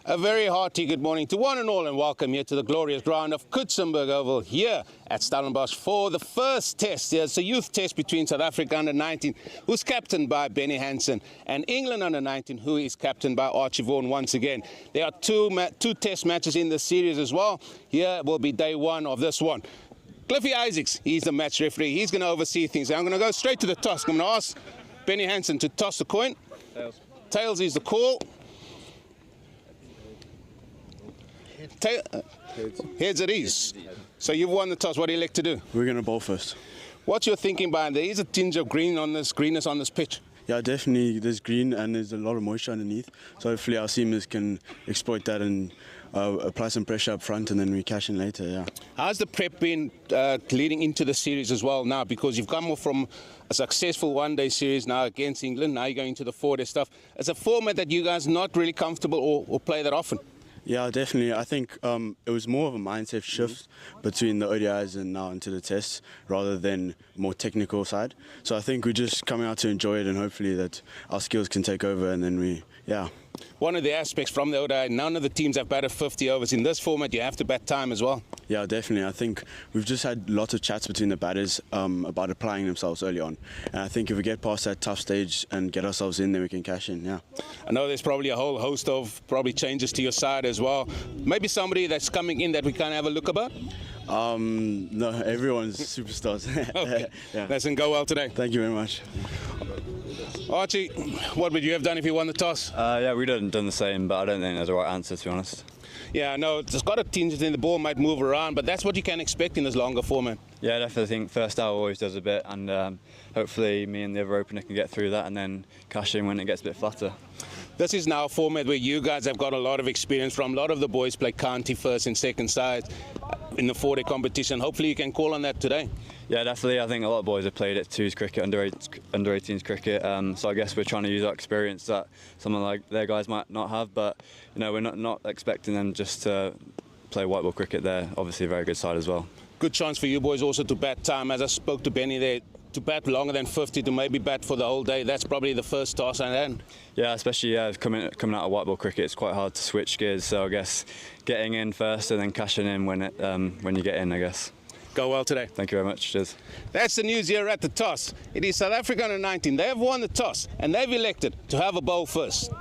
A very hearty good morning to one and all, and welcome here to the glorious ground of Kutsenberg Oval here at Stellenbosch for the first test. It's a youth test between South Africa under-19, who's captained by Benny Hansen, and England under-19, who is captained by Archie Vaughan once again. There are two test matches in the series as well. Here will be day one of this one. Cliffy Isaacs, he's the match referee. He's going to oversee things. I'm going to go straight to the toss. I'm going to ask Benny Hansen to toss the coin. Tails. Tails is the call. Heads it is. So you've won the toss. What do you like to do? We're going to bowl first. What's your thinking behind there? Is a tinge of greenness on this pitch? Yeah, definitely. There's green and there's a lot of moisture underneath. So hopefully our seamers can exploit that and apply some pressure up front, and then we cash in later. Yeah. How's the prep been leading into the series as well now? Because you've come off from a successful one-day series now against England. Now you're going to the four-day stuff. It's a format that you guys are not really comfortable or play that often. Yeah, definitely. I think it was more of a mindset shift between the ODIs and now into the tests rather than more technical side. So I think we're just coming out to enjoy it, and hopefully that our skills can take over, and then One of the aspects from the ODI, none of the teams have batted 50 overs. In this format, you have to bat time as well. Yeah, definitely. I think we've just had lots of chats between the batters about applying themselves early on. And I think if we get past that tough stage and get ourselves in, then we can cash in, yeah. I know there's probably a whole host of changes to your side as well. Maybe somebody that's coming in that we can have a look about? No, everyone's superstars. Okay. Yeah. Listen, go well today. Thank you very much. Archie, what would you have done if you won the toss? Yeah, we'd have done the same, but I don't think there's a right answer, to be honest. Yeah, no, it's got a tinge in the ball might move around, but that's what you can expect in this longer format. Yeah, I definitely think first hour always does a bit, and hopefully me and the other opener can get through that and then cash in when it gets a bit flatter. This is now a format where you guys have got a lot of experience from. A lot of the boys play county first and second side in the four-day competition. Hopefully you can call on that today. Yeah, definitely. I think a lot of boys have played at twos cricket, under 18s cricket. So I guess we're trying to use our experience that some of their guys might not have. But you know, we're not expecting them just to play white ball cricket. They're obviously a very good side as well. Good chance for you boys also to bat time. As I spoke to Benny there, to bat longer than 50, to maybe bat for the whole day. That's probably the first toss and end. Yeah, especially coming out of white ball cricket, it's quite hard to switch gears. So I guess getting in first and then cashing in when you get in, I guess. Go well today. Thank you very much. Cheers. That's the news here at the toss. It is South Africa under-19. They have won the toss and they've elected to have a bowl first.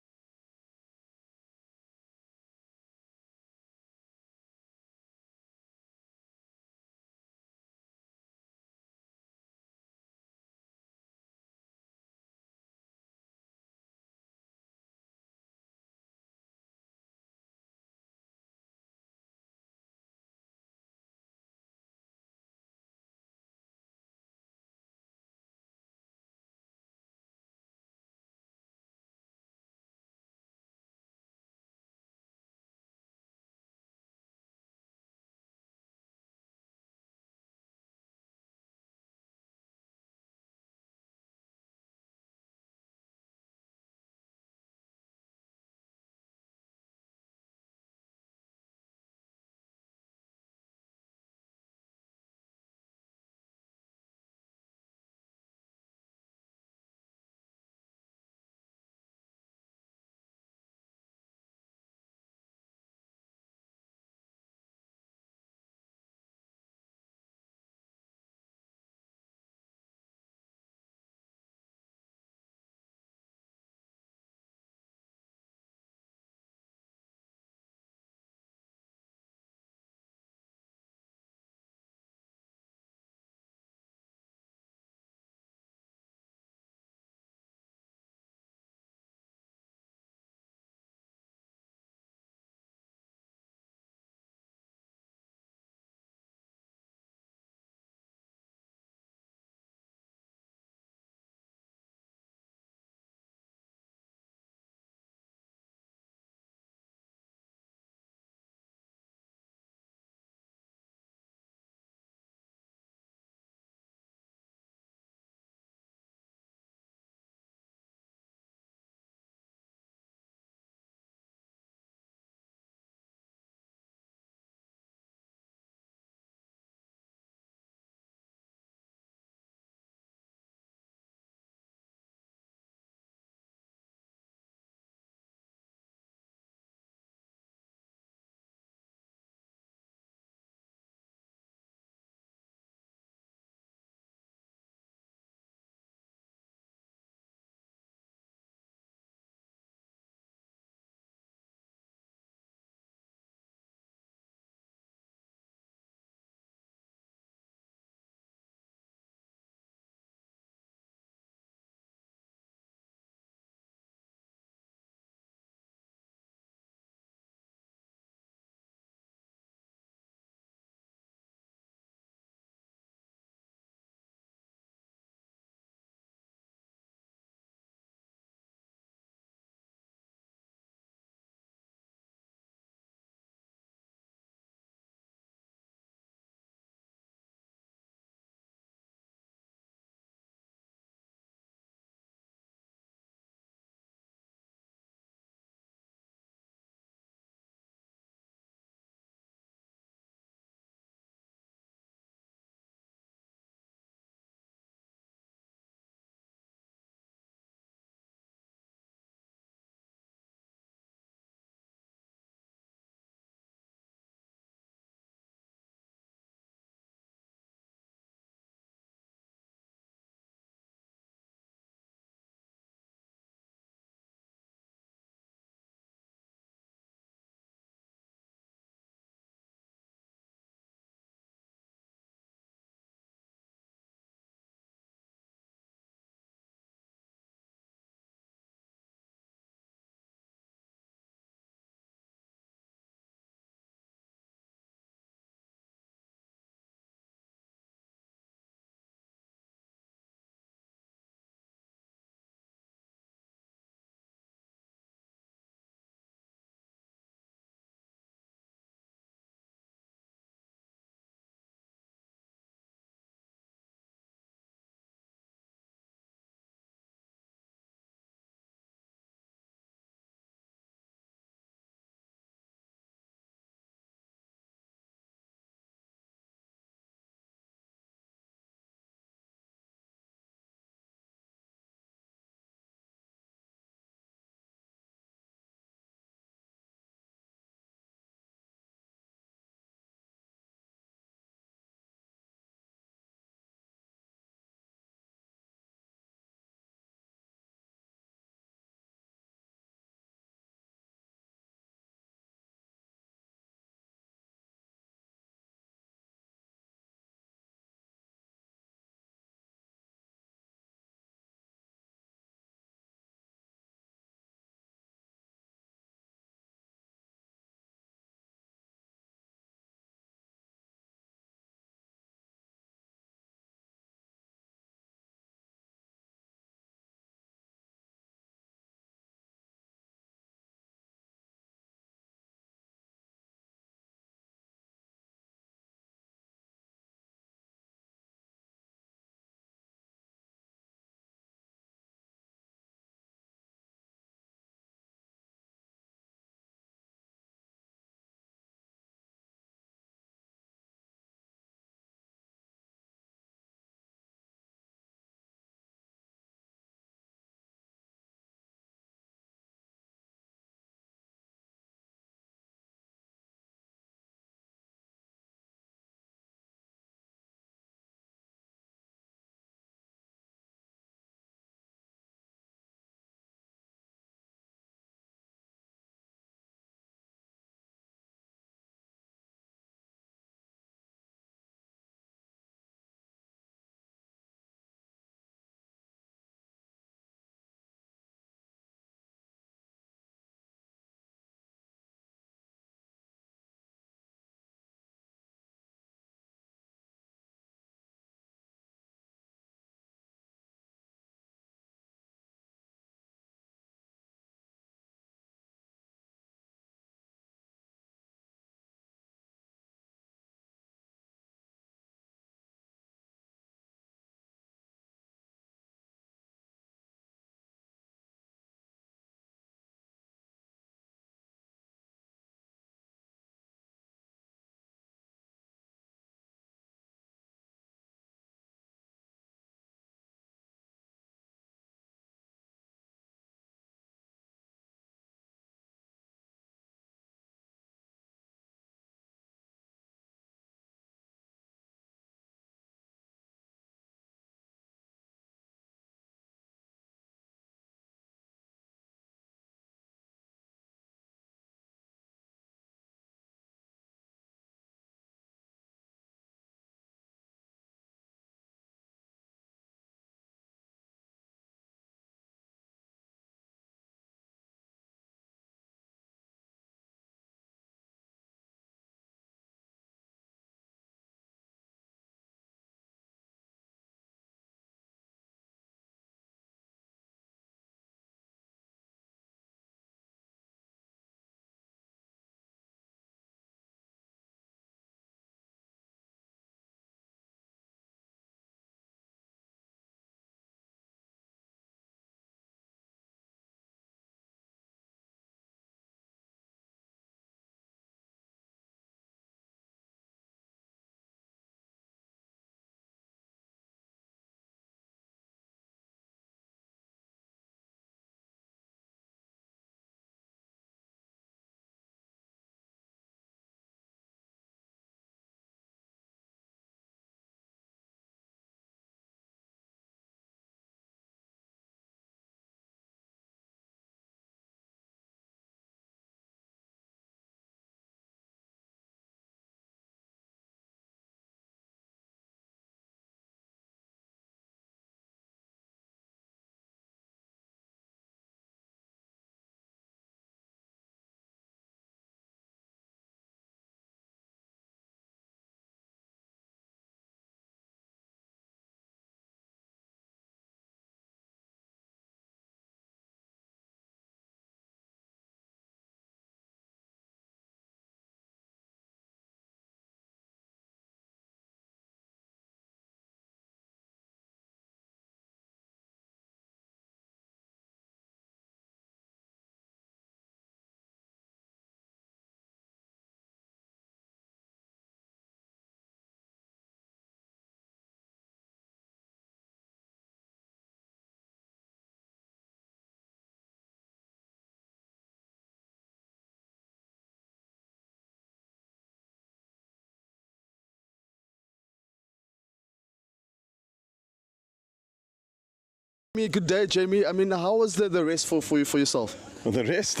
Good day, Jamie. I mean, how was the rest for yourself? The rest?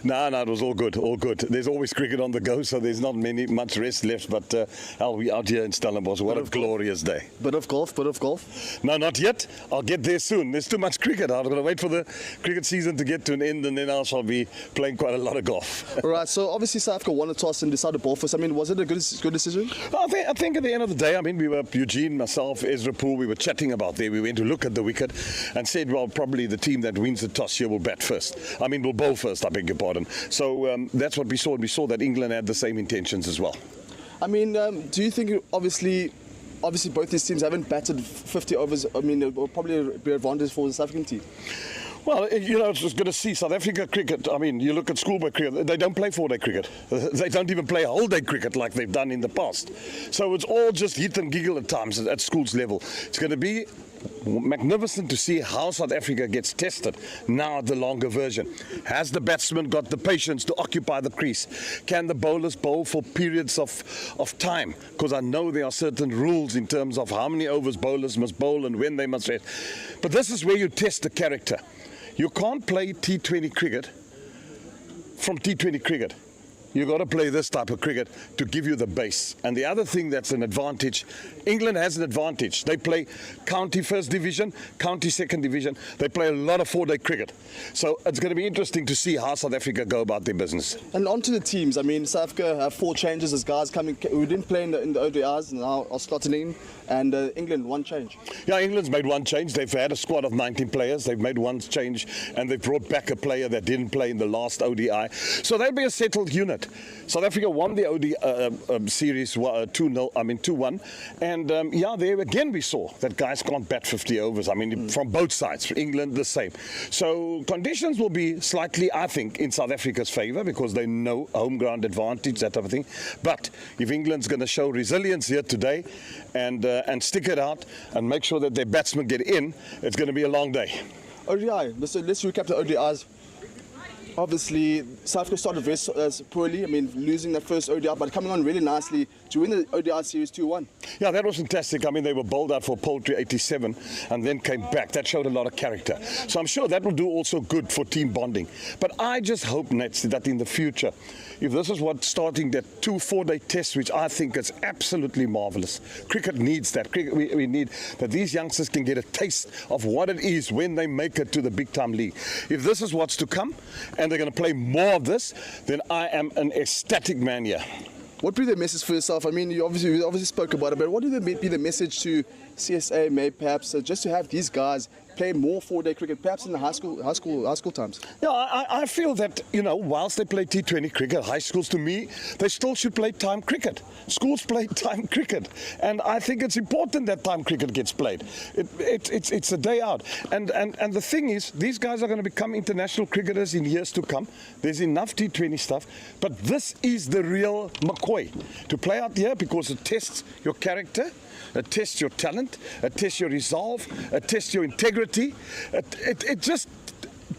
No, it was all good, all good. There's always cricket on the go, so there's not much rest left, but we out here in Stellenbosch. What a glorious day. Bit of golf? No, not yet. I'll get there soon. There's too much cricket. I'm going to wait for the cricket season to get to an end, and then I shall be playing quite a lot of golf. All right, so obviously South Africa won a toss and decided to bowl first. I mean, was it a good decision? I think at the end of the day, I mean, we were, Eugene, myself, Ezra Poole, we were chatting about there. We went to look at the wicket and said, well, probably the team that wins the toss here will bat first. I mean, we'll bowl first, I beg your pardon. So that's what we saw, and we saw that England had the same intentions as well. I mean, do you think, obviously both these teams haven't batted 50 overs, I mean, it will probably be an advantage for the South African team? Well, you know, it's just going to see South Africa cricket. I mean, you look at schoolboy cricket, they don't play 4-day cricket. They don't even play whole-day cricket like they've done in the past. So it's all just hit and giggle at times at school's level. It's going to be magnificent to see how South Africa gets tested now at the longer version. Has the batsman got the patience to occupy the crease? Can the bowlers bowl for periods of time? Because I know there are certain rules in terms of how many overs bowlers must bowl and when they must rest. But this is where you test the character. You can't play T20 cricket from T20 cricket. You've got to play this type of cricket to give you the base. And the other thing that's an advantage, England has an advantage. They play county first division, county second division. They play a lot of 4-day cricket. So it's going to be interesting to see how South Africa go about their business. And onto the teams. I mean, South Africa have 4 changes as guys coming who didn't play in the ODIs and now are slotting in. And England, 1 change. Yeah, England's made 1 change. They've had a squad of 19 players. They've made 1 change, and they've brought back a player that didn't play in the last ODI. So they'll be a settled unit. South Africa won the ODI series 2-1, and yeah, there again we saw that guys can't bat 50 overs. I mean, from both sides, for England the same. So conditions will be slightly, I think, in South Africa's favour because they know home ground advantage, that type of thing. But if England's going to show resilience here today and stick it out and make sure that their batsmen get in, it's going to be a long day. ODI. So let's recap the ODIs. Obviously, South Africa started very poorly. I mean, losing their first ODI, but coming on really nicely to win the ODI series 2-1. Yeah, that was fantastic. I mean, they were bowled out for poultry 87 and then came back. That showed a lot of character. So I'm sure that will do also good for team bonding. But I just hope, Nets, that in the future, if this is what starting that 2 4-day tests, which I think is absolutely marvellous. Cricket needs that. We need that these youngsters can get a taste of what it is when they make it to the big time league. If this is what's to come, and they're going to play more of this, then I am an ecstatic man here. What would be the message for yourself? I mean, you obviously spoke about it, but what would be the message to CSA, maybe perhaps just to have these guys play more 4-day cricket, perhaps in the high school times? Yeah, I feel that, you know, whilst they play T20 cricket, high schools, to me, they still should play time cricket. Schools play time cricket, and I think it's important that time cricket gets played. It's a day out, and the thing is, these guys are going to become international cricketers in years to come. There's enough T20 stuff, but this is the real McCoy to play out here because it tests your character. It tests your talent, it tests your resolve, it tests your integrity. It just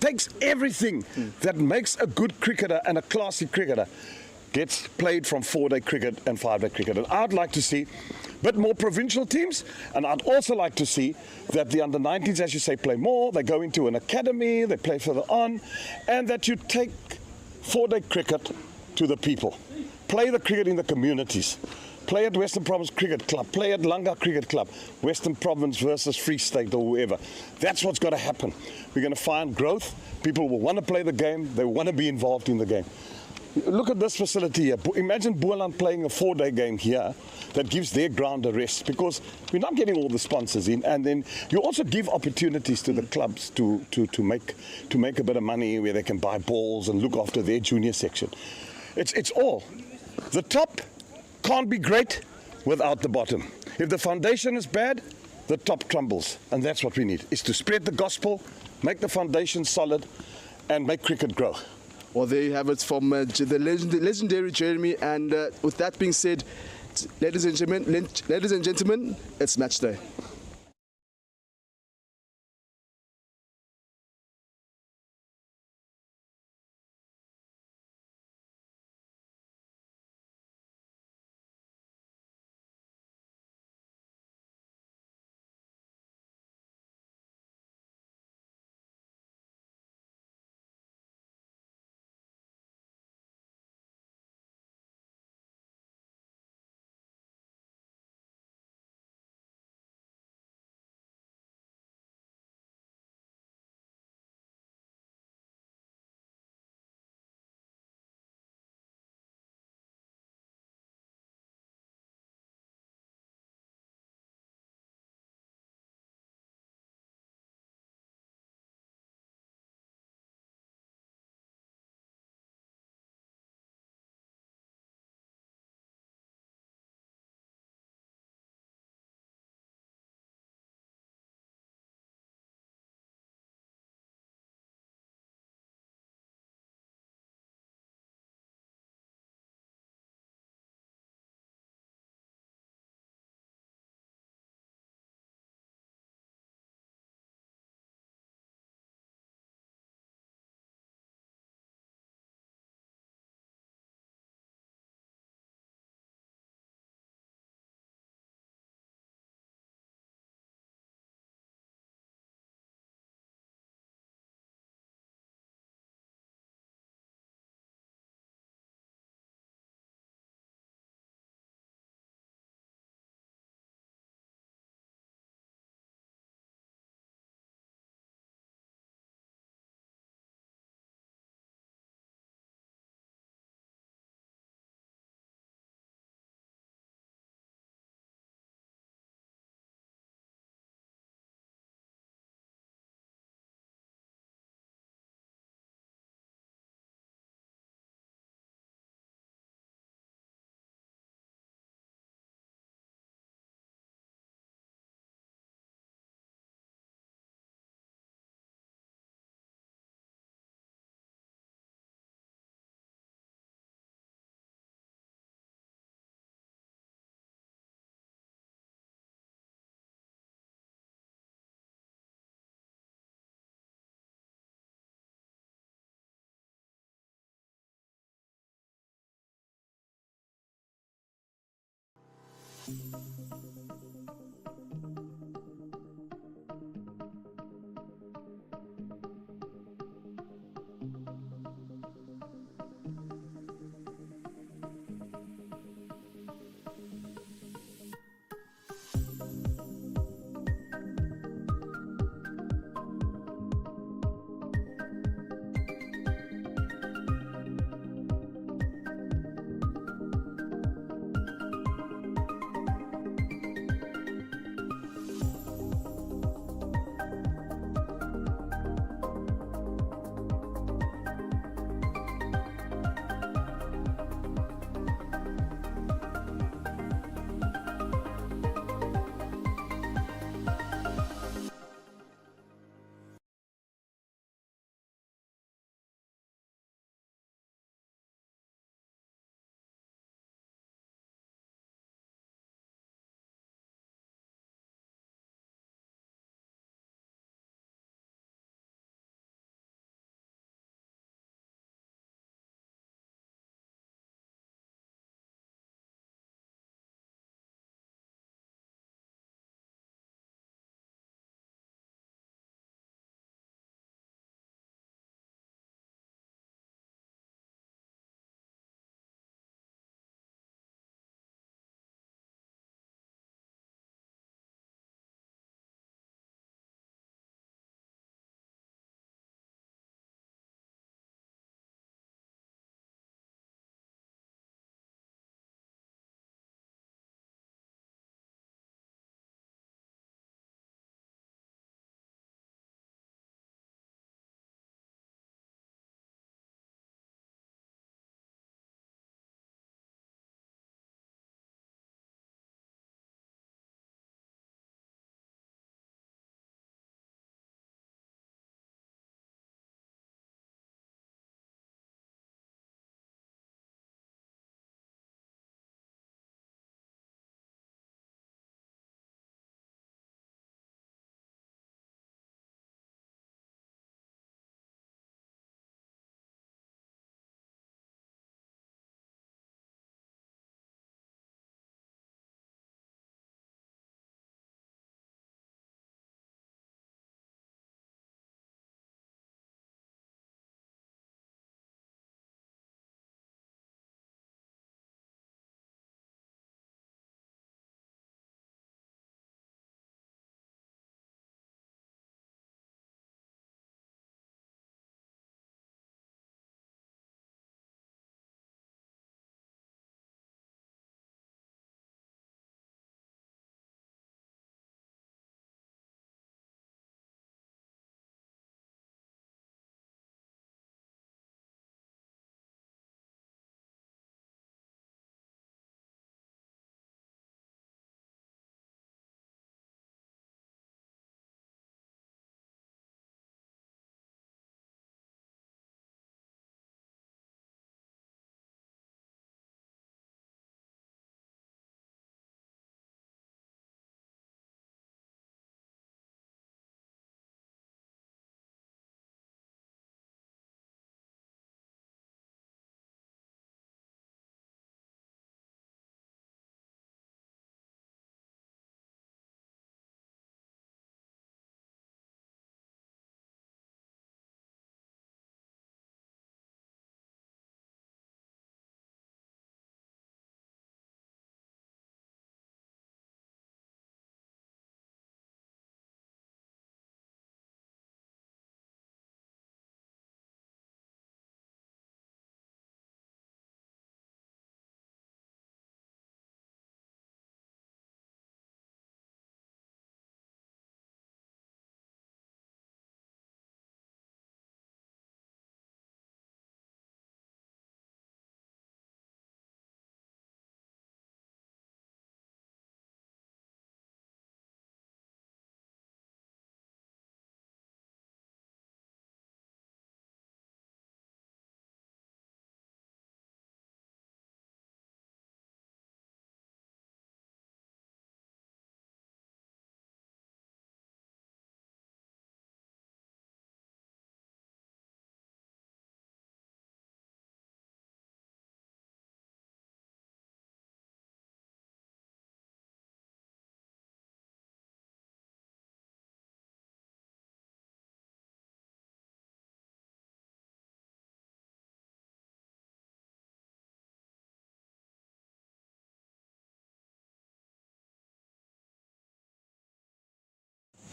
takes everything that makes a good cricketer and a classy cricketer gets played from 4-day cricket and 5-day cricket. And I'd like to see a bit more provincial teams, and I'd also like to see that the under-19s, as you say, play more. They go into an academy, they play further on, and that you take 4-day cricket to the people. Play the cricket in the communities. Play at Western Province Cricket Club, play at Langa Cricket Club, Western Province versus Free State or whoever. That's what's got to happen. We're going to find growth. People will want to play the game. They want to be involved in the game. Look at this facility here. Imagine Boland playing a 4-day game here that gives their ground a rest, because we're not getting all the sponsors in, and then you also give opportunities to the clubs to make a bit of money where they can buy balls and look after their junior section. It's all. The top can't be great without the bottom. If the foundation is bad, the top crumbles. And that's what we need, is to spread the gospel, make the foundation solid, and make cricket grow. Well, there you have it from the legendary Jeremy. And with that being said, ladies and gentlemen, it's match day.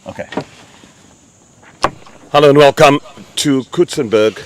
Okay. Hello and welcome to Kutsenberg.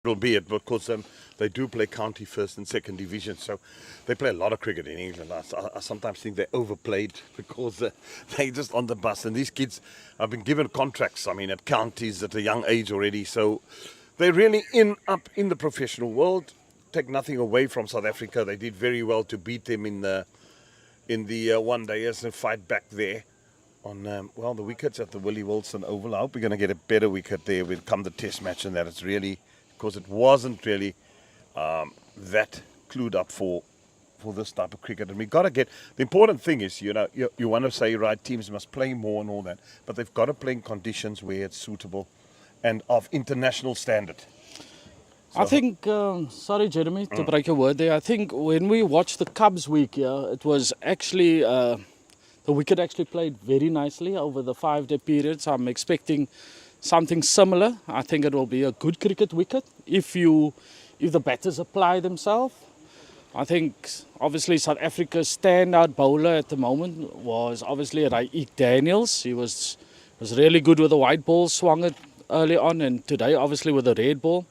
Will be it because they do play county first and second division, so they play a lot of cricket in England. I sometimes think they're overplayed because they're just on the bus, and these kids have been given contracts, I mean, at counties at a young age already, so they're really up in the professional world. Take nothing away from South Africa. They did very well to beat them in the one dayers and fight back there on the wickets at the Willie Wilson Oval. I hope we're going to get a better wicket there when come the test match, and that it's really, because it wasn't really that clued up for this type of cricket. And we got to get, the important thing is, you want to say, right, teams must play more and all that, but they've got to play in conditions where it's suitable and of international standard. So, I think, sorry Jeremy to break a word there, I think when we watched the Cubs week here, it was actually, the wicket actually played very nicely over the 5-day period, so I'm expecting something similar. I think it will be a good cricket wicket if the batters apply themselves. I think obviously South Africa's standout bowler at the moment was obviously Raik Daniels. He was really good with the white ball, swung it early on, and today obviously with the red ball.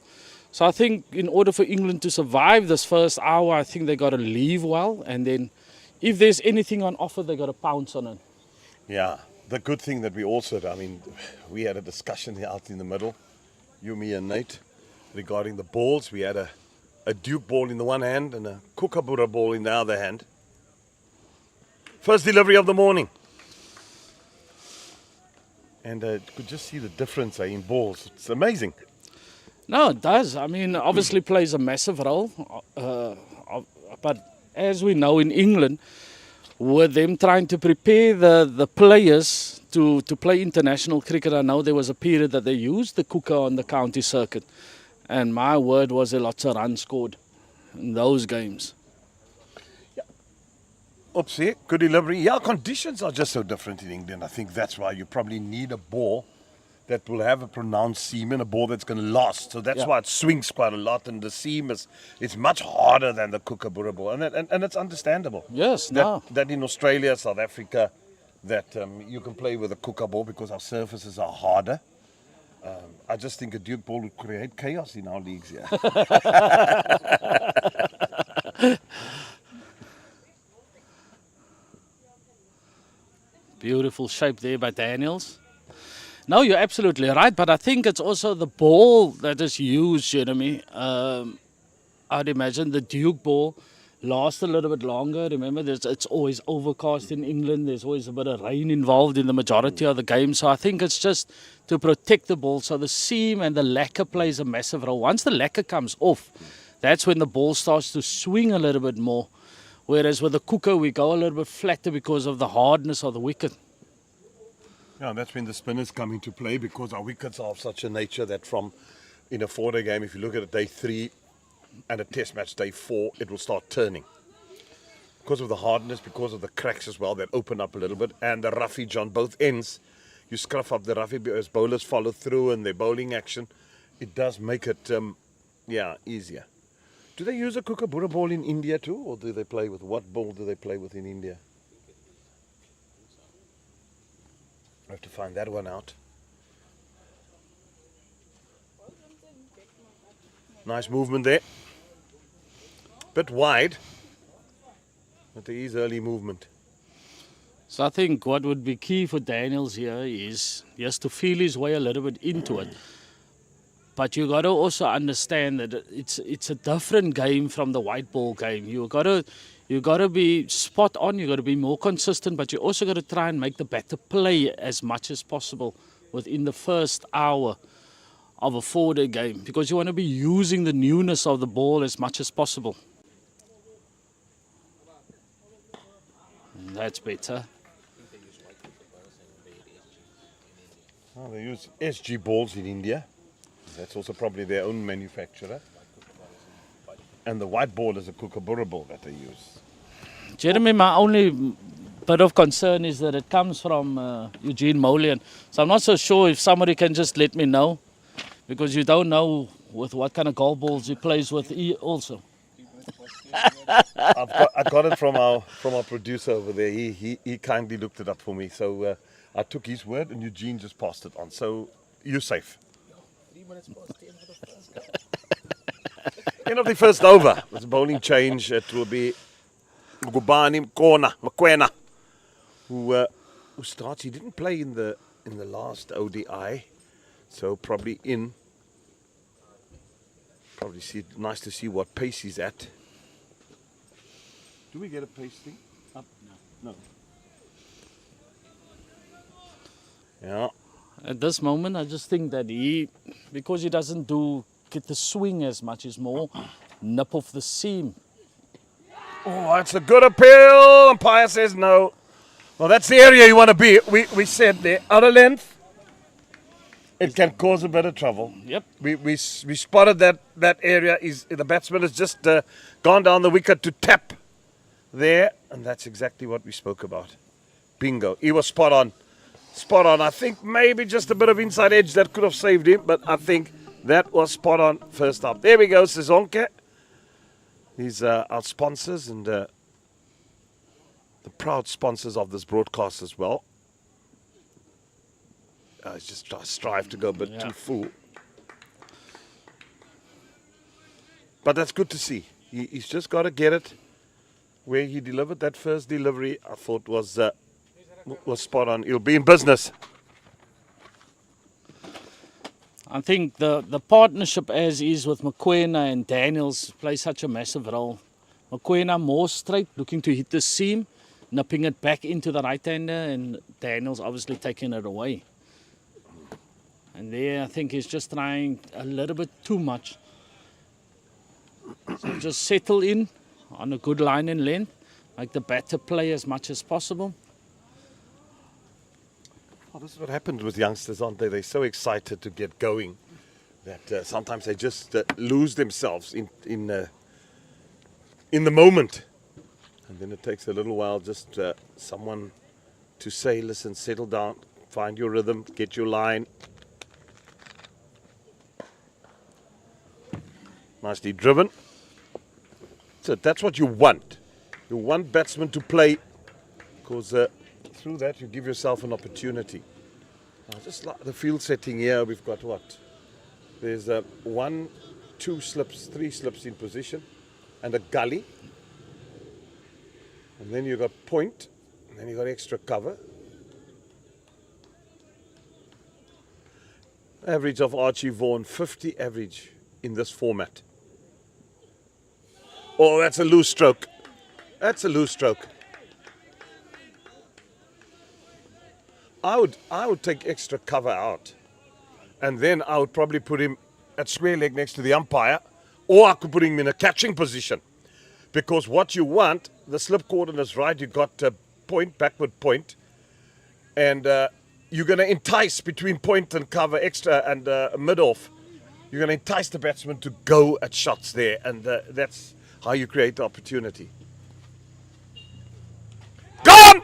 So I think in order for England to survive this first hour, I think they got to leave well, and then if there's anything on offer, they got to pounce on it. yeah, the good thing that we also, I mean, we had a discussion here out in the middle, you, me and Nate, regarding the balls. We had a Duke ball in the one hand and a Kookaburra ball in the other hand. First delivery of the morning. And you could just see the difference in balls. It's amazing. No, it does. I mean, obviously plays a massive role. But as we know in England, with them trying to prepare the players to play international cricket, I know there was a period that they used the cooker on the county circuit. And my word, was there lots of runs scored in those games. Oopsie, good delivery. Yeah, conditions are just so different in England. I think that's why you probably need a ball that will have a pronounced seam and a ball that's going to last. So that's why it swings quite a lot, and the seam it's much harder than the Kookaburra ball, and it's understandable. Yes, that in Australia, South Africa, that you can play with a Kookaburra ball because our surfaces are harder. I just think a Duke ball would create chaos in our leagues here. Beautiful shape there by Daniels. No, you're absolutely right, but I think it's also the ball that is used, Jeremy. I'd imagine the Duke ball lasts a little bit longer. Remember, it's always overcast in England. There's always a bit of rain involved in the majority of the game. So I think it's just to protect the ball. So the seam and the lacquer plays a massive role. Once the lacquer comes off, that's when the ball starts to swing a little bit more. Whereas with the cooker, we go a little bit flatter because of the hardness of the wicket. Yeah, that's when the spinners come into play, because our wickets are of such a nature that in a 4-day game, if you look at a day 3 and a test match day 4, it will start turning. Because of the hardness, because of the cracks as well that open up a little bit, and the roughage on both ends, you scruff up the roughie as bowlers follow through and their bowling action. It does make it, easier. Do they use a kookaburra ball in India too, or do they play with, what ball do they play with in India? I have to find that one out. Nice movement there. Bit wide, but there is early movement. So I think what would be key for Daniels here is just to feel his way a little bit into it. But you got to also understand that it's a different game from the white ball game. You got to be spot on. You got to be more consistent. But you also got to try and make the batter play as much as possible within the first hour of a 4-day game, because you want to be using the newness of the ball as much as possible. And that's better. Oh, they use SG balls in India. That's also probably their own manufacturer. And the white ball is a kookaburra ball that they use. Jeremy, my only bit of concern is that it comes from Eugene Molian. So I'm not so sure if somebody can just let me know, because you don't know with what kind of golf balls he plays with also. I got it from our producer over there. He kindly looked it up for me. So I took his word and Eugene just passed it on. So you're safe. 3 minutes past 10 for the first. End of the first over. It's a bowling change. It will be Gubani Mokoena, who starts. He didn't play in the last ODI, so probably in. Probably nice to see what pace he's at. Do we get a pace thing up? No. Yeah. At this moment, I just think that because he doesn't get the swing as much, is more nip off the seam. Oh, it's a good appeal. Umpire says no. Well, that's the area you want to be. We said there, out of length, it can cause a bit of trouble. Yep. We spotted that area. The batsman has just gone down the wicket to tap there, and that's exactly what we spoke about. Bingo. He was spot on. Spot on. I think maybe just a bit of inside edge that could have saved him, but I think that was spot on first up. There we go, Sezonke. These are our sponsors and the proud sponsors of this broadcast as well. I just strive to go a bit too full. But that's good to see. He's just got to get it where he delivered that first delivery. I thought was spot on. He'll be in business. I think the partnership as is with Mokoena and Daniels plays such a massive role. Mokoena more straight, looking to hit the seam, nipping it back into the right-hander, and Daniels obviously taking it away. And there, I think he's just trying a little bit too much. So just settle in on a good line and length, make the batter play as much as possible. Oh, this is what happens with youngsters, aren't they? They're so excited to get going that sometimes they just lose themselves in the moment. And then it takes a little while just someone to say, listen, settle down, find your rhythm, get your line. Nicely driven. So that's what you want. You want batsmen to play, because through that you give yourself an opportunity. Now, just like the field setting here, we've got what? There's 1, 2 slips, 3 slips in position, and a gully. And then you've got point, and then you've got extra cover. Average of Archie Vaughan, 50 average in this format. Oh, that's a loose stroke. That's a loose stroke. I would take extra cover out, and then I would probably put him at square leg next to the umpire, or I could put him in a catching position, because what you want, the slip coordinates right, you got point, backward point, and you're going to entice between point and cover extra and mid off. You're going to entice the batsman to go at shots there, and that's how you create the opportunity. Gone!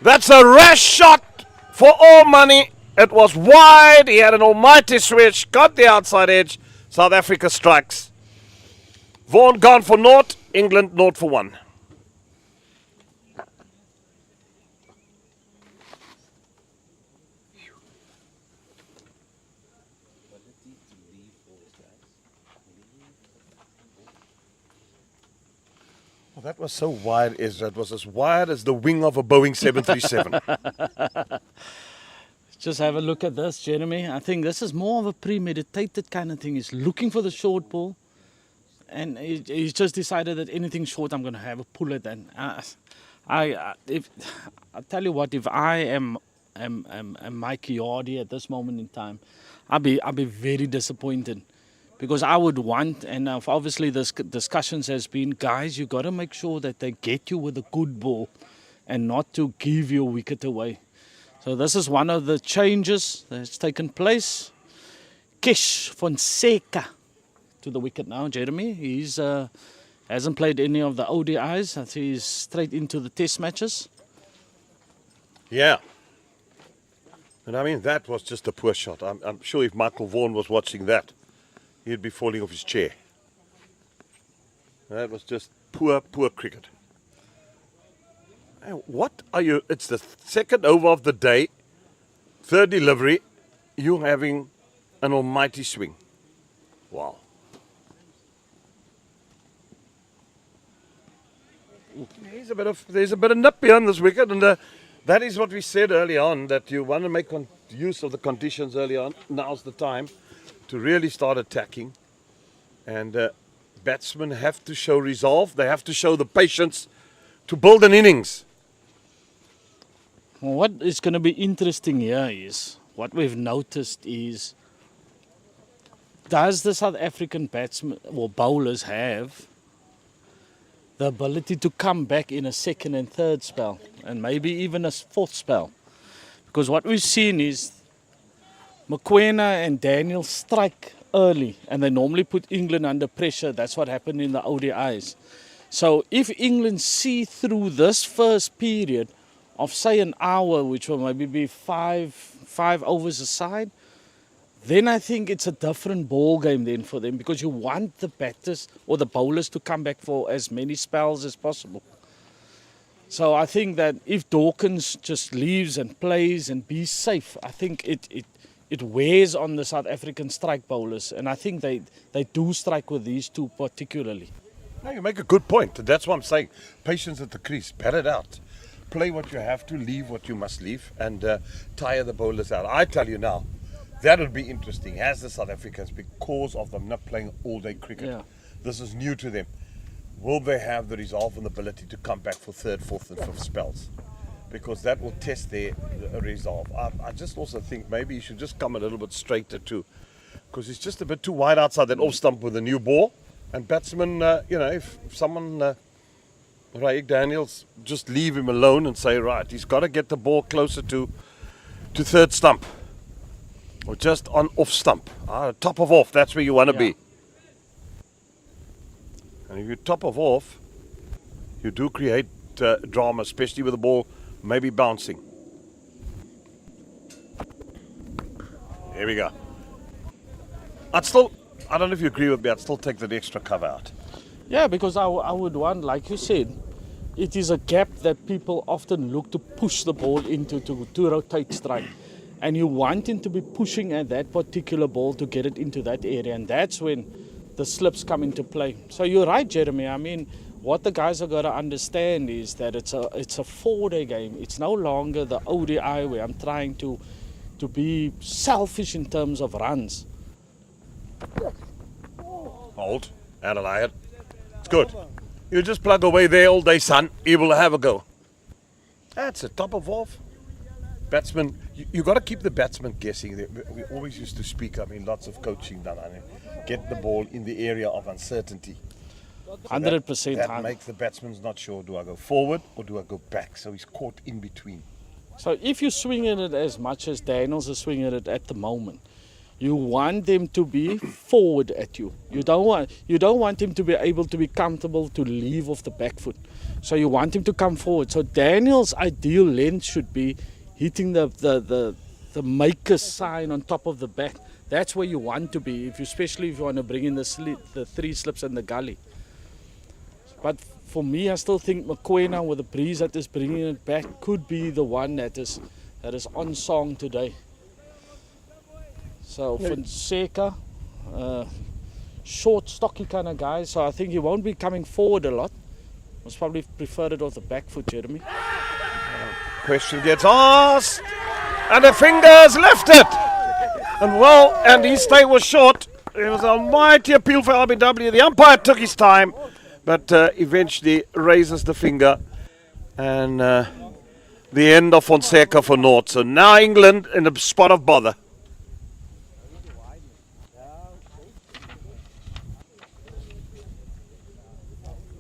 That's a rash shot for all money. It was wide. He had an almighty switch. Got the outside edge. South Africa strikes. Vaughan gone for naught. England naught for one. Well, that was so wide, Ezra. It was as wide as the wing of a Boeing 737. Just have a look at this, Jeremy. I think this is more of a premeditated kind of thing. He's looking for the short ball, and he's just decided that anything short, I'm going to have a pull at. And I tell you what, if I am Mikey Yardy at this moment in time, I'll be very disappointed, because I would want, and obviously this discussions has been, guys, you got to make sure that they get you with a good ball, and not to give your wicket away. So this is one of the changes that's taken place. Kish Fonseca to the wicket now, Jeremy. He's hasn't played any of the ODIs. I think he's straight into the test matches. Yeah. And I mean, that was just a poor shot. I'm sure if Michael Vaughan was watching that, he'd be falling off his chair. That was just poor cricket. What are you? It's the second over of the day, third delivery. You're having an almighty swing. Wow. There's a bit of nip behind this wicket, and that is what we said early on, that you want to make use of the conditions early on. Now's the time to really start attacking, and batsmen have to show resolve. They have to show the patience to build an innings. Well, what is going to be interesting here is, what we've noticed is, does the South African batsmen or bowlers have the ability to come back in a second and third spell, and maybe even a fourth spell? Because what we've seen is Mokoena and Daniel strike early, and they normally put England under pressure. That's what happened in the ODIs. So if England see through this first period of, say, an hour, which will maybe be five overs aside, then I think it's a different ball game then for them, because you want the batters or the bowlers to come back for as many spells as possible. So I think that if Dawkins just leaves and plays and be safe, I think it wears on the South African strike bowlers, and I think they do strike with these two particularly. No, you make a good point. That's what I'm saying. Patience at the crease. Bat it out. Play what you have to, leave what you must leave, and tire the bowlers out. I tell you now, that'll be interesting. As the South Africans, because of them not playing all-day cricket, Yeah. This is new to them. Will they have the resolve and ability to come back for third, fourth, and fifth spells? Because that will test their resolve. I just also think maybe he should just come a little bit straighter too, because he's just a bit too wide outside that off stump with a new ball. And batsmen, if someone, Raik Daniels, just leave him alone and say, right, he's got to get the ball closer to third stump, or just on off stump. Top of off, that's where you want to be. And if you top of off, you do create drama, especially with the ball maybe bouncing. Here we go. I don't know if you agree with me, I'd still take the extra cover out. Yeah, because I would want, like you said, it is a gap that people often look to push the ball into to rotate strike. And you want him to be pushing at that particular ball to get it into that area. And that's when the slips come into play. So you're right, Jeremy. I mean, what the guys have got to understand is that it's a 4-day game. It's no longer the ODI where I'm trying to be selfish in terms of runs. Hold, Adelaide. It's good. You just plug away there all day, son. You will have a go. That's it, top of off. Batsman, you got to keep the batsman guessing. We always used to speak, lots of coaching done. Get the ball in the area of uncertainty. 100%. That makes the batsman not sure, do I go forward or do I go back? So he's caught in between. So if you swing at it as much as Daniels is swinging at it at the moment, you want them to be forward at you. You don't want him to be able to be comfortable to leave off the back foot. So you want him to come forward. So Daniel's ideal length should be hitting the maker's sign on top of the bat. That's where you want to be, especially if you want to bring in the 3 slips and the gully. But for me, I still think Mokoena, with the breeze that is bringing it back, could be the one that is on song today. So Fonseca, short, stocky kind of guy, so I think he won't be coming forward a lot. Most probably preferred it off the back foot, Jeremy. Question gets asked, and the fingers left it. And his stay was short. It was a mighty appeal for RBW. The umpire took his time, but eventually raises the finger. And the end of Fonseca for naught. So now England in a spot of bother.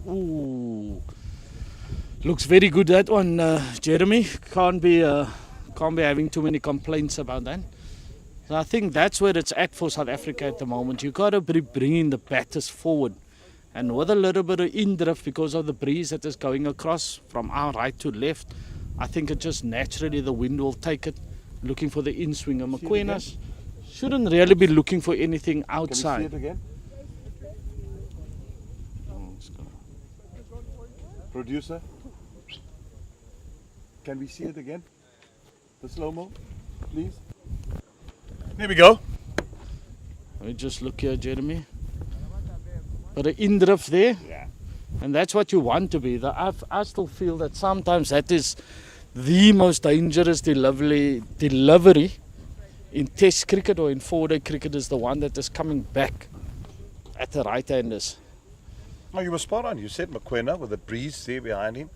Ooh, looks very good, that one, Jeremy. Can't be having too many complaints about that. So I think that's where it's at for South Africa at the moment. You got to be bringing the batters forward, and with a little bit of in-drift because of the breeze that is going across from our right to left, I think it just naturally the wind will take it, looking for the in-swinger. Mokoena shouldn't really be looking for anything outside. Can we see it again? Producer, can we see it again? The slow-mo, please. There we go. Let me just look here, Jeremy. But an in-drift there, and that's what you want to be. I still feel that sometimes that is the most dangerous delivery in Test cricket or in 4-day cricket, is the one that is coming back at the right-handers. Oh, you were spot on. You said Mokoena with the breeze there behind him.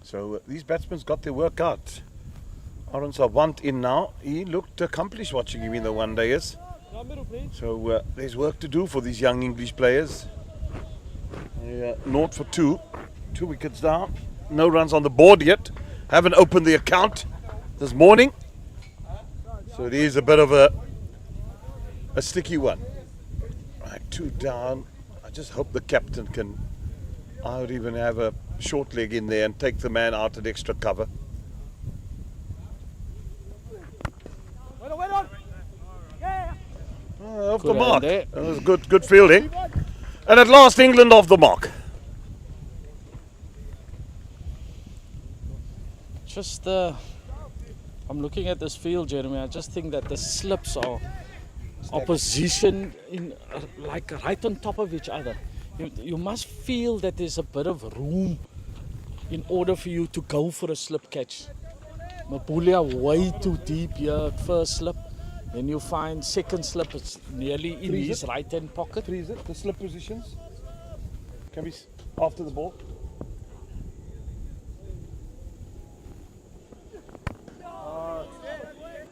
So these batsmen got their work out. Aaron Savant in now. He looked accomplished watching him in the one-dayers. So there's work to do for these young English players. 0 for 2. 2 wickets down. No runs on the board yet. Haven't opened the account this morning. So it is a bit of a sticky one. Right, 2 down. I just hope the captain can, I would even have a short leg in there and take the man out at extra cover. Off the mark. That was good fielding. And at last England off the mark. Just I'm looking at this field, Jeremy. I just think that the slips are opposition in like right on top of each other. You must feel that there's a bit of room in order for you to go for a slip catch. Mapulia way too deep here at first slip. Then you find second slip, it's nearly in his right hand pocket. Freeze it, the slip positions. Can we after the ball?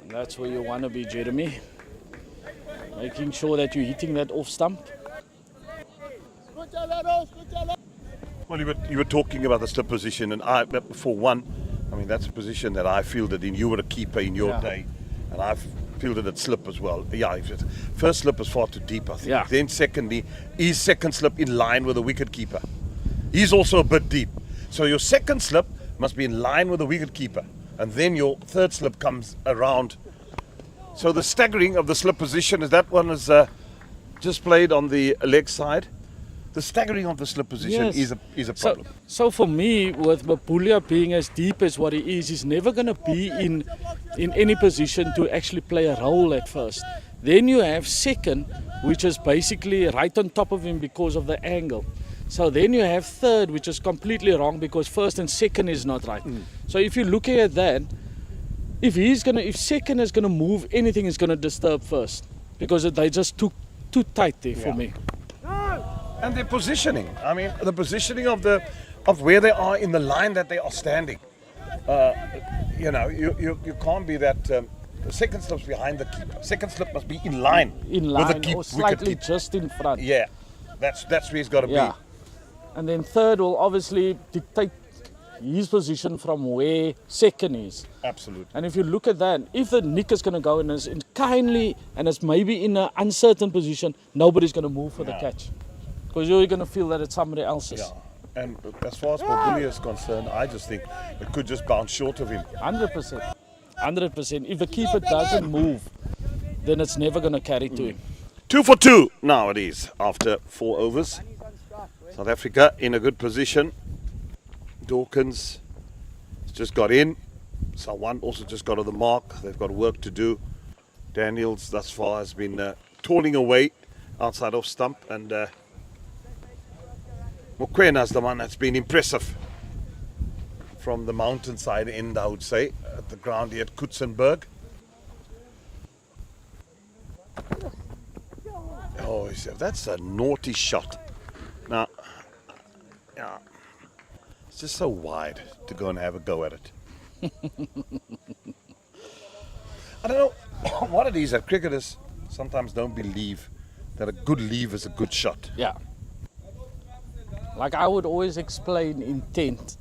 And that's where you want to be, Jeremy. Making sure that you're hitting that off stump. Well, you were talking about the slip position, and for one, I mean, that's a position that I fielded in. You were a keeper in your day, and I've fielded at slip as well. Yeah, first slip was far too deep, I think. Yeah. Then secondly, his second slip in line with the wicket keeper. He's also a bit deep. So your second slip must be in line with the wicket keeper, and then your third slip comes around. So the staggering of the slip position, is that one is just played on the leg side. The staggering of the slip position is a problem. So for me, with Mapulia being as deep as what he is, he's never going to be in any position to actually play a role at first. Then you have second, which is basically right on top of him because of the angle. So then you have third, which is completely wrong because first and second is not right. So if you're looking at that, if second is gonna move, anything is gonna disturb first because they just too tight there for me. And their positioning. I mean, the positioning of where they are in the line that they are standing. You can't be that. The second slip's behind the keeper. Second slip must be in line with the keeper, or slightly just in front. Yeah, that's where he's got to be. And then third will obviously dictate his position from where second is. Absolutely. And if you look at that, if the nick is going to go in as kindly and it's maybe in an uncertain position, nobody's going to move for the catch. Because you're going to feel that it's somebody else's. Yeah. And as far as Mapulia is concerned, I just think it could just bounce short of him. 100%. 100%. If the keeper doesn't move, then it's never going to carry to him. 2 for 2 now it is after 4 overs. South Africa in a good position. Dawkins has just got in. Sawan also just got on the mark. They've got work to do. Daniels thus far has been toiling away outside off stump, and Mokwena's the one that's been impressive from the mountainside end, I would say, at the ground here at Kutsenberg. Oh, that's a naughty shot. Now, yeah, it's just so wide to go and have a go at it. I don't know what it is that cricketers sometimes don't believe that a good leave is a good shot. Yeah. Like I would always explain intent.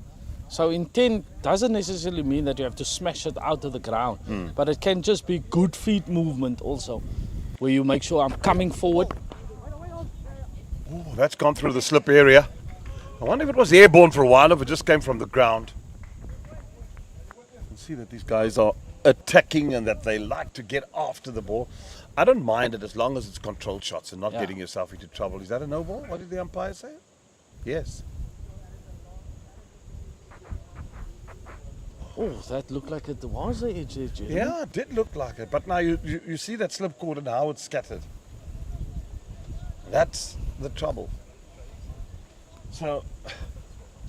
So intent doesn't necessarily mean that you have to smash it out of the ground, but it can just be good feet movement also, where you make sure I'm coming forward. Oh, that's gone through the slip area. I wonder if it was airborne for a while, if it just came from the ground. You can see that these guys are attacking and that they like to get after the ball. I don't mind it as long as it's controlled shots and not getting yourself into trouble. Is that a no ball? What did the umpire say? Yes. Oh, that looked like it was an edge. Yeah, it did look like it. But now you see that slip cord and how it's scattered. That's the trouble. So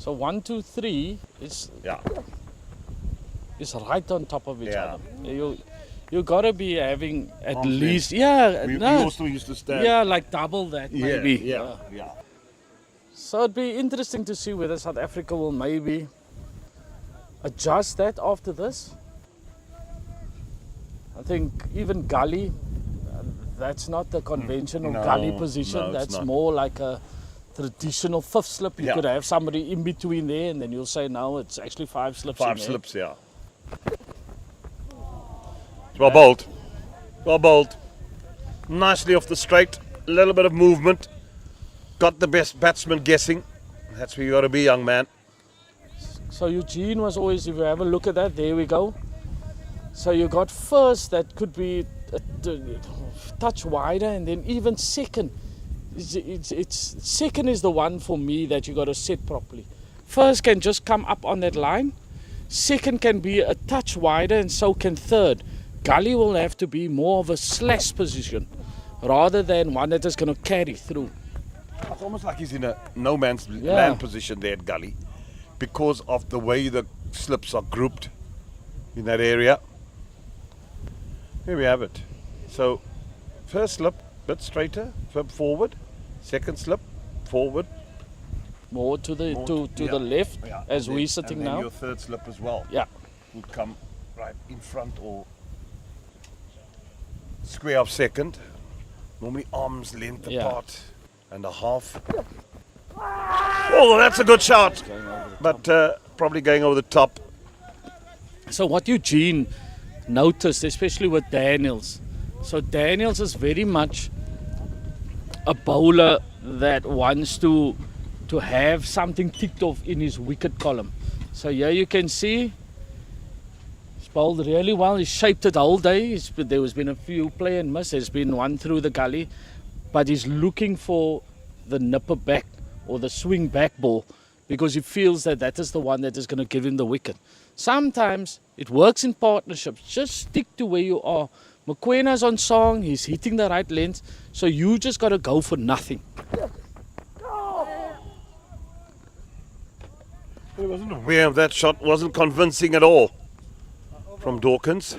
1, 2, 3 is right on top of each other. You gotta be having at least we also used to stand. like double that maybe. Yeah. So it'd be interesting to see whether South Africa will maybe adjust that after this. I think even gully, that's not the conventional gully position. No, that's not. more like a traditional fifth slip. You could have somebody in between there, and then you'll say no, it's actually 5 slips. 5 slips, yeah. Well bowled. Well bowled. Nicely off the straight. A little bit of movement. Got the best batsman guessing. That's where you got to be, young man. So Eugene was always, if you have a look at that, there we go. So you got first, that could be a touch wider, and then even second. Second is the one for me that you got to set properly. First can just come up on that line. Second can be a touch wider, and so can third. Gully will have to be more of a slash position rather than one that is going to carry through. It's almost like he's in a no man's land position there at Gully because of the way the slips are grouped in that area. Here we have it. So first slip, bit straighter, flip forward. Second slip, forward. More to the the left as we're sitting and then now. Your third slip as well. Yeah. Would come right in front or square of second. Normally arm's length apart and a half. Oh, that's a good shot. But probably going over the top. So what Eugene noticed, especially with Daniels. So Daniels is very much a bowler that wants to have something ticked off in his wicket column. So here you can see he's bowled really well. He's shaped it all day. There has been a few play and miss. There's been one through the gully, but he's looking for the nipper back or the swing back ball because he feels that is the one that is going to give him the wicket. Sometimes it works in partnerships. Just stick to where you are. Mokwena's on song. He's hitting the right length. So you just got to go for nothing. He wasn't aware of that shot. Wasn't convincing at all from Dawkins.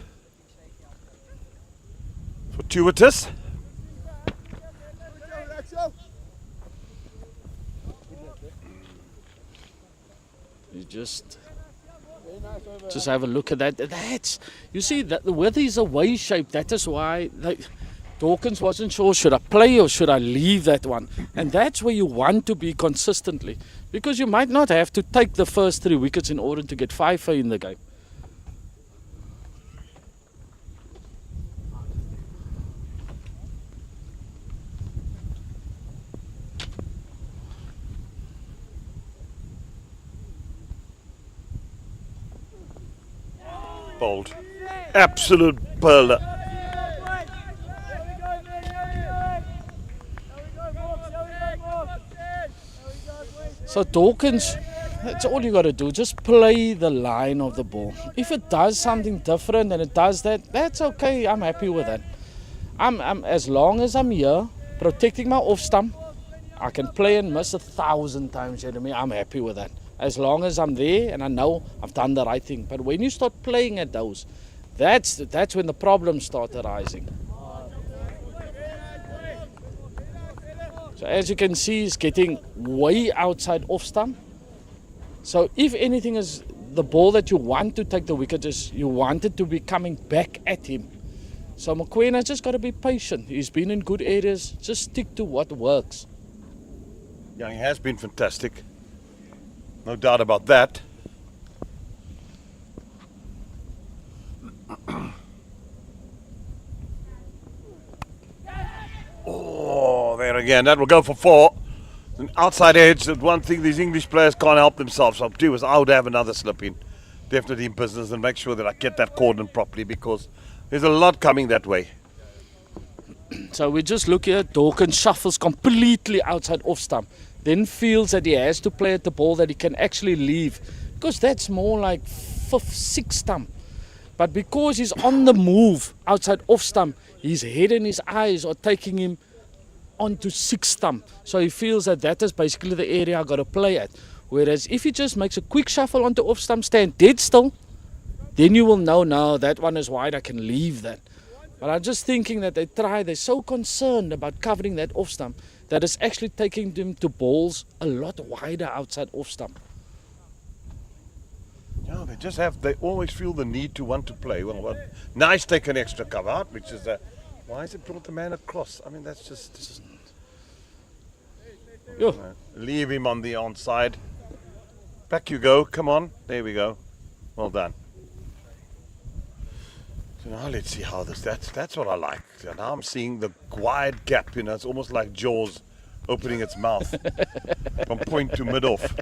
Fortuitous. You just have a look at that. That's, you see, that the weather is away shape. That is why Dawkins wasn't sure, should I play or should I leave that one? And that's where you want to be consistently, because you might not have to take the first 3 wickets in order to get 5 in the game. Bold. Absolute pearler. So Dawkins, that's all you got to do. Just play the line of the ball. If it does something different and it does that, that's okay. I'm happy with that. I'm as long as I'm here protecting my off stump, I can play and miss 1,000 times, Jeremy. I'm happy with that. As long as I'm there and I know I've done the right thing. But when you start playing at those, that's when the problems start arising. So as you can see, he's getting way outside off stump. So if anything is the ball that you want to take the wicket, is you want it to be coming back at him. So Mokoena just got to be patient. He's been in good areas. Just stick to what works. Yeah, he has been fantastic. No doubt about that. Oh, there again. That will go for 4. An outside edge. That one thing these English players can't help themselves. I'll do is I would have another slip in. Definitely in business, and make sure that I get that cordon properly, because there's a lot coming that way. So we just look here. Dawkins shuffles completely outside off stump. Then feels that he has to play at the ball that he can actually leave, because that's more like 5th, 6th stump. But because he's on the move outside off stump, his head and his eyes are taking him onto 6th stump. So he feels that that is basically the area I got to play at. Whereas if he just makes a quick shuffle onto off stump, stand dead still, then you will know, now that one is wide, I can leave that. But I'm just thinking that they're so concerned about covering that off stump that it's actually taking them to balls a lot wider outside off stump. Yeah, they always feel the need to want to play. Well, nice, take an extra cover out, which is why has it brought the man across? I mean, that's just leave him on the onside. Back you go, come on, there we go. Well done. So now let's see how that's what I like. So now I'm seeing the wide gap, it's almost like Jaws opening its mouth from point to mid-off.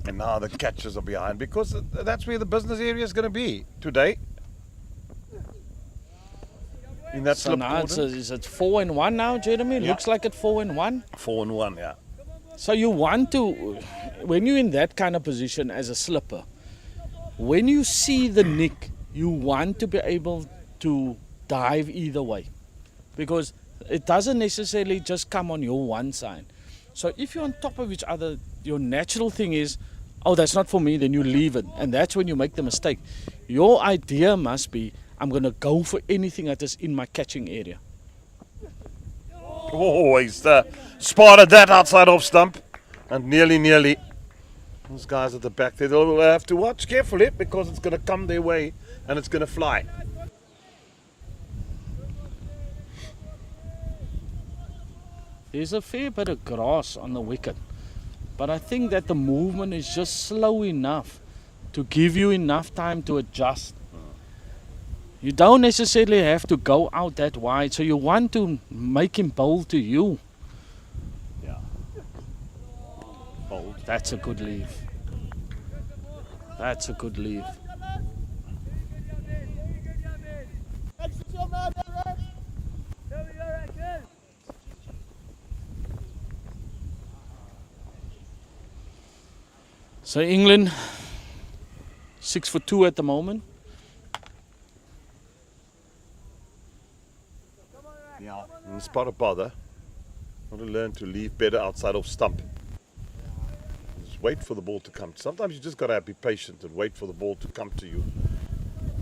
And now the catches are behind, because that's where the business area is going to be today. In that So slip now cordon. is it 4-1 now, Jeremy? Yeah. Looks like it's 4-1. 4-1, yeah. So you want to, when you're in that kind of position as a slipper, when you see the nick, you want to be able to dive either way, because it doesn't necessarily just come on your one side. So if you're on top of each other, your natural thing is, oh, that's not for me, then you leave it. And that's when you make the mistake. Your idea must be, I'm going to go for anything that is in my catching area. Oh, he's spotted that outside off stump, and nearly. Those guys at the back, they'll have to watch carefully, because it's going to come their way and it's going to fly. There's a fair bit of grass on the wicket, but I think that the movement is just slow enough to give you enough time to adjust. You don't necessarily have to go out that wide, so you want to make him bowl to you. Yeah. Bold. That's a good leave. That's a good leave. So England, 6-2 at the moment. Yeah. And it's part of bother. Want to learn to leave better outside of stump. Just wait for the ball to come. Sometimes you just got to be patient and wait for the ball to come to you.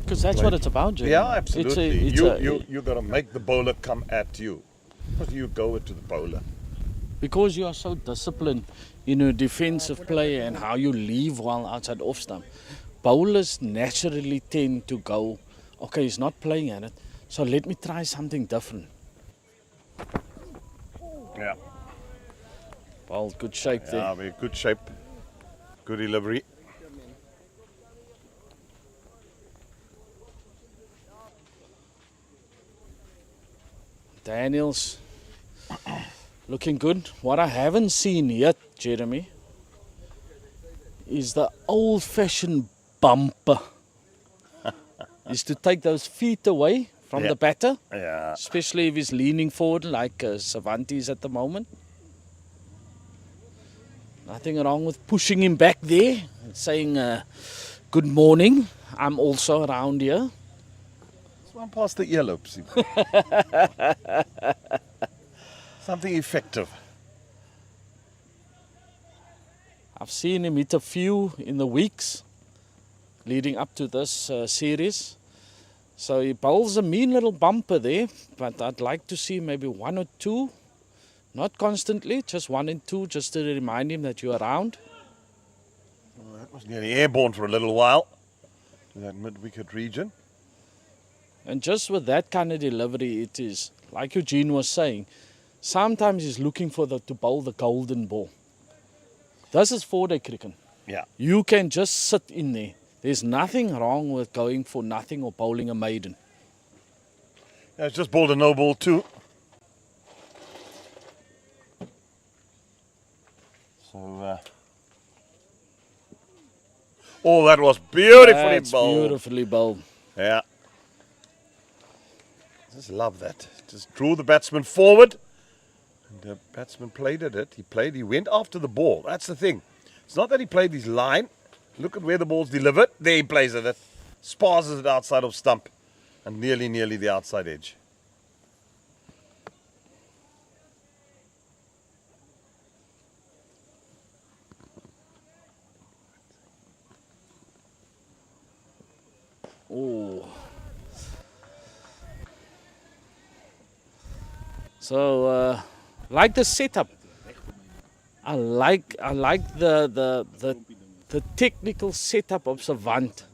Because that's what it's about, Jay. Yeah, absolutely. You got to make the bowler come at you. Because you go into the bowler. Because you are so disciplined in your defensive play and how you leave while outside off stump, bowlers naturally tend to go, okay, he's not playing at it, so let me try something different. Yeah. Well, good shape there. Yeah, very good shape. Good delivery. Daniels looking good. What I haven't seen yet, Jeremy, is the old-fashioned bumper. is to take those feet away from Yeah. the batter, Yeah. especially if he's leaning forward like Savanti is at the moment. Nothing wrong with pushing him back there and saying, good morning, I'm also around here. It's one past the earlobes. Something effective. I've seen him hit a few in the weeks leading up to this series. So he bowls a mean little bumper there, but I'd like to see maybe one or two, not constantly, just one and two, just to remind him that you're around. Well, that was nearly airborne for a little while in that mid-wicket region. And just with that kind of delivery, it is, like Eugene was saying, sometimes he's looking for to bowl the golden ball. This is 4-day cricket. Yeah. You can just sit in there. There's nothing wrong with going for nothing or bowling a maiden. Yeah, it's just bowled a no ball too. So, oh, that was beautifully That's bowled. beautifully bowled. Yeah. Just love that. Just drew the batsman forward. And the batsman played at it. He went after the ball. That's the thing. It's not that he played his line. Look at where the ball's delivered. There he plays at it. Sparses it outside of stump. And nearly the outside edge. Oh. So, like the setup. I like the technical setup of Savant.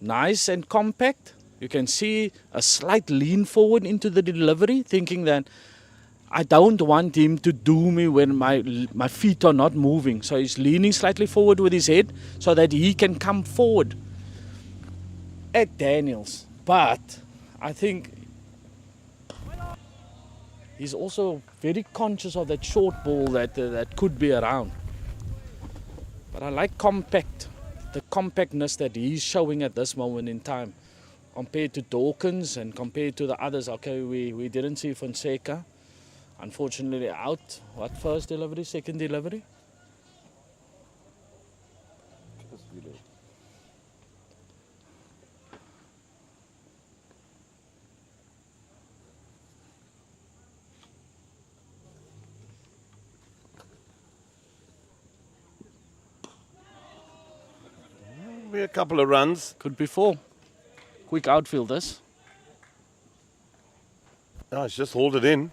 Nice and compact. You can see a slight lean forward into the delivery, thinking that I don't want him to do me when my feet are not moving. So he's leaning slightly forward with his head so that he can come forward at Daniels. But I think he's also very conscious of that short ball that could be around. But I like the compactness that he's showing at this moment in time. Compared to Dawkins and compared to the others. Okay, we didn't see Fonseca. Unfortunately out. What, first delivery, second delivery? Be a couple of runs. Could be 4. Quick outfielders. Oh, it's just hold it in.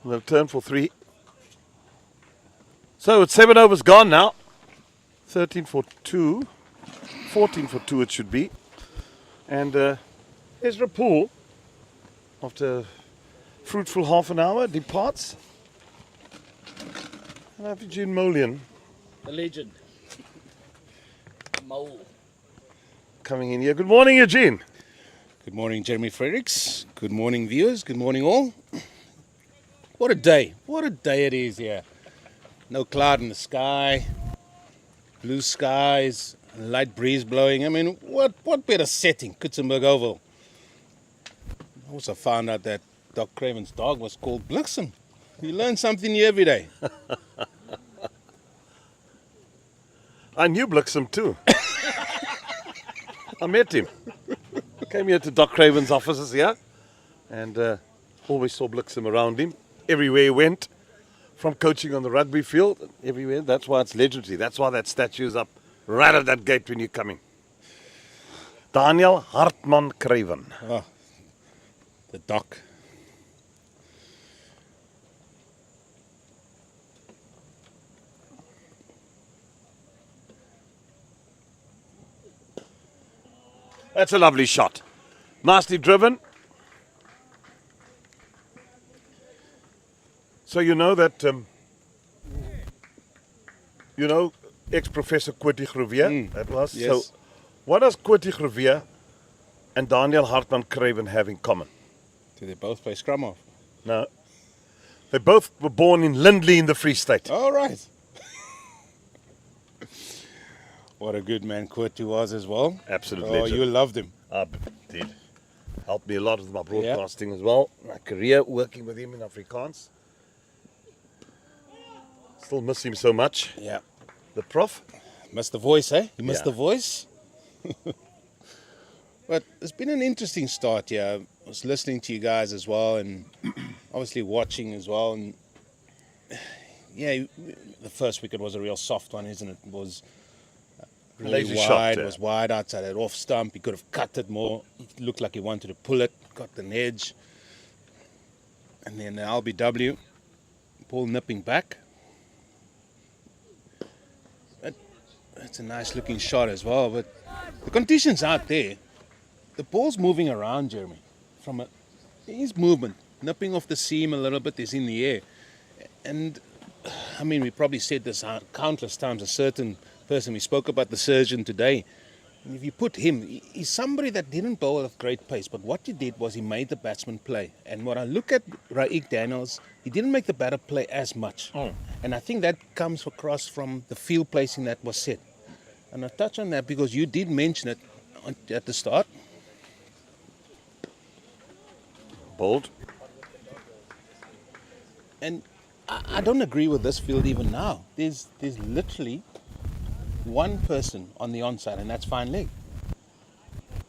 They'll turn for 3. So it's 7 overs gone now. 13 for 2. 14 for 2 it should be. And Ezra Poole, after a fruitful half an hour, departs. And after Eugene Molian The legend. Mo. coming in here. Good morning, Eugene. Good morning, Jeremy Fredericks. Good morning, viewers. Good morning, all. What a day. What a day it is here. No cloud in the sky, blue skies, light breeze blowing. I mean, what better setting? Kutsenberg Oval. I also found out that Doc Craven's dog was called Bliksem. You learn something new every day. I knew Bliksem too. I met him. Came here to Doc Craven's offices here and always saw Bliksem around him. Everywhere he went, from coaching on the rugby field, everywhere. That's why it's legendary. That's why that statue is up right at that gate when you're coming. Daniel Hartman Craven. Oh, the Doc. That's a lovely shot. Nicely driven. So you know that, ex-Professor Kweti Groevier, that was. yes. So what does Kweti Groevier and Daniel Hartman Craven have in common? Do they both play scrum off? No. They both were born in Lindley in the Free State. All right. What a good man Kweti was as well. Absolute Oh, legend. you loved him. Did. Helped me a lot with my broadcasting as well. My career working with him in Afrikaans. Still miss him so much. Yeah. The prof. Missed the voice, eh? You missed Yeah. the voice? But it's been an interesting start here. I was listening to you guys as well and obviously watching as well. And yeah, the first wicket was a real soft one, isn't it? It was really Lazy wide. shot, It was wide outside that off stump. He could have cut it more. It looked like he wanted to pull it. Got the edge. And then the LBW, ball nipping back. It's a nice looking shot as well, but the conditions out there, the ball's moving around, Jeremy. His movement, nipping off the seam a little bit, is in the air. And I mean, we probably said this countless times. A certain person, we spoke about the surgeon today. And if you put him, he's somebody that didn't bowl at great pace, but what he did was he made the batsman play. And when I look at Raik Daniels, he didn't make the batter play as much. And I think that comes across from the field placing that was set. And I'll touch on that because you did mention it at the start. Bold. And I don't agree with this field even now. There's literally one person on the onside, and that's fine leg.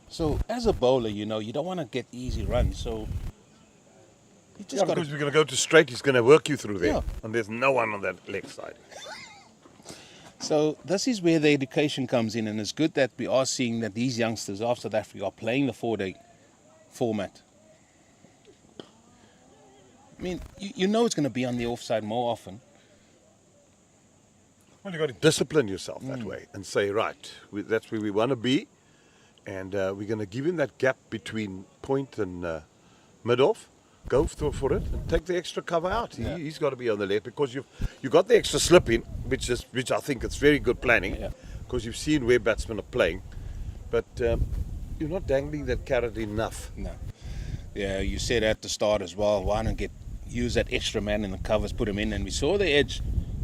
So as a bowler, you don't want to get easy runs. So you just got because we're going to go to straight, he's going to work you through there. Yeah. And there's no one on that leg side. So this is where the education comes in, and it's good that we are seeing that these youngsters of South Africa are playing the 4-day format. I mean, you know it's going to be on the offside more often. Well, you've got to discipline yourself that way and say, right, that's where we want to be. And we're going to give him that gap between point and mid-off. Go for it and take the extra cover out. Yeah. He's got to be on the left because you got the extra slip in, which I think it's very good planning because you've seen where batsmen are playing. But you're not dangling that carrot enough. No. Yeah, you said at the start as well, why not use that extra man in the covers, put him in, and we saw the edge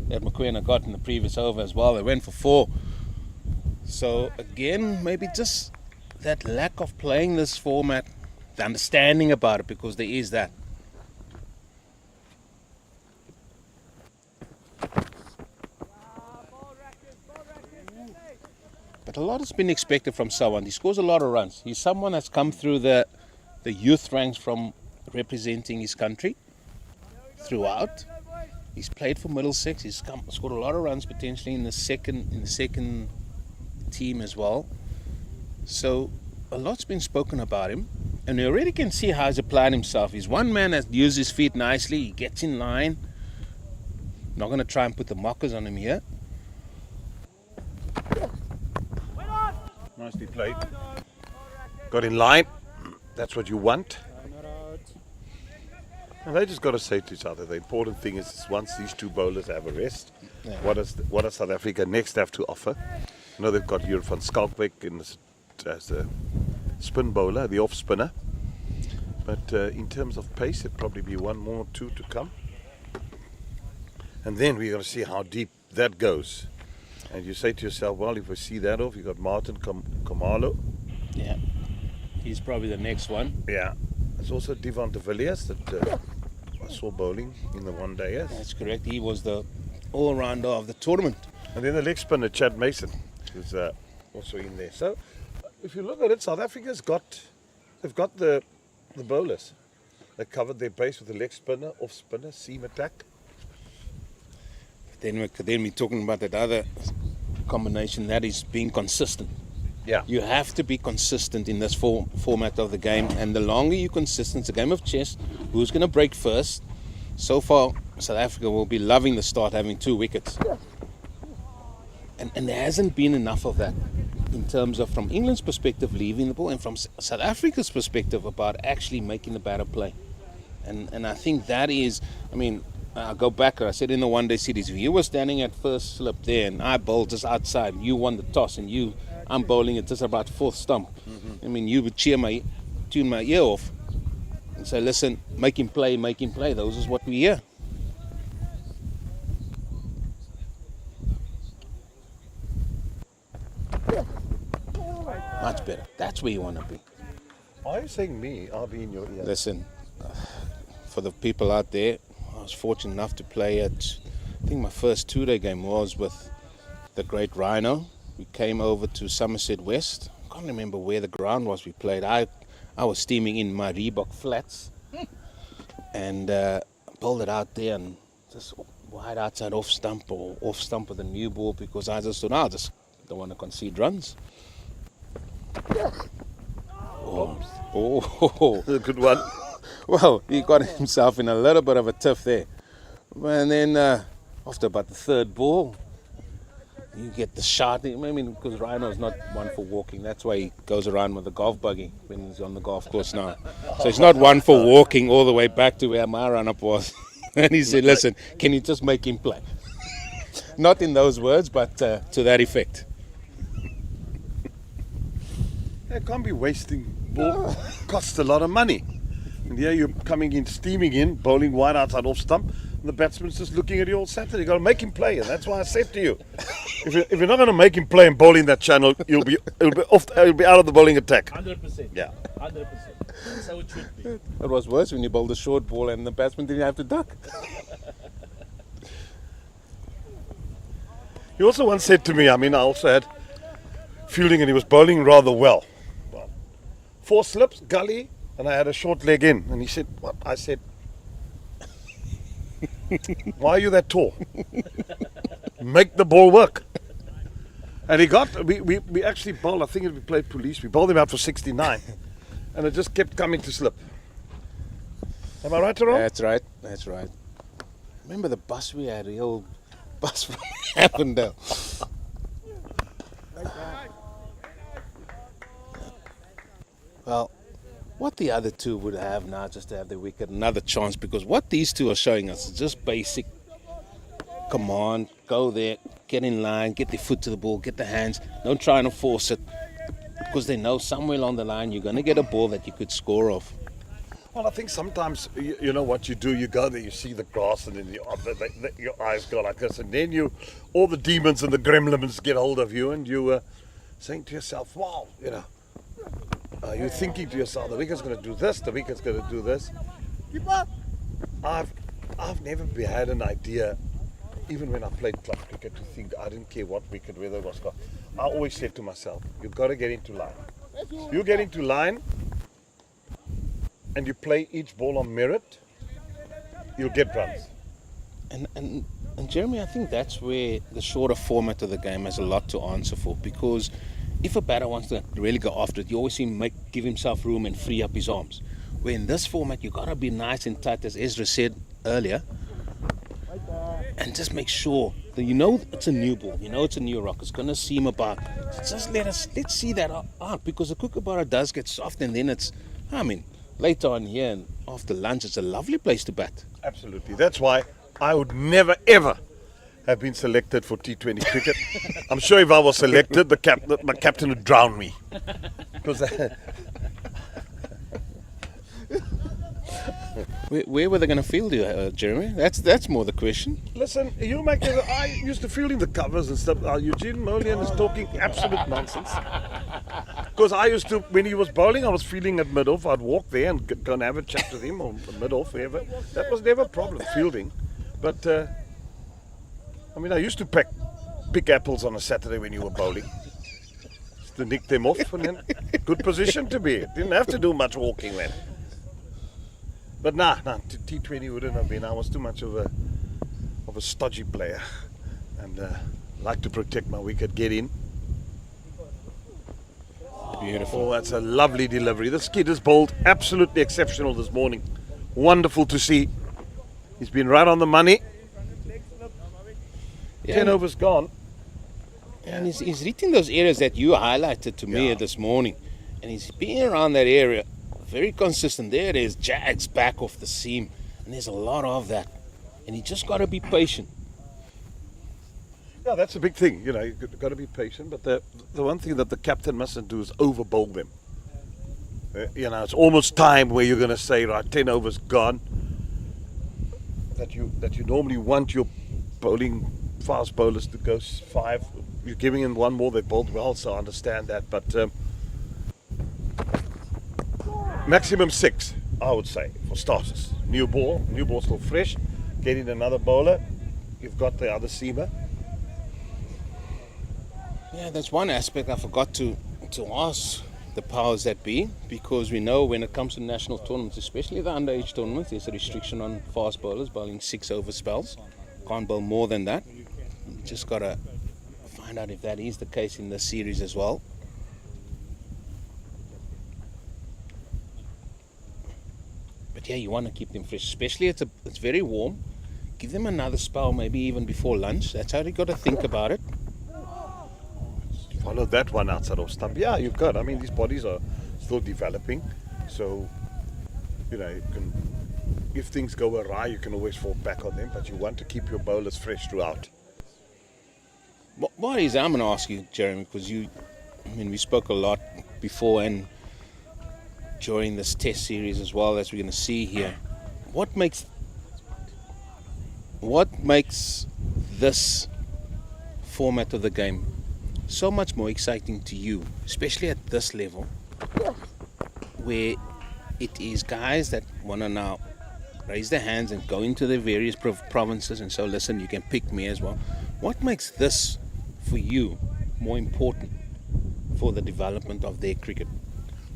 that McQueen got in the previous over as well. They went for 4. So again, maybe just that lack of playing this format, the understanding about it, because there is that. But a lot has been expected from someone. He scores a lot of runs. He's someone that's come through the youth ranks from representing his country throughout. He's played for Middlesex. He's scored a lot of runs potentially in the second team as well. So a lot's been spoken about him, and we already can see how he's applied himself. He's one man that uses his feet nicely. He gets in line. Not going to try and put the mockers on him here. Nicely played. Got in line. That's what you want. And they just got to say to each other, the important thing is once these two bowlers have a rest, what does South Africa next have to offer? You know, they've got Jurgen van Schalkwyk as a spin bowler, the off spinner. But in terms of pace, it'll probably be 1 more, 2 to come. And then we're going to see how deep that goes. And you say to yourself, well, if we see that off, you've got Martin Komalo. Yeah, he's probably the next one. Yeah. There's also Devon de Villiers that I saw bowling in the one day. Yes. That's correct. He was the all-rounder of the tournament. And then the leg spinner, Chad Mason, who's also in there. So if you look at it, South Africa's got the bowlers. They covered their base with the leg spinner, off spinner, seam attack. Then we're talking about that other combination, that is being consistent. Yeah. You have to be consistent in this format of the game, and the longer you're consistent, it's a game of chess. Who's going to break first? So far, South Africa will be loving the start, having 2 wickets. And there hasn't been enough of that in terms of, from England's perspective, leaving the ball, and from South Africa's perspective about actually making the batter play. And I think that is, I mean, I'll go back. I said in the one-day series, if you were standing at first slip there and I bowled just outside, you won the toss, and I'm bowling it just about 4th stump. I mean, you would tune my ear off and say, listen, make him play. Those is what we hear. Much better. That's where you want to be. Why are you saying me? I'll be in your ear. Listen, for the people out there, I was fortunate enough to play at, I think my first two-day game was with the great Rhino. We came over to Somerset West. I can't remember where the ground was we played. I was steaming in my Reebok flats and pulled it out there and just wide outside off stump or off stump with a new ball because I just thought, I just don't want to concede runs. Oh. A good one. Well, he got himself in a little bit of a tiff there. And then after about the third ball, you get the shot. I mean, because Rhino's not one for walking. That's why he goes around with a golf buggy when he's on the golf course now. So he's not one for walking all the way back to where my run-up was. And he said, listen, can you just make him play? Not in those words, but to that effect. It can't be wasting ball. Costs a lot of money. And here you're coming in, steaming in, bowling wide outside off stump, and the batsman's just looking at you all Saturday. You've got to make him play, and that's why I said to you, if you're not going to make him play and bowl in that channel, you'll be out of the bowling attack. 100%. Yeah. 100%. So it should be. It was worse when you bowled a short ball and the batsman didn't have to duck. He also once said to me, I also had fielding and he was bowling rather well. 4 slips, gully, and I had a short leg in. And he said, what? I said, why are you that tall? Make the ball work. And we actually bowled, I think we played police, we bowled him out for 69. And it just kept coming to slip. Am I right or wrong? That's right. Remember the bus we had, the old bus from Avondale. Well, what the other two would have now just to have their wicket, another chance, because what these two are showing us is just basic command, go there, get in line, get their foot to the ball, get the hands, don't try and force it, because they know somewhere along the line you're going to get a ball that you could score off. Well, I think sometimes, you know what you do, you go there, you see the grass, and then your eyes go like this, and then all the demons and the gremlins get hold of you, and you saying to yourself, wow, you're thinking to yourself, the wicket's going to do this, the wicket's going to do this. I've never had an idea, even when I played club cricket, to think I didn't care what wicket, whether it was gone. I always said to myself, you've got to get into line. You get into line and you play each ball on merit, you'll get runs. And Jeremy, I think that's where the shorter format of the game has a lot to answer for, because if a batter wants to really go after it, you always see him give himself room and free up his arms. Where in this format, you got to be nice and tight, as Ezra said earlier, and just make sure that it's a new ball, it's a new rock, it's going to seem about. Just let's see that out, because the kookaburra does get soft, and then later on here and after lunch, it's a lovely place to bat. Absolutely. That's why I would never, ever have been selected for T20 cricket. I'm sure if I was selected, my captain would drown me. Because where were they going to field you, Jeremy? That's more the question. listen, I used to field in the covers and stuff. Eugene Molian is talking absolute nonsense. Because I used to, when he was bowling, I was fielding at mid-off. I'd walk there and go and have a chat with him, or mid-off, wherever. That was never a problem, fielding. But, I used to pick apples on a Saturday when you were bowling. Just to nick them off, and then good position to be. Didn't have to do much walking then. But T20 wouldn't have been. I was too much of a stodgy player, and like to protect my wicket, get in. Beautiful. Oh, that's a lovely delivery. This kid has bowled absolutely exceptional this morning. Wonderful to see. He's been right on the money. 10 overs gone. And he's reaching those areas that you highlighted to me this morning. And he's been around that area, very consistent. There it is, jags back off the seam. And there's a lot of that. And you just got to be patient. Yeah, that's a big thing. You've got to be patient. But the one thing that the captain mustn't do is over-bowl them. It's almost time where you're going to say, right, 10 overs gone. That you normally want your bowling fast bowlers to go 5. You're giving them one more, they bowled well, so I understand that. But Maximum 6, I would say, for starters. New ball still fresh. Getting another bowler. You've got the other seamer. Yeah, that's one aspect I forgot to ask the powers that be, because we know when it comes to national tournaments, especially the underage tournaments, there's a restriction on fast bowlers bowling 6 over spells. Can't bowl more than that. You just got to find out if that is the case in this series as well. But yeah, you want to keep them fresh, especially it's very warm. Give them another spell, maybe even before lunch. That's how you got to think about it. Follow that one outside of stump. Yeah, you could. I mean, these bodies are still developing. So, you know, you can, if things go awry, you can always fall back on them. But you want to keep your bowlers fresh throughout. What is, I'm going to ask you, Jeremy, because we spoke a lot before and during this test series as well, as we're going to see here. What makes this format of the game so much more exciting to you, especially at this level, where it is guys that want to now raise their hands and go into their various provinces and so, listen, you can pick me as well. What makes this, for you, more important for the development of their cricket?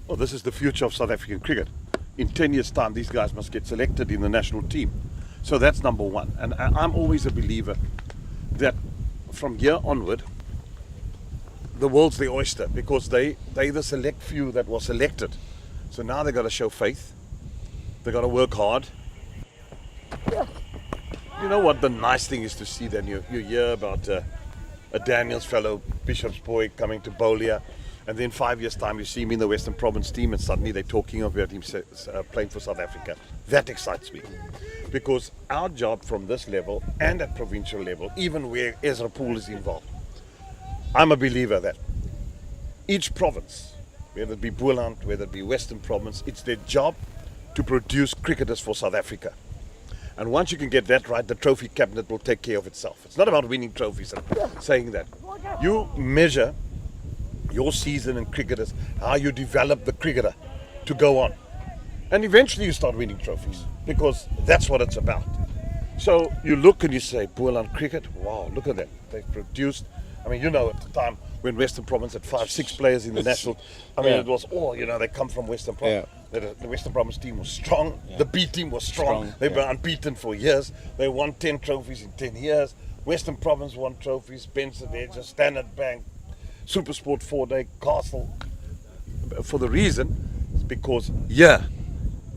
Well, this is the future of South African cricket. In 10 years' time, these guys must get selected in the national team. So that's number one. And I'm always a believer that from here onward, the world's the oyster, because they the select few that was selected. So now they've got to show faith. They've got to work hard. You know what the nice thing is to see then? You hear about a Daniels fellow, Bishop's boy, coming to Bolia, and then 5 years' time you see him in the Western Province team and suddenly they're talking about him playing for South Africa. That excites me. Because our job from this level and at provincial level, even where Ezra Poole is involved, I'm a believer that each province, whether it be Boland, whether it be Western Province, it's their job to produce cricketers for South Africa. And once you can get that right, the trophy cabinet will take care of itself. It's not about winning trophies and saying that. You measure your season in cricketers, how you develop the cricketer to go on. And eventually you start winning trophies, because that's what it's about. So you look and you say, Boland cricket, wow, look at that. They've produced, I mean, you know, at the time when Western Province had 5-6 players in the national, I mean, it was all, you know, they come from Western Province. The Western Province team was strong. The B team was strong. They were unbeaten for years. They won 10 trophies in 10 years. Western Province won trophies, Benson Edge, Standard Bank, Supersport 4-Day, Castle. For the reason, it's because,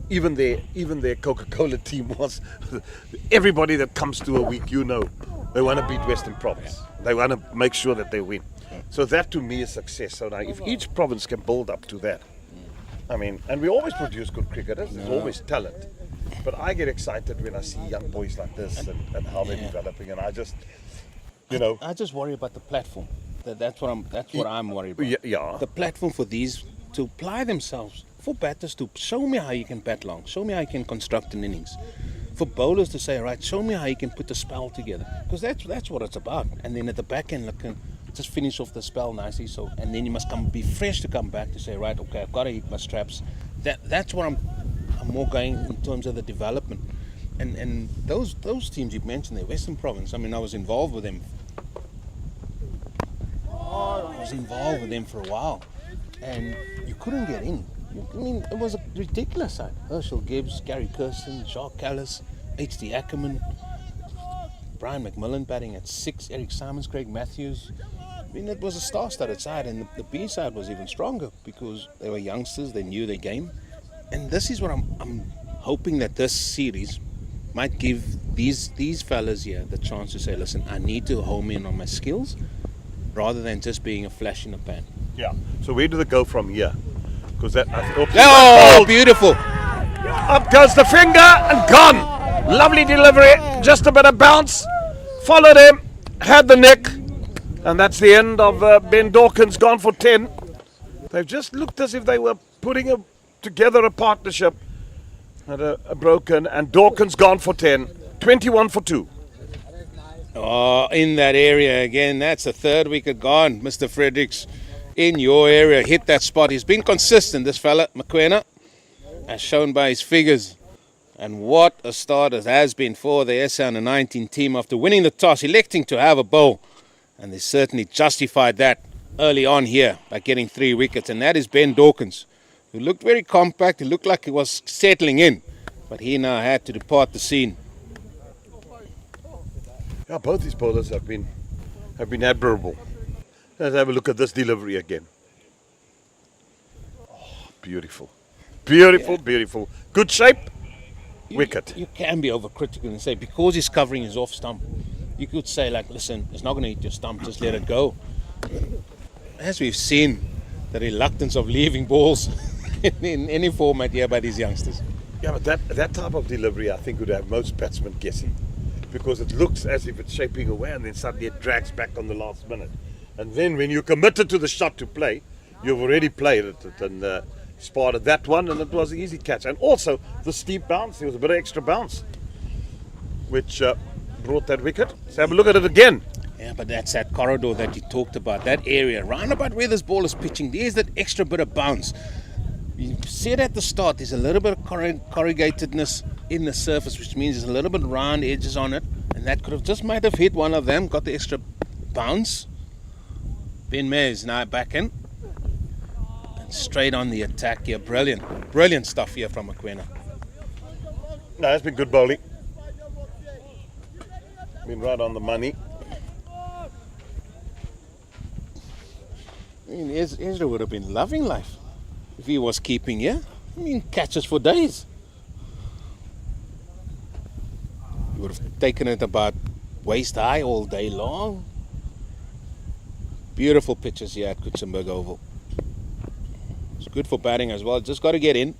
even their Coca-Cola team was, everybody that comes to a week, you know, they want to beat Western Province. They want to make sure that they win. So that to me is success. So now if each province can build up to that, I mean, and we always produce good cricketers, there's always talent. But I get excited when I see young boys like this and how they're developing, and I just, you know. I just worry about the platform. That's what I'm worried about. Yeah. The platform for these to apply themselves, for batters to show me how you can bat long, show me how you can construct an innings. For bowlers to say, right, show me how you can put the spell together, because that's what it's about. And then at the back end, just finish off the spell nicely. So, and then you must be fresh to come back to say, right, okay, I've got to hit my straps. That's what I'm more going in terms of the development. And those teams you mentioned, the Western Province. I mean, I was involved with them. For a while, and you couldn't get in. I mean, it was a ridiculous side. Herschel Gibbs, Gary Kirsten, Jacques Callis, H.D. Ackerman, Brian McMillan batting at 6, Eric Simons, Craig Matthews. I mean, it was a star-studded side, and the B side was even stronger because they were youngsters, they knew their game. And this is what I'm hoping that this series might give these fellas here the chance to say, listen, I need to home in on my skills rather than just being a flash in the pan. Yeah. So where do they go from here? Because that. Oh, beautiful! Up goes the finger and gone. Lovely delivery. Just a bit of bounce. Followed him. Had the nick. And that's the end of Ben Dawkins, gone for 10. They've just looked as if they were putting together a partnership. Had a broken, and Dawkins gone for 10. 21 for 2. Oh, in that area again. That's the third wicket gone, Mr. Fredericks. In your area, hit that spot. He's been consistent, this fella, Mokoena. as shown by his figures. And what a start it has been for the SA Under-19 team after winning the toss, electing to have a bowl. And they certainly justified that early on here by getting 3 wickets. And that is Ben Dawkins, who looked very compact. He looked like he was settling in, but he now had to depart the scene. Yeah, both these bowlers have been admirable. Let's have a look at this delivery again. Oh, beautiful. Beautiful, beautiful. Good shape. Wicket. You can be overcritical and say, because he's covering his off stump, you could say, like, listen, it's not going to hit your stump, just let it go. As we've seen, the reluctance of leaving balls in any format here by these youngsters. Yeah, but that type of delivery, I think, would have most batsmen guessing. Because it looks as if it's shaping away and then suddenly it drags back on the last minute. And then when you're committed to the shot to play, you've already played it and spotted that one, and it was an easy catch. And also the steep bounce, there was a bit of extra bounce, which brought that wicket. So have a look at it again. Yeah, but that's that corridor that you talked about, that area, round about where this ball is pitching, there's that extra bit of bounce. You see it at the start, there's a little bit of corrugatedness in the surface, which means there's a little bit of round edges on it, and that might have hit one of them, got the extra bounce. Ben Mays now back in. Straight on the attack here. Brilliant stuff here from Mokoena. No, it's been good bowling. Been right on the money. I mean, Ezra would have been loving life if he was keeping here. I mean, catches for days. He would have taken it about waist high all day long. Beautiful pitches here at Kutsenberg Oval. It's good for batting as well. Just got to get in.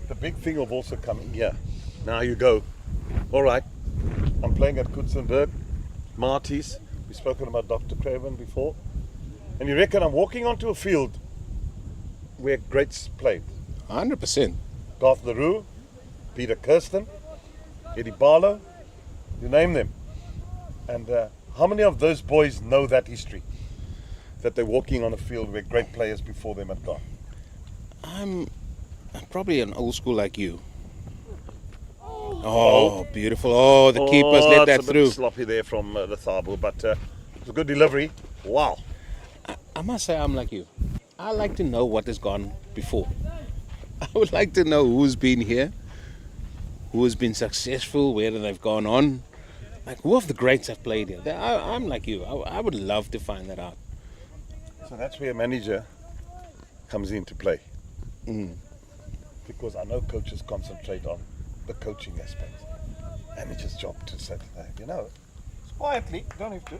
The big thing of also coming here. Now you go. All right. I'm playing at Kutsenberg, Marty's. We've spoken about Dr. Craven before. And you reckon I'm walking onto a field where greats played? 100%. Garth LaRue, Peter Kirsten, Eddie Barlow, you name them. And how many of those boys know that history? That they're walking on a field where great players before them had gone? I'm probably an old school like you. Oh, beautiful. Oh, the keepers let that it's a through. bit sloppy there from the Thabo, but it's a good delivery. Wow. I must say I'm like you. I like to know what has gone before. I would like to know who's been here, who has been successful, where they've gone on. Like, who of the greats have played here? I'm like you. I would love to find that out. So that's where a manager comes into play. Mm. Because I know coaches concentrate on the coaching aspect. Manager's job to say, you know, quietly, you don't have to. Do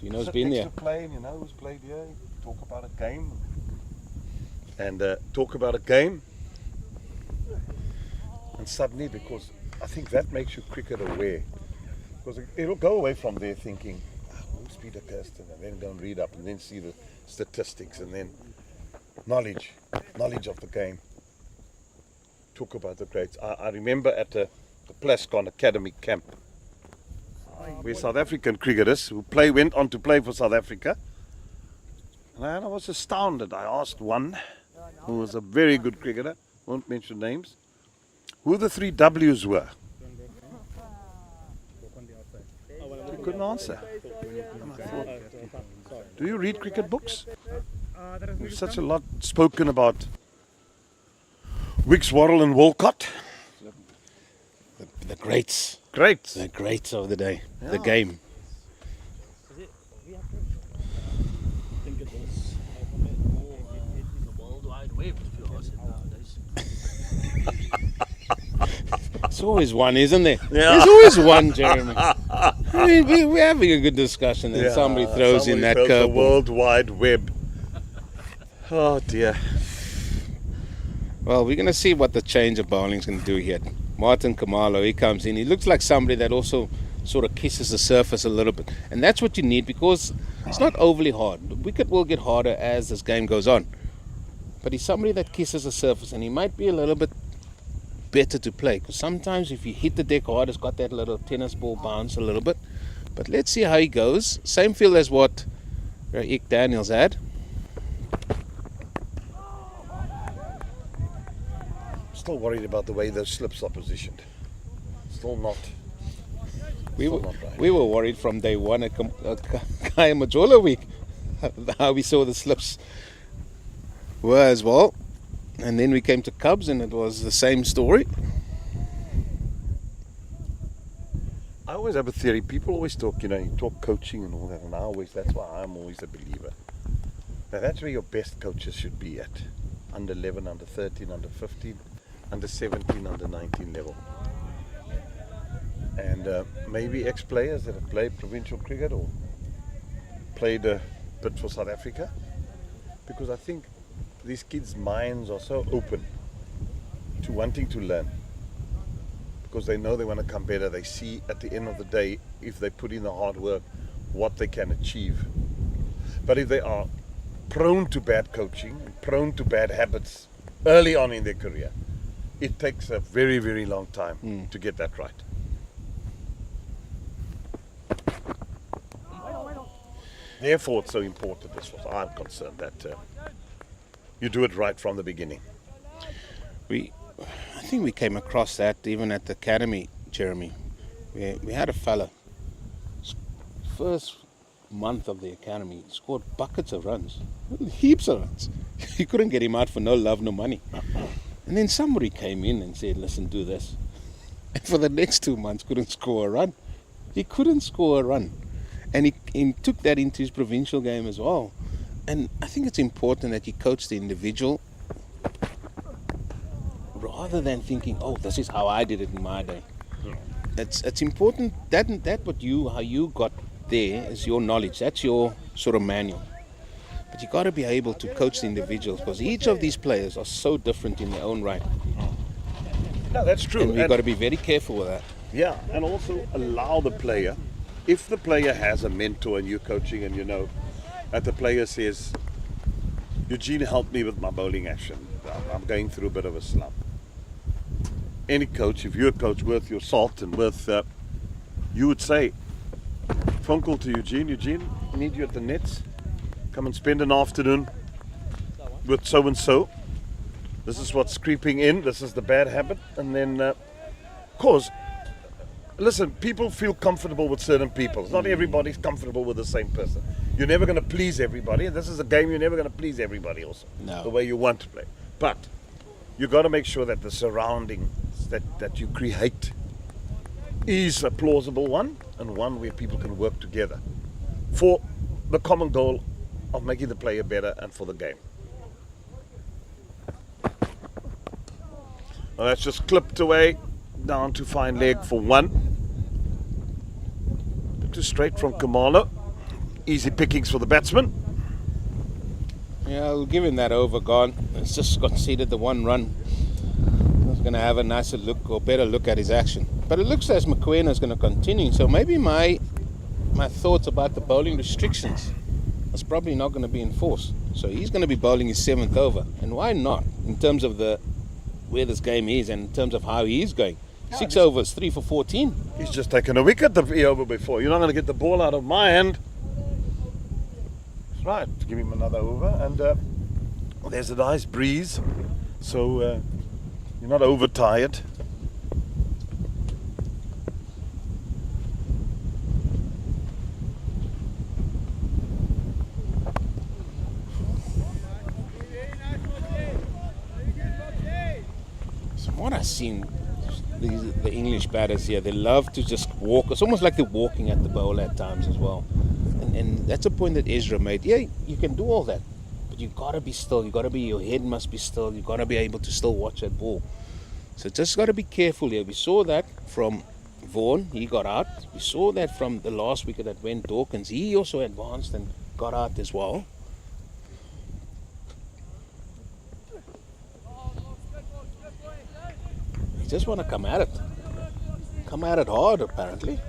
you know who's Sit been next there? to play and you know who's played here, talk about a game. And talk about a game. And suddenly, because I think that makes you cricket aware. Because it'll go away from there thinking, who's Peter Kirsten? And then go and read up and then see the statistics and then knowledge of the game. Talk about the greats. I remember at the Plascon Academy camp, where South African cricketers who went on to play for South Africa. And I was astounded. I asked one, who was a very good cricketer, won't mention names, who the 3 W's were. He couldn't answer. And I thought, do you read cricket books? There's such a lot spoken about Wicks, Worrell and Walcott. The greats. Great. The greats of the day. Yeah. The game. I think it was more in the World Wide Web, if you ask it nowadays. There's always one, isn't there? Yeah. There's always one, Jeremy. I mean, we're having a good discussion and somebody throws in that curveball. The curveball. World Wide Web. Oh dear. Well, we're going to see what the change of bowling is going to do here. Martin Kamalo, he comes in. He looks like somebody that also sort of kisses the surface a little bit. And that's what you need, because it's not overly hard. The wicket will get harder as this game goes on. But he's somebody that kisses the surface, and he might be a little bit better to play. Because sometimes if you hit the deck hard, it's got that little tennis ball bounce a little bit. But let's see how he goes. Same feel as what Rick Daniels had. Still worried about the way those slips are positioned. Still not. We were worried from day one at Kaya Majola week how we saw the slips were as well. And then we came to Cubs and it was the same story. I always have a theory. People always talk, you talk coaching and all that, and that's why I'm always a believer. Now that's where your best coaches should be at. Under 11, under 13, under 15, under 17, under 19 level. And maybe ex-players that have played provincial cricket or played a bit for South Africa. Because I think these kids' minds are so open to wanting to learn. Because they know they want to come better. They see at the end of the day, if they put in the hard work, what they can achieve. But if they are prone to bad coaching, prone to bad habits early on in their career, it takes a very, very long time to get that right. Therefore, it's so important, as far as I'm concerned, that you do it right from the beginning. I think we came across that even at the academy, Jeremy. We had a fella, first month of the academy, scored buckets of runs, heaps of runs. You couldn't get him out for no love, no money. And then somebody came in and said, listen, do this. And for the next 2 months, couldn't score a run. He couldn't score a run. And he took that into his provincial game as well. And I think it's important that you coach the individual rather than thinking, oh, this is how I did it in my day. It's important that how you got there is your knowledge. That's your sort of manual. But you got to be able to coach the individuals because each of these players are so different in their own right. No, that's true. And we've got to be very careful with that. Yeah, and also allow the player, if the player has a mentor and you're coaching and that the player says, Eugene helped me with my bowling action. I'm going through a bit of a slump. Any coach, if you're a coach worth your salt and you would say, phone call to Eugene, I need you at the nets. Come and spend an afternoon with so-and-so. This is what's creeping in. This is the bad habit. And then, of course, listen, people feel comfortable with certain people. Not everybody's comfortable with the same person. You're never going to please everybody. And this is a game you're never going to please everybody also. No. The way you want to play. But you got to make sure that the surroundings that you create is a plausible one and one where people can work together for the common goal of making the player better and for the game. Well, that's just clipped away down to fine leg for one. Too straight from Kamala. Easy pickings for the batsman. Yeah, I'll give him that over, gone. It's just conceded the one run. He's going to have a nicer look or better look at his action. But it looks as Mokoena is going to continue. So maybe my thoughts about the bowling restrictions is probably not going to be enforced. So he's going to be bowling his 7th over. And why not? In terms of where this game is and in terms of how he is going. 6 overs, 3 for 14. He's just taken a wicket the over before. You're not going to get the ball out of my hand. That's right. Give him another over. And there's a nice breeze. So you're not overtired. From what I've seen, the English batters here, they love to just walk. It's almost like they're walking at the bowl at times as well. And that's a point that Ezra made. Yeah, you can do all that, but you got to be still. Your head must be still. You got to be able to still watch that ball. So just got to be careful here. We saw that from Vaughan. He got out. We saw that from the last wicket that went Dawkins. He also advanced and got out as well. You just want to come at it. Come at it hard, apparently.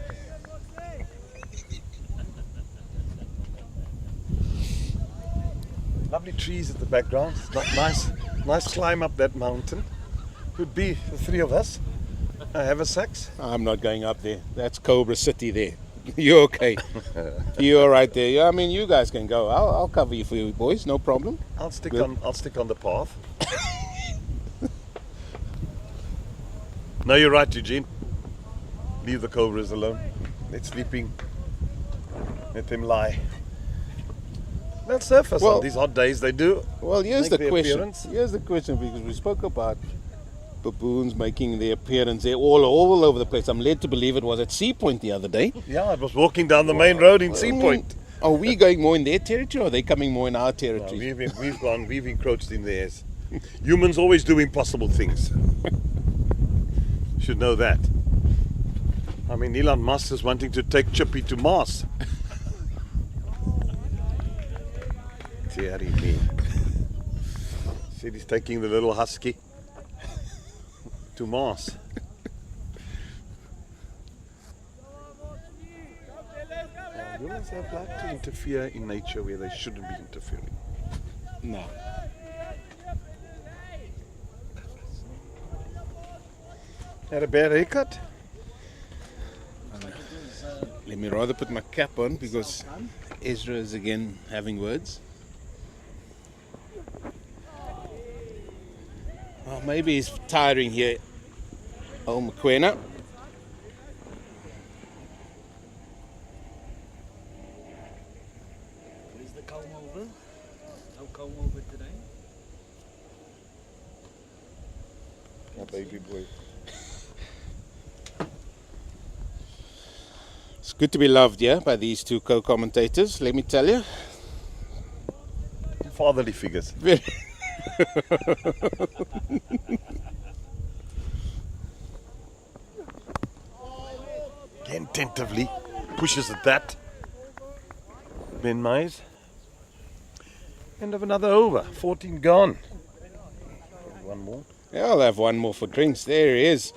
Lovely trees at the background. It's not nice climb up that mountain. Could be the three of us. I have a sax. I'm not going up there. That's Cobra City there. You're okay. You're all right there. Yeah, I mean, you guys can go. I'll cover you for you boys. No problem. I'll stick Good. on. I'll stick on the path. No, you're right, Eugene. Leave the cobras alone. They're sleeping. Let them lie. They'll surface Well- on these hot days. They do. Well, here's Make the the question. appearance. Here's the question, because we spoke about baboons making their appearance. They're all over the place. I'm led to believe it was at Sea Point the other day. Yeah, I was walking down the main road in Sea I mean, Point. Are we going more in their territory, or are they coming more in our No, territory? we've encroached in theirs. Humans always do impossible things. Should know that. I mean, Elon Musk is wanting to take Chippy to Mars. Dearie me. Said he's taking the little husky to Mars. Humans have like to interfere in nature where they shouldn't be interfering. No. Had a bad haircut? Let me rather put my cap on, because Ezra is again having words. Oh, maybe he's tiring here. Oh, McQuena. Where's the comb over? No comb over today. My baby boy. It's good to be loved, yeah, by these two co-commentators, let me tell you. Fatherly figures. Very- Again, tentatively pushes at that. Ben Mays. End of another over. 14 gone. One more. Yeah, I'll have one more for drinks. There he is.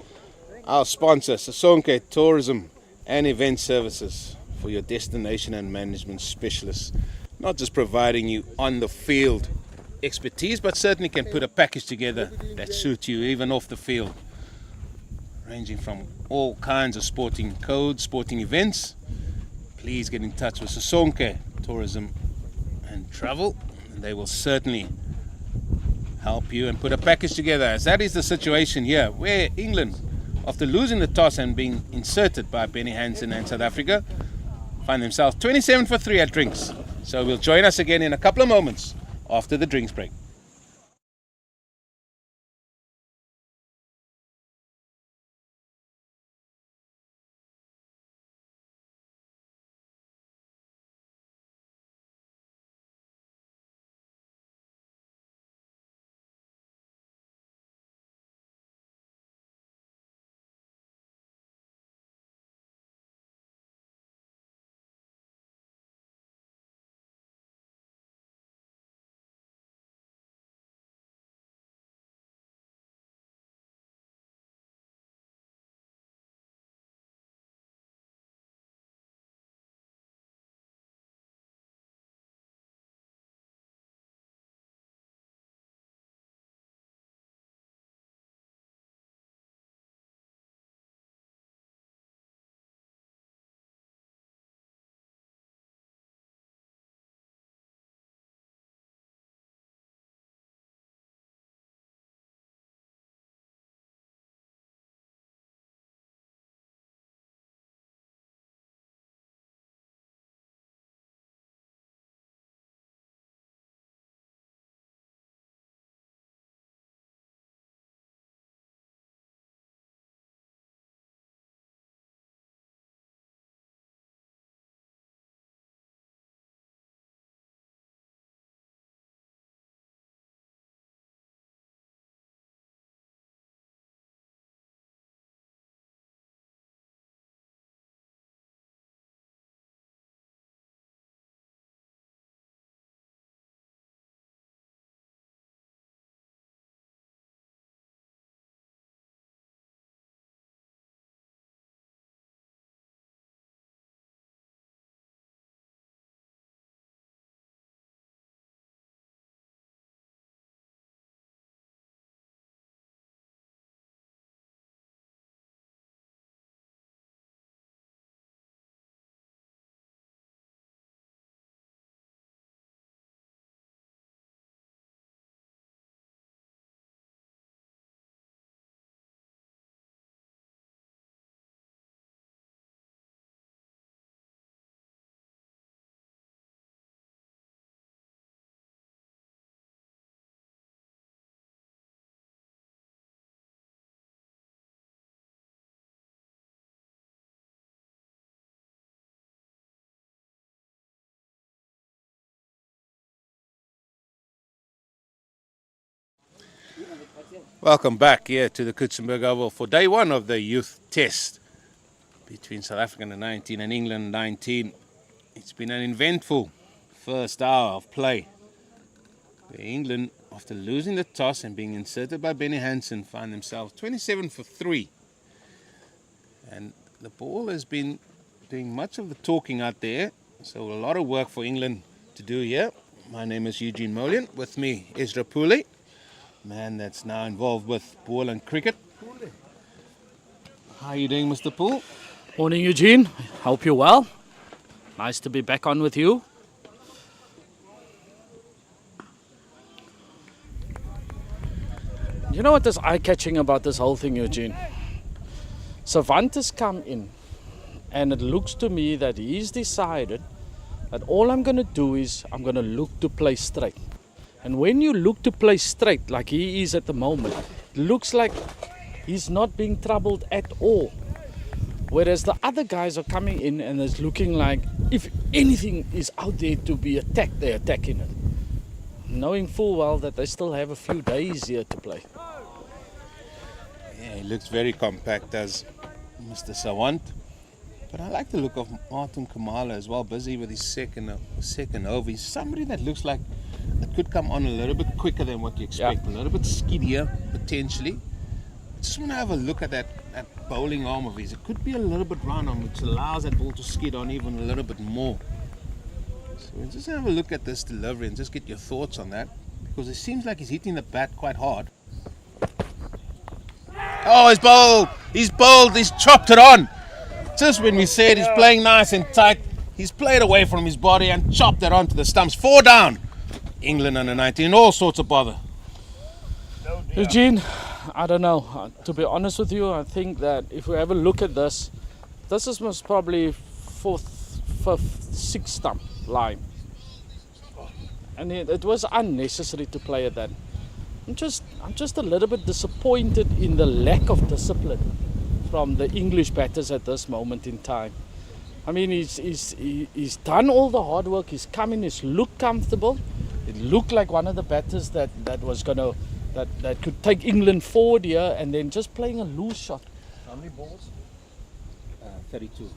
Our sponsor, Sasonke Tourism and Event Services, for your destination and management specialists. Not just providing you on the field expertise, but certainly can put a package together that suits you even off the field. Ranging from all kinds of sporting codes, sporting events. Please get in touch with Sasonke Tourism and Travel, and they will certainly help you and put a package together, as that is the situation here, where England, after losing the toss and being inserted by Benny Hansen and South Africa, find themselves 27 for 3 at drinks. So we'll join us again in a couple of moments after the drinks break. Welcome back here to the Kutsenberg Oval for day one of the youth test between South Africa under 19 and England 19. It's been an eventful first hour of play, where England, after losing the toss and being inserted by Benny Hansen, find themselves 27 for 3. And the ball has been doing much of the talking out there, so a lot of work for England to do here. My name is Eugene Molian. With me, Ezra Pooley, man that's now involved with ball and cricket. How are you doing, Mr. Poole? Morning, Eugene. Hope you're well. Nice to be back on with you. You know what is eye-catching about this whole thing, Eugene? Savant has come in, and it looks to me that he's decided that all I'm going to do is I'm going to look to play straight. And when you look to play straight, like he is at the moment, it looks like he's not being troubled at all. Whereas the other guys are coming in and it's looking like if anything is out there to be attacked, they're attacking it. Knowing full well that they still have a few days here to play. Yeah, he looks very compact as Mr. Sawant. But I like the look of Martin Kamala as well, busy with his second over. He's somebody that looks like it could come on a little bit quicker than what you expect, a little bit skiddier potentially. Just want to have a look at that bowling arm of his. It could be a little bit round on, which allows that ball to skid on even a little bit more. So we'll just have a look at this delivery and just get your thoughts on that, because it seems like he's hitting the bat quite hard. Oh, he's bowled, he's chopped it on. Just when we said he's playing nice and tight, he's played away from his body and chopped it onto the stumps. 4 down. England under 19, all sorts of bother. Eugene, I don't know. To be honest with you, I think that if we have a look at this is most probably 4th, 5th, 6th stump line. And it was unnecessary to play at that. I'm just a little bit disappointed in the lack of discipline from the English batters at this moment in time. I mean, he's done all the hard work. He's come in, he's looked comfortable. It looked like one of the batters that could take England forward here, and then just playing a loose shot. How many balls? 32.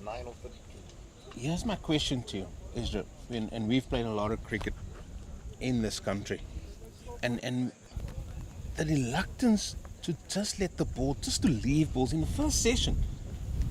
9 or 32. Here's my question to you, Ezra, and we've played a lot of cricket in this country, and the reluctance to just let the ball, just to leave balls in the first session.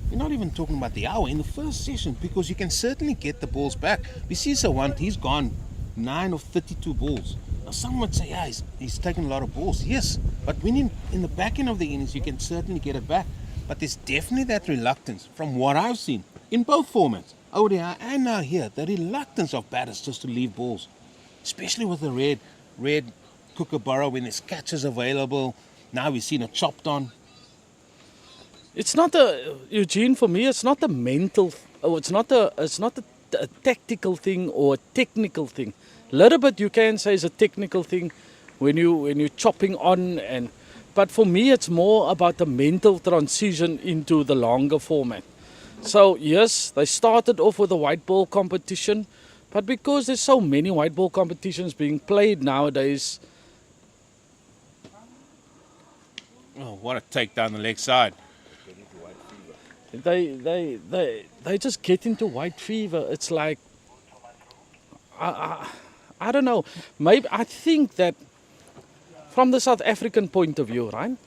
We're not even talking about the hour, in the first session, because you can certainly get the balls back. We see Sawant, he's gone 9 of 32 balls. Now some would say, yeah, he's taken a lot of balls. Yes, but when in the back end of the innings, you can certainly get it back. But there's definitely that reluctance, from what I've seen, in both formats, ODI and now here, the reluctance of batters just to leave balls. Especially with the red kookaburra, when there's catches available. Now we've seen it chopped on. It's not Eugene, for me, it's not a mental, it's not a tactical thing or a technical thing. A little bit you can say is a technical thing when you're chopping on, but for me it's more about the mental transition into the longer format. So yes, they started off with a white ball competition, but because there's so many white ball competitions being played nowadays. Oh, what a take down the leg side. They just get into white fever. It's like, I don't know. Maybe I think that from the South African point of view, right?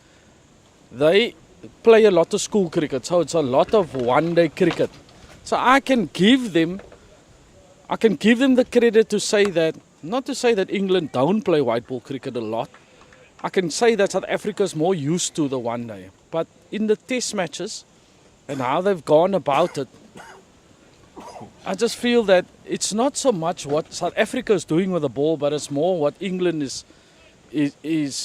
They play a lot of school cricket, so it's a lot of one-day cricket. So I can give them the credit to say that, not to say that England don't play white ball cricket a lot. I can say that South Africa is more used to the one day. But in the test matches and how they've gone about it, I just feel that it's not so much what South Africa is doing with the ball, but it's more what England is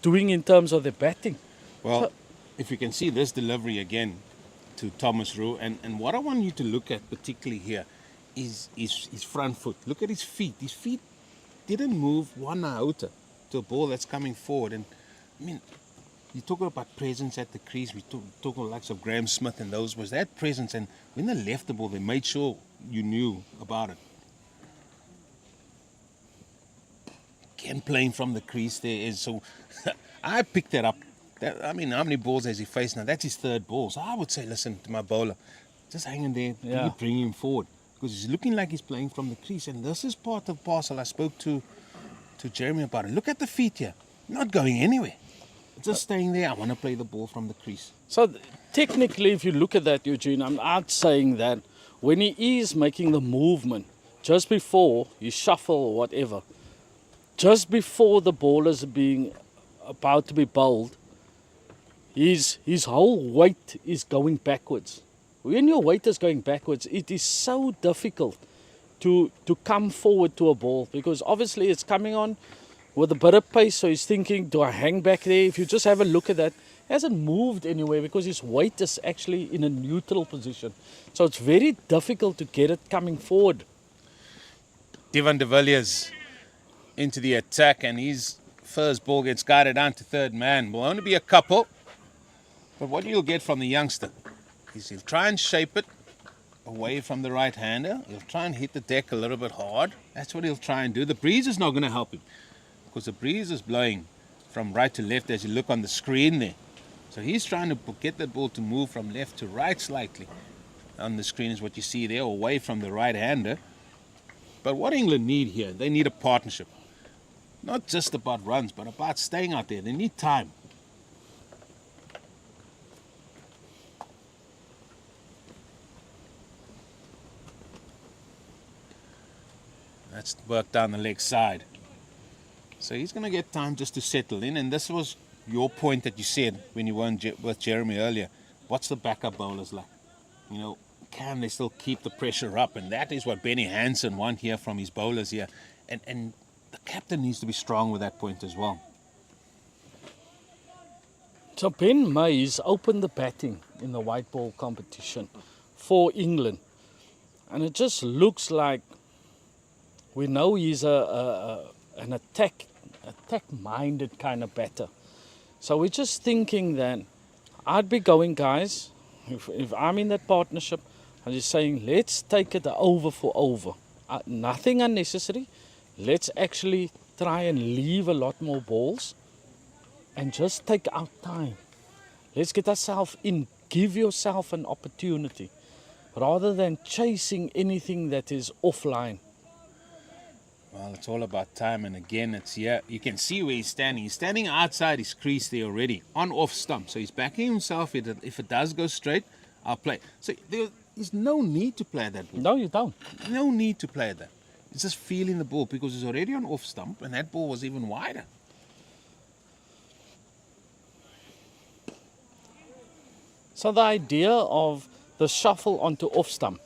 doing in terms of their batting. Well, So, if you can see this delivery again to Thomas Roos, and what I want you to look at particularly here is his front foot. Look at his feet. His feet didn't move one iota to a ball that's coming forward. And I mean, you talk about presence at the crease. We talk about the likes of Graham Smith and those. Was that presence? And when they left the ball, they made sure you knew about it. again playing from the crease there is. So I picked that up. I mean, how many balls has he faced now? That's his third ball. So I would say, listen to my bowler, just hang in there, Yeah. bring him forward. Because he's looking like he's playing from the crease. And this is part of parcel. I spoke to Jeremy about it. Look at the feet here. Not going anywhere. Just staying there. I want to play the ball from the crease. So technically, if you look at that, Eugene, I'm not saying that when he is making the movement, just before you shuffle or whatever, just before the ball is being about to be bowled, his whole weight is going backwards. When your weight is going backwards, it is so difficult to come forward to a ball, because obviously it's coming on with a bit of pace, so he's thinking, do I hang back there? If you just have a look at that, he hasn't moved anywhere because his weight is actually in a neutral position. So it's very difficult to get it coming forward. Devon de Villiers into the attack, and his first ball gets guided down to third man. Will only be a couple, but what you'll get from the youngster is he'll try and shape it away from the right-hander. He'll try and hit the deck a little bit hard. That's what he'll try and do. The breeze is not going to help him, because the breeze is blowing from right to left as you look on the screen there. So he's trying to get that ball to move from left to right slightly. On the screen is what you see there, away from the right-hander. But what England need here, they need a partnership. Not just about runs, but about staying out there. They need time. That's work down the leg side. So he's going to get time just to settle in. And this was your point that you said when you weren't with Jeremy earlier. What's the backup bowlers like? You know, can they still keep the pressure up? And that is what Benny Hansen wants here from his bowlers here. And the captain needs to be strong with that point as well. So Ben Mays opened the batting in the white ball competition for England. And it just looks like we know he's an attack-minded kind of batter. So we're just thinking that I'd be going, guys, if I'm in that partnership, I'm just saying, let's take it over for over. Nothing unnecessary. Let's actually try and leave a lot more balls and just take our time. Let's get ourselves in. Give yourself an opportunity rather than chasing anything that is offline. Well, it's all about time, and again, it's here. You can see where he's standing. He's standing outside his crease there already, on off stump. So he's backing himself. If it does go straight, I'll play. So there's no need to play that ball. No, you don't. No need to play that. It's just feeling the ball, because he's already on off stump, and that ball was even wider. So the idea of the shuffle onto off stump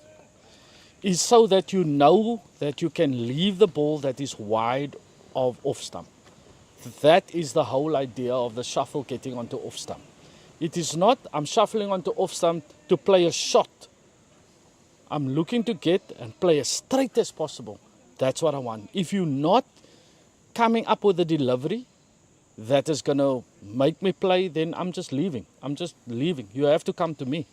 is so that you know that you can leave the ball that is wide of off stump. That is the whole idea of the shuffle getting onto off stump. It is not, I'm shuffling onto off stump to play a shot. I'm looking to get and play as straight as possible. That's what I want. If you're not coming up with a delivery that is going to make me play, then I'm just leaving. I'm just leaving. You have to come to me.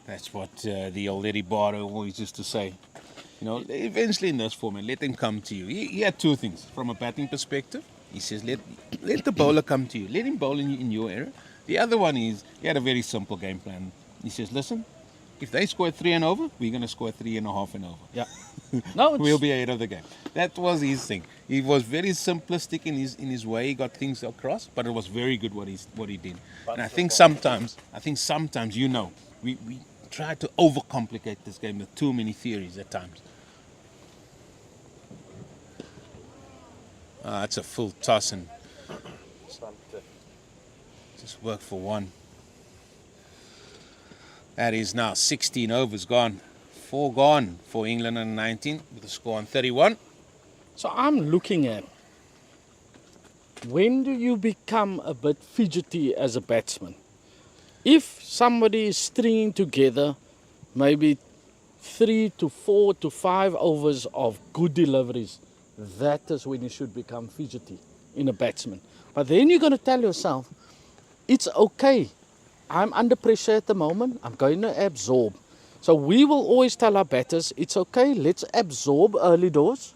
That's what the old Eddie Barrow always used to say. You know, eventually in this format, let him come to you. He had two things. From a batting perspective, he says, let the bowler come to you. Let him bowl in your area. The other one is, he had a very simple game plan. He says, listen, if they score 3 and over, we're going to score 3.5 and over. Yeah. No, We'll be ahead of the game. That was his thing. He was very simplistic in his way. He got things across, but it was very good what he did. And I think sometimes, you know, we try to overcomplicate this game with too many theories at times. That's a full toss and just work for one. That is now 16 overs gone. 4 gone for England under 19 with a score on 31. So I'm looking at, when do you become a bit fidgety as a batsman? If somebody is stringing together maybe 3 to 4 to 5 overs of good deliveries, that is when you should become fidgety in a batsman. But then you're going to tell yourself, it's okay. I'm under pressure at the moment. I'm going to absorb. So we will always tell our batters, it's okay, let's absorb early doors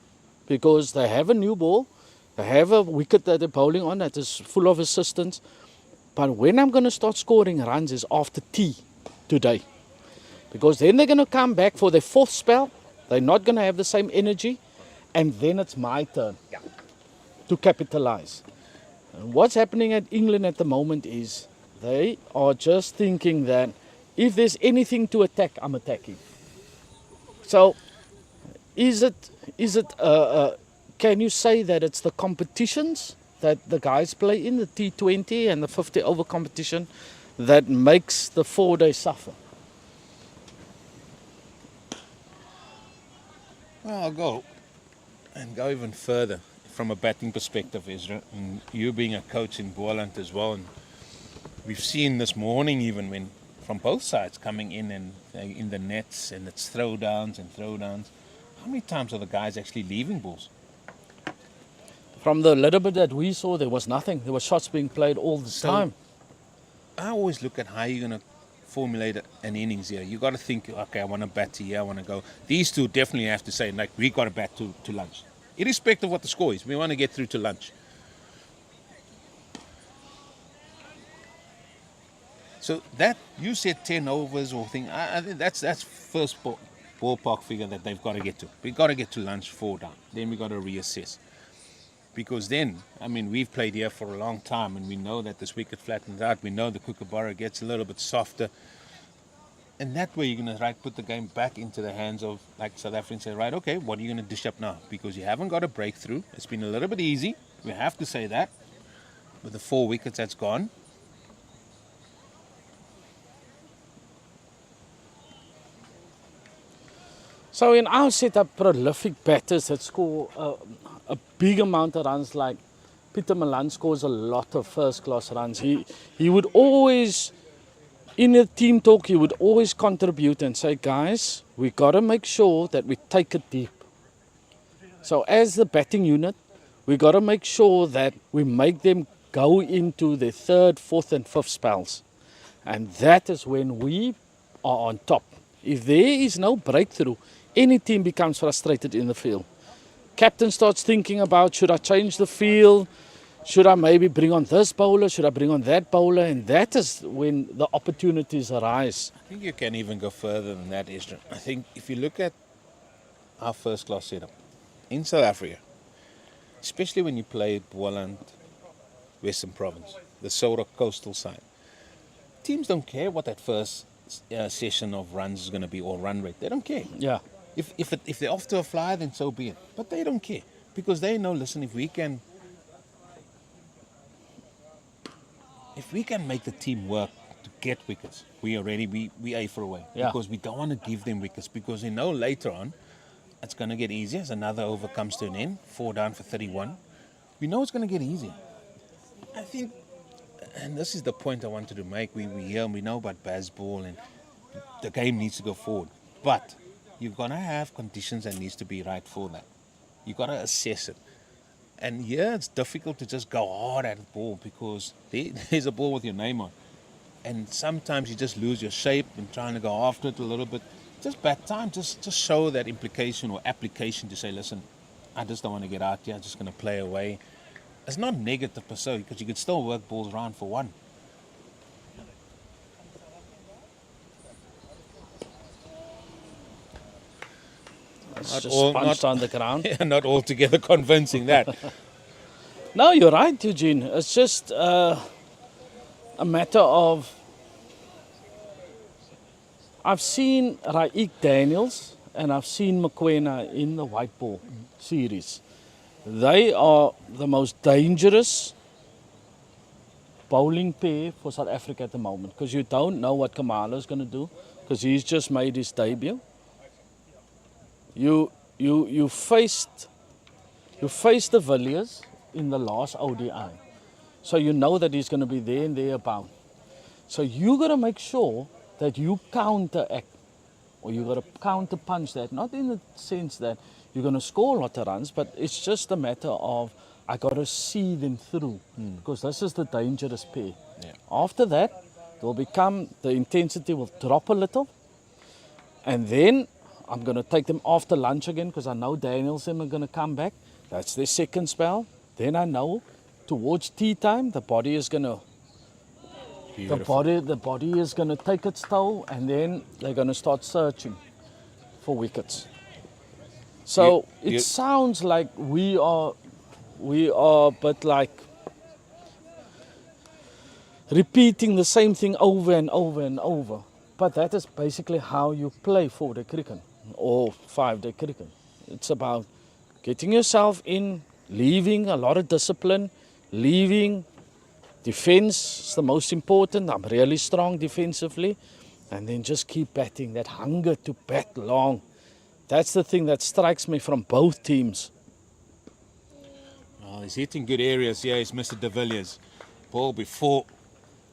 because they have a new ball, they have a wicket that they're bowling on that is full of assistance. But when I'm going to start scoring runs is after tea today. Because then they're going to come back for their fourth spell, they're not going to have the same energy, and then it's my turn to capitalize. And what's happening at England at the moment is they are just thinking that if there's anything to attack, I'm attacking. So, can you say that it's the competitions that the guys play in, the T20 and the 50 over competition, that makes the 4 days suffer? Well, I'll go even further from a batting perspective, Ezra, and you being a coach in Boland as well. And we've seen this morning even when from both sides coming in and in the nets, and it's throwdowns. How many times are the guys actually leaving balls? From the little bit that we saw, there was nothing. There were shots being played all the time. I always look at how you're going to formulate an innings here. You got to think, okay, I want to bat here, I want to go. These two definitely have to say, like, we got to bat to lunch. Irrespective of what the score is, we want to get through to lunch. So that, you said 10 overs or thing, I think that's first ballpark figure that they've got to get to. We've got to get to lunch 4 down. Then we've got to reassess. Because then, I mean, we've played here for a long time and we know that this wicket flattens out. We know the Kookaburra gets a little bit softer. And that way you're going to put the game back into the hands of, like South Africans say, right, okay, what are you going to dish up now? Because you haven't got a breakthrough. It's been a little bit easy. We have to say that. With the 4 wickets that's gone. So in our setup, prolific batters that score a big amount of runs, like Peter Malan scores a lot of first-class runs. He would always, in a team talk, he would always contribute and say, guys, we got to make sure that we take it deep. So as the batting unit, we got to make sure that we make them go into their 3rd, 4th and 5th spells. And that is when we are on top. If there is no breakthrough, any team becomes frustrated in the field. Captain starts thinking about, should I change the field? Should I maybe bring on this bowler? Should I bring on that bowler? And that is when the opportunities arise. I think you can even go further than that, Ezra. I think if you look at our first-class setup in South Africa, especially when you play Boland, Western Province, the Sora coastal side, teams don't care what that first session of runs is going to be or run rate. They don't care. Yeah. If they're off to a flyer, then so be it. But they don't care because they know, listen, if we can make the team work to get wickets, we A for away. Yeah. Because we don't want to give them wickets because they know later on it's going to get easier as another over comes to an end, 4 down for 31. We know it's going to get easier. I think, and this is the point I wanted to make, we hear and we know about baseball and the game needs to go forward. But you're going to have conditions that needs to be right for that. You've got to assess it. And here it's difficult to just go hard at the ball because there's a ball with your name on. And sometimes you just lose your shape and trying to go after it a little bit. Just bad time, just show that implication or application to say, listen, I just don't want to get out here, I'm just going to play away. It's not negative per se because you could still work balls around for 1. It's just punched on the ground. Not altogether convincing that. No, you're right, Eugene. It's just a matter of... I've seen Raik Daniels and I've seen Mokoena in the white ball series. They are the most dangerous bowling pair for South Africa at the moment because you don't know what Kamala is going to do because he's just made his debut. You faced the Villiers in the last ODI, so you know that he's going to be there and thereabout. So you got to make sure that you counteract, or you got to counter punch that. Not in the sense that you're going to score a lot of runs, but it's just a matter of I got to see them through because this is the dangerous pair. Yeah. After that, the intensity will drop a little. And then I'm going to take them after lunch again because I know Daniel's them are going to come back. That's their second spell. Then I know towards tea time, the body is going to the body is going to take its toll, and then they're going to start searching for wickets. So it sounds like we are but like repeating the same thing over and over and over. But that is basically how you play 4-day cricket or 5-day cricket. It's about getting yourself in, leaving a lot of discipline, leaving defense is the most important. I'm really strong defensively. And then just keep batting, that hunger to bat long. That's the thing that strikes me from both teams. Oh, he's hitting good areas here. He's Mr. De Villiers. Ball before.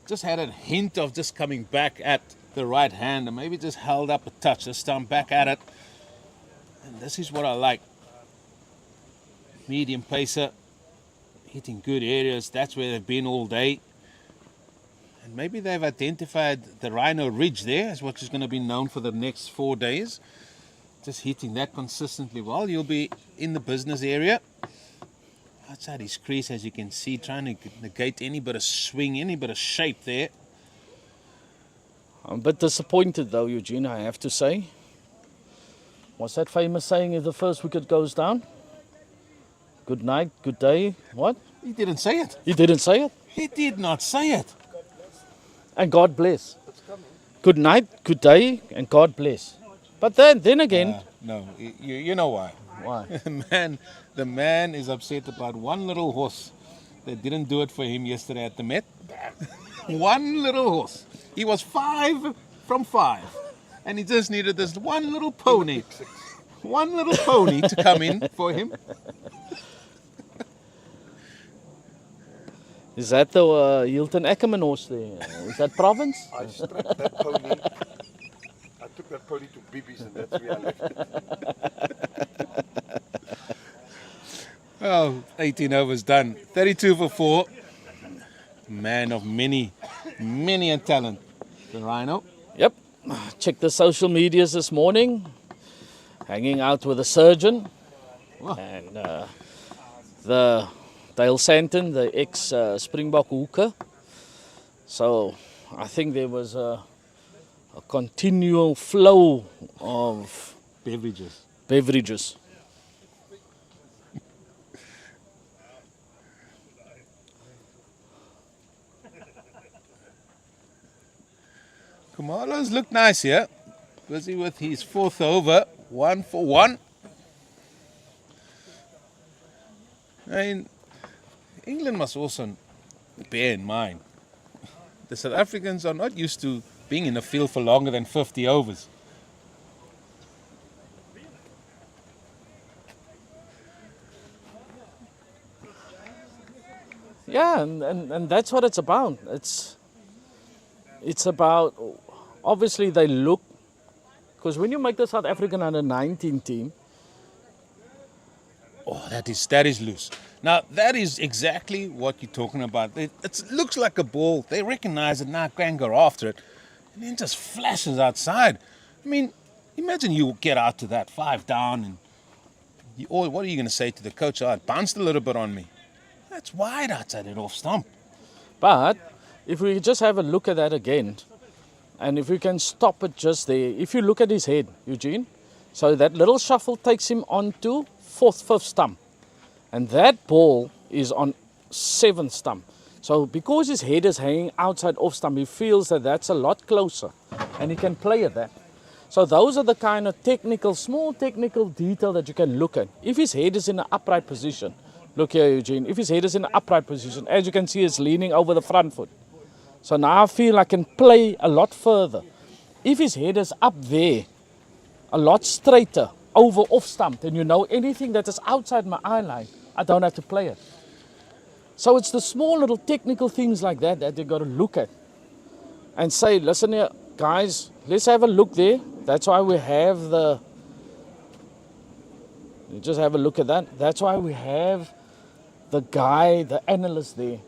Just had a hint of just coming back at the right hand and maybe just held up a touch. This time back at it. And this is what I like. Medium pacer. Hitting good areas. That's where they've been all day. And maybe they've identified the Rhino Ridge there as what is going to be known for the next 4 days. Just hitting that consistently well. You'll be in the business area. Outside his crease, as you can see, trying to negate any bit of swing, any bit of shape there. I'm a bit disappointed though, Eugene, I have to say. What's that famous saying if the first wicket goes down? Good night, good day, what? He didn't say it. He didn't say it? He did not say it. And God bless. Good night, good day, and God bless. But then again... no, you know why. Why? The man is upset about one little horse that didn't do it for him yesterday at the Met. One little horse. He was 5 from 5. And he just needed this one little pony. One little pony to come in for him. Is that the Hilton Ackerman horse there? Is that Province? I strapped that pony. I took that pony to Bibi's and that's where I left it. Oh, 18 overs done. 32 for 4. Man of many talent. The Rhino. Yep. Checked the social medias this morning. Hanging out with a surgeon. Wow. And the Dale Santon, the ex-Springbok hooker. So I think there was a continual flow of beverages. Kumalo's looked nice here. Busy with his 4th over. 1 for 1. I mean, England must also bear in mind the South Africans are not used to being in the field for longer than 50 overs. Yeah, and that's what it's about. It's about, obviously they look, because when you make the South African under-19 team, oh, that is loose. Now, that is exactly what you're talking about. It looks like a ball. They recognize it now, can go after it, and then just flashes outside. I mean, imagine you get out to that 5 down, and what are you going to say to the coach? Oh, it bounced a little bit on me. That's wide outside it off stump. But if we just have a look at that again, and if we can stop it just there, if you look at his head, Eugene, so that little shuffle takes him on to 4th, 5th stump. And that ball is on 7th stump. So because his head is hanging outside off stump, he feels that that's a lot closer. And he can play at that. So those are the kind of small technical detail that you can look at. If his head is in an upright position, look here, Eugene, if his head is in an upright position, as you can see, it's leaning over the front foot. So now I feel I can play a lot further. If his head is up there, a lot straighter, over off stump, then you know anything that is outside my eye line, I don't have to play it. So it's the small little technical things like that that you've got to look at and say, listen here, guys, let's have a look there. That's why we have you just have a look at that. That's why we have the guy, the analyst there.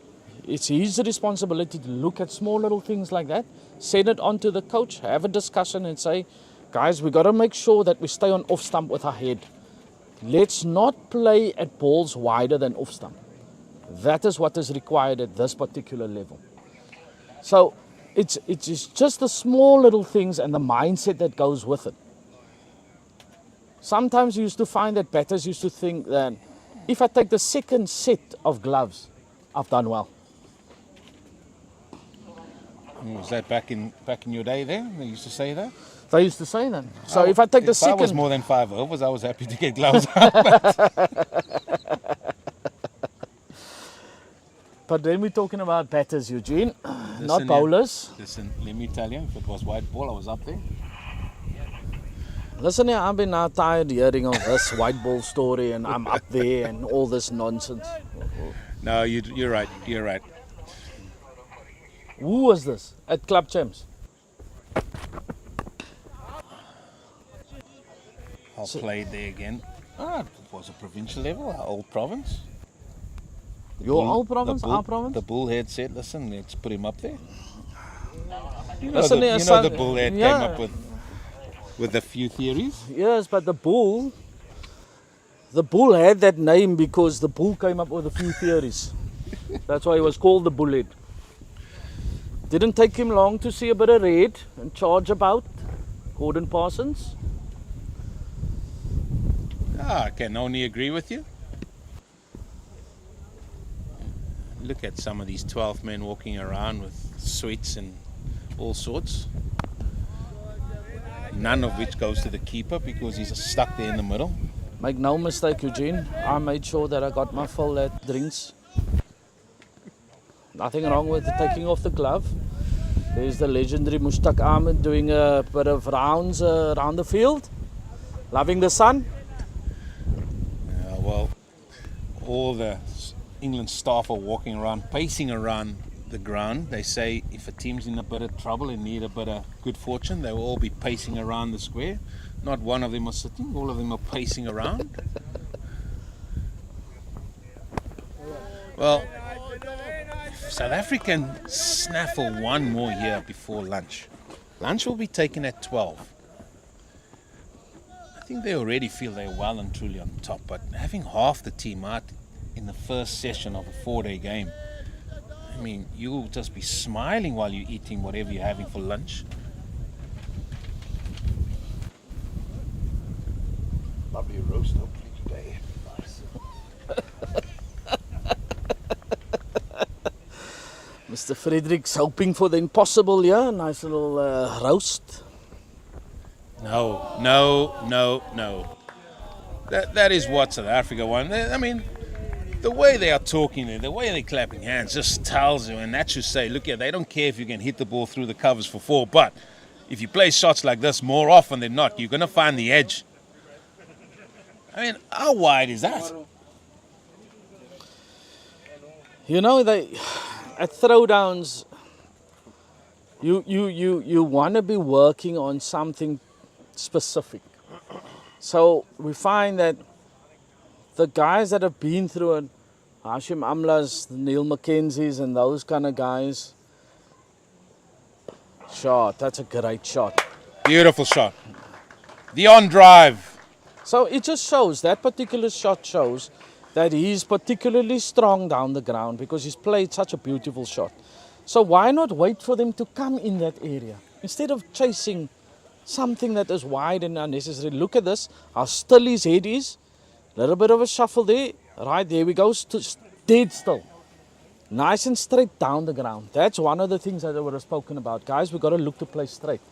It's his responsibility to look at small little things like that, send it on to the coach, have a discussion and say, Guys, we got to make sure that we stay on off stump with our head. Let's not play at balls wider than off stump. That is what is required at this particular level. So it's just the small little things and the mindset that goes with it. Sometimes you used to find that batters used to think that if I take the second set of gloves, I've done well. Was that back in your day there? They used to say that? They used to say that. So if I take the If I was second... more than 5 overs, I was happy to get gloves. But then we're talking about batters, Eugene, not Listen, bowlers. Listen, let me tell you, if it was white ball, I was up there. Listen here, I've been now tired hearing of this white ball story and I'm up there and all this nonsense. No, you're right. You're right. Who was this at Club Champs? I played there again. It was a provincial level, our old province. Your old province, our province? The bullhead said, listen, let's put him up there. You know, Listen here, son, the bullhead yeah. came up with a few theories. Yes, but the bull had that name because the bull came up with a few theories. That's why he was called the bullhead. Didn't take him long to see a bit of red and charge about Gordon Parsons. I can only agree with you. Look at some of these 12 men walking around with sweets and all sorts. None of which goes to the keeper because he's stuck there in the middle. Make no mistake, Eugene. I made sure that I got my full at drinks. Nothing wrong with taking off the glove. There's the legendary Mushtaq Ahmed doing a bit of rounds around the field. Loving the sun. Well, all the England staff are walking around, pacing around the ground. They say if a team's in a bit of trouble and need a bit of good fortune, they will all be pacing around the square. Not one of them are sitting, all of them are pacing around. Well, if South Africa can snaffle one more here before lunch. Lunch will be taken at 12. I think they already feel they're well and truly on top, but having half the team out in the first session of a 4-day game, I mean, you'll just be smiling while you're eating whatever you're having for lunch. Lovely roast, hopefully today. Mr. Fredericks hoping for the impossible here. Nice little roast. No. That is what South Africa won. I mean, the way they are talking there, the way they're clapping hands just tells you, and that should say, look here, they don't care if you can hit the ball through the covers for 4, but if you play shots like this more often than not, you're going to find the edge. I mean, how wide is that? You know, at throwdowns, you want to be working on something specific. So we find that the guys that have been through it, Hashim Amlas, Neil McKenzie's and those kind of guys, shot, that's a great shot. Beautiful shot. The on drive. So it just shows, that particular shot shows that he's particularly strong down the ground because he's played such a beautiful shot. So why not wait for them to come in that area? Instead of chasing something that is wide and unnecessary. Look at this, how still his head is. Little bit of a shuffle there. Right, there we go, dead still. Nice and straight down the ground. That's one of the things that I would have spoken about. Guys, we've got to look to play straight.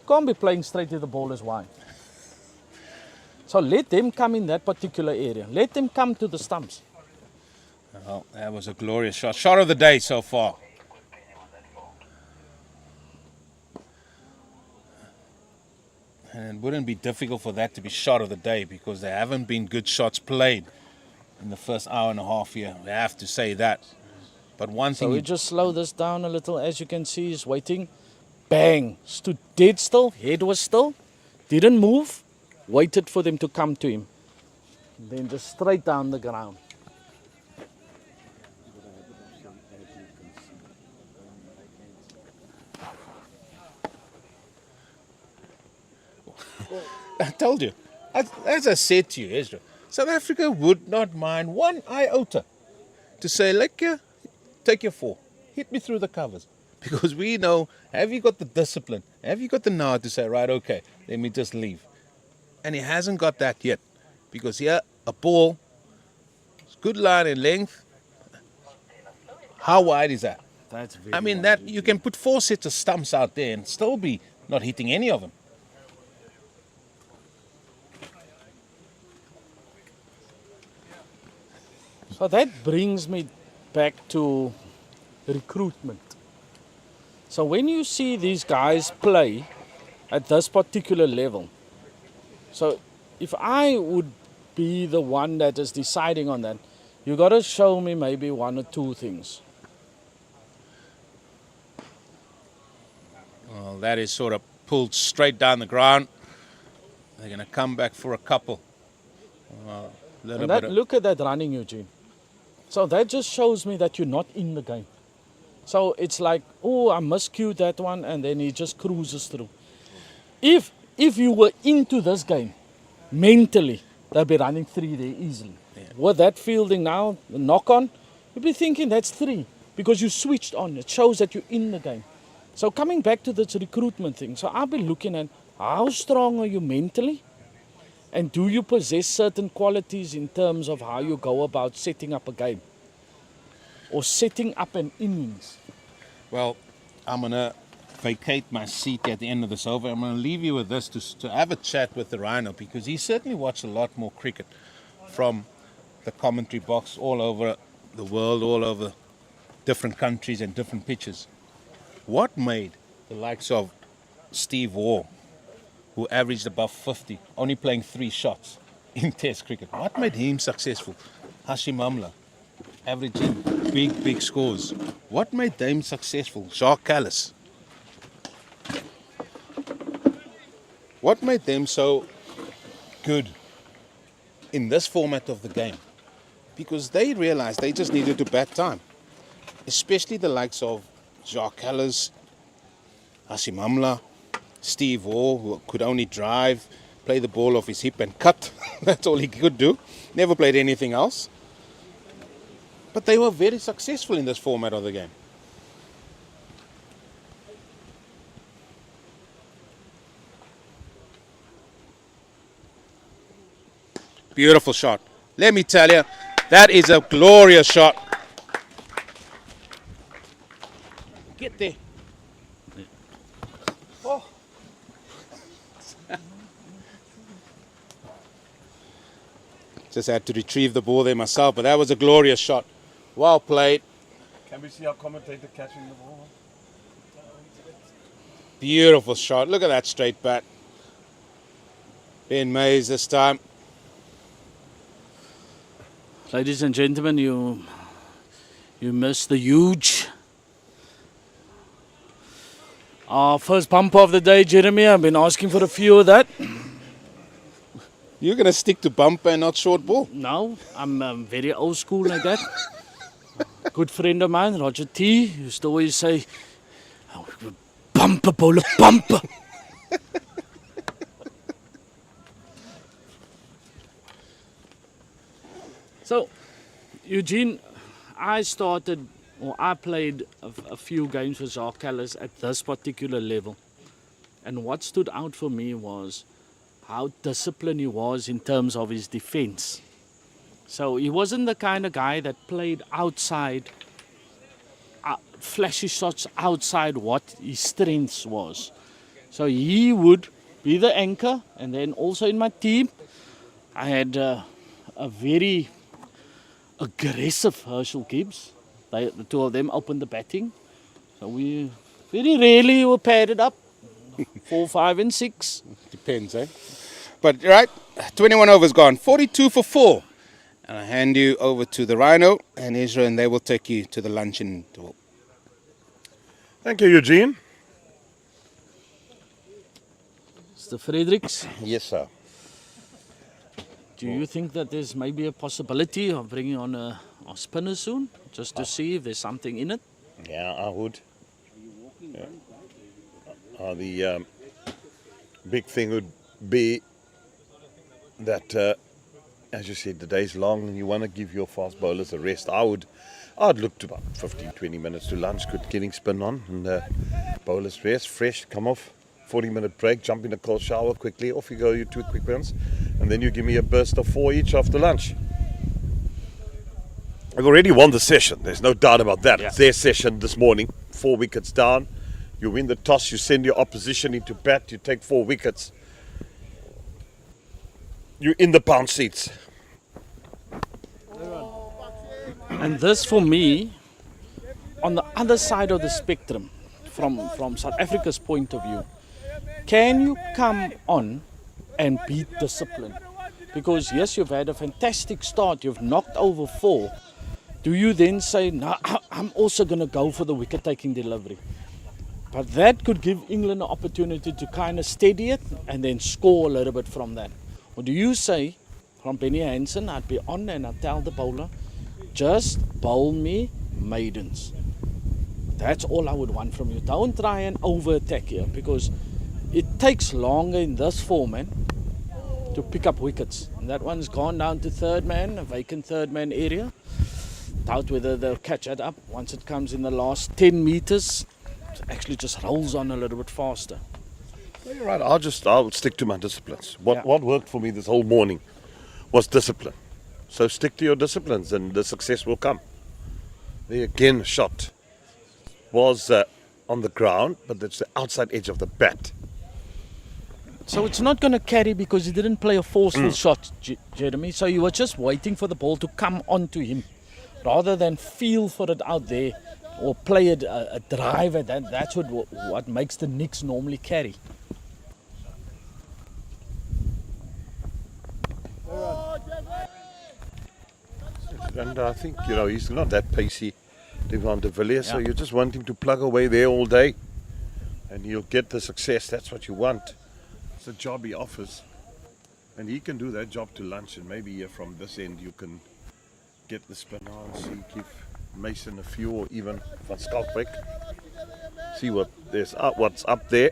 Can't be playing straight if the ball is wide. So let them come in that particular area. Let them come to the stumps. Well, that was a glorious shot. Shot of the day so far. And it wouldn't be difficult for that to be shot of the day because there haven't been good shots played in the first hour and a half here. We have to say that. But one thing... So we just slow this down a little. As you can see, he's waiting. Bang! Stood dead still. Head was still. Didn't move. Waited for them to come to him. Then just straight down the ground. I told you. As I said to you, Ezra, South Africa would not mind one iota to say, Lekker, take your 4. Hit me through the covers. Because we know, have you got the discipline? Have you got the nerve to say, right, okay, let me just leave? And he hasn't got that yet. Because here, a ball, good line in length. How wide is that? That's very I mean, wide, that you can put 4 sets of stumps out there and still be not hitting any of them. So that brings me back to recruitment. So when you see these guys play at this particular level, so if I would be the one that is deciding on that, you got to show me maybe 1 or 2 things. Well, that is sort of pulled straight down the ground. They're going to come back for a couple. And that, look at that running, Eugene. So that just shows me that you're not in the game. So it's like, oh, I miscued that one, and then he just cruises through. If you were into this game, mentally, they'll be running 3 there easily. Yeah. With that fielding now, the knock on, you'll be thinking that's 3 because you switched on. It shows that you're in the game. So coming back to this recruitment thing, so I'll be looking at how strong are you mentally, and do you possess certain qualities in terms of how you go about setting up a game or setting up an innings? Well, I'm going to vacate my seat at the end of this over. I'm going to leave you with this to have a chat with the Rhino, because he certainly watched a lot more cricket from the commentary box all over the world, all over different countries and different pitches. What made the likes of Steve Waugh, who averaged above 50, only playing 3 shots in Test cricket, what made him successful? Hashim Amla, averaging big scores. What made them successful? Jacques Kallis. What made them so good in this format of the game? Because they realized they just needed to bat time. Especially the likes of Jacques Kallis, Hashim Amla, Steve Waugh, who could only drive, play the ball off his hip and cut. That's all he could do. Never played anything else. But they were very successful in this format of the game. Beautiful shot. Let me tell you, that is a glorious shot. Get there. Oh. Just had to retrieve the ball there myself, but that was a glorious shot. Well played. Can we see our commentator catching the ball? Beautiful shot. Look at that straight bat. Ben Mays this time. Ladies and gentlemen, you missed the huge. Our first bumper of the day, Jeremy. I've been asking for a few of that. You're going to stick to bumper and not short ball? No, I'm very old school like that. Good friend of mine, Roger T, used to always say, oh, bumper bowler, bumper. So, Eugene, I played a few games with Jacques Kallis at this particular level. And what stood out for me was how disciplined he was in terms of his defense. So he wasn't the kind of guy that played outside, flashy shots outside what his strengths was. So he would be the anchor, and then also in my team, I had a very aggressive Herschel Gibbs. The 2 of them opened the batting. So we very rarely were paired it up. 4, 5 and 6. Depends, eh? But, right, 21 overs gone. 42 for 4. And I hand you over to the Rhino and Ezra, and they will take you to the luncheon table. Thank you, Eugene. Mr. Fredericks, Yes, sir. do you think that there's maybe a possibility of bringing on a spinner soon? Just to see if there's something in it? Yeah, I would. Yeah. The big thing would be that, as you said, the day's long and you want to give your fast bowlers a rest. I'd look to about 15, 20 minutes to lunch, good getting spin on, and bowlers rest, fresh, come off, 40-minute break, jump in a cold shower quickly, off you go, you 2 quick runs, and then you give me a burst of 4 each after lunch. I've already won the session, there's no doubt about that. Yeah. It's their session this morning, 4 wickets down. You win the toss, you send your opposition into bat, you take 4 wickets. You're in the pound seats. And this for me, on the other side of the spectrum, from South Africa's point of view, can you come on and beat discipline? Because yes, you've had a fantastic start, you've knocked over 4. Do you then say, no, I'm also going to go for the wicket-taking delivery? But that could give England an opportunity to kind of steady it and then score a little bit from that. Or do you say, from Benny Hansen, I'd be on and I'd tell the bowler, just bowl me maidens. That's all I would want from you. Don't try and over-attack here, because it takes longer in this format to pick up wickets. And that one's gone down to third man, a vacant third man area. Doubt whether they'll catch it up once it comes in the last 10 meters. It actually just rolls on a little bit faster. Well, you're right, I'll stick to my disciplines. Yeah. What worked for me this whole morning was discipline. So stick to your disciplines and the success will come. There again, a shot was on the ground, but it's the outside edge of the bat. So it's not going to carry because he didn't play a forceful shot, Jeremy. So you were just waiting for the ball to come onto him, rather than feel for it out there or play a drive at that. That's what makes the Knicks normally carry. And I think, he's not that pacey, Devon de Villiers, so Yeah. you just want him to plug away there all day and he'll get the success. That's what you want. It's a job he offers. And he can do that job to lunch, and maybe from this end you can get the spin on, see, give Mason a few, or even Van Schalkwyk. See what's up there.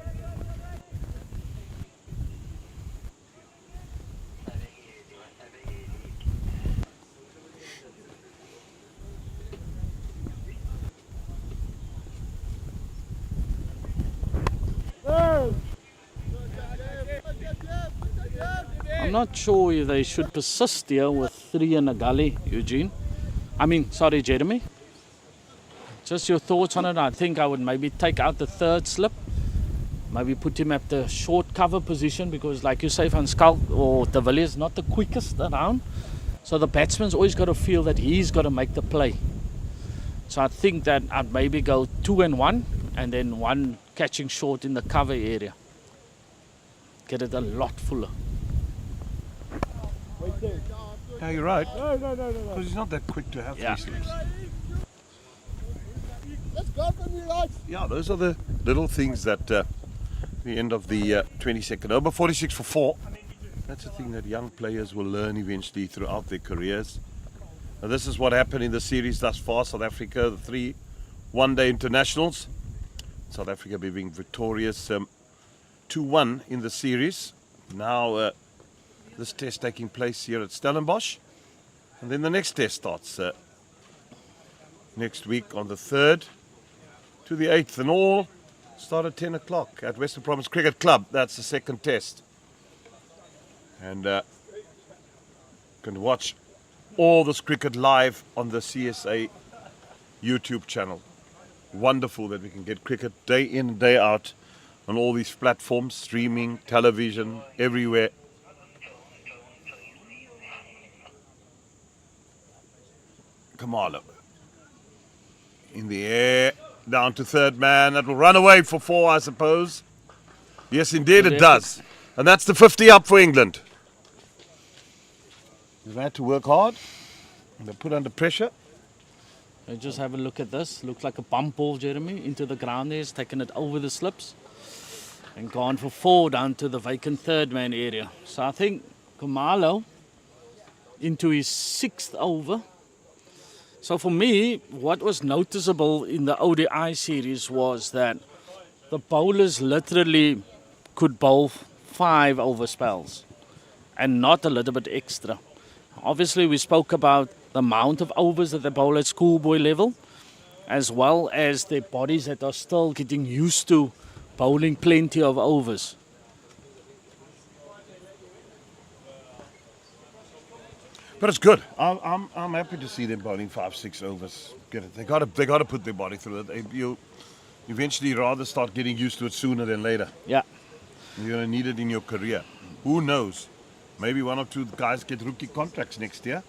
I'm not sure if they should persist here with 3 in a gully, Jeremy. Just your thoughts on it. I think I would maybe take out the third slip. Maybe put him at the short cover position, because like you say, Van Schalk or de Villiers not the quickest around. So the batsman's always got to feel that he's got to make the play. So I think that I'd maybe go 2 and 1, and then 1 catching short in the cover area. Get it a lot fuller. Yeah, you're right. Because he's not that quick to have 3 slips. Yeah, those are the little things that the end of the 22nd over, 46 for 4. That's a thing that young players will learn eventually throughout their careers. Now, this is what happened in the series thus far. South Africa, the 3 one-day internationals. South Africa being victorious 2-1 in the series. Now this test taking place here at Stellenbosch. And then the next test starts next week on the 3rd to the 8th, and all start at 10 o'clock at Western Province Cricket Club. That's the second test. And you can watch all this cricket live on the CSA YouTube channel. Wonderful that we can get cricket day in and day out on all these platforms, streaming, television, everywhere. Kamala in the air, down to third man. That will run away for 4, I suppose. Yes, indeed it does. And that's the 50 up for England. They've had to work hard. They're put under pressure. Just have a look at this. Looks like a bump ball, Jeremy, into the ground there. He's taken it over the slips and gone for 4 down to the vacant third man area. So I think Kumalo into his 6th over. So for me, what was noticeable in the ODI series was that the bowlers literally could bowl 5 over spells and not a little bit extra. Obviously, we spoke about the amount of overs that they bowl at schoolboy level, as well as their bodies that are still getting used to bowling plenty of overs. But it's good. I'm happy to see them bowling 5-6 overs. Get it? They got to put their body through it. You eventually rather start getting used to it sooner than later. Yeah. You're going to need it in your career. Who knows? Maybe one or two guys get rookie contracts next year,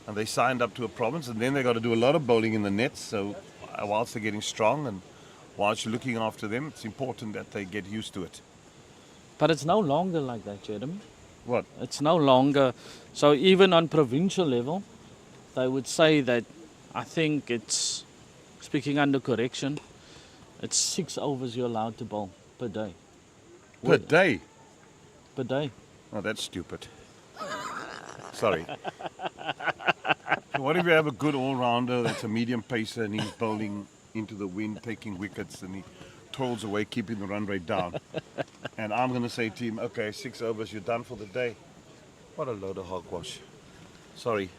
and they signed up to a province, and then they got to do a lot of bowling in the nets. So whilst they're getting strong and whilst you're looking after them, it's important that they get used to it. But it's no longer like that, Jeremy. What? It's no longer. So even on provincial level, they would say that, I think it's, speaking under correction, it's 6 overs you're allowed to bowl per day. Per day? Per day. Oh, that's stupid. Sorry. So what if you have a good all-rounder that's a medium pacer and he's bowling into the wind, taking wickets, and he toils away, keeping the run rate down. And I'm going to say to him, okay, 6 overs, you're done for the day. What a load of hogwash. Sorry.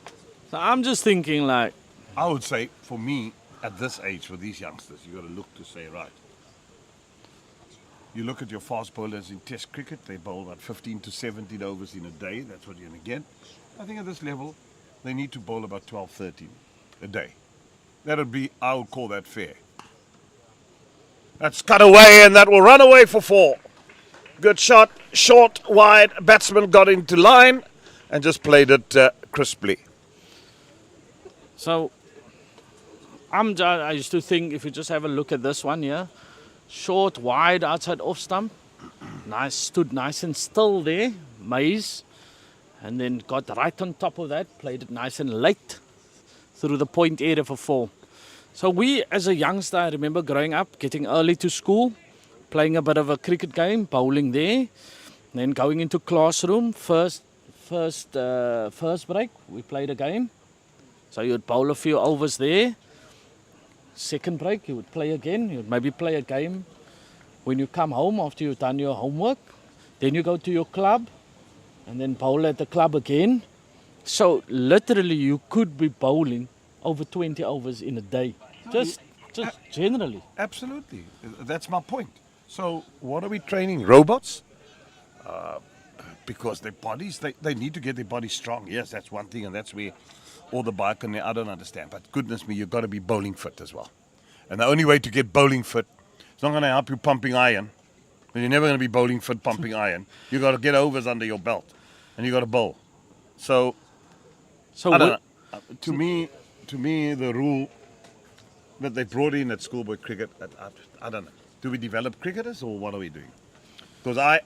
So I'm just thinking like, I would say, for me, at this age, for these youngsters, you got to look to say, right. You look at your fast bowlers in Test cricket, they bowl about 15 to 17 overs in a day. That's what you're going to get. I think at this level, they need to bowl about 12, 13 a day. That would be, I would call that fair. That's cut away, and that will run away for 4. Good shot, short, wide. Batsman got into line and just played it crisply. so I used to think if you just have a look at this one here, short, wide, outside off stump, nice, stood nice and still there, maze, and then got right on top of that, played it nice and late through the point area for 4. So we, as a youngster, I remember growing up, getting early to school, playing a bit of a cricket game, bowling there, then going into classroom, first break, we played a game. So you would bowl a few overs there. Second break, you would play again. You would maybe play a game when you come home after you've done your homework. Then you go to your club and then bowl at the club again. So literally you could be bowling over 20 overs in a day. Just generally. Absolutely. That's my point. So what are we training? Robots? Because their bodies, they need to get their bodies strong. Yes, that's one thing, and that's where all the bike and I don't understand. But goodness me, you've got to be bowling fit as well. And the only way to get bowling fit, it's not going to help you pumping iron. You're never going to be bowling fit pumping iron. You've got to get overs under your belt, and you've got to bowl. So I don't know. To me, the rule that they brought in at schoolboy cricket, I don't know. Do we develop cricketers, or what are we doing? Because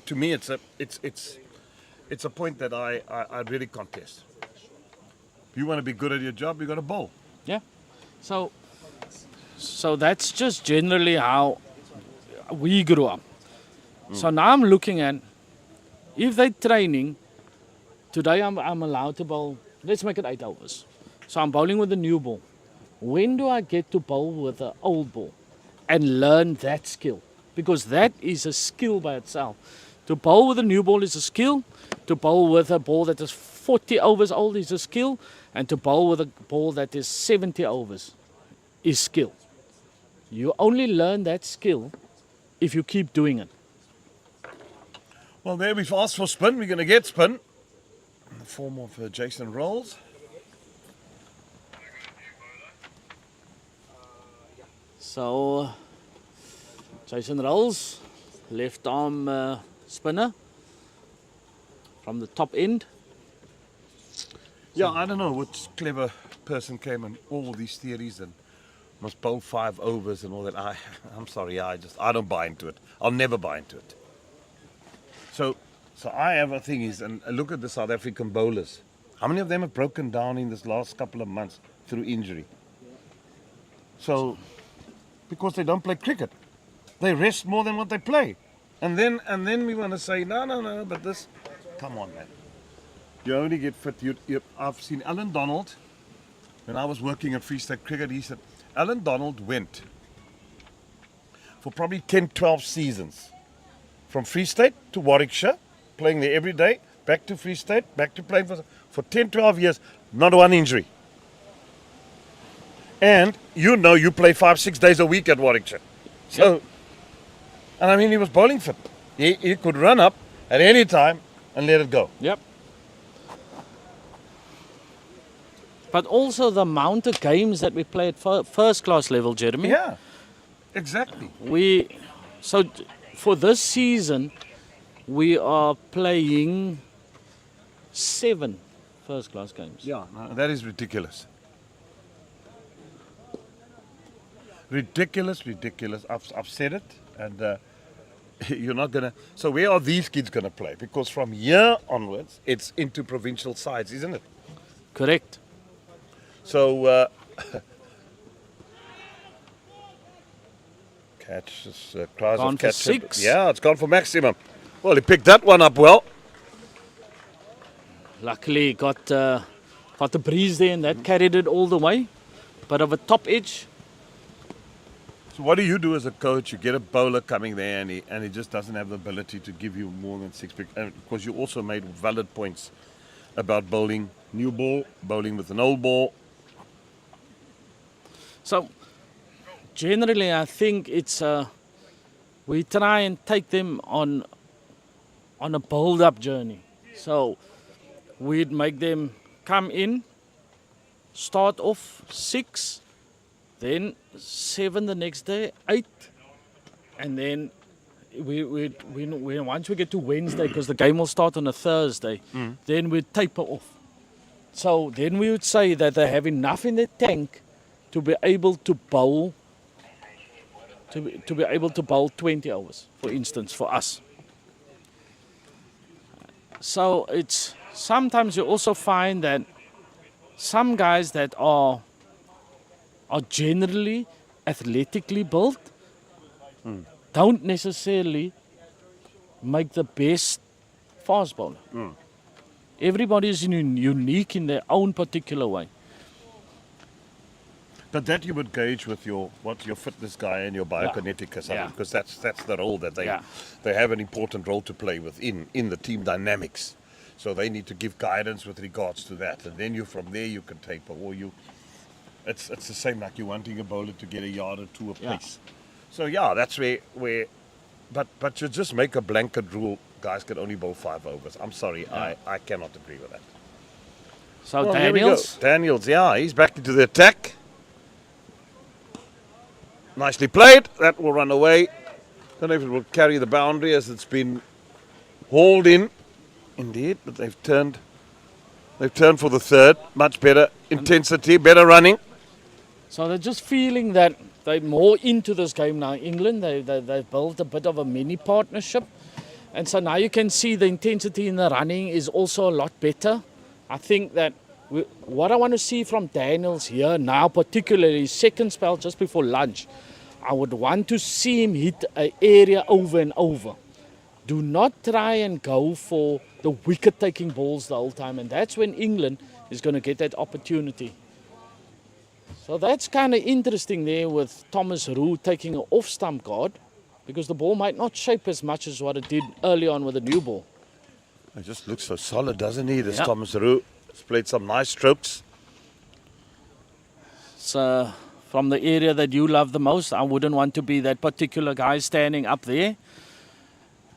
to me, it's a point that I really contest. If you want to be good at your job, you got to bowl. Yeah. So that's just generally how we grew up. So now I'm looking at, if they're training, today I'm allowed to bowl, let's make it 8 overs. So I'm bowling with a new ball. When do I get to bowl with an old ball and learn that skill? Because that is a skill by itself. To bowl with a new ball is a skill. To bowl with a ball that is 40 overs old is a skill. And to bowl with a ball that is 70 overs is skill. You only learn that skill if you keep doing it. Well, there we've asked for spin. We're going to get spin in the form of Jason Rolls. So, Jason Rolls, left arm spinner from the top end. Yeah, I don't know what clever person came and all these theories and must bowl 5 overs and all that. I'm sorry, I don't buy into it. I'll never buy into it. So I have a thing is, and look at the South African bowlers. How many of them have broken down in this last couple of months through injury? So, because they don't play cricket. They rest more than what they play. And then we want to say, no, but this, come on, man. You only get fit. I've seen Alan Donald, when I was working at Free State Cricket, he said, Alan Donald went for probably 10, 12 seasons from Free State to Warwickshire, playing there every day, back to Free State, back to playing for 10, 12 years, not one injury. And you know you play 5-6 days a week at Warwickshire. So, and I mean he was bowling fit. He could run up at any time and let it go. Yep. But also the amount of games that we play at first class level, Jeremy. Yeah, exactly. So for this season, we are playing 7 first class games. Yeah, that is ridiculous. Ridiculous. I've said it, and you're not gonna. So where are these kids gonna play? Because from here onwards, it's into provincial sides, isn't it? Correct. So catch cries Gone of for catch. 6. Yeah, it's gone for maximum. Well, he picked that one up well. Luckily got the breeze there and that carried it all the way. Bit of a top edge. So what do you do as a coach? You get a bowler coming there and he just doesn't have the ability to give you more than 6. Because you also made valid points about bowling new ball, bowling with an old ball. So generally I think it's we try and take them on a build-up journey. So we'd make them come in, start off 6, then 7 the next day, 8, and then we once we get to Wednesday, because the game will start on a Thursday, then we'd taper off. So then we would say that they have enough in the tank to be able to bowl, to be able to bowl 20 overs, for instance, for us. So it's sometimes you also find that some guys that are generally athletically built don't necessarily make the best fast bowler. Everybody is unique in their own particular way. But that you would gauge with your fitness guy and your biokineticus, because that's the role that they have an important role to play within in the team dynamics. So they need to give guidance with regards to that, and then from there you can taper, or it's the same like you wanting a bowler to get a yard or 2 a pace. So that's where but you just make a blanket rule, guys can only bowl 5 overs. I'm sorry, I cannot agree with that. So Daniels, he's back into the attack. Nicely played. That will run away. Don't know if it will carry the boundary as it's been hauled in. Indeed, but they've turned for the third. Much better intensity, better running. so they're just feeling that they're more into this game now. England, they've built a bit of a mini partnership, and so now you can see the intensity in the running is also a lot better. I think that what I want to see from Daniels here now, particularly his second spell just before lunch, I would want to see him hit an area over and over. Do not try and go for the wicket-taking balls the whole time, and that's when England is going to get that opportunity. So that's kind of interesting there with Thomas Roos taking an off-stump guard, because the ball might not shape as much as what it did early on with the new ball. It just looks so solid, doesn't he? This Thomas Roos has played some nice strokes. So from the area that you love the most, I wouldn't want to be that particular guy standing up there.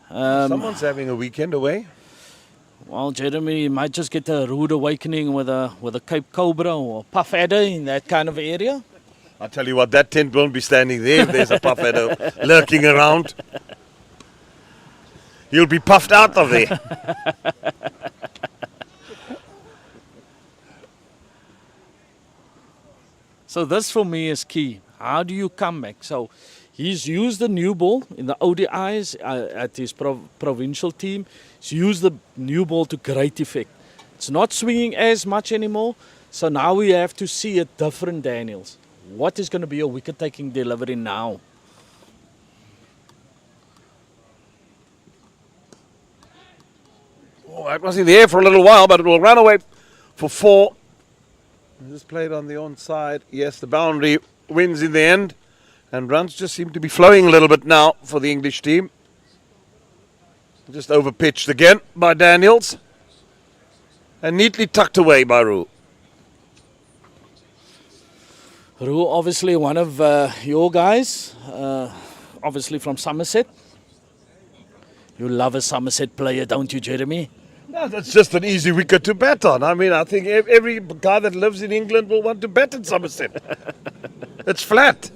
Someone's having a weekend away. Well, Jeremy, you might just get a rude awakening with a Cape Cobra or puff adder in that kind of area. I tell you what, that tent won't be standing there if there's a puff adder lurking around. You'll be puffed out of there. So this for me is key. How do you come back? So he's used the new ball in the ODIs at his provincial team. He's used the new ball to great effect. It's not swinging as much anymore. So now we have to see a different Daniels. What is going to be a wicket-taking delivery now? Oh, that was in the air for a little while, but it will run away for 4. Just played on the onside. Yes, the boundary wins in the end. And runs just seem to be flowing a little bit now for the English team. Just overpitched again by Daniels. And neatly tucked away by Roos. Roos, obviously one of your guys, obviously from Somerset. You love a Somerset player, don't you, Jeremy? No, that's just an easy wicket to bat on. I mean, I think every guy that lives in England will want to bat in Somerset. It's flat.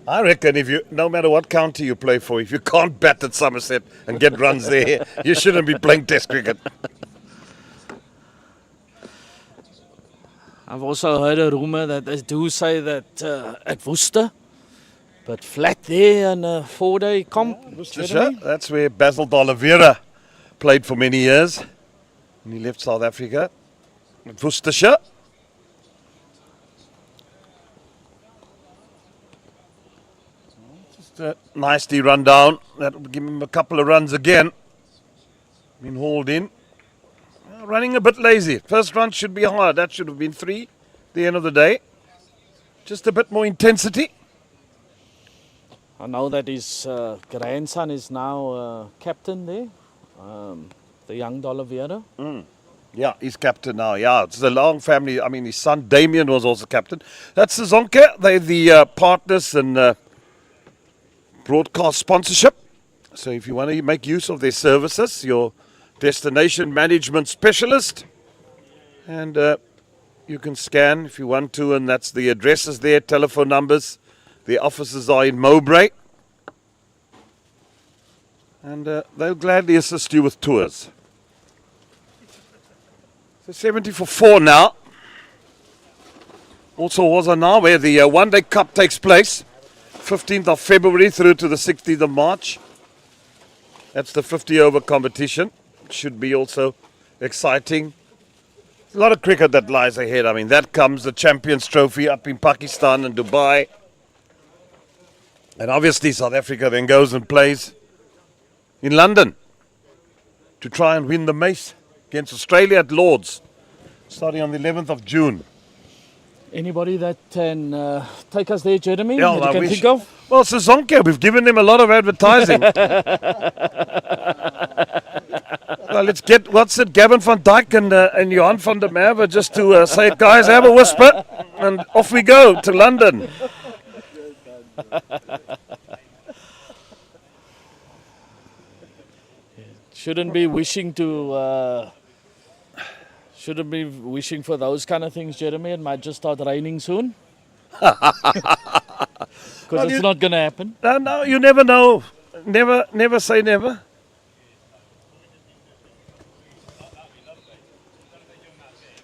I reckon no matter what county you play for, if you can't bat at Somerset and get runs there, you shouldn't be playing Test cricket. I've also heard a rumour that they do say that at Worcester, but flat there in a 4-day comp. Worcestershire, that's where Basil D'Oliveira played for many years. And he left South Africa. At Worcestershire. Just a nicely run down. That will give him a couple of runs again. Been hauled in. Running a bit lazy. First run should be hard. That should have been 3 at the end of the day. Just a bit more intensity. I know that his grandson is now captain there, the young D'Oliveira. Yeah, he's captain now. Yeah, it's a long family. I mean, his son Damien was also captain. That's the Zonke. They're the partners in broadcast sponsorship. So if you want to make use of their services, your destination management specialist, and you can scan if you want to, and that's the addresses there, telephone numbers. The offices are in Mowbray, and they'll gladly assist you with tours. So 70 for 4 now. Also Wazana, where the one-day cup takes place, 15th of February through to the 16th of March. That's the 50-over competition. Should be also exciting. A lot of cricket that lies ahead. I mean, that comes the Champions Trophy up in Pakistan and Dubai. And obviously South Africa then goes and plays in London to try and win the Mace against Australia at Lord's, starting on the 11th of June. Anybody that can take us there, Jeremy, Yeah, that you can think of? Well, Sazonke, we've given him a lot of advertising. Well, let's get, Gavin van Dijk and Johan van der Merwe just to say, guys, have a whisper, and off we go to London. Shouldn't be wishing to... shouldn't be wishing for those kind of things, Jeremy. It might just start raining soon. Because it's not going to happen. No, you never know. Never say never.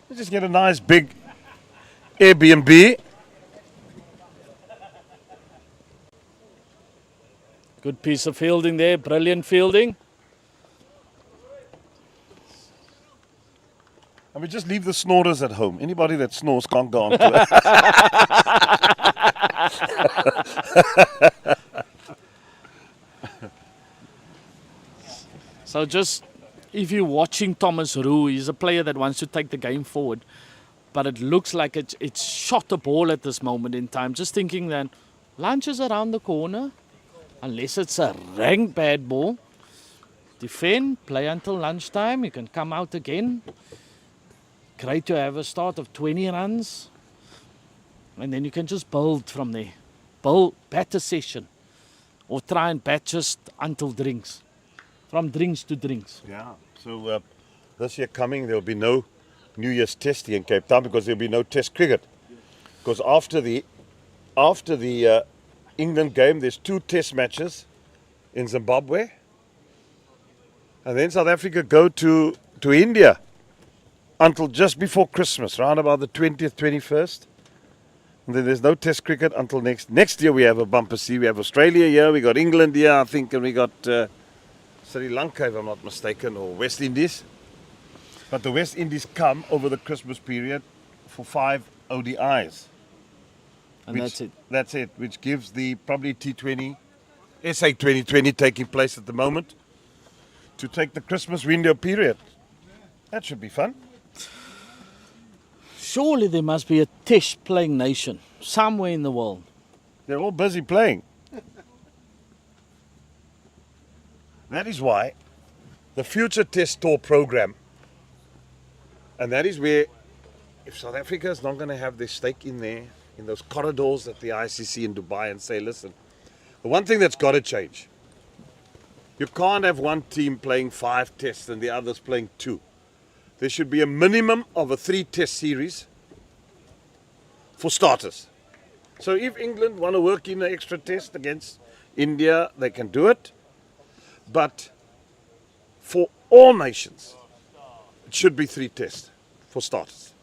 We just get a nice big Airbnb. Good piece of fielding there. Brilliant fielding. And we just leave the snorers at home. Anybody that snores can't go on to it. So just, if you're watching Thomas Roos, he's a player that wants to take the game forward. But it looks like it's shot a ball at this moment in time. Just thinking that lunch is around the corner. Unless it's a rank bad ball. Defend, play until lunchtime. You can come out again. Great to have a start of 20 runs. And then you can just build from there. Bat a session. Or try and bat just until drinks. From drinks to drinks. Yeah. So this year coming, there will be no New Year's Test here in Cape Town because there will be no Test cricket. Because after the England game, there's 2 Test matches in Zimbabwe. And then South Africa go to India until just before Christmas, around about the 20th, 21st. And then there's no Test cricket until next year. We have a bumper C. We have Australia here, we got England here, I think, and we got Sri Lanka, if I'm not mistaken, or West Indies. But the West Indies come over the Christmas period for 5 ODIs. And that's it. That's it, which gives the probably T20, SA 2020 taking place at the moment, to take the Christmas window period. That should be fun. Surely there must be a Test playing nation somewhere in the world. They're all busy playing. That is why the future test tour program, and that is where, if South Africa is not going to have their stake in there, in those corridors at the ICC in Dubai, and say, listen, the one thing that's got to change, you can't have one team playing 5 tests and the others playing 2. There should be a minimum of a 3-test series for starters. So if England want to work in an extra test against India, they can do it. But for all nations, it should be 3 tests for starters.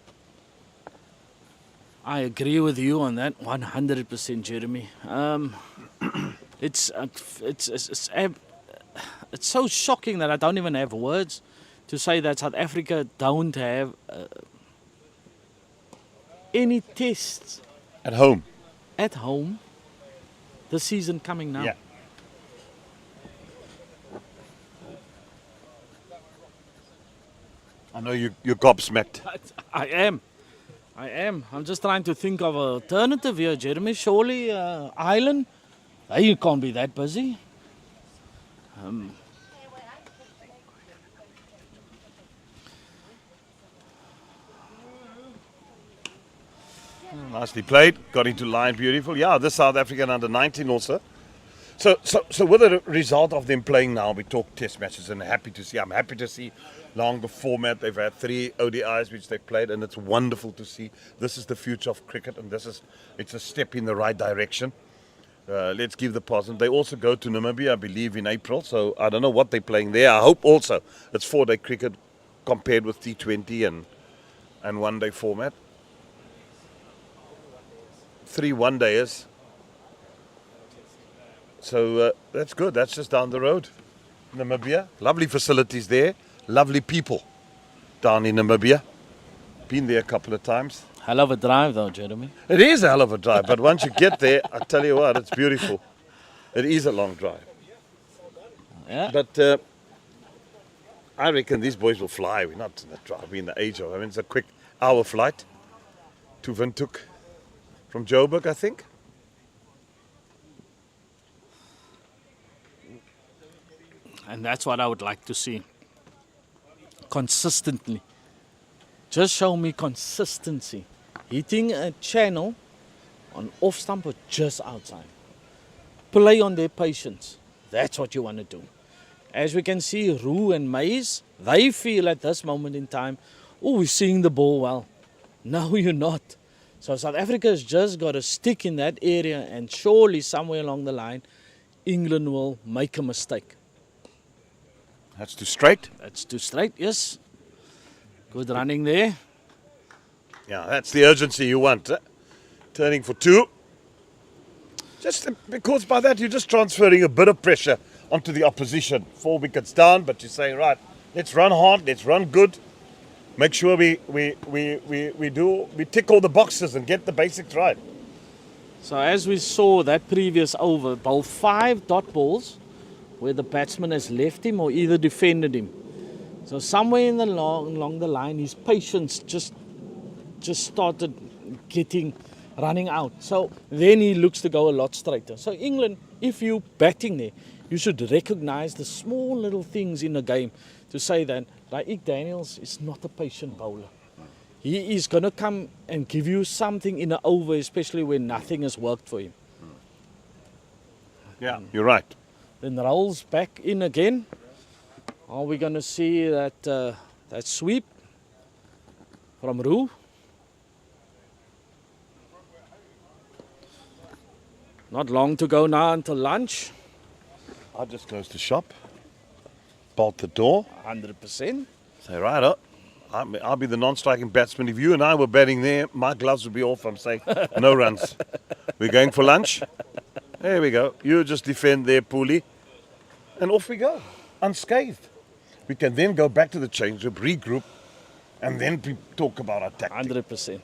I agree with you on that 100%, Jeremy. It's so shocking that I don't even have words to say that South Africa don't have any tests At home. at home this season coming now. Yeah. I know you're gobsmacked. I am. I'm just trying to think of an alternative here, Jeremy. Surely Ireland, they can't be that busy. Nicely played. Got into line beautiful. Yeah, this South African under 19 also. So with the result of them playing now, we talk test matches and I'm happy to see longer format. They've had 3 ODIs which they played, and it's wonderful to see. This is the future of cricket, and it's a step in the right direction. Let's give the positive. They also go to Namibia, I believe, in April. So I don't know what they're playing there. I hope also it's 4-day cricket compared with T20 and one-day format. 3 one-dayers. So that's good. That's just down the road. Namibia. Lovely facilities there. Lovely people down in Namibia. Been there a couple of times. Hell of a drive though, Jeremy. It is a hell of a drive, but once you get there, I tell you what, it's beautiful. It is a long drive. Yeah. But I reckon these boys will fly. We're not in the drive. We're in the age of, it's a quick hour flight to Windhoek from Joburg, I think. And that's what I would like to see. Consistently. Just show me consistency. Hitting a channel on off stump or just outside. Play on their patience. That's what you want to do. As we can see, Roos and Mays, they feel at this moment in time, oh, we're seeing the ball well. No, you're not. So South Africa has just got to stick in that area, and surely somewhere along the line, England will make a mistake. That's too straight. That's too straight, yes. Good running there. Yeah, that's the urgency you want. Turning for 2. Just because by that you're just transferring a bit of pressure onto the opposition. 4 wickets down, but you're saying, right, let's run hard, let's run good. Make sure we tick all the boxes and get the basics right. So as we saw that previous over, bowled 5 dot balls where the batsman has left him or either defended him. So somewhere in the along the line, his patience just started running out. So then he looks to go a lot straighter. So England, if you're batting there, you should recognize the small little things in the game to say that Raik Daniels is not a patient bowler. He is going to come and give you something in an over, especially when nothing has worked for him. Yeah, you're right. Then rolls back in again. Are we going to see that sweep from Roos? Not long to go now until lunch. I'll just close the shop, bolt the door. 100%. Say, right up. I'll be the non-striking batsman. If you and I were batting there, my gloves would be off. I'm saying no runs. We're going for lunch. There we go. You just defend there, Pooley. And off we go, unscathed. We can then go back to the change room, regroup, and then talk about our tactics. 100%.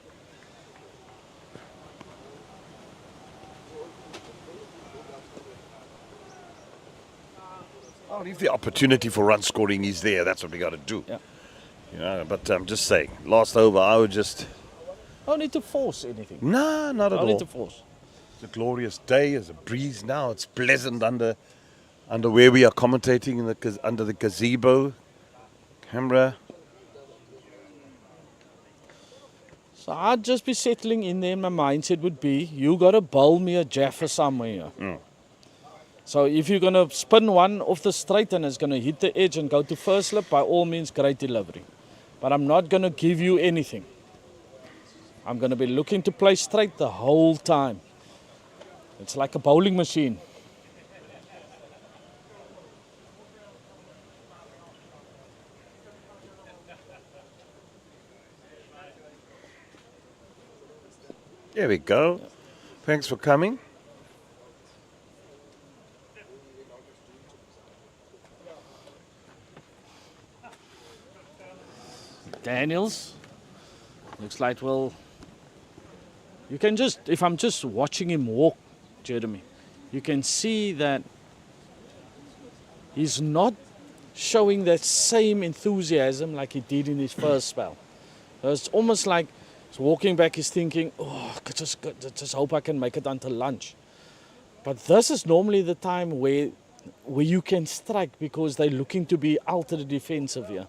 Oh, if the opportunity for run scoring is there, that's what we got to do. Yeah. You know, but I'm just saying, last over, I would just Don't need to force anything. No, not at Don't all. need to force. It's a glorious day. There's a breeze now. It's pleasant under where we are commentating under the gazebo. Camera. So I'd just be settling in there. My mindset would be, you got to bowl me a Jaffa somewhere. So if you're going to spin one off the straight and it's going to hit the edge and go to first slip, by all means, great delivery. But I'm not going to give you anything. I'm going to be looking to play straight the whole time. It's like a bowling machine. There we go. Thanks for coming. Daniels. Looks like, well, you can just, if I'm just watching him walk, Jeremy, you can see that he's not showing that same enthusiasm like he did in his first spell. It's almost like he's walking back, he's thinking, oh, I just hope I can make it until lunch. But this is normally the time where you can strike because they're looking to be ultra defensive here.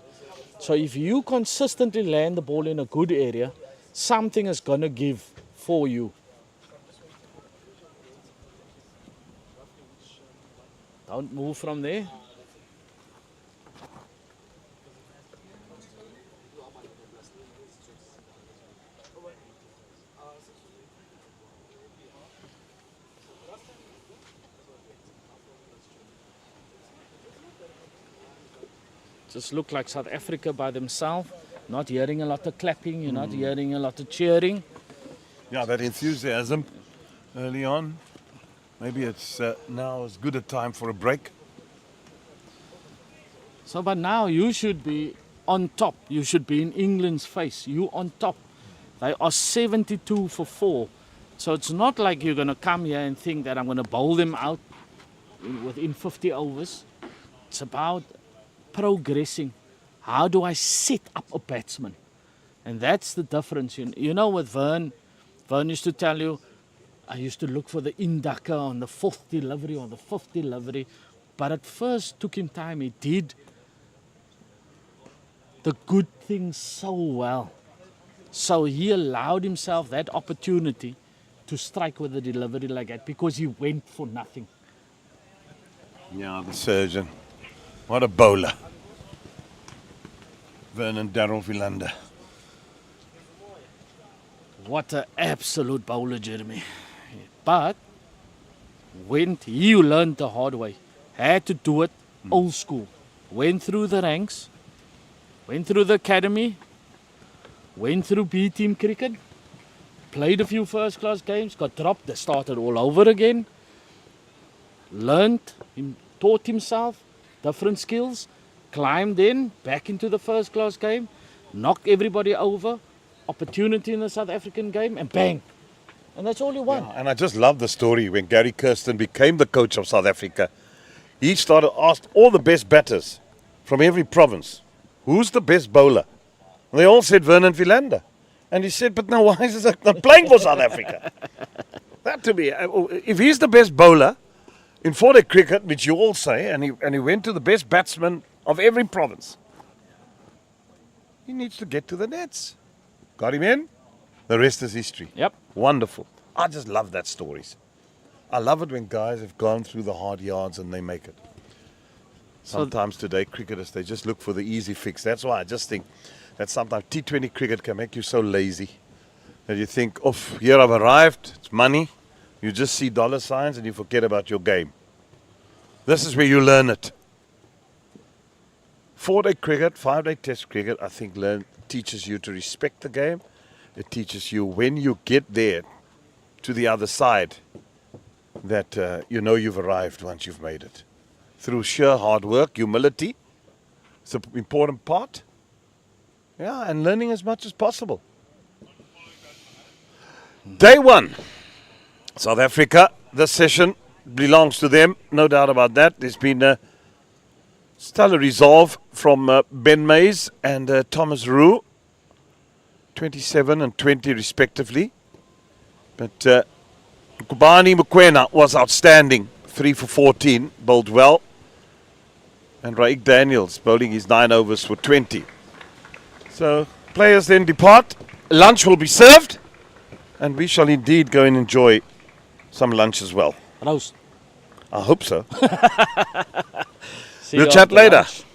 So if you consistently land the ball in a good area, something is going to give for you. Don't move from there. Just look like South Africa by themselves. Not hearing a lot of clapping, you're not hearing a lot of cheering. Yeah, that enthusiasm early on. Maybe it's now as good a time for a break. So, but now you should be on top. You should be in England's face. You on top. They are 72 for 4. So it's not like you're going to come here and think that I'm going to bowl them out within 50 overs. It's about progressing. How do I set up a batsman? And that's the difference. You know, with Vern used to tell you, I used to look for the inducker on the 4th delivery or the 5th delivery. But at first took him time. He did the good things so well. So he allowed himself that opportunity to strike with a delivery like that because he went for nothing. Yeah, the surgeon. What a bowler. Vernon Darrell Philander. What an absolute bowler, Jeremy. But he learned the hard way. Had to do it old school. Went through the ranks, went through the academy, went through B-team cricket, played a few first-class games, got dropped, they started all over again, learned, taught himself different skills, climbed in, back into the first-class game, knocked everybody over, opportunity in the South African game, and bang. And that's all he won. Yeah, and I just love the story when Gary Kirsten became the coach of South Africa. He asked all the best batters from every province, who's the best bowler? And they all said Vernon Philander. And he said, but now why is he not playing for South Africa? That to me, if he's the best bowler in 4-day cricket, which you all say, and he went to the best batsman of every province, he needs to get to the nets. Got him in? The rest is history. Yep. Wonderful. I just love that stories. I love it when guys have gone through the hard yards and they make it. Sometimes today cricketers, they just look for the easy fix. That's why I just think that sometimes T20 cricket can make you so lazy that you think, oh, here I've arrived, it's money. You just see dollar signs and you forget about your game. This is where you learn it. 4-day cricket, 5-day test cricket, I think teaches you to respect the game. It teaches you when you get there to the other side that you know you've arrived once you've made it. Through sheer hard work, humility, it's an important part. Yeah, and learning as much as possible. Day 1, South Africa. This session belongs to them, no doubt about that. There's been still a resolve from Ben Mays and Thomas Roos 27 and 20 respectively. But Kubani Mokoena was outstanding, 3 for 14, bowled well. And Raik Daniels bowling his 9 overs for 20. So players then depart, lunch will be served, and we shall indeed go and enjoy some lunch as well. Roos. I hope so. See We'll you chat after later. lunch.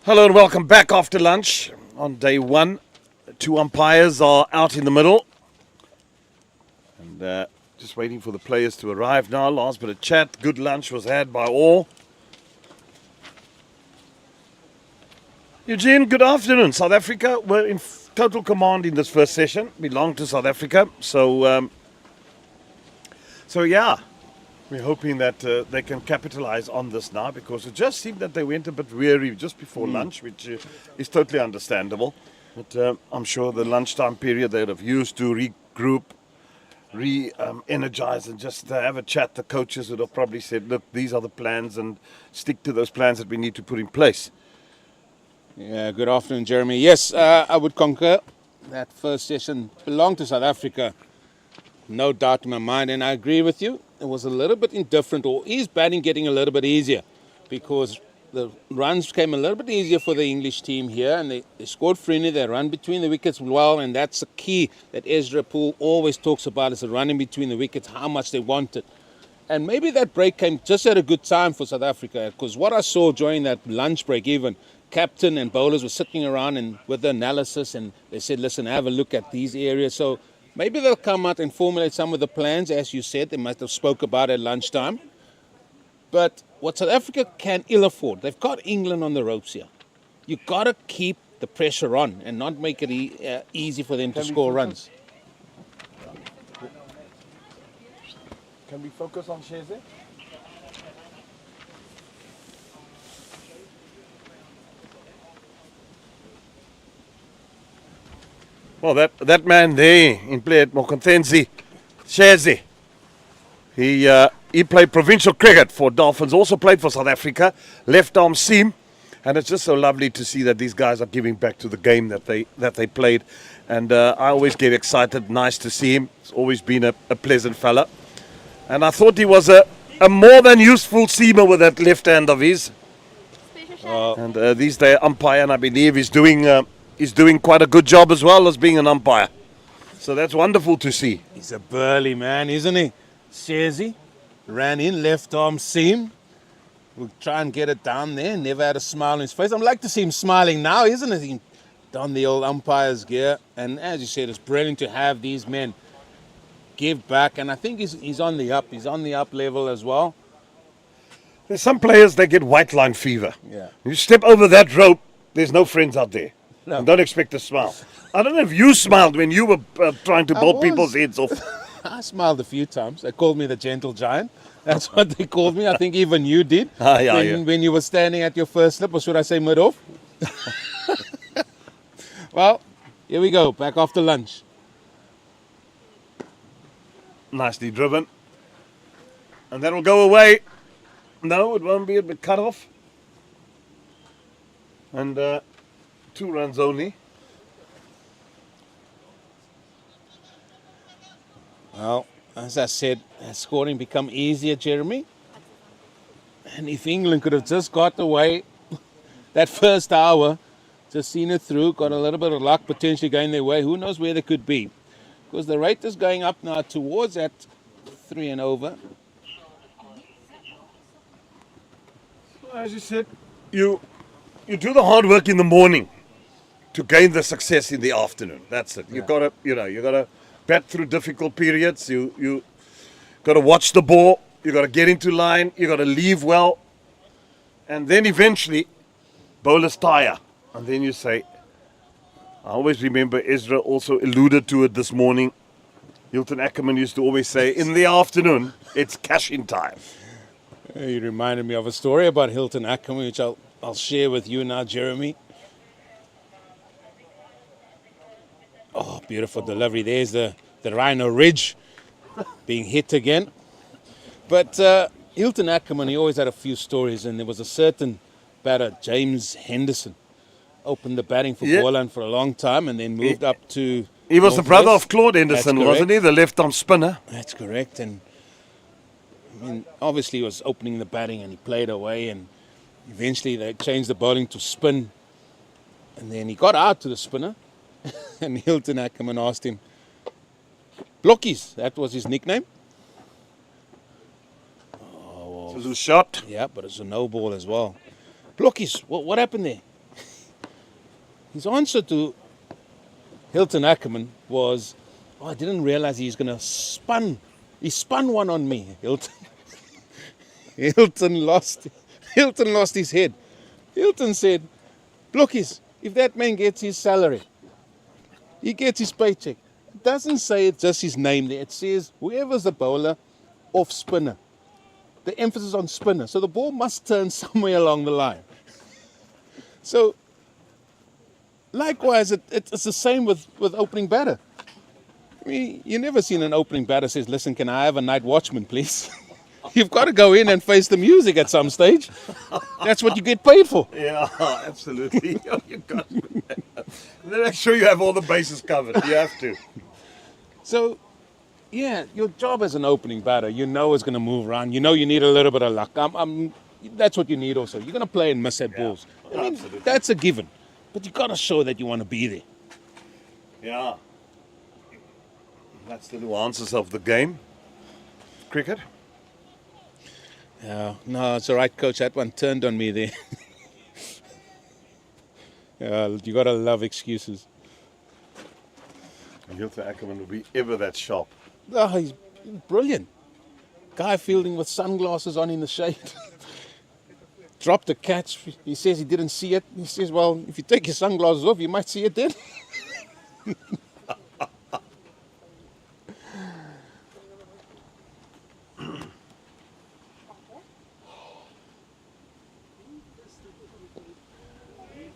Hello and welcome back after lunch on day one. 2 umpires are out in the middle. And just waiting for the players to arrive now. Last bit of chat. Good lunch was had by all. Eugene, good afternoon. South Africa were in total command in this first session. Belong to South Africa. So yeah, we're hoping that they can capitalize on this now, because it just seemed that they went a bit weary just before lunch, which is totally understandable. But I'm sure the lunchtime period they'd have used to regroup, re-energize and just have a chat. The coaches would have probably said, look, these are the plans, and stick to those plans that we need to put in place. Yeah, good afternoon, Jeremy. Yes, I would concur. That first session belonged to South Africa. No doubt in my mind, and I agree with you. It was a little bit indifferent, or is batting getting a little bit easier, because the runs came a little bit easier for the English team here, and they scored freely. They run between the wickets well, and that's the key that Ezra Poole always talks about, is the running between the wickets, how much they want it. And maybe that break came just at a good time for South Africa, because what I saw during that lunch break, even captain and bowlers were sitting around and with the analysis, and they said, listen, have a look at these areas. So maybe they'll come out and formulate some of the plans, as you said, they must have spoke about at lunchtime. But what South Africa can ill afford, they've got England on the ropes here. You've got to keep the pressure on and not make it easy for them to score runs. Can we focus on Sheze? Well, that man there in play at Mokonthensi, Sheze, he played provincial cricket for Dolphins, also played for South Africa, left arm seam, and it's just so lovely to see that these guys are giving back to the game that they played. And I always get excited, nice to see him. He's always been a pleasant fella. And I thought he was a more than useful seamer with that left hand of his. And these days umpire, and I believe he's doing quite a good job as well as being an umpire. So that's wonderful to see. He's a burly man, isn't he? Shezi ran in, left arm seam. We'll try and get it down there. Never had a smile on his face. I'd like to see him smiling now, isn't it? He done the old umpire's gear. And as you said, it's brilliant to have these men give back. And I think he's on the up. He's on the up level as well. There's some players, they get white line fever. Yeah. You step over that rope, there's no friends out there. No. And don't expect a smile. I don't know if you smiled when you were trying to bowl people's heads off. I smiled a few times. They called me the gentle giant. That's what they called me. I think even you did. When you were standing at your first slip, or should I say mid-off? Well, here we go. Back after lunch. Nicely driven. And that'll go away. No, it won't be a bit cut off. And 2 runs only. Well, as I said, has scoring become easier, Jeremy? And if England could have just got away that first hour, just seen it through, got a little bit of luck potentially going their way, who knows where they could be. Because the rate is going up now towards that 3 and over. As you said, you do the hard work in the morning to gain the success in the afternoon. That's it. You've got to bat through difficult periods. You got to watch the ball. You got to get into line. You got to leave well, and then eventually, bowlers tire, and then you say. I always remember Ezra also alluded to it this morning. Hilton Ackerman used to always say, in the afternoon, it's cash-in time. You reminded me of a story about Hilton Ackerman, which I'll share with you now, Jeremy. Oh, beautiful delivery. There's the Rhino Ridge being hit again. But Hilton Ackerman, he always had a few stories, and there was a certain batter, James Henderson, opened the batting for Boland for a long time and then moved up to... He was the brother of Claude Henderson, wasn't he? The left-arm spinner. That's correct. And I mean, obviously he was opening the batting and he played away, and eventually they changed the bowling to spin. And then he got out to the spinner and Hilton Ackerman asked him, Blokkies, that was his nickname. It's a loose shot. Yeah, but it's a no ball as well. Blokkies, what happened there? his answer to Hilton Ackerman was, "Oh, I didn't realize he's going to spun. He spun one on me, Hilton." Hilton lost his head. Hilton said, "Blokkies, if that man gets his salary, he gets his paycheck. It doesn't say it's just his name there. It says whoever's the bowler, off spinner. The emphasis on spinner. So the ball must turn somewhere along the line." So, likewise, it's the same with opening batter. I mean, you never seen an opening batter says, "Listen, can I have a night watchman, please?" You've got to go in and face the music at some stage. That's what you get paid for. Yeah, absolutely. You got then make sure you have all the bases covered. You have to. So, yeah, your job as an opening batter, you know it's going to move around. You know you need a little bit of luck. That's what you need also. You're going to play and miss at balls. I mean, absolutely. that's a given. But you got to show that you want to be there. Yeah. That's the nuances of the game. Cricket. Yeah, no, it's all right, coach. That one turned on me there. You got to love excuses. Hilton Ackerman will be ever that sharp. Oh, he's brilliant. Guy fielding with sunglasses on in the shade. Dropped a catch. He says he didn't see it. He says, well, if you take your sunglasses off, you might see it then.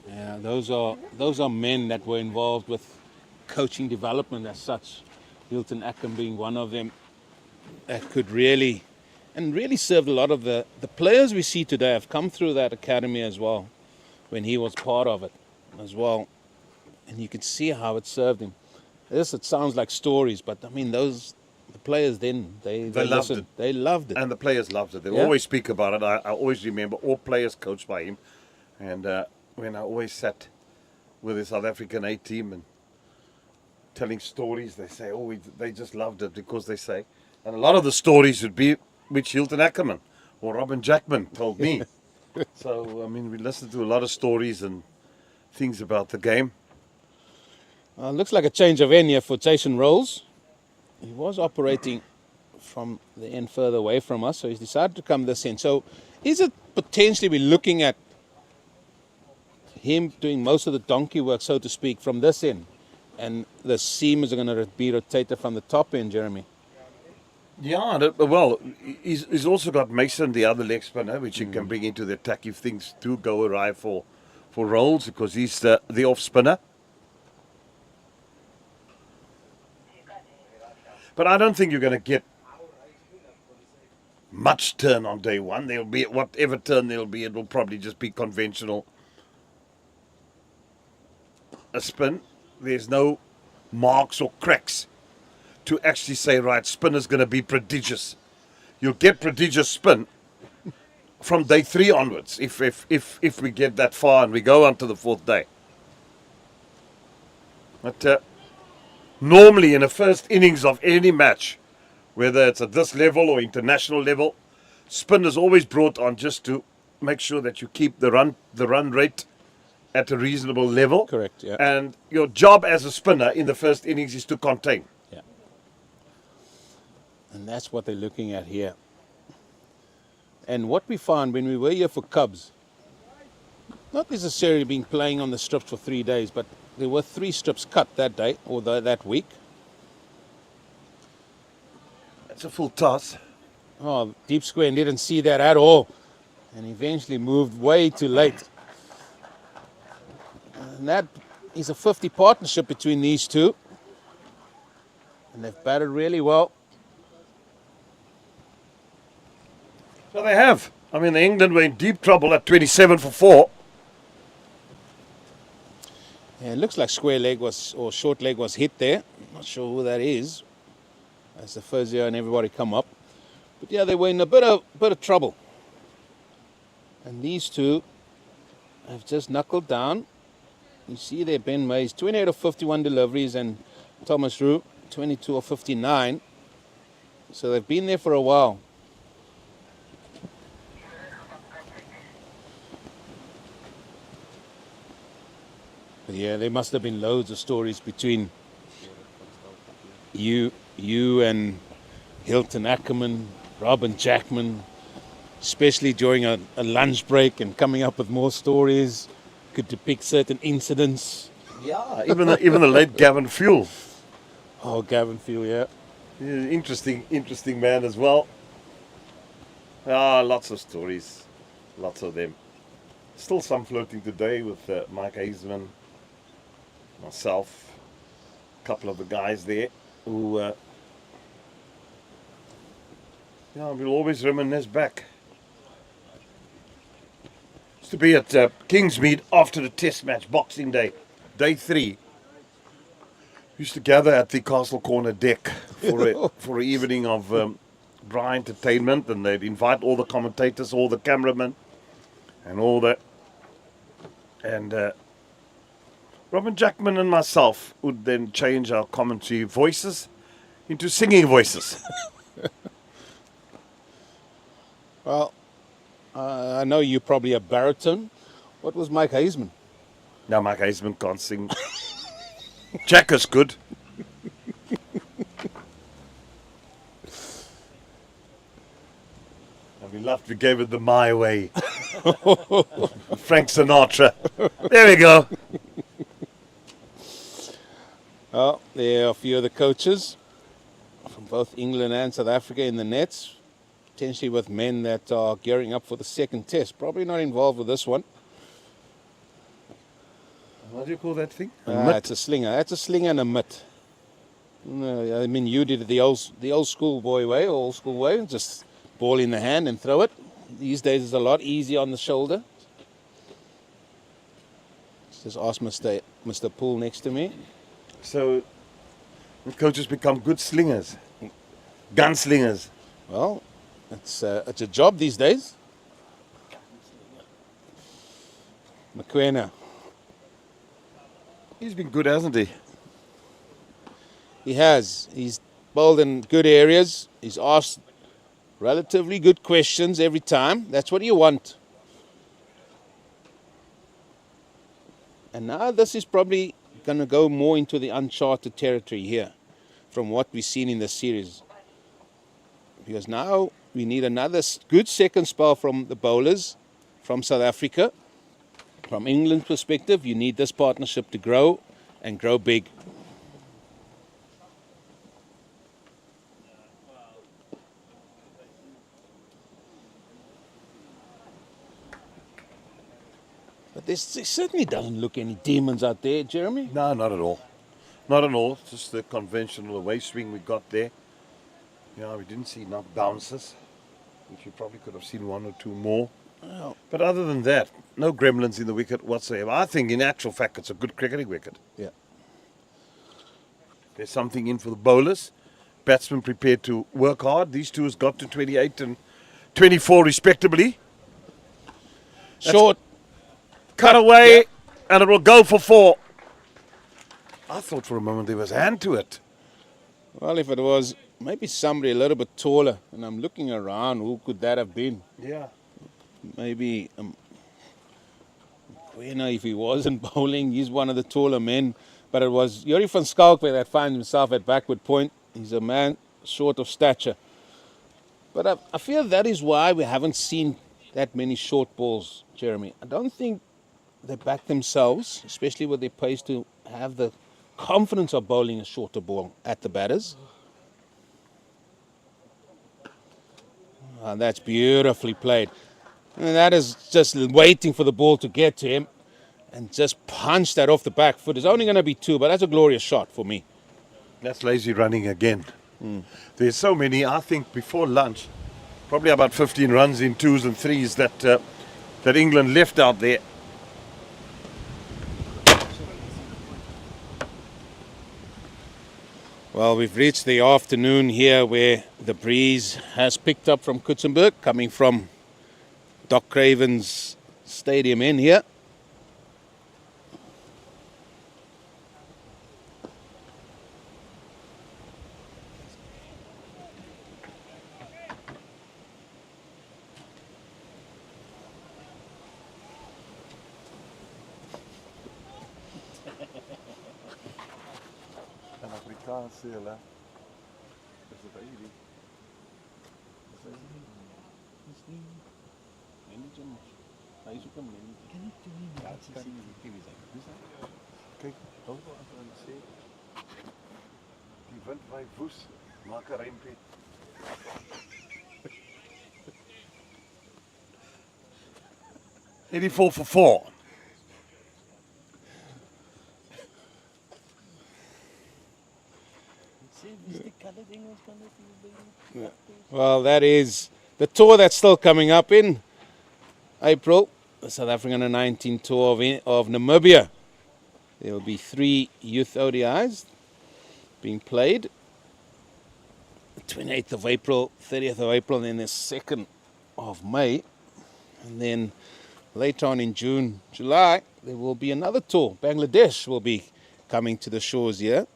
Yeah, those are men that were involved with coaching development as such. Hilton Ackerman being one of them that could really served a lot of the players we see today have come through that academy as well, when he was part of it as well. And you could see how it served him. Yes, it sounds like stories, but I mean, the players then, they loved listened. it. They loved it. And the players loved it. They Yeah. always speak about it. I always remember all players coached by him. And when I always sat with the South African A team and telling stories, they say, they just loved it because they say, and a lot of the stories would be which Hilton Ackerman or Robin Jackman told me. So, I mean, we listened to a lot of stories and things about the game. Looks like a change of end here for Jason Rolls. He was operating from the end further away from us, so he's decided to come this end. So is it potentially we're looking at him doing most of the donkey work, so to speak, from this end, and the seamers are going to be rotated from the top end, Jeremy? Yeah, well, he's also got Mason, the other leg spinner, which he can bring into the attack if things do go awry for Rolls, because he's the off spinner. But I don't think you're going to get much turn on day one. There'll be whatever turn there'll be, it will probably just be conventional. A spin. There's no marks or cracks to actually say, right, spin is going to be prodigious. You'll get prodigious spin from day 3 onwards, if we get that far and we go on to the 4th day. But normally in the first innings of any match, whether it's at this level or international level, spin is always brought on just to make sure that you keep the run rate at a reasonable level. Correct, yeah. And your job as a spinner in the first innings is to contain. Yeah. And that's what they're looking at here. And what we found when we were here for Cubs, not necessarily being playing on the strips for 3 days, but there were 3 strips cut that day or that week. That's a full toss. Oh, deep square and didn't see that at all. And eventually moved way too late. And that is a 50 partnership between these two. And they've batted really well. So they have. I mean, England were in deep trouble at 27 for 4. Yeah, it looks like square leg or short leg was hit there. Not sure who that is. That's the physio and everybody come up. But yeah, they were in a bit of trouble. And these two have just knuckled down. You see there Ben Mays, 28 of 51 deliveries, and Thomas Roos, 22 of 59. So they've been there for a while. Yeah, there must have been loads of stories between you and Hilton Ackerman, Robin Jackman, especially during a lunch break and coming up with more stories, could depict certain incidents. Yeah, even the late Gavin Fuel. Oh, Gavin Field, yeah. He's an interesting man as well. Ah, lots of stories, lots of them. Still some floating today with Mike Hazeman, myself, a couple of the guys there who, we'll always reminisce back. Used to be at Kingsmead after the Test match, Boxing Day, day 3. Used to gather at the Castle Corner deck for an evening of dry entertainment, and they'd invite all the commentators, all the cameramen, and all that. And Robin Jackman and myself would then change our commentary voices into singing voices. Well, I know you're probably a baritone. What was Mike Hazeman? Now Mike Hazeman can't sing. Jack is good. And we laughed, we gave it the my way. Frank Sinatra. There we go. Well, there are a few of the coaches from both England and South Africa in the nets, potentially with men that are gearing up for the second test. Probably not involved with this one. What do you call that thing? It's a slinger. That's a slinger and a mitt. No, I mean, you did it the old school boy way, old school way, just ball in the hand and throw it. These days it's a lot easier on the shoulder. Just ask Mr. Poole next to me. So the coaches become good slingers, gunslingers. Well, it's a job these days. McQuena. He's been good, hasn't he? He has. He's bowled in good areas. He's asked relatively good questions every time. That's what you want. And now this is probably going to go more into the uncharted territory here from what we've seen in the series. Because now we need another good second spell from the bowlers from South Africa. From England's perspective, you need this partnership to grow and grow big. But there certainly doesn't look any demons out there, Jeremy. No, not at all. Not at all. Just the conventional away swing we got there. Yeah, we didn't see enough bounces, which we probably could have seen one or two more. Well, But other than that, no gremlins in the wicket whatsoever. I think in actual fact it's a good cricketing wicket. yeah. There's something in for the bowlers. Batsmen prepared to work hard. These two has got to 28 and 24 respectively. Short. Cut away, and it will go for 4. I thought for a moment there was a hand to it. Well, if it was maybe somebody a little bit taller, and I'm looking around, who could that have been? Yeah. Maybe, if he wasn't bowling, he's one of the taller men. But it was Yuri van Schalkwyk that finds himself at backward point. He's a man short of stature. But I feel that is why we haven't seen that many short balls, Jeremy. I don't think they back themselves, especially with their pace, to have the confidence of bowling a shorter ball at the batters. And that's beautifully played. And that is just waiting for the ball to get to him and just punch that off the back foot. It's only going to be 2, but that's a glorious shot for me. That's lazy running again. There's so many, I think before lunch, probably about 15 runs in 2s and 3s that England left out there. Well, we've reached the afternoon here where the breeze has picked up from Kutsenberg, coming from Doc Craven's stadium in here. Kyk, hou maar aan sê. Die wind waai woes, maak 'n rympie. Hierdie vol vir 4. Well, that is the tour that's still coming up in April, the South African U19 tour of Namibia. There will be 3 youth ODIs being played. The 28th of April, 30th of April, and then the 2nd of May. And then later on in June, July, there will be another tour. Bangladesh will be coming to the shores here.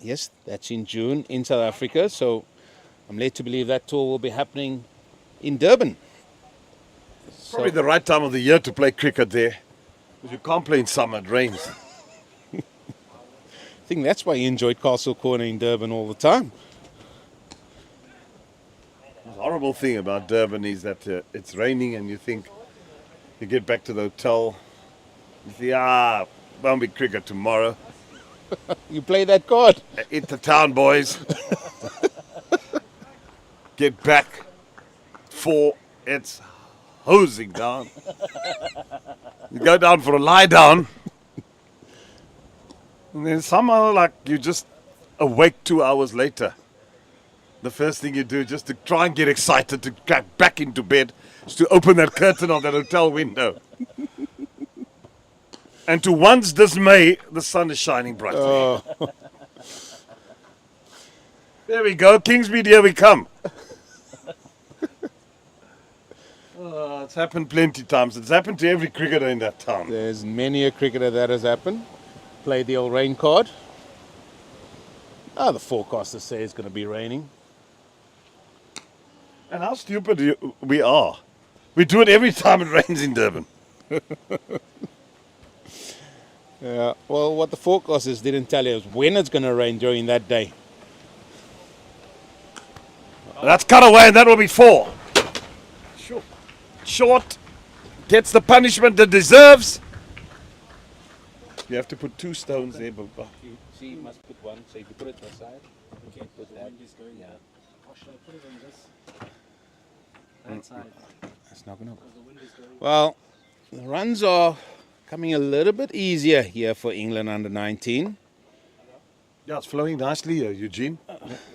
Yes, that's in June in South Africa. So I'm led to believe that tour will be happening in Durban. Probably the right time of the year to play cricket there. Because you can't play in summer, it rains. I think that's why you enjoyed Castle Corner in Durban all the time. The horrible thing about Durban is that it's raining and you think, you get back to the hotel, you think, won't be cricket tomorrow. You play that card. Into town, boys. Get back. 4, it's hosing down. You go down for a lie down. And then somehow, like, you just awake 2 hours later. The first thing you do, just to try and get excited to get back into bed, is to open that curtain of that hotel window. And to one's dismay, the sun is shining brightly. Oh. There we go, Kingsmead, here we come. It's happened plenty times. It's happened to every cricketer in that town. There's many a cricketer that has happened. Play the old rain card. The forecasters say it's going to be raining. And how stupid we are. We do it every time it rains in Durban. Yeah. Well, what the forecasters didn't tell you is when it's going to rain during that day. That's cut away and that will be 4. Short. Gets the punishment it deserves. You have to put 2 stones there, Baba. See, you must put one. So if you put it aside, you can't put that. Yeah. Or should I put it on this? That side. That's not going to. Well, the runs are coming a little bit easier here for England under 19. Yeah, it's flowing nicely, Eugene.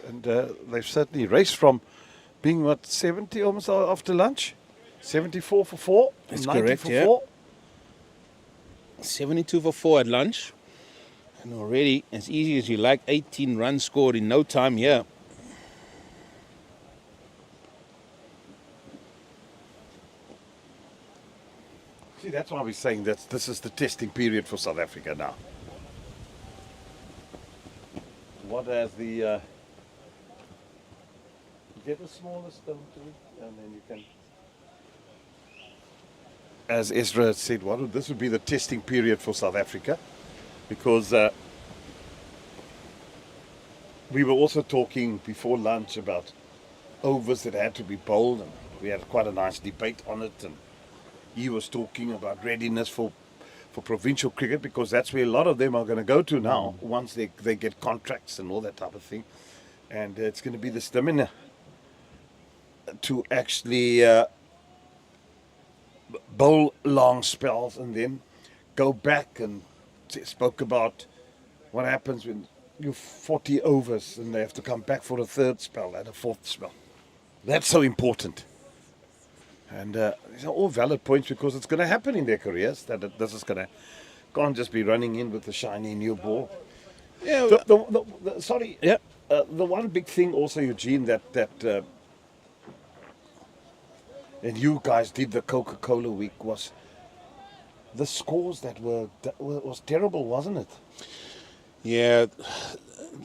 And they've certainly raced from being, 70 almost after lunch? 74 for 4? That's 90 correct, for yeah. 4? 72 for 4 at lunch. And already, as easy as you like, 18 runs scored in no time here. See, that's why we're saying that this is the testing period for South Africa now. What has the... you get a smaller stone to it, and then you can... As Ezra said, this would be the testing period for South Africa, because we were also talking before lunch about overs that had to be bowled, and we had quite a nice debate on it, and he was talking about readiness for provincial cricket, because that's where a lot of them are going to go to now, once they get contracts and all that type of thing. And it's going to be the stamina to actually bowl long spells and then go back, and spoke about what happens when you're 40 overs and they have to come back for a 3rd spell and a 4th spell. That's so important. And these are all valid points, because it's going to happen in their careers, that this is going to, can't just be running in with a shiny new ball. Yeah. Sorry. Yeah. The one big thing also, Eugene, that and you guys did the Coca-Cola week, was the scores that was terrible, wasn't it? Yeah.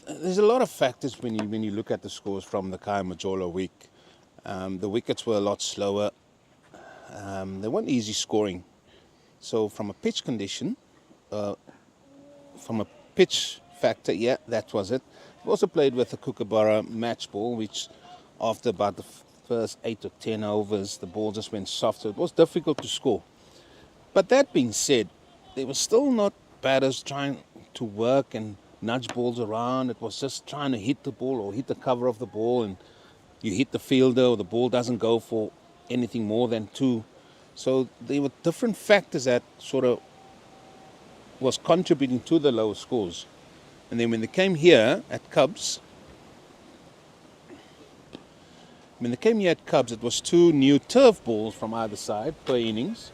There's a lot of factors when you look at the scores from the Kai Majola week. The wickets were a lot slower. They weren't easy scoring. So from a pitch condition, from a pitch factor, yeah, that was it. We also played with the Kookaburra match ball, which after about the first 8 or 10 overs, the ball just went soft, so it was difficult to score. But that being said, there were still not batters trying to work and nudge balls around. It was just trying to hit the ball or hit the cover of the ball, and you hit the fielder or the ball doesn't go for anything more than 2. So there were different factors that sort of was contributing to the low scores. And then when they came here at Cubs, it was 2 new turf balls from either side per innings.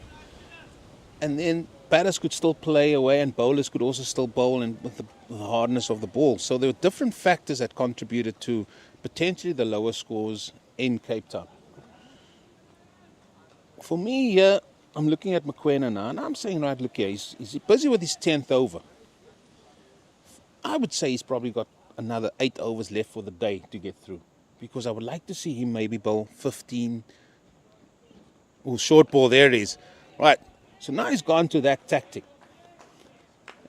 And then batters could still play away and bowlers could also still bowl and with the hardness of the ball. So there were different factors that contributed to potentially the lower scores in Cape Town. For me here, I'm looking at Mokoena now, and I'm saying, right, look here, he's busy with his 10th over. I would say he's probably got another 8 overs left for the day to get through, because I would like to see him maybe bowl 15. Oh, short ball, there it is. Right, so now he's gone to that tactic.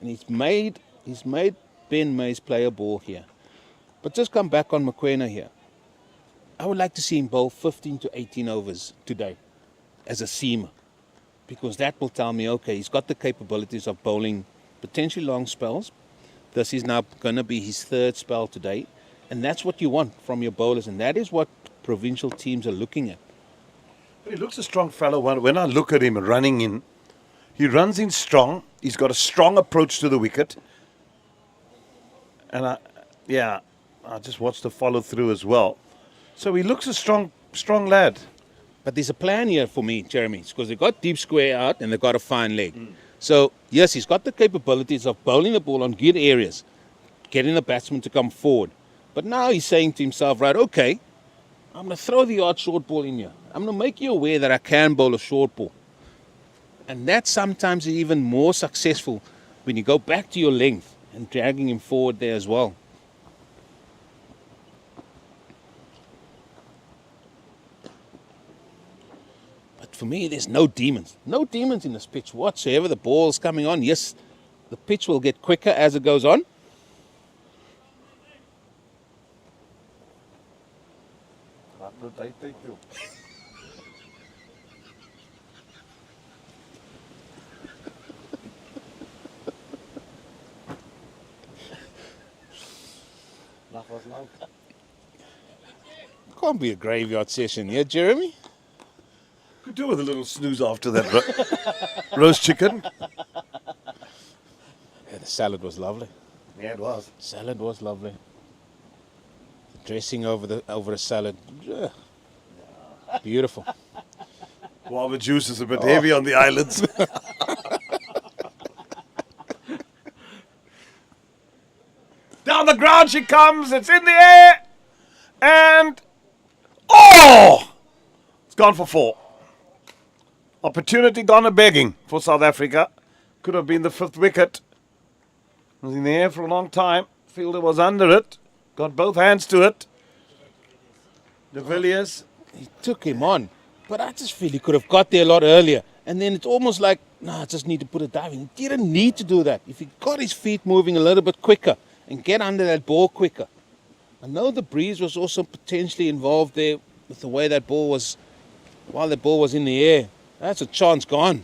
And he's made Ben Mays play a ball here. But just come back on Mokoena here. I would like to see him bowl 15 to 18 overs today as a seamer, because that will tell me, okay, he's got the capabilities of bowling potentially long spells. This is now going to be his 3rd spell today, and that's what you want from your bowlers, and that is what provincial teams are looking at. He looks a strong fellow. When I look at him running in, he runs in strong. He's got a strong approach to the wicket. And I just watched the follow through as well. So he looks a strong lad. But there's a plan here for me, Jeremy, because they've got deep square out and they've got a fine leg. So, yes, he's got the capabilities of bowling the ball on good areas, getting the batsman to come forward. But now he's saying to himself, right, okay, I'm going to throw the odd short ball in here. I'm going to make you aware that I can bowl a short ball. And that sometimes is even more successful when you go back to your length and dragging him forward there as well. But for me, there's no demons. No demons in this pitch whatsoever. The ball's coming on. Yes, the pitch will get quicker as it goes on. Can't be a graveyard session here, Jeremy. Could do with a little snooze after that roast chicken. Yeah, the salad was lovely. Yeah, it was. Salad was lovely. The dressing over a salad. Yeah. Beautiful. Guava juice is a bit heavy on the islands. Down the ground she comes. It's in the air. And... oh! It's gone for 4. Opportunity gone a-begging for South Africa. Could have been the 5th wicket. It was in the air for a long time. Fielder was under it. Got both hands to it. De Villiers. He took him on. But I just feel he could have got there a lot earlier. And then it's almost like, I just need to put a dive in. He didn't need to do that. If he got his feet moving a little bit quicker and get under that ball quicker. I know the breeze was also potentially involved there with the way that ball was, while the ball was in the air. That's a chance gone.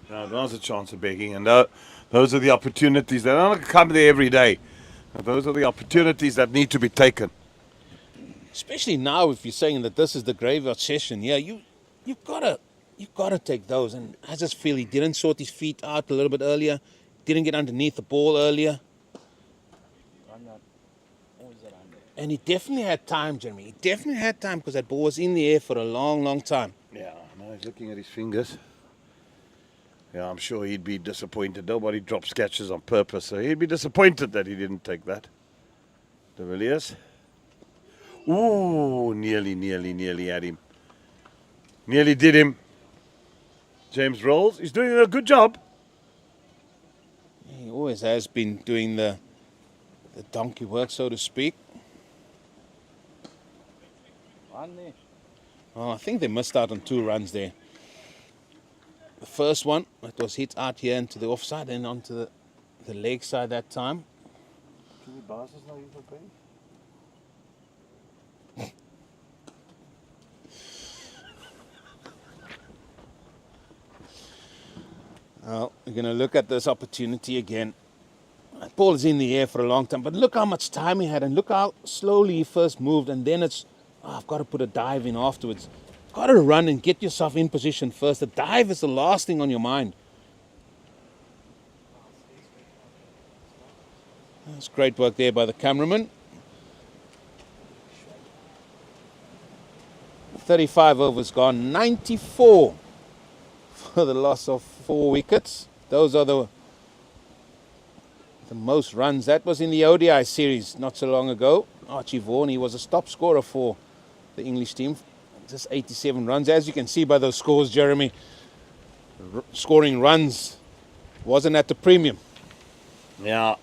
No, there was a chance of begging, and those are the opportunities. They don't come there every day. Those are the opportunities that need to be taken. Especially now, if you're saying that this is the graveyard session, yeah, you've got to take those. And I just feel he didn't sort his feet out a little bit earlier, didn't get underneath the ball earlier. And he definitely had time, Jeremy. He definitely had time because that ball was in the air for a long, long time. Yeah, now he's looking at his fingers. Yeah, I'm sure he'd be disappointed. Nobody drops catches on purpose, so he'd be disappointed that he didn't take that. De Villiers. Ooh, nearly had him. Nearly did him. James Rolls, he's doing a good job. He always has been doing the donkey work, so to speak. Oh, I think they missed out on 2 runs there. The first one, it was hit out here into the offside and onto the the leg side that time. Well, we're going to look at this opportunity again. Ball is in the air for a long time, but look how much time he had and look how slowly he first moved, and then it's, I've got to put a dive in afterwards. Got to run and get yourself in position first. The dive is the last thing on your mind. That's great work there by the cameraman. 35 overs gone, 94 for the loss of 4 wickets. Those are the most runs. That was in the ODI series not so long ago. Archie Vaughan, he was a top scorer for the English team. Just 87 runs. As you can see by those scores, Jeremy, scoring runs wasn't at the premium. Yeah,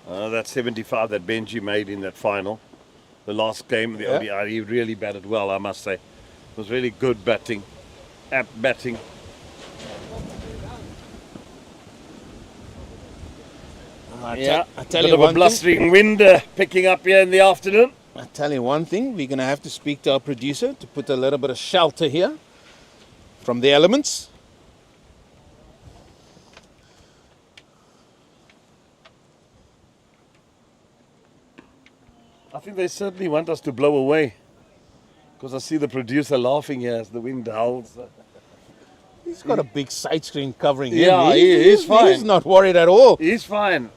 that 75 that Benji made in that final, the last game, the ODI, he really batted well, I must say. It was really good batting, apt batting. I tell bit you of a one thing. blustering wind picking up here in the afternoon. I tell you one thing, we're going to have to speak to our producer to put a little bit of shelter here from the elements. I think they certainly want us to blow away, because I see the producer laughing here as the wind howls. He's got a big side screen covering him. Yeah, he's fine. He's not worried at all. He's fine.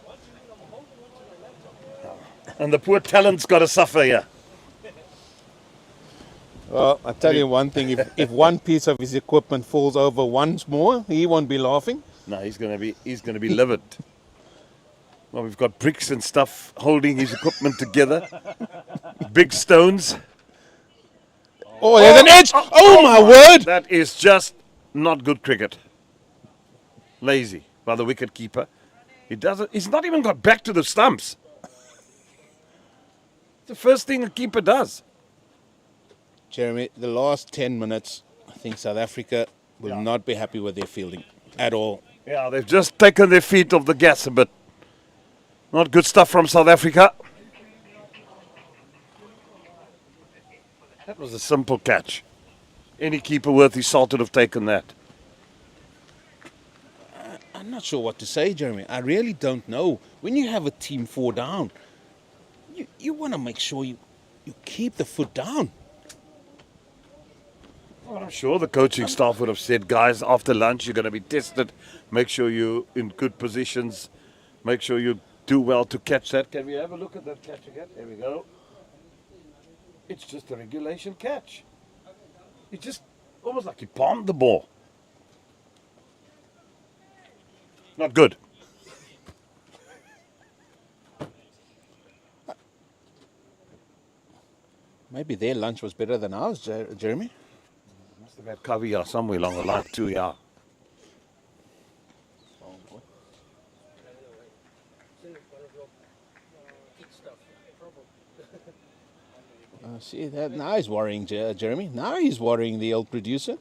And the poor talent's got to suffer here. Well, I tell you one thing, if one piece of his equipment falls over once more, he won't be laughing. No, he's going to be livid. Well, we've got bricks and stuff holding his equipment together. Big stones. Oh, there's an edge! Oh, my word! That is just not good cricket. Lazy by the wicket keeper. He's not even got back to the stumps. It's the first thing a keeper does. Jeremy, the last 10 minutes, I think South Africa will not be happy with their fielding at all. Yeah, they've just taken their feet off the gas a bit. Not good stuff from South Africa. That was a simple catch. Any keeper worth his salt would have taken that. I'm not sure what to say, Jeremy. I really don't know. When you have a team 4 down, you want to make sure you keep the foot down. Well, I'm sure the coaching staff would have said, guys, after lunch you're going to be tested. Make sure you're in good positions. Make sure you do well to catch that. Can we have a look at that catch again? There we go. It's just a regulation catch. It's just almost like he palmed the ball. Not good. Maybe their lunch was better than ours, Jeremy. Must have had caviar somewhere along the line too, yeah. See that now he's worrying Jeremy. Now he's worrying the old producer.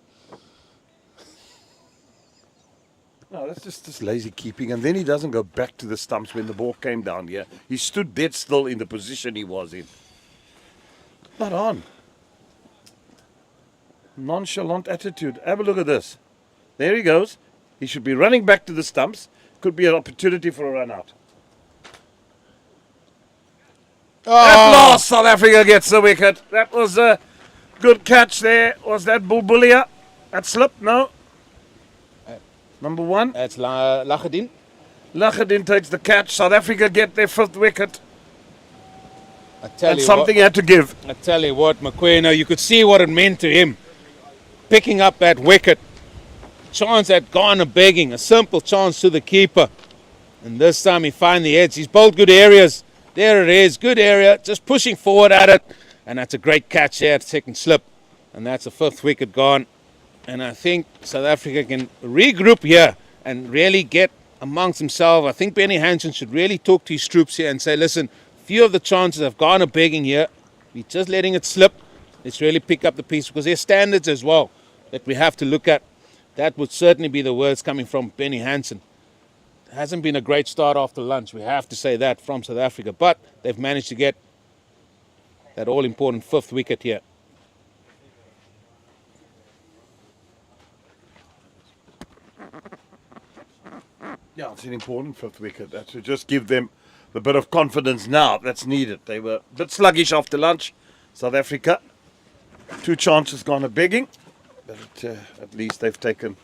No, that's just lazy keeping, and then he doesn't go back to the stumps when the ball came down here. He stood dead still in the position he was in. Not on. Nonchalant attitude. Have a look at this. There he goes. He should be running back to the stumps. Could be an opportunity for a run out. Oh. At last, South Africa gets the wicket. That was a good catch there. Was that Bulbulia? That slip? No. Number 1. That's Lachadin. Lachadin takes the catch. South Africa get their 5th wicket. I tell And you something what, had to give. I tell you what, McQueen, you could see what it meant to him. Picking up that wicket. Chance had gone a begging. A simple chance to the keeper. And this time he found the edge. He's bowled good areas. There it is, good area, just pushing forward at it. And that's a great catch there at second slip. And that's the 5th wicket gone. And I think South Africa can regroup here and really get amongst themselves. I think Benny Hansen should really talk to his troops here and say, listen, few of the chances have gone a begging here. We're just letting it slip. Let's really pick up the piece, because there's standards as well that we have to look at. That would certainly be the words coming from Benny Hansen. hasn't been a great start after lunch. We have to say that from South Africa. But they've managed to get that all-important 5th wicket here. Yeah, it's an important 5th wicket. That should just give them the bit of confidence now that's needed. They were a bit sluggish after lunch, South Africa. 2 chances gone a begging, but at least they've taken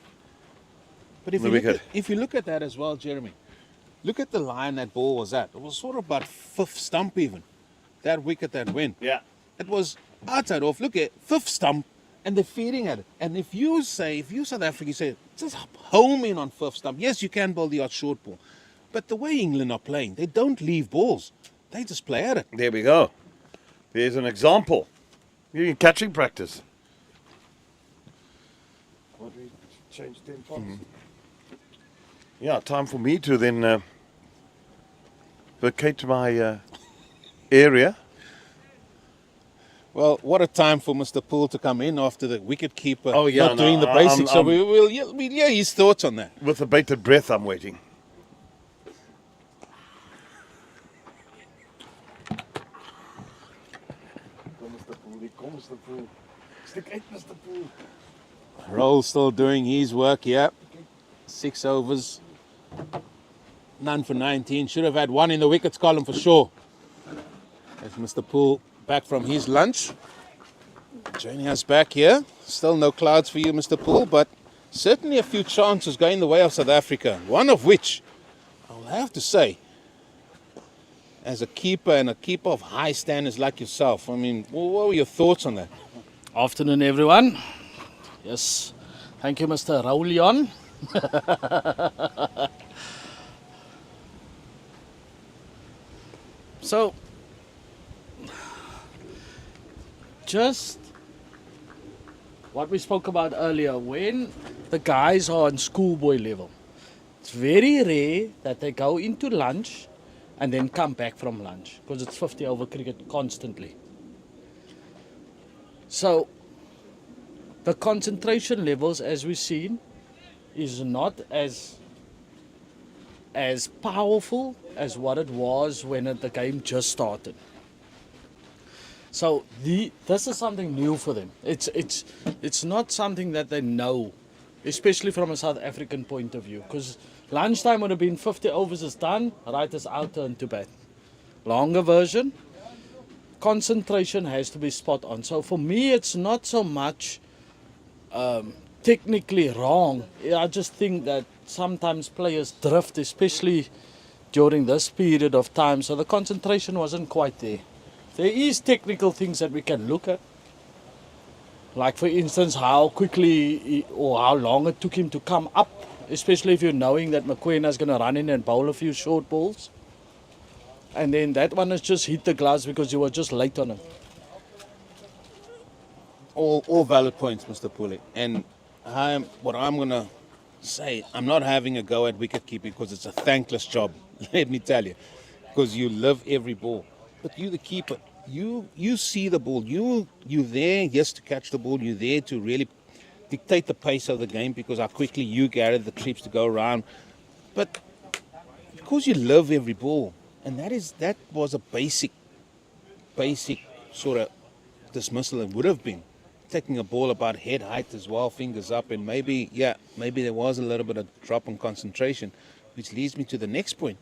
But if the you, look wicket. at, if you look at that as well, Jeremy, look at the line that ball was at. It was sort of about 5th stump even. That wicket that went. Yeah. It was outside off. Look at 5th stump, and they're feeding at it. And if you're South Africa, you say, just home in on 5th stump. Yes, you can bowl the odd short ball. But the way England are playing, they don't leave balls. They just play at it. There we go. There's an example. You're in catching practice. What do we change 10 points? Yeah, time for me to then vacate my area. Well, what a time for Mr. Poole to come in after the wicket-keeper Oh, yeah, not no, doing the I'm- basics. So we'll hear his thoughts on that. With a bated breath, I'm waiting. Roos still doing his work here. 6 overs. None for 19. Should have had 1 in the wickets column for sure. As Mr. Poole back from his lunch. Joining us back here. Still no clouds for you, Mr. Poole, but certainly a few chances going the way of South Africa. One of which, I'll have to say, as a keeper and a keeper of high standards like yourself, I mean, what were your thoughts on that? Afternoon, everyone. Yes, thank you, Mr. Raulion. So, just what we spoke about earlier, when the guys are on schoolboy level, it's very rare that they go into lunch and then come back from lunch, because it's 50 over cricket constantly. So the concentration levels, as we've seen, is not as powerful as what it was when the game just started. So this is something new for them. It's not something that they know, especially from a South African point of view, because lunchtime would have been 50 overs is done, right, is our turn to bat. Longer version, concentration has to be spot on. So for me, it's not so much technically wrong. I just think that sometimes players drift, especially during this period of time. So the concentration wasn't quite there. There is technical things that we can look at. Like, for instance, how quickly or how long it took him to come up, especially if you're knowing that Mokoena is going to run in and bowl a few short balls. And then that one has just hit the gloves because you were just late on it. All valid points, Mr. Poole. And what I'm going to say, I'm not having a go at wicket keeping because it's a thankless job, let me tell you, because you live every ball. But you, the keeper, you see the ball. You're there, yes, to catch the ball. You're there to really dictate the pace of the game because how quickly you gather the trips to go around. But because you live every ball, and that was a basic sort of dismissal. It would have been taking a ball about head height as well, fingers up, and maybe there was a little bit of drop in concentration, which leads me to the next point.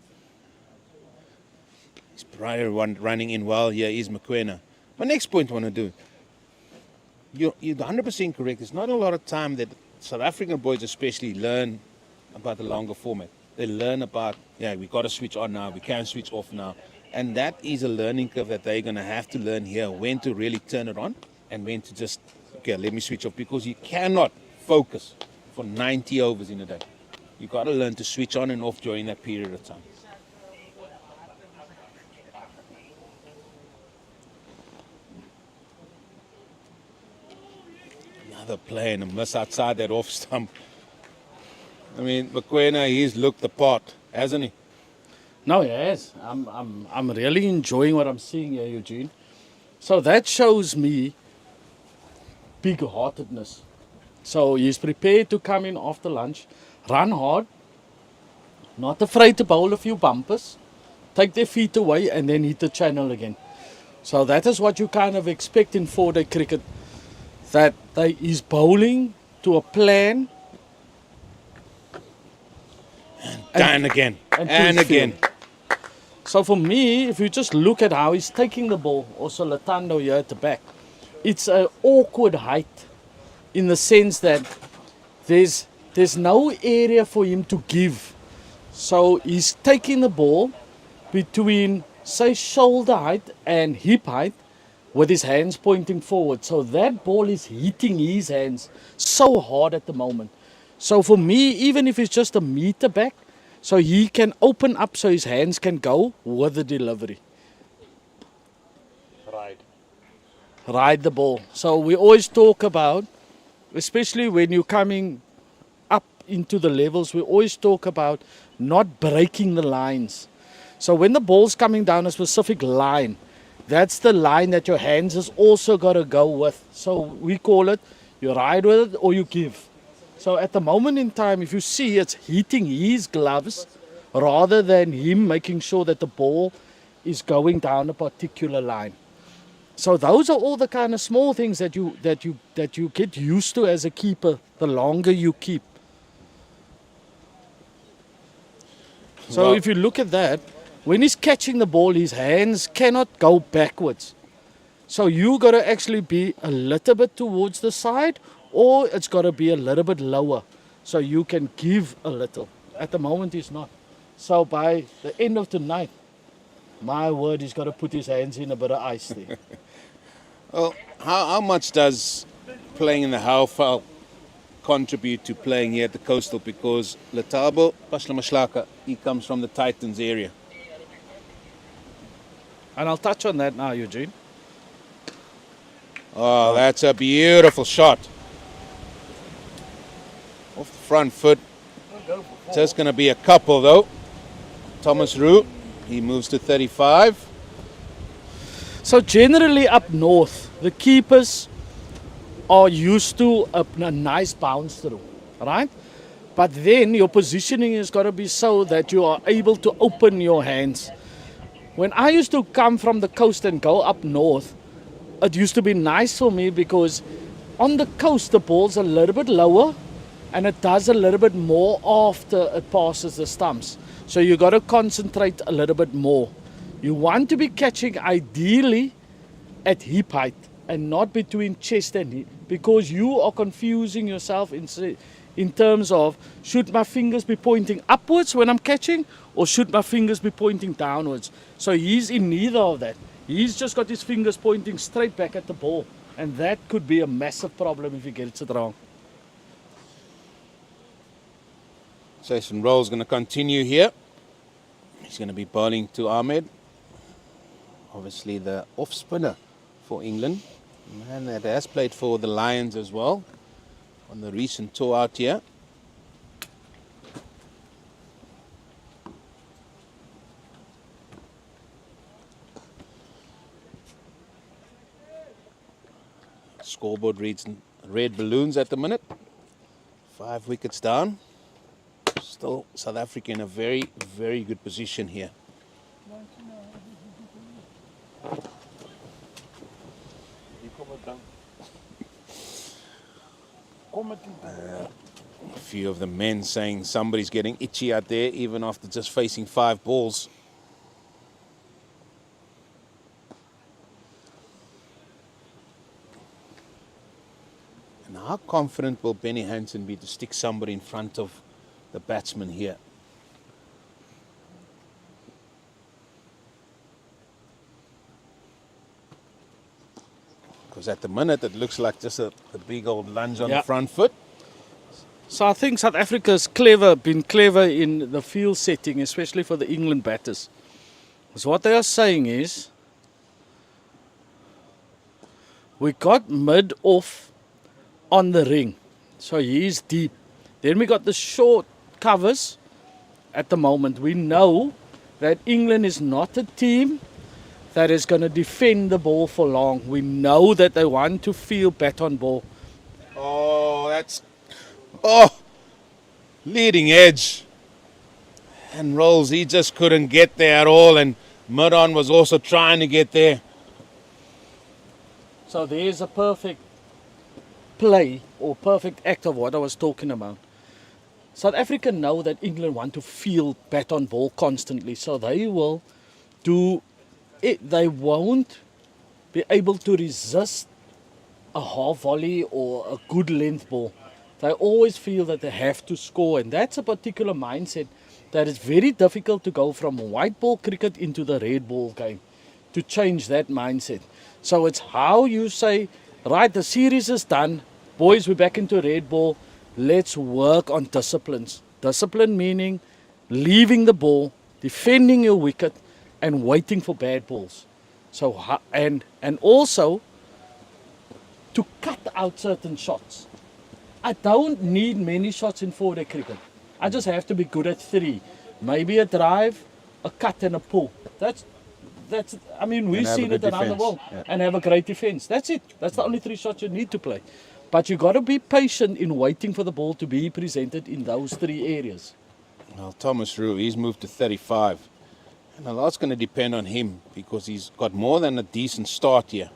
His prior one running in well here is Mokoena. My next point I want to do, you're 100% correct. There's not a lot of time that South African boys especially learn about the longer format. They learn about, we got to switch on now, we can switch off now. And that is a learning curve that they're going to have to learn here, when to really turn it on and when to just, let me switch off, because you cannot focus for 90 overs in a day. You got to learn to switch on and off during that period of time. Another play and a miss outside that off stump. I mean, Mokoena, he's looked the part, hasn't he? No, he has. I'm really enjoying what I'm seeing here, Eugene. So that shows me big-heartedness. So he's prepared to come in after lunch, run hard, not afraid to bowl a few bumpers, take their feet away and then hit the channel again. So that is what you kind of expect in 4-day cricket, that he's bowling to a plan. And again. And And to his again. field. So for me, if you just look at how he's taking the ball, also Latando here at the back, it's an awkward height in the sense that there's no area for him to give. So he's taking the ball between, say, shoulder height and hip height with his hands pointing forward. So that ball is hitting his hands so hard at the moment. So for me, even if it's just a meter back, so he can open up so his hands can go with the delivery. Ride the ball. So we always talk about, especially when you're coming up into the levels, we always talk about not breaking the lines. So when the ball's coming down a specific line, that's the line that your hands has also got to go with. So we call it, you ride with it or you give. So at the moment in time, if you see, it's hitting his gloves rather than him making sure that the ball is going down a particular line. So those are all the kind of small things that you get used to as a keeper the longer you keep. So Well- if you look at that, when he's catching the ball, his hands cannot go backwards. So you got to actually be a little bit towards the side, or it's got to be a little bit lower so you can give a little. At the moment he's not. So by the end of tonight, my word, he's got to put his hands in a bit of ice there. Well, how much does playing in the Haufal contribute to playing here at the Coastal? Because Letabo Pashlamashlaka, he comes from the Titans area. And I'll touch on that now, Eugene. Oh, that's a beautiful shot. Off the front foot. Just going to be a couple though. Thomas Roos, he moves to 35. So generally up north, the keepers are used to a nice bounce through, right? But then your positioning has got to be so that you are able to open your hands. When I used to come from the coast and go up north, it used to be nice for me because on the coast the ball's a little bit lower and it does a little bit more after it passes the stumps. So you got to concentrate a little bit more. You want to be catching ideally at hip height and not between chest and hip, because you are confusing yourself in terms of, should my fingers be pointing upwards when I'm catching or should my fingers be pointing downwards? So he's in neither of that. He's just got his fingers pointing straight back at the ball, and that could be a massive problem if he gets it wrong. Jason Roll's going to continue here. He's going to be bowling to Ahmed. Obviously the off spinner for England. Man that has played for the Lions as well on the recent tour out here. Scoreboard reads red balloons at the minute. 5 wickets down. Still South Africa in a very, very good position here. A few of the men saying somebody's getting itchy out there even after just facing 5 balls. And how confident will Benny Hansen be to stick somebody in front of the batsman here? Because at the minute it looks like just a big old lunge on the front foot. So I think South Africa's been clever in the field setting, especially for the England batters. Because what they are saying is, we got mid off on the ring, so he's deep. Then we got the short covers at the moment. We know that England is not a team that is going to defend the ball for long. We know that they want to field bat on ball. Oh, that's... Oh! Leading edge. And Rolls, he just couldn't get there at all, and Miron was also trying to get there. So there's a perfect play or perfect act of what I was talking about. South Africa know that England want to feel bat on ball constantly, so they will do it. They won't be able to resist a half volley or a good length ball. They always feel that they have to score, and that's a particular mindset that is very difficult to go from white ball cricket into the red ball game, to change that mindset. So it's how you say, right, the series is done, boys, we're back into red ball, let's work on disciplines. Discipline meaning leaving the ball, defending your wicket, and waiting for bad balls. So and also to cut out certain shots. I don't need many shots in 4-day cricket. I just have to be good at 3. Maybe a drive, a cut and a pull. That's I mean, we've seen it around the world. Yeah. And have a great defense. That's it. That's the only 3 shots you need to play. But you got to be patient in waiting for the ball to be presented in those 3 areas. Well, Thomas Roos, he's moved to 35. And a lot's going to depend on him because he's got more than a decent start here.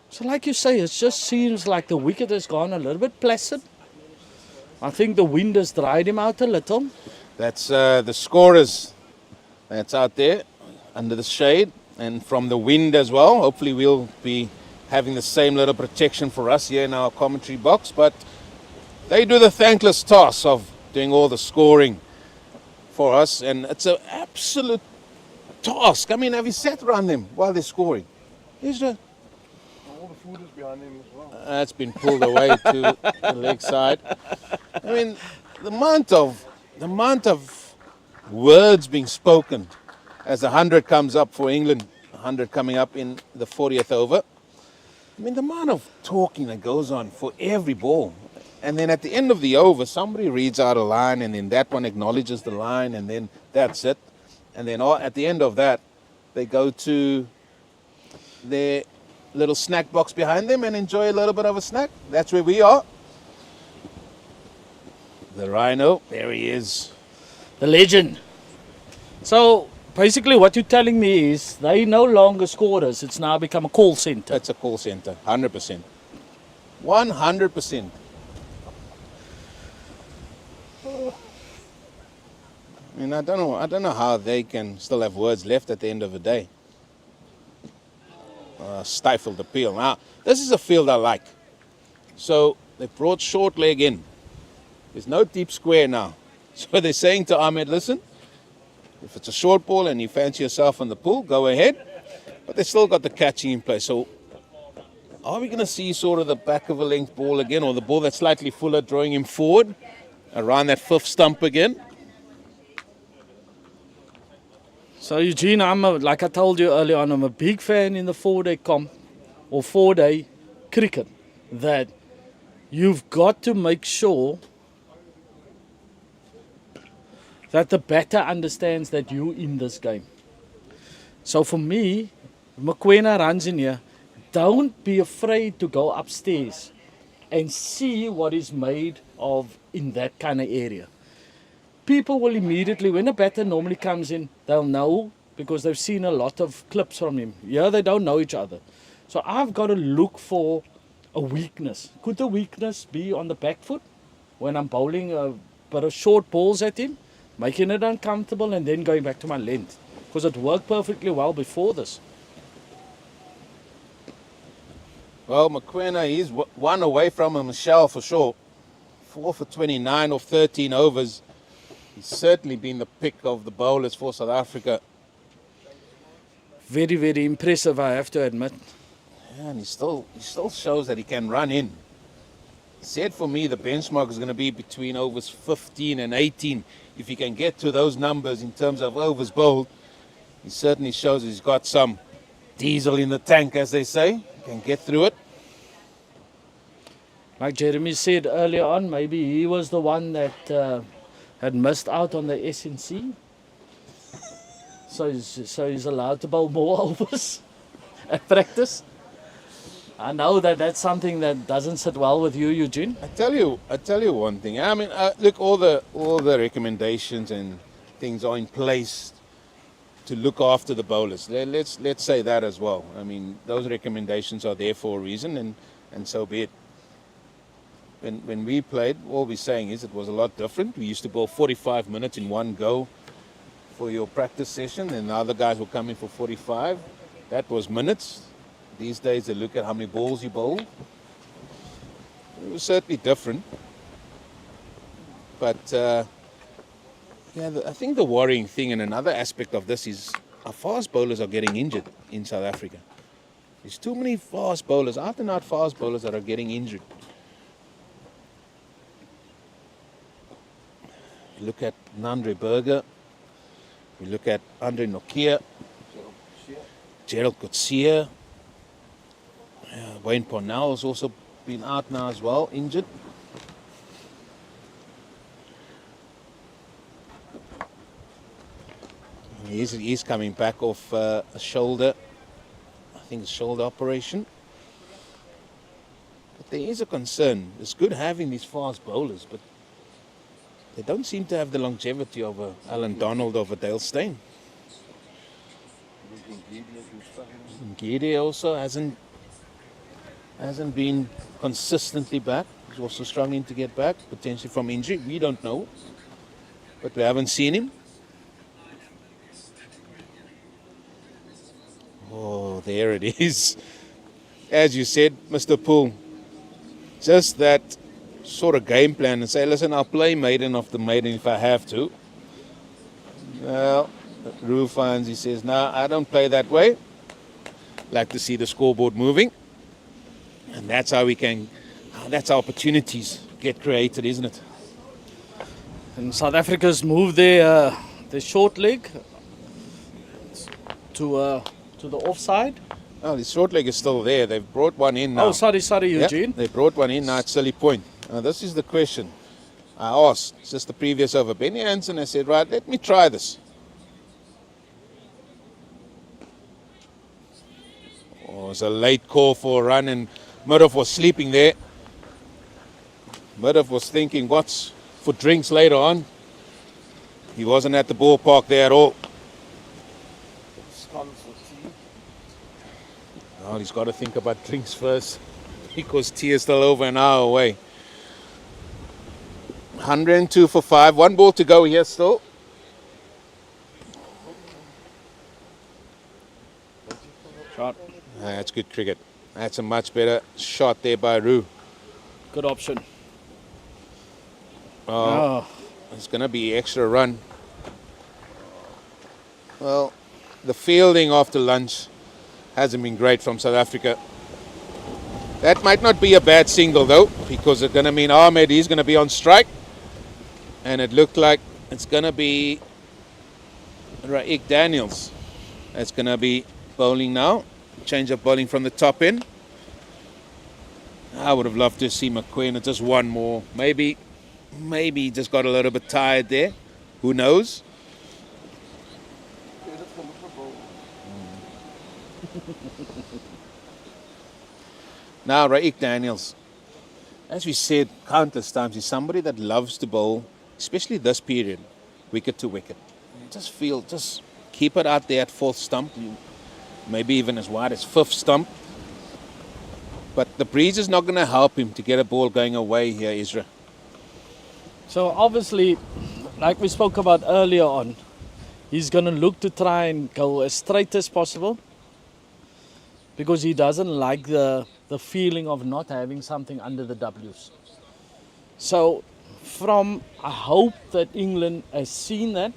So like you say, it just seems like the wicket has gone a little bit placid. I think the wind has dried him out a little. That's the scorers that's out there under the shade and from the wind as well. Hopefully we'll be having the same little protection for us here in our commentary box. But they do the thankless task of doing all the scoring for us. And it's an absolute task. I mean, have you sat around them while they're scoring? All the food is behind him as well. That's been pulled away to the leg side. I mean, the amount of words being spoken as 100 comes up for England, 100 coming up in the 40th over. I mean, the amount of talking that goes on for every ball. And then at the end of the over, somebody reads out a line, and then that one acknowledges the line, and then that's it. And then at the end of that, they go to their little snack box behind them and enjoy a little bit of a snack. That's where we are. The Rhino, there he is. The legend. So basically what you're telling me is they no longer scorers. It's now become a call center. It's a call center, 100%. 100%. I mean, I don't know how they can still have words left at the end of the day. Stifled appeal. Now, this is a field I like. So they brought short leg in. There's no deep square now. So they're saying to Ahmed, listen, if it's a short ball and you fancy yourself on the pull, go ahead. But they still got the catching in place. So are we going to see sort of the back of a length ball again, or the ball that's slightly fuller drawing him forward around that 5th stump again? So Eugene, like I told you earlier on, I'm a big fan in the 4-day comp or 4-day cricket that you've got to make sure that the batter understands that you're in this game. So for me, Mokoena runs in here, don't be afraid to go upstairs and see what is made of in that kind of area. People will immediately, when a batter normally comes in, they'll know because they've seen a lot of clips from him. Yeah, they don't know each other. So I've got to look for a weakness. Could the weakness be on the back foot when I'm bowling a bit of short balls at him, making it uncomfortable and then going back to my length? Because it worked perfectly well before this. Well, Mokoena, he's one away from a Michelle for sure. 4 for 29 off 13 overs. He's certainly been the pick of the bowlers for South Africa. Very, very impressive, I have to admit. Yeah, and he still shows that he can run in. Said for me the benchmark is going to be between overs 15 and 18. If he can get to those numbers in terms of overs bowled, he certainly shows he's got some diesel in the tank, as they say. He can get through it. Like Jeremy said earlier on, maybe he was the one that had missed out on the SNC. So he's allowed to bowl more overs at practice. I know that that's something that doesn't sit well with you, Eugene. I tell you one thing. I mean, look, all the recommendations and things are in place to look after the bowlers. Let's say that as well. I mean, those recommendations are there for a reason, and so be it. When we played, all we're saying is it was a lot different. We used to bowl 45 minutes in one go for your practice session, and the other guys will come in for 45. That was minutes. These days they look at how many balls you bowl. It was certainly different. But I think the worrying thing and another aspect of this is our fast bowlers are getting injured in South Africa. There's too many fast bowlers, out and out fast bowlers that are getting injured. We look at Nandre Burger, we look at Andre Nokia, Gerald Coetzee, Wayne Parnell has also been out now as well, injured. He's coming back off a shoulder, I think a shoulder operation. But there is a concern. It's good having these fast bowlers, but they don't seem to have the longevity of Alan Donald over Dale Steyn. Ngidi also hasn't been consistently back. He's also struggling to get back, potentially from injury. We don't know, but we haven't seen him. Oh, there it is. As you said, Mr. Poole, just that sort of game plan and say, listen, I'll play maiden off the maiden if I have to. Well, Roos finds, he says, no, I don't play that way. Like to see the scoreboard moving. And that's how that's how opportunities get created, isn't it? And South Africa's moved their short leg to the offside. Oh, the short leg is still there. They've brought one in now. Oh, sorry, Eugene. Yep, they brought one in, now it's silly point. Now this is the question I asked just the previous over. Benny Hansen, I said, right, let me try this. Oh, it's a late call for a run, and Murdoch was sleeping there. Murdoch was thinking, what's for drinks later on? He wasn't at the ballpark there at all. Well, he's got to think about drinks first because tea is still over an hour away. 102 for 5. One ball to go here still. Shot. That's good cricket. That's a much better shot there by Roos. Good option. Oh, it's going to be extra run. Well, the fielding after lunch hasn't been great from South Africa. That might not be a bad single though, because it's going to mean Ahmed is going to be on strike. And it looked like it's going to be Raik Daniels that's going to be bowling now. Change of bowling from the top end. I would have loved to see McQueen just one more. Maybe he just got a little bit tired there. Who knows? Now, Raik Daniels, as we said countless times, is somebody that loves to bowl, especially this period, wicket to wicket. Just keep it out there at fourth stump, maybe even as wide as fifth stump. But the breeze is not going to help him to get a ball going away here, Israel. So obviously, like we spoke about earlier on, he's going to look to try and go as straight as possible because he doesn't like the feeling of not having something under the W's. So I hope that England has seen that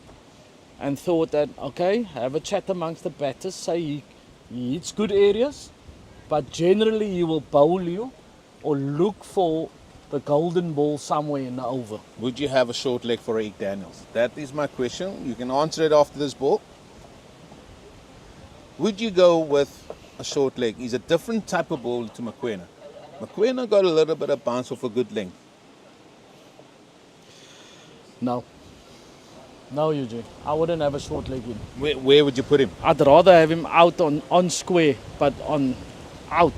and thought that, okay, have a chat amongst the batters, say he hits good areas, but generally he will bowl you or look for the golden ball somewhere in the over. Would you have a short leg for Raik Daniels? That is my question. You can answer it after this ball. Would you go with a short leg? He's a different type of ball to McQueen. McQueen got a little bit of bounce off a good length. No, Eugene. I wouldn't have a short leg in. Where would you put him? I'd rather have him out on square, but out.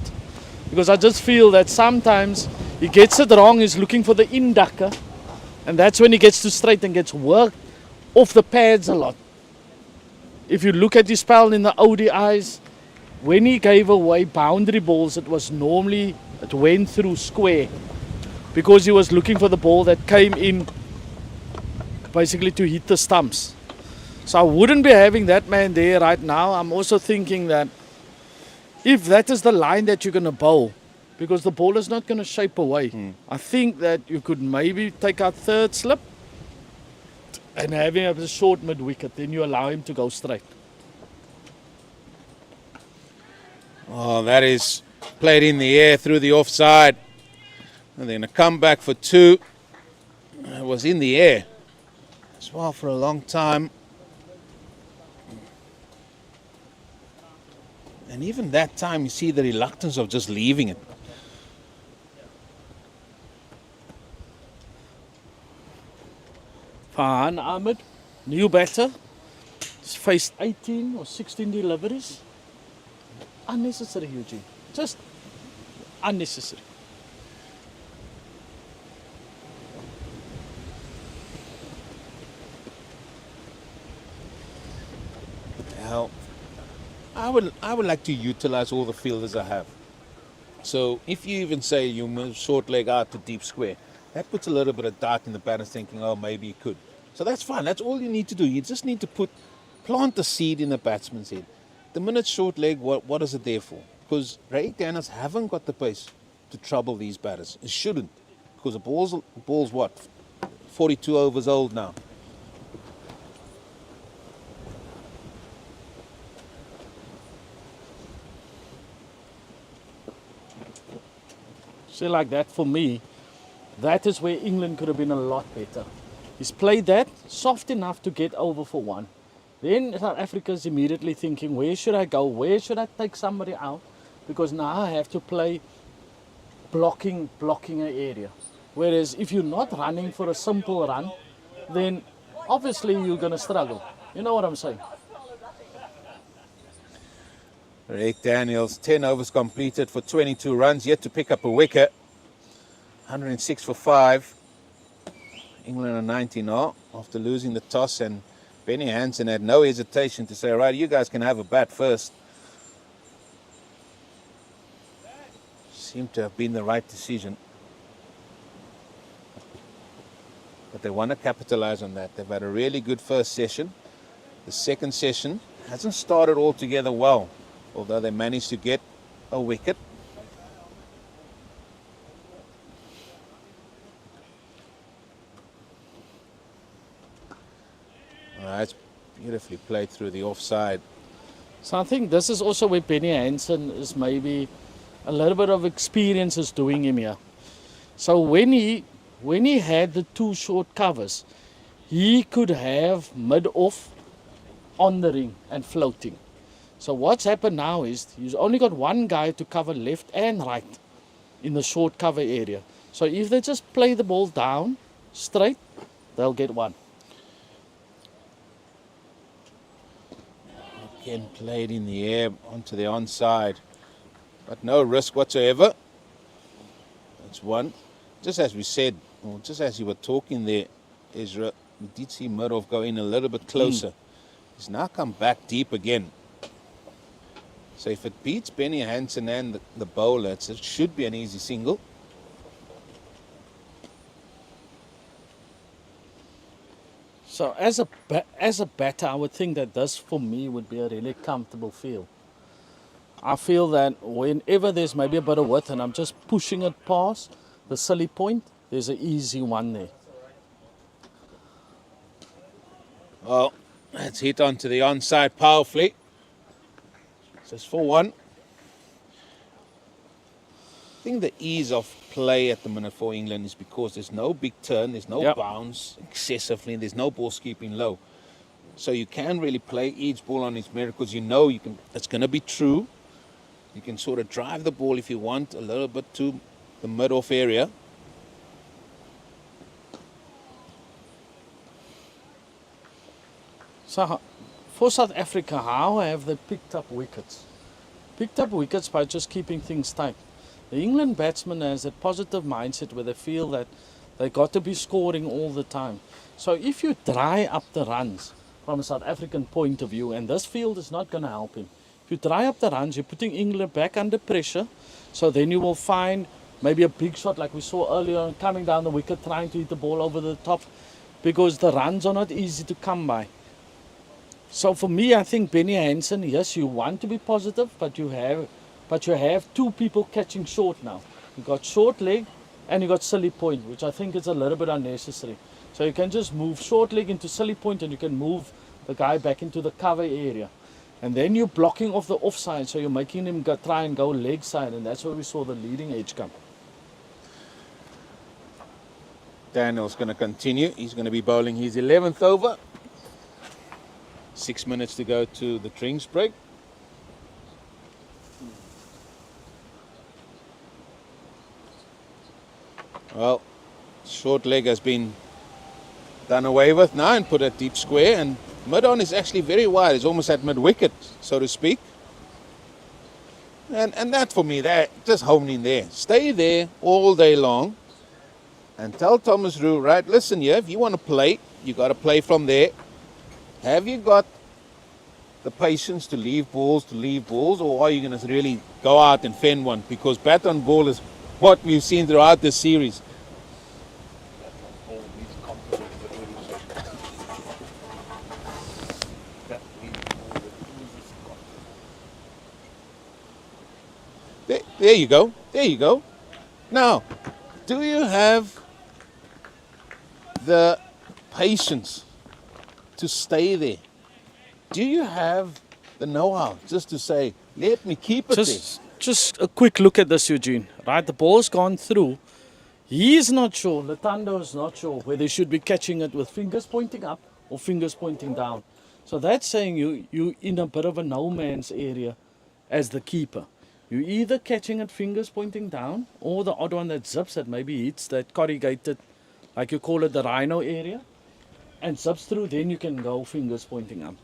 because I just feel that sometimes he gets it wrong, he's looking for the inducker, and that's when he gets to straight and gets worked off the pads a lot. If you look at his spell in the ODIs, when he gave away boundary balls, it was normally, it went through square, because he was looking for the ball that came in basically to hit the stumps. So I wouldn't be having that man there right now. I'm also thinking that if that is the line that you're going to bowl, because the ball is not going to shape away, I think that you could maybe take out third slip and have him have a short mid wicket, then you allow him to go straight. Oh, that is played in the air through the offside. And they're going to come back for 2. It was in the air as well for a long time. And even that time, you see the reluctance of just leaving it. Farhan Ahmed, new batter. He's faced 18 or 16 deliveries. Unnecessary, Eugene. Just unnecessary. Well, I would like to utilize all the fielders I have. So if you even say you move short leg out to deep square, that puts a little bit of doubt in the batter thinking, oh, maybe he could. So that's fine. That's all you need to do. You just need to plant the seed in the batsman's head. The minute short leg, what is it there for? Because Ray Daniels haven't got the pace to trouble these batters. It shouldn't. Because the ball's what? 42 overs old now. So like that, for me, that is where England could have been a lot better. He's played that soft enough to get over for 1. Then South Africa is immediately thinking, where should I go? Where should I take somebody out? Because now I have to play blocking an area. Whereas if you're not running for a simple run, then obviously you're going to struggle. You know what I'm saying? Rick Daniels, 10 overs completed for 22 runs, yet to pick up a wicket. 106 for 5. England are 90 now after losing the toss, and Benny Hansen had no hesitation to say, right, you guys can have a bat first. Seemed to have been the right decision. But they want to capitalize on that. They've had a really good first session. The second session hasn't started altogether well, although they managed to get a wicket. It's beautifully played through the offside. So I think this is also where Benny Hansen is maybe a little bit of experience is doing him here. So when he had the 2 short covers, he could have mid-off on the ring and floating. So what's happened now is he's only got 1 guy to cover left and right in the short cover area. So if they just play the ball down straight, they'll get 1. Again played in the air onto the onside, but no risk whatsoever. That's 1. Just as we said, or just as you were talking there, Ezra, we did see Murdoch go in a little bit closer. He's now come back deep again. So if it beats Benny Hansen and the bowler, it should be an easy single. So as a batter, I would think that this for me would be a really comfortable feel. I feel that whenever there's maybe a bit of width and I'm just pushing it past the silly point, there's an easy 1 there. Well, that's hit onto the onside powerfully. So it's 4-1. I think the ease of play at the minute for England is because there's no big turn, there's no bounce excessively, there's no ball keeping low. So you can really play each ball on its merit because you know it's going to be true. You can sort of drive the ball if you want a little bit to the mid-off area. So for South Africa, how have they picked up wickets? Picked up wickets by just keeping things tight. The England batsman has a positive mindset where they feel that they got to be scoring all the time. So if you dry up the runs from a South African point of view, and this field is not going to help him, if you dry up the runs, you're putting England back under pressure. So then you will find maybe a big shot like we saw earlier coming down the wicket, trying to hit the ball over the top, because the runs are not easy to come by. So for me, I think Benny Hansen, yes, you want to be positive, but you have two people catching short now. You got short leg and you got silly point, which I think is a little bit unnecessary. So you can just move short leg into silly point and you can move the guy back into the cover area. And then you're blocking off the offside, so you're making him try and go leg side, and that's where we saw the leading edge come. Daniel's going to continue. He's going to be bowling his 11th over. 6 minutes to go to the drinks break. Well, short leg has been done away with now and put at deep square, and mid-on is actually very wide. It's almost at mid-wicket, so to speak. And that for me, that just hone in there. Stay there all day long and tell Thomas Roos, right, listen here, if you want to play, you got to play from there. Have you got the patience to leave balls, or are you going to really go out and fend one? Because bat on ball is what we've seen throughout this series. There you go. There you go. Now, do you have the patience to stay there? Do you have the know-how just to say, let me keep it there? Just a quick look at this, Eugene. Right, the ball's gone through. He's not sure, Latando is not sure whether he should be catching it with fingers pointing up or fingers pointing down. So that's saying you in a bit of a no man's area as the keeper. You're either catching it fingers pointing down, or the odd one that zips, that maybe hits that corrugated, like you call it, the rhino area, and zips through, then you can go fingers pointing up.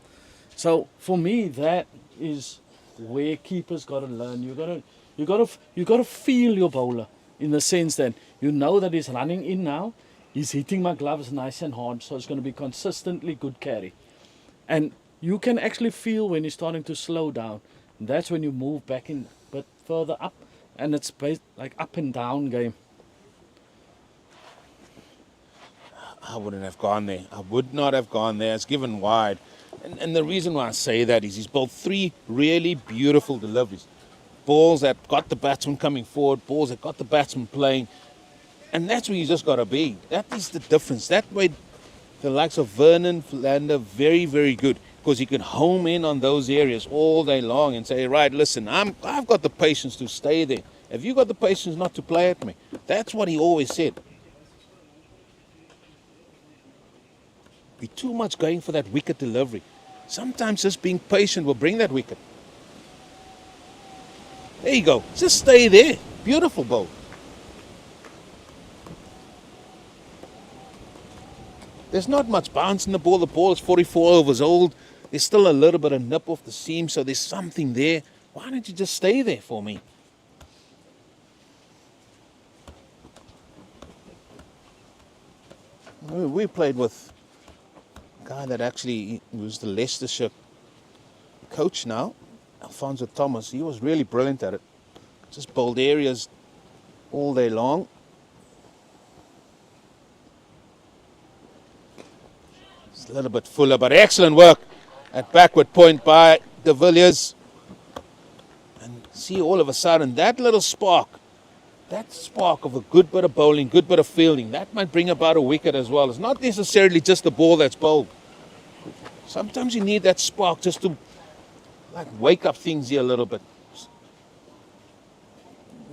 So for me, that is where keepers got to learn. You got to feel your bowler, in the sense that you know that he's running in now, he's hitting my gloves nice and hard, so it's going to be consistently good carry. And you can actually feel when he's starting to slow down. That's when you move back in a bit further up, and it's like up and down game. I wouldn't have gone there. I would not have gone there. It's given wide. And the reason why I say that is he's bowled three really beautiful deliveries. Balls that got the batsman coming forward, balls that got the batsman playing. And that's where you just got to be. That is the difference. That made the likes of Vernon Philander very, very good, because he could home in on those areas all day long and say, right, listen, I've got the patience to stay there. Have you got the patience not to play at me? That's what he always said. Be too much going for that wicket delivery. Sometimes just being patient will bring that wicket. There you go. Just stay there. Beautiful bowl. There's not much bounce in the ball. The ball is 44 overs old. There's still a little bit of nip off the seam, so there's something there. Why don't you just stay there for me? We played with a guy that actually was the Leicestershire coach now, Alfonso Thomas. He was really brilliant at it. Just bowled areas all day long. It's a little bit fuller, but excellent work at backward point by de Villiers. And see, all of a sudden, that little spark, that spark of a good bit of bowling, good bit of fielding, that might bring about a wicket as well. It's not necessarily just the ball that's bowled. Sometimes you need that spark just to like wake up things here a little bit.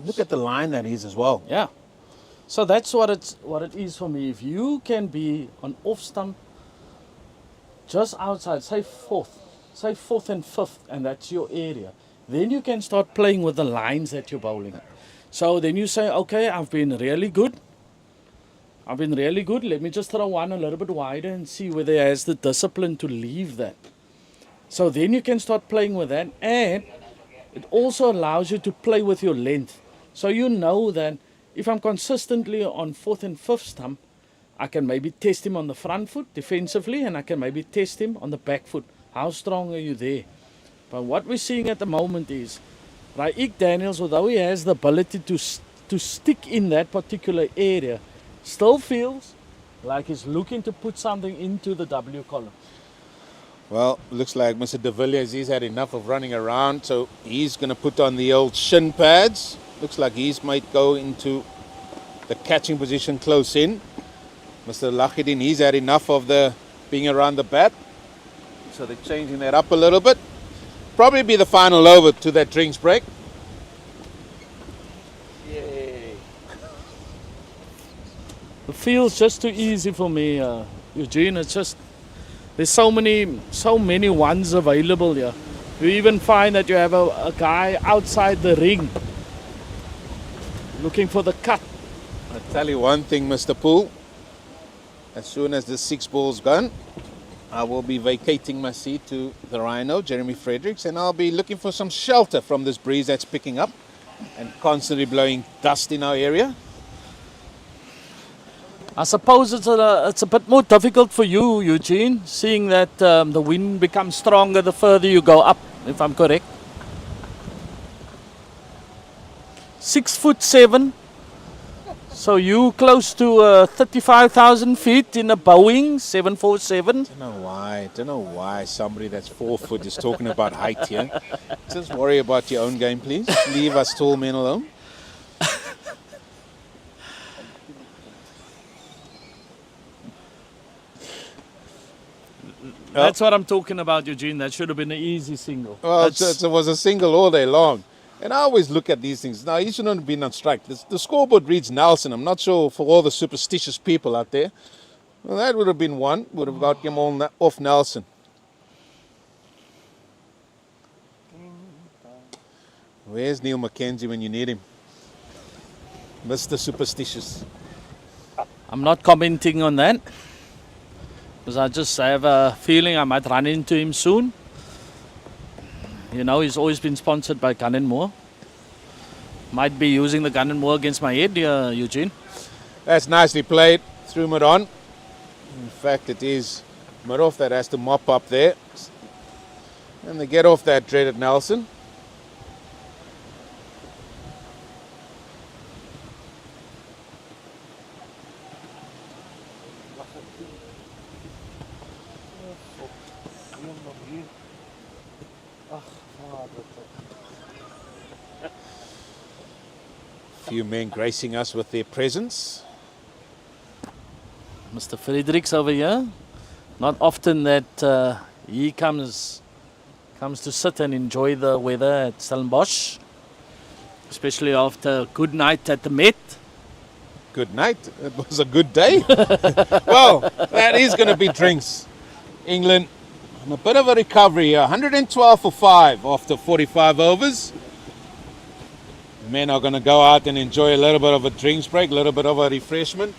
Look at the line that is as well. Yeah. So that's what it is for me. If you can be on off stump, just outside, say fourth and fifth, and that's your area, then you can start playing with the lines that you're bowling. So then you say, okay, I've been really good. Let me just throw one a little bit wider and see whether he has the discipline to leave that. So then you can start playing with that, and it also allows you to play with your length. So you know that if I'm consistently on fourth and fifth stump, I can maybe test him on the front foot defensively, and I can maybe test him on the back foot. How strong are you there? But what we're seeing at the moment is Raik Daniels, although he has the ability to stick in that particular area, still feels like he's looking to put something into the W column. Well, looks like Mr. De Villiers, he's had enough of running around, so he's going to put on the old shin pads. Looks like he's might go into the catching position close in. Mr. Lachidin, he's had enough of the being around the bat, so they're changing that up a little bit. Probably be the final over to that drinks break. Yay. It feels just too easy for me, Eugene. It's just there's so many ones available here. You even find that you have a guy outside the ring looking for the cut. I'll tell you one thing, Mr. Poole. As soon as the 6 ball's gone, I will be vacating my seat to the Rhino, Jeremy Fredericks, and I'll be looking for some shelter from this breeze that's picking up and constantly blowing dust in our area. I suppose it's a bit more difficult for you, Eugene, seeing that the wind becomes stronger the further you go up, if I'm correct. 6'7". So you close to 35,000 feet in a Boeing 747. Don't know why somebody that's 4 foot is talking about height here. Just worry about your own game, please. Leave us tall men alone. That's what I'm talking about, Eugene. That should have been an easy single. Well, it was a single all day long. And I always look at these things. Now, he shouldn't have been on strike. The scoreboard reads Nelson. I'm not sure for all the superstitious people out there. Well, that would have been one. Would have got him all off Nelson. Where's Neil McKenzie when you need him? Mr. Superstitious. I'm not commenting on that, because I just have a feeling I might run into him soon. You know, he's always been sponsored by Gun & Moore. Might be using the Gun & Moore against my head, Eugene. That's nicely played. Threw Miron. In fact, it is Miroff that has to mop up there. And they get off that dreaded Nelson. Few men gracing us with their presence. Mr. Fredericks over here. Not often that he comes to sit and enjoy the weather at Stellenbosch, especially after a good night at the Met. Good night. It was a good day. Well, that is going to be drinks. England on a bit of a recovery here. 112 for 5 after 45 overs. Men are going to go out and enjoy a little bit of a drinks break, a little bit of a refreshment.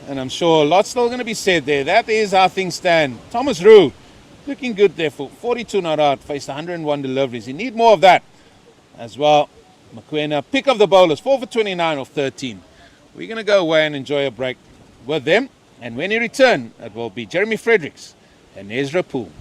And I'm sure a lot's still going to be said there. That is how things stand. Thomas Roos, looking good there for 42 not out, faced 101 deliveries. He need more of that as well. Mokoena, pick of the bowlers, 4 for 29 off 13. We're going to go away and enjoy a break with them. And when he return, it will be Jeremy Fredericks and Ezra Poole.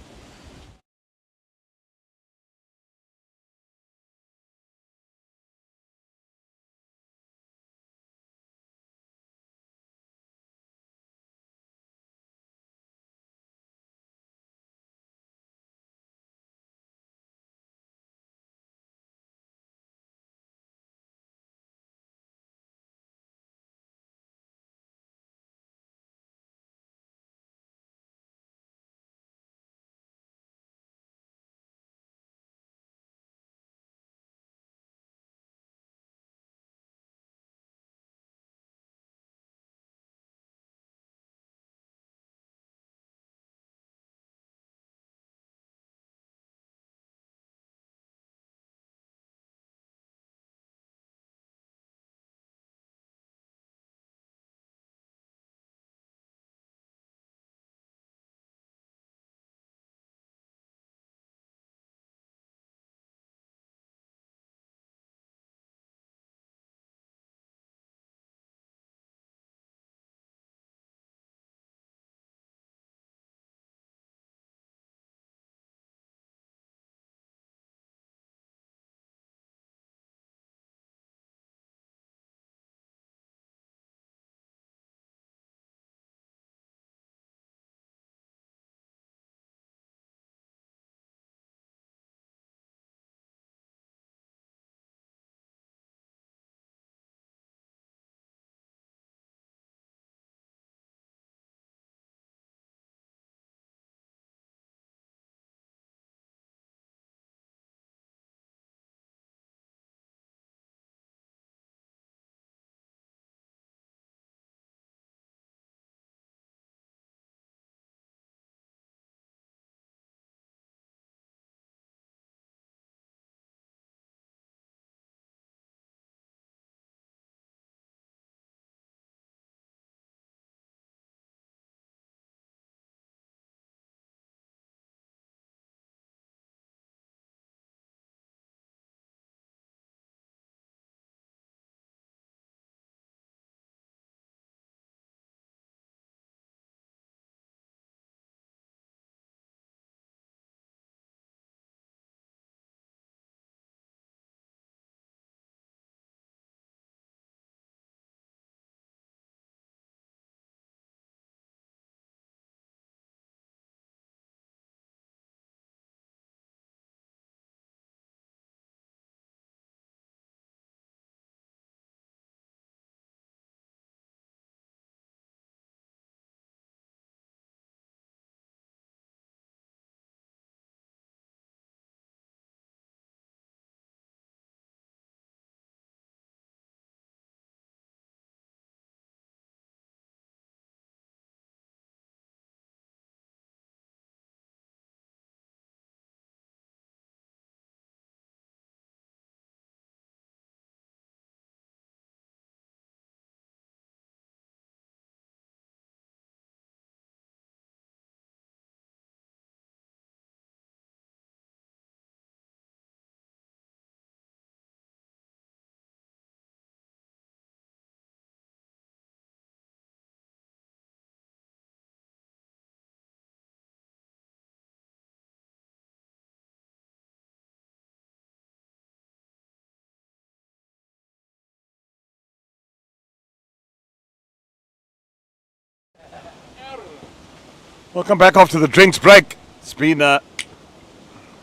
Welcome back after the drinks break. It's been a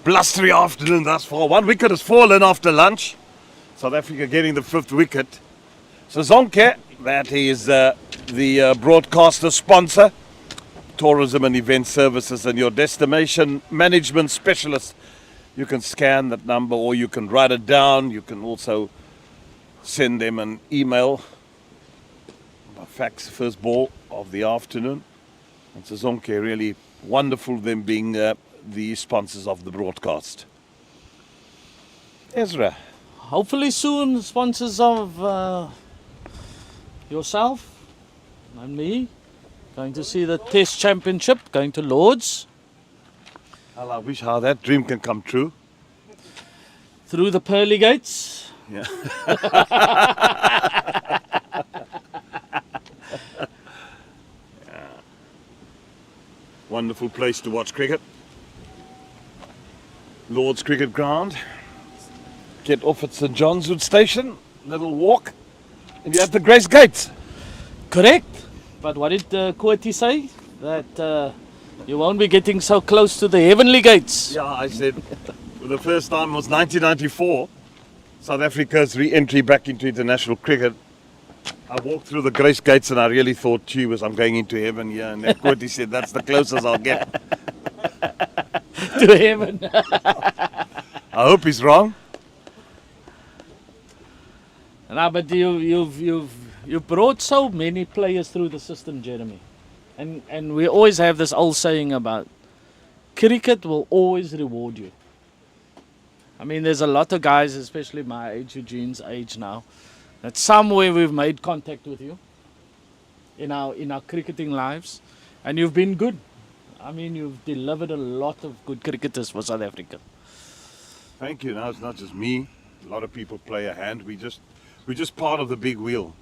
blustery afternoon thus far. One wicket has fallen after lunch. South Africa getting the 5th wicket. So Zonke, that is the broadcaster sponsor, tourism and event services, and your destination management specialist. You can scan that number or you can write it down. You can also send them an email. Fax, first ball of the afternoon. And Sazonke, really wonderful them being the sponsors of the broadcast. Ezra. Hopefully soon, sponsors of yourself and me. Going to see the Test Championship, going to Lords. Well, I wish how that dream can come true. Through the pearly gates. Yeah. Wonderful place to watch cricket. Lord's Cricket Ground. Get off at St John's Wood Station, little walk, and you're at the Grace Gates. Correct. But what did Koeti say? That you won't be getting so close to the heavenly gates. Yeah, I said for the first time was 1994, South Africa's re-entry back into international cricket. I walked through the Grace Gates and I really thought, gee whiz, I'm going into heaven here. And then Koeti said, that's the closest I'll get. To heaven. I hope he's wrong. No, but you've brought so many players through the system, Jeremy. And we always have this old saying about cricket will always reward you. I mean, there's a lot of guys, especially my age, Eugene's age now, that somewhere we've made contact with you in our cricketing lives, and you've been good. I mean, you've delivered a lot of good cricketers for South Africa. Thank you. Now it's not just me. A lot of people play a hand. We're just part of the big wheel.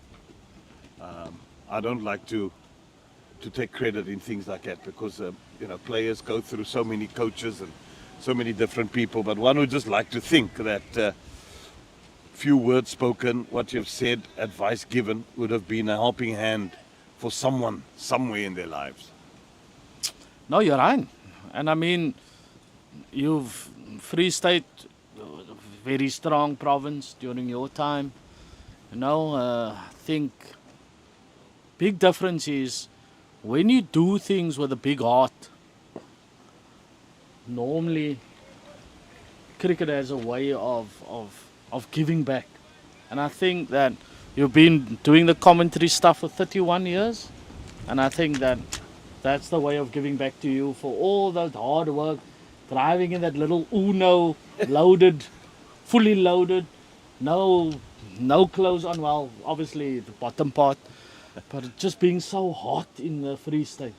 I don't like to take credit in things like that because players go through so many coaches and so many different people. But one would just like to think that few words spoken, what you've said, advice given would have been a helping hand for someone somewhere in their lives. No, you're right. And I mean, you've Free State, very strong province during your time. I think big difference is when you do things with a big heart. Normally, cricket has a way of giving back. And I think that you've been doing the commentary stuff for 31 years. And I think that that's the way of giving back to you for all that hard work, driving in that little Uno, loaded, fully loaded, no clothes on, well, obviously the bottom part, but just being so hot in the Free State,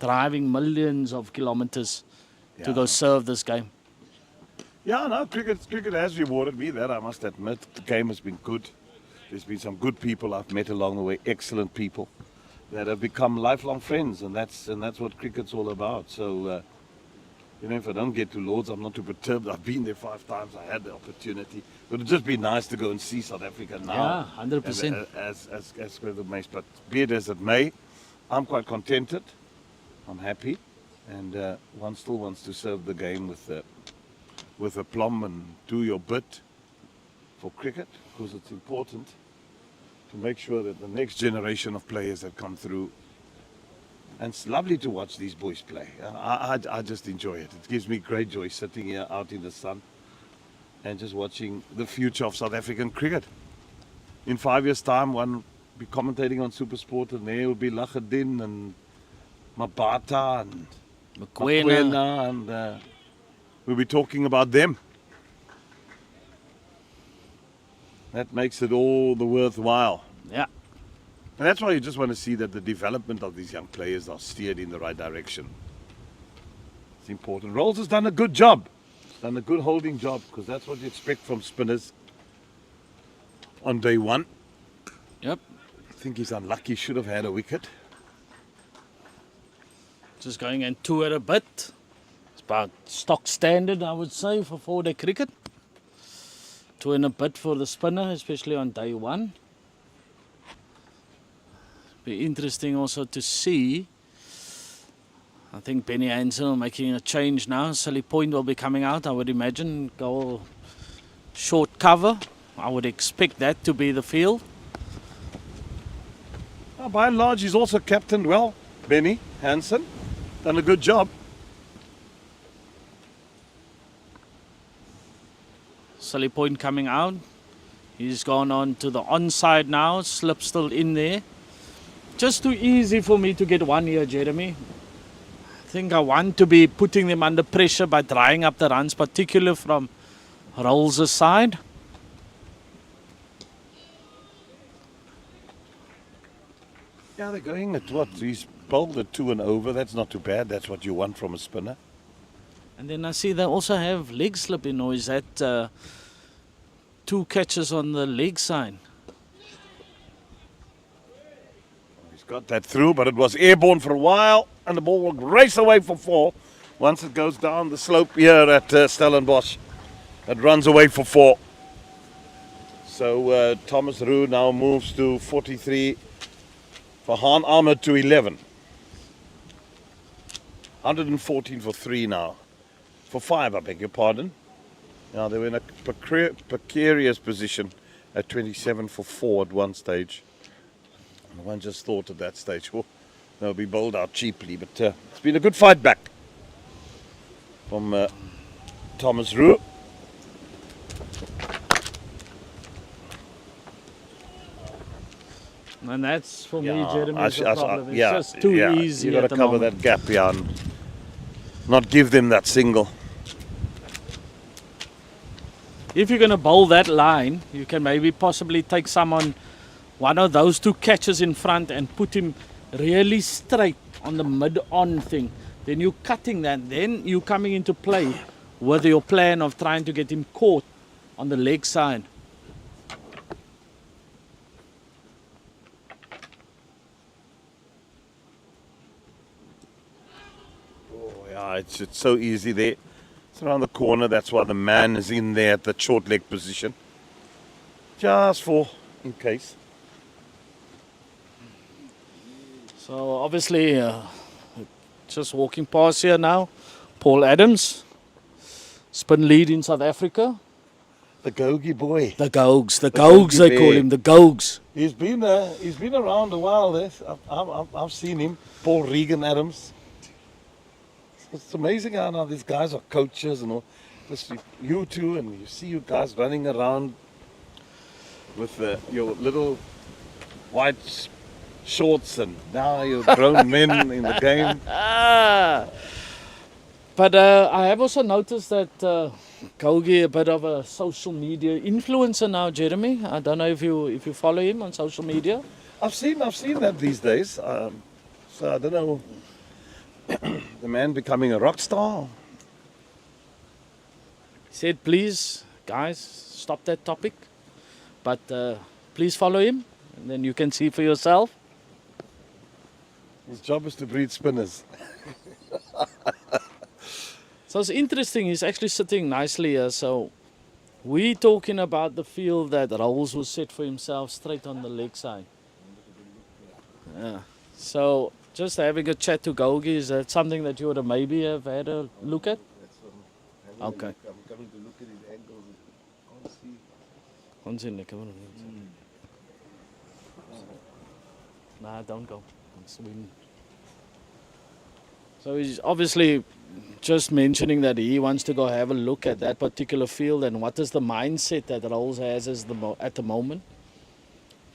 driving millions of kilometers to go serve this game. Yeah, no, cricket has rewarded me, that I must admit. The game has been good. There's been some good people I've met along the way, excellent people that have become lifelong friends, and that's what cricket's all about. So, if I don't get to Lords, I'm not too perturbed. I've been there 5 times. I had the opportunity. It would just be nice to go and see South Africa now. Yeah, 100%. As the Mace. But be it as it may, I'm quite contented. I'm happy, and one still wants to serve the game with aplomb and do your bit for cricket, because it's important to make sure that the next generation of players that come through, and it's lovely to watch these boys play. I just enjoy it. It gives me great joy sitting here out in the sun and just watching the future of South African cricket. In 5 years' time, one will be commentating on SuperSport, and there will be Lachadin and Mabata and Mokoena, and we'll be talking about them. That makes it all the worthwhile. Yeah. And that's why you just want to see that the development of these young players are steered in the right direction. It's important. Rolls has done a good job. He's done a good holding job, because that's what you expect from spinners on day one. Yep. I think he's unlucky. Should have had a wicket. Just going and 2 at a bit. It's about stock standard, I would say, for 4-day cricket. 2 and a bit for the spinner, especially on day one. Be interesting also to see I think Benny Hansen making a change now. Sally Point will be coming out, I would imagine. Go short cover. I would expect that to be the field. By and large, he's also captained well. Benny Hansen done a good job. Sally Point coming out. He's gone on to the onside now. Slip still in there. Just too easy for me to get one here, Jeremy. I think I want to be putting them under pressure by drying up the runs, particularly from Rolls' side. Yeah, they're going at what? He's bowled at 2 and over. That's not too bad. That's what you want from a spinner. And then I see they also have leg slip in, or is that 2 catches on the leg side? He's got that through, but it was airborne for a while, and the ball will race away for 4. Once it goes down the slope here at Stellenbosch, it runs away for 4. So Thomas Roos now moves to 43 for Han Ahmed to 11. 114 for 3 now. For 5, I beg your pardon. Now they were in a precarious position at 27 for 4 at one stage. And one just thought at that stage, oh, they'll be bowled out cheaply. But it's been a good fight back from Thomas Roos. And that's for me, Jeremy, is the problem. It's yeah, just too easy. You got at to the cover moment. that gap, yeah, and not give them that single. If you're going to bowl that line, you can maybe possibly take someone, one of those 2 catches in front, and put him really straight on the mid-on thing. Then you're cutting that. Then you're coming into play with your plan of trying to get him caught on the leg side. Yeah, it's so easy there. It's around the corner. That's why the man is in there at the short leg position. Just for in case. So obviously, just walking past here now, Paul Adams, spin lead in South Africa. The Gogie boy. The Gogs they call him, the Gogs. He's been around a while there. I've seen him. Paul Regan Adams. It's amazing how now these guys are coaches and all. Just you two, and you see you guys running around with your little white shorts, and now you're grown men in the game. But I have also noticed that Gogi a bit of a social media influencer now, Jeremy. I don't know if you follow him on social media. I've seen that these days. So I don't know. The man becoming a rock star. He said, please, guys, stop that topic. But please follow him, and then you can see for yourself. His job is to breed spinners. So it's interesting, he's actually sitting nicely here. So we're talking about the field that Rolls was set for himself straight on the leg side. Yeah. So just having a chat to Gogi, is that something that you would have maybe have had a look at? Okay. I'm coming to look at his angles. Can't see. Nah, don't go. It's wind. So he's obviously just mentioning that he wants to go have a look at that particular field, and what is the mindset that Rolls has at the moment.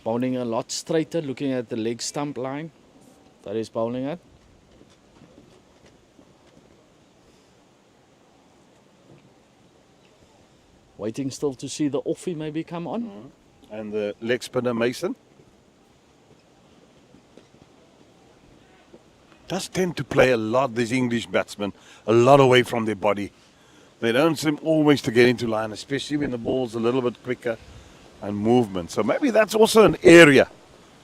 Bowling a lot straighter, looking at the leg stump line that he's bowling at. Waiting still to see the offie maybe come on. And the leg spinner Mason. Does tend to play a lot, these English batsmen, a lot away from their body. They don't seem always to get into line, especially when the ball's a little bit quicker and movement. So maybe that's also an area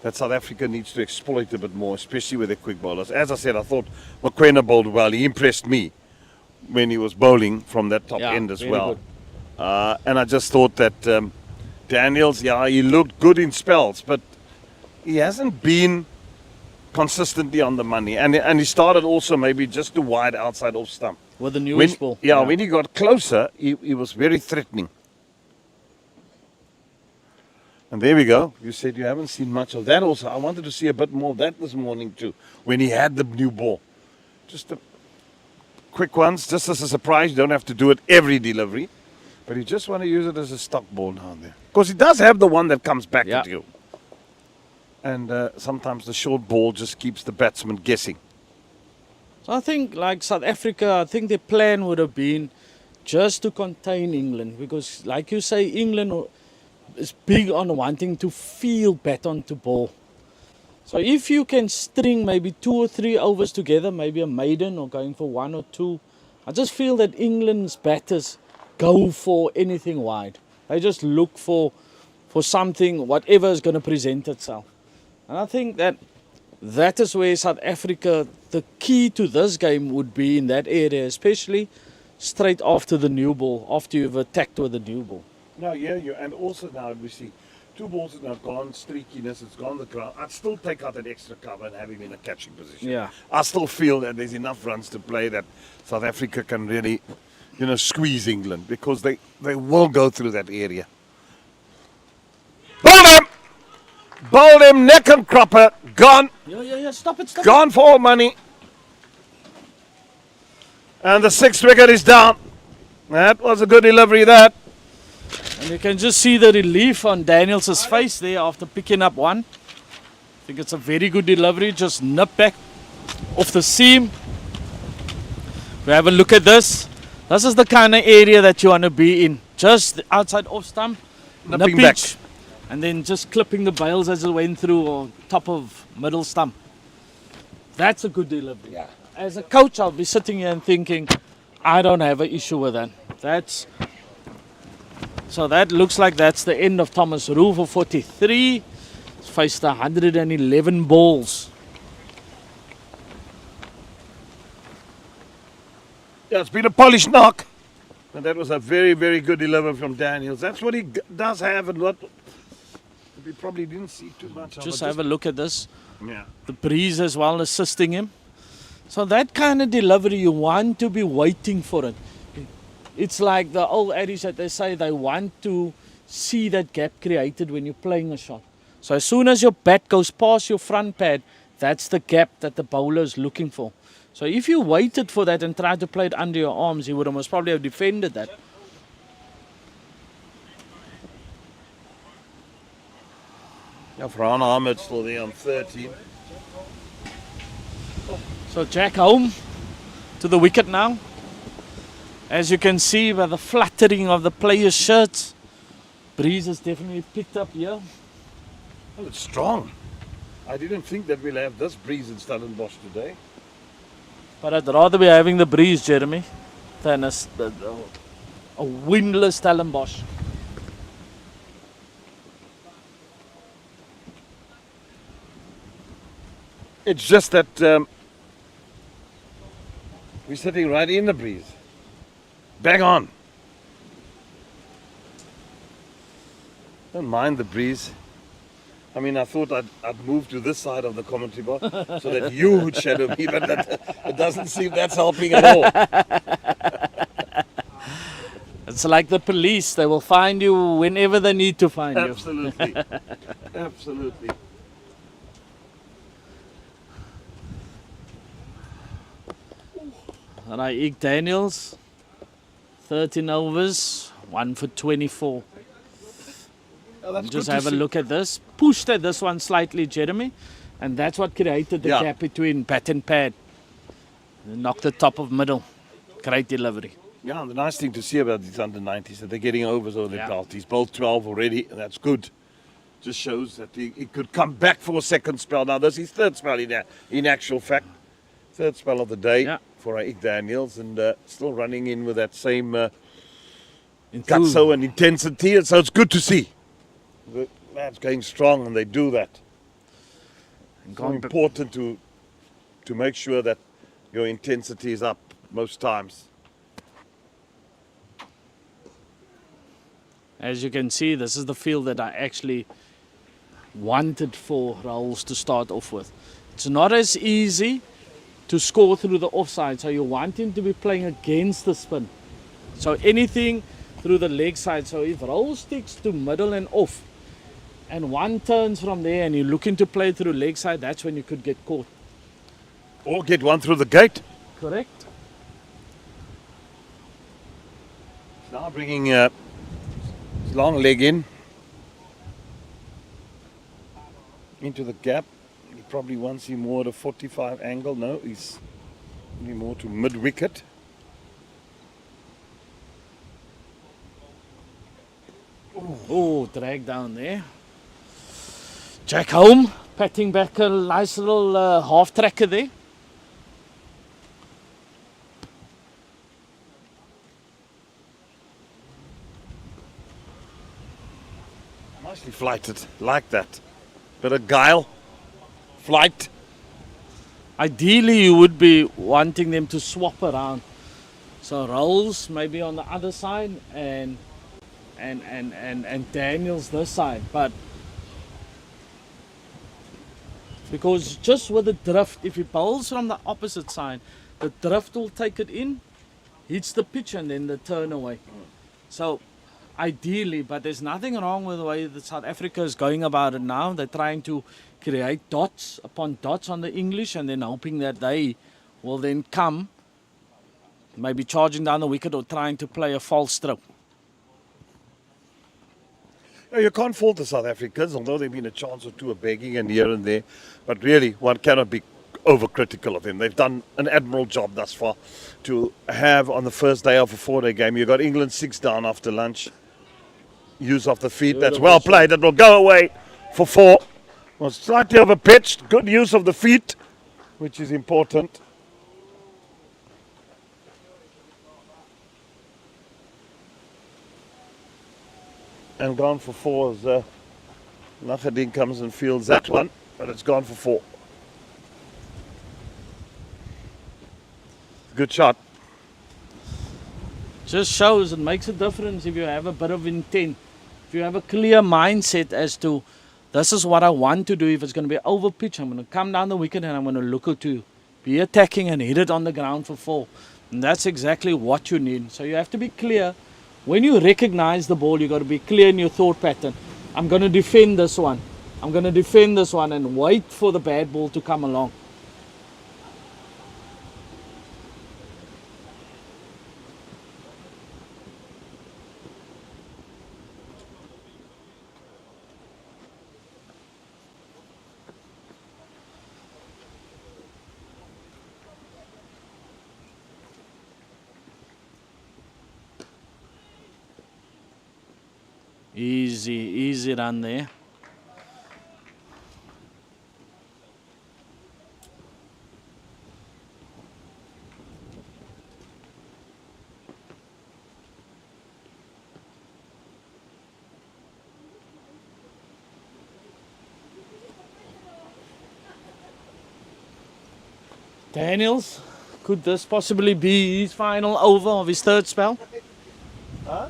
that South Africa needs to exploit a bit more, especially with their quick bowlers. As I said, I thought Mokoena bowled well. He impressed me when he was bowling from that top end as well. And I just thought that Daniels, he looked good in spells, but he hasn't been consistently on the money. And he started also maybe just too wide outside off stump. With the newest ball. Yeah, when he got closer, he was very threatening. And there we go. You said you haven't seen much of that also. I wanted to see a bit more of that this morning too, when he had the new ball. Just the quick ones, just as a surprise. You don't have to do it every delivery. But you just want to use it as a stock ball down there. Because he does have the one that comes back at you. And sometimes the short ball just keeps the batsman guessing. So I think, like South Africa, I think the plan would have been just to contain England. Because, like you say, England is big on wanting to feel bat onto ball. So if you can string maybe 2 or 3 overs together, maybe a maiden or going for 1 or 2, I just feel that England's batters go for anything wide. They just look for something, whatever is going to present itself. And I think that is where South Africa, the key to this game would be in that area, especially straight after the new ball, after you've attacked with the new ball. No, yeah, and also now we see 2 balls that have gone, streakiness, it's gone the ground. I'd still take out that extra cover and have him in a catching position. Yeah. I still feel that there's enough runs to play that South Africa can really, squeeze England, because they will go through that area. Bowl him! Bowled him, neck and cropper, gone. Yeah, stop it. Gone for all money. And the 6th wicket is down. That was a good delivery, that. And you can just see the relief on Daniels' face there after picking up one. I think it's a very good delivery, just nip back off the seam. We have a look at this. This is the kind of area that you want to be in. Just outside off stump, Nipping back. And then just clipping the bails as it went through on top of middle stump. That's a good delivery. Yeah. As a coach, I'll be sitting here and thinking, I don't have an issue with that. So that looks like that's the end of Thomas Roos for 43. He's faced 111 balls. Yeah, it's been a polished knock. And that was a very, very good delivery from Daniels. That's what he does have, and what we probably didn't see too much of. Just have a look at this. Yeah. The breeze as well assisting him. So that kind of delivery, you want to be waiting for it. It's like the old adage that they say, they want to see that gap created when you're playing a shot. So as soon as your bat goes past your front pad, that's the gap that the bowler is looking for. So if you waited for that and tried to play it under your arms, he would most probably have defended that. Yeah, Farhan Ahmed still there on 13. So Jack home to the wicket now. As you can see by the fluttering of the players' shirts, breeze has definitely picked up here. Oh, it's strong. I didn't think that we'll have this breeze in Stellenbosch today. But I'd rather be having the breeze, Jeremy, than a windless Stellenbosch. It's just that we're sitting right in the breeze. Bang on. Don't mind the breeze. I mean, I thought I'd move to this side of the commentary box so that you would shadow me, but it doesn't seem that's helping at all. It's like the police. They will find you whenever they need to find you. Absolutely. Absolutely. All right, Ig Daniels, 13 overs, 1 for 24. Just have a look at this. Pushed at this one slightly, Jeremy. And that's what created the gap between bat and pad. Knocked the top of middle. Great delivery. Yeah, and the nice thing to see about these under-90s is that they're getting overs over their belt. He's bowled 12 already, and that's good. Just shows that he could come back for a second spell. Now, this is his third spell in actual fact. Third spell of the day for Ig Daniels, and still running in with that same gusto and intensity. And so it's good to see. The lads going strong, and they do that. It's so important to make sure that your intensity is up most times. As you can see, this is the field that I actually wanted for Roos to start off with. It's not as easy to score through the offside, so you want him to be playing against the spin. So anything through the leg side. So if Roos sticks to middle and off, and one turns from there and you're looking to play through leg side, that's when you could get caught. Or get one through the gate. Correct? Now bringing his long leg into the gap. He probably wants him more at a 45 angle. No, he's more to mid wicket. Oh, drag down there. Jack home, patting back a nice little half tracker there. Nicely flighted, like that. Bit of guile, flight. Ideally, you would be wanting them to swap around. So Roos maybe on the other side and Daniel's this side. But because just with the drift, if he bowls from the opposite side, the drift will take it in, hits the pitch and then the turn away. So ideally, but there's nothing wrong with the way that South Africa is going about it now. They're trying to create dots upon dots on the English and then hoping that they will then come, maybe charging down the wicket or trying to play a false stroke. You can't fault the South Africans, although there have been a chance or two of begging and here and there. But really, one cannot be overcritical of them. They've done an admirable job thus far to have on the first day of a 4-day game. You've got England 6 down after lunch. Use of the feet, that's well played. It will go away for 4. Was slightly overpitched. Good use of the feet, which is important. And gone for 4 as Nachadin comes and fields that one, but it's gone for 4. Good shot. Just shows it makes a difference if you have a bit of intent. If you have a clear mindset as to this is what I want to do. If it's going to be over pitch, I'm going to come down the wicket and I'm going to look to be attacking and hit it on the ground for 4. And that's exactly what you need. So you have to be clear. When you recognize the ball, you got to be clear in your thought pattern. I'm going to defend this one. I'm going to defend this one and wait for the bad ball to come along. Easy run there. Daniels, could this possibly be his final over of his third spell? Huh?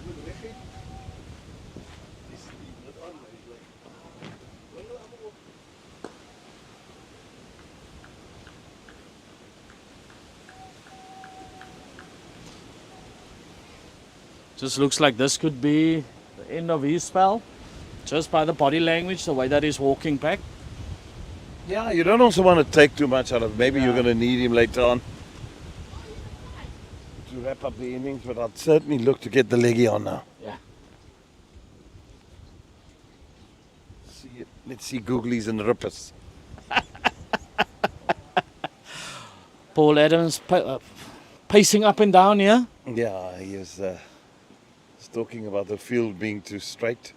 Just looks like this could be the end of his spell, just by the body language, the way that he's walking back. Yeah, you don't also want to take too much out of him. Maybe you're going to need him later on to wrap up the innings, but I'd certainly look to get the leggy on now. Yeah. Let's see googlies and rippers. Paul Adams pacing up and down here. Yeah, he was talking about the field being too straight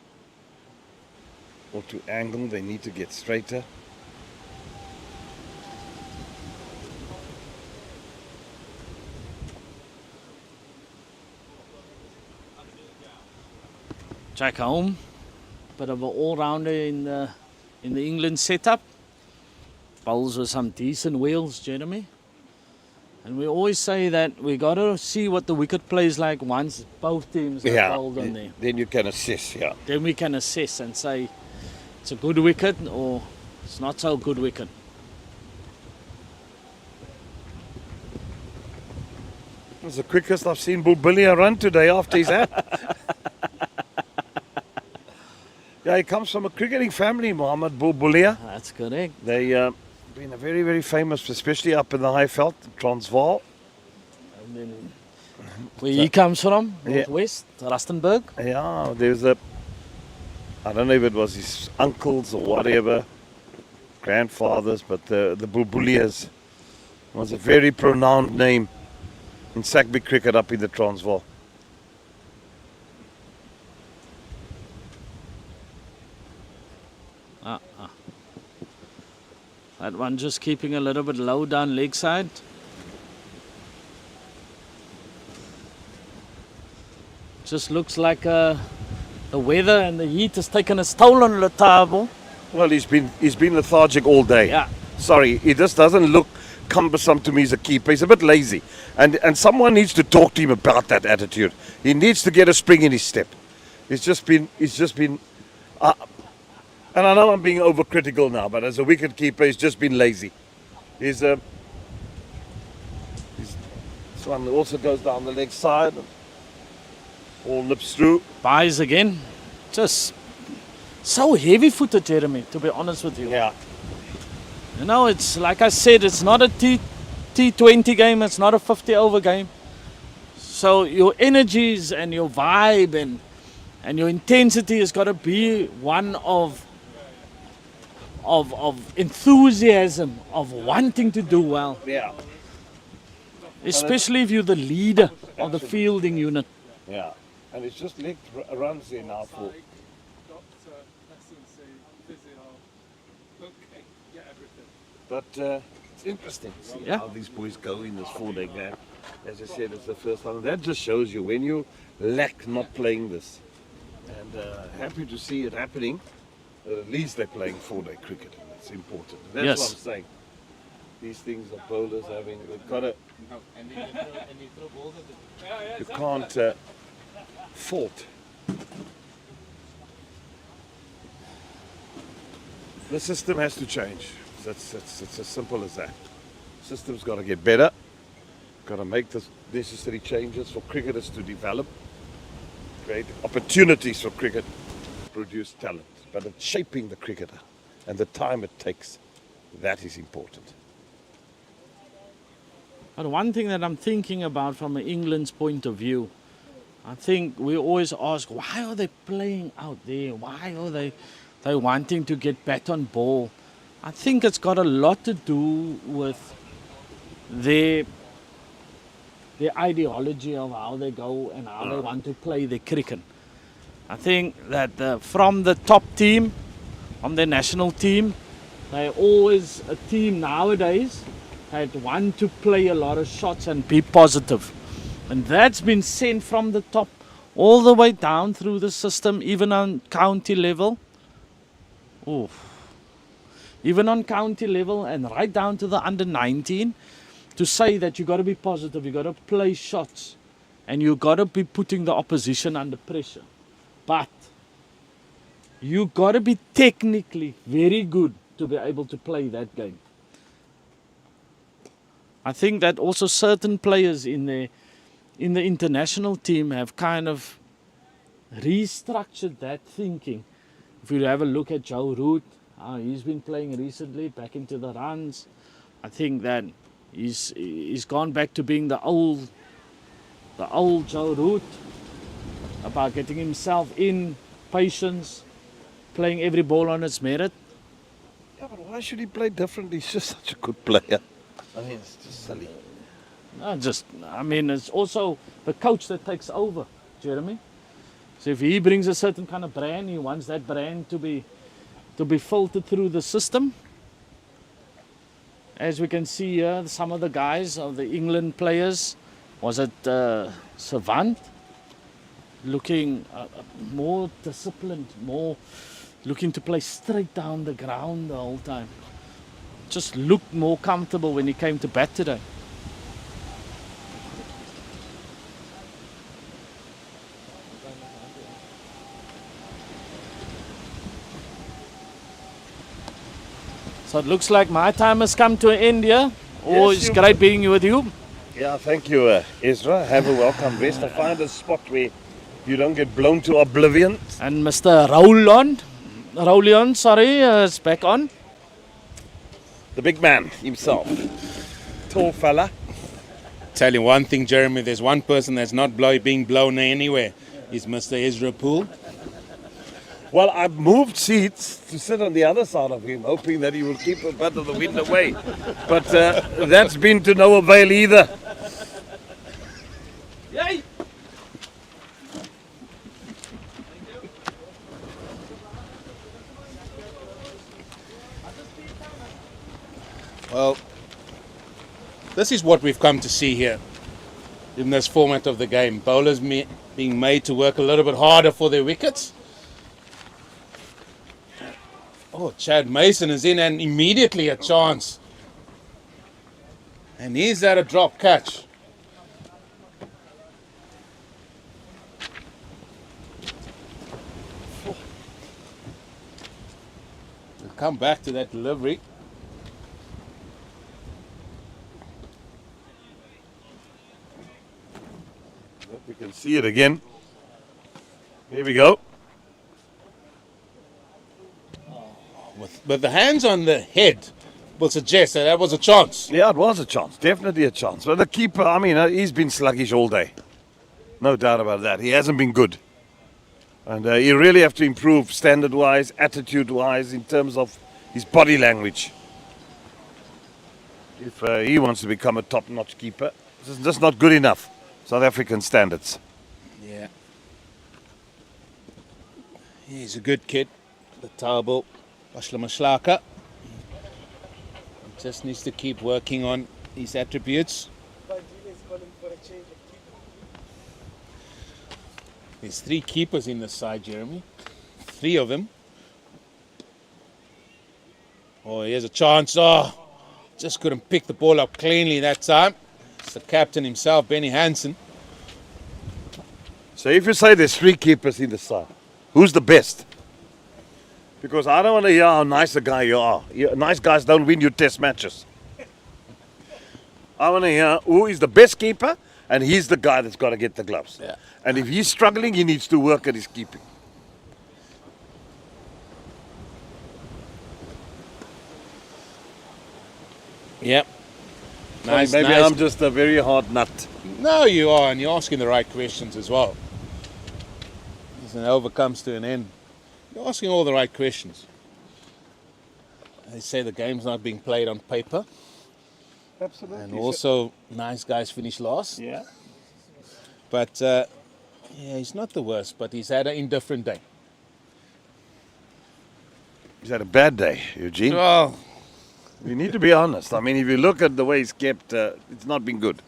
or too angled. They need to get straighter. Jack home, bit of an all-rounder in the England setup. Bowls with some decent wheels, Jeremy. And we always say that we got to see what the wicket plays like once both teams are bowled on there. Then you can assess, yeah. Then we can assess and say it's a good wicket or it's not so good wicket. was the quickest I've seen Bulbulia run today after his hat. Yeah, he comes from a cricketing family, Mohammed Bulbulia. That's correct. They been very, very famous, especially up in the Highveld, Transvaal. And then where he comes from, Yeah. Northwest, Rustenburg. Yeah, there's I don't know if it was his uncles or whatever, grandfathers, but the Bulbulias was a very pronounced name in Sagby cricket up in the Transvaal. That one just keeping a little bit low down leg side. Just looks like the weather and the heat has taken its toll on Letabo. Well, he's been lethargic all day. Yeah. Sorry, he just doesn't look cumbersome to me as a keeper. He's a bit lazy, and someone needs to talk to him about that attitude. He needs to get a spring in his step. He's just been. And I know I'm being overcritical now, but as a wicket keeper, he's just been lazy. This one also goes down the leg side. All lips through. Buys again. Just so heavy-footed, Jeremy, to be honest with you. Yeah. You know, it's like I said, it's not a T20 game, it's not a 50-over game. So your energies and your vibe and your intensity has got to be one of enthusiasm, of wanting to do well. Yeah. Especially if you're the leader of the fielding unit. Yeah. And it's just leg runs there now for. But it's interesting to see how these boys go in this 4-day game. As I said, it's the first time. That just shows you when you lack not playing this. And happy to see it happening. At least they're playing 4-day cricket. That's important. That's what I'm saying. These things are bowlers having. They've got to. You can't fault. The system has to change. It's as simple as that. System's got to get better. Got to make the necessary changes for cricketers to develop, create opportunities for cricket, produce talent. But it's shaping the cricketer and the time it takes, that is important. But one thing that I'm thinking about from England's point of view, I think we always ask, why are they playing out there? Why are they wanting to get bat on ball? I think it's got a lot to do with their ideology of how they go and how they want to play their cricket. I think that from the top team, from their national team, they're always a team nowadays that want to play a lot of shots and be positive. And that's been sent from the top all the way down through the system, even on county level. Even on county level and right down to the under 19, to say that you got to be positive, you got to play shots, and you got to be putting the opposition under pressure. But you got to be technically very good to be able to play that game. I think that also certain players in the international team have kind of restructured that thinking. If you have a look at Joe Root, he's been playing recently back into the runs. I think that he's gone back to being the old Joe Root, about getting himself in, patience, playing every ball on its merit. Yeah, but why should he play differently? He's just such a good player. I mean, it's just silly. It's also the coach that takes over, Jeremy. So if he brings a certain kind of brand, he wants that brand to be filtered through the system. As we can see here, some of the guys of the England players, was it Savant, looking more disciplined, more looking to play straight down the ground the whole time. Just looked more comfortable when he came to bat today. So it looks like my time has come to an end here. It's great being with you. Yeah, thank you, Ezra. Have a welcome rest. I find a spot where you don't get blown to oblivion. And Mr. Raulion, sorry, is back on. The big man himself. Tall fella. Tell you one thing, Jeremy, there's one person that's not being blown anywhere. Is Mr. Ezra Poole. Well, I've moved seats to sit on the other side of him, hoping that he will keep a bit of the wind away. But that's been to no avail either. Yay! Well, this is what we've come to see here in this format of the game. Bowlers being made to work a little bit harder for their wickets. Oh, Chad Mason is in and immediately a chance. And is that a drop catch? We'll come back to that delivery. We can see it again. Here we go. But the hands on the head will suggest that that was a chance. Yeah, it was a chance. Definitely a chance. But the keeper, I mean, he's been sluggish all day. No doubt about that. He hasn't been good. And you really have to improve standard-wise, attitude-wise, in terms of his body language. If he wants to become a top-notch keeper, this is just not good enough. South African standards. Yeah. He's a good kid. The Tabo, Mashlaka. Just needs to keep working on his attributes. There's 3 keepers in the side, Jeremy. 3 of them. Oh, here's a chance. Oh, just couldn't pick the ball up cleanly that time. It's the captain himself, Benny Hansen. So if you say there's 3 keepers in the side, who's the best? Because I don't want to hear how nice a guy you are. Nice guys don't win you test matches. I want to hear who is the best keeper, and he's the guy that's got to get the gloves. Yeah. And if he's struggling, he needs to work at his keeping. Yep. Nice, Maybe nice. I'm just a very hard nut. No, you are, and you're asking the right questions as well. As an over comes to an end, you're asking all the right questions. They say the game's not being played on paper, Absolutely. and also nice guys finish last. Yeah. But yeah, he's not the worst, but he's had an indifferent day. He's had a bad day, Eugene. Well, We need to be honest. I mean, if you look at the way he's kept, it's not been good.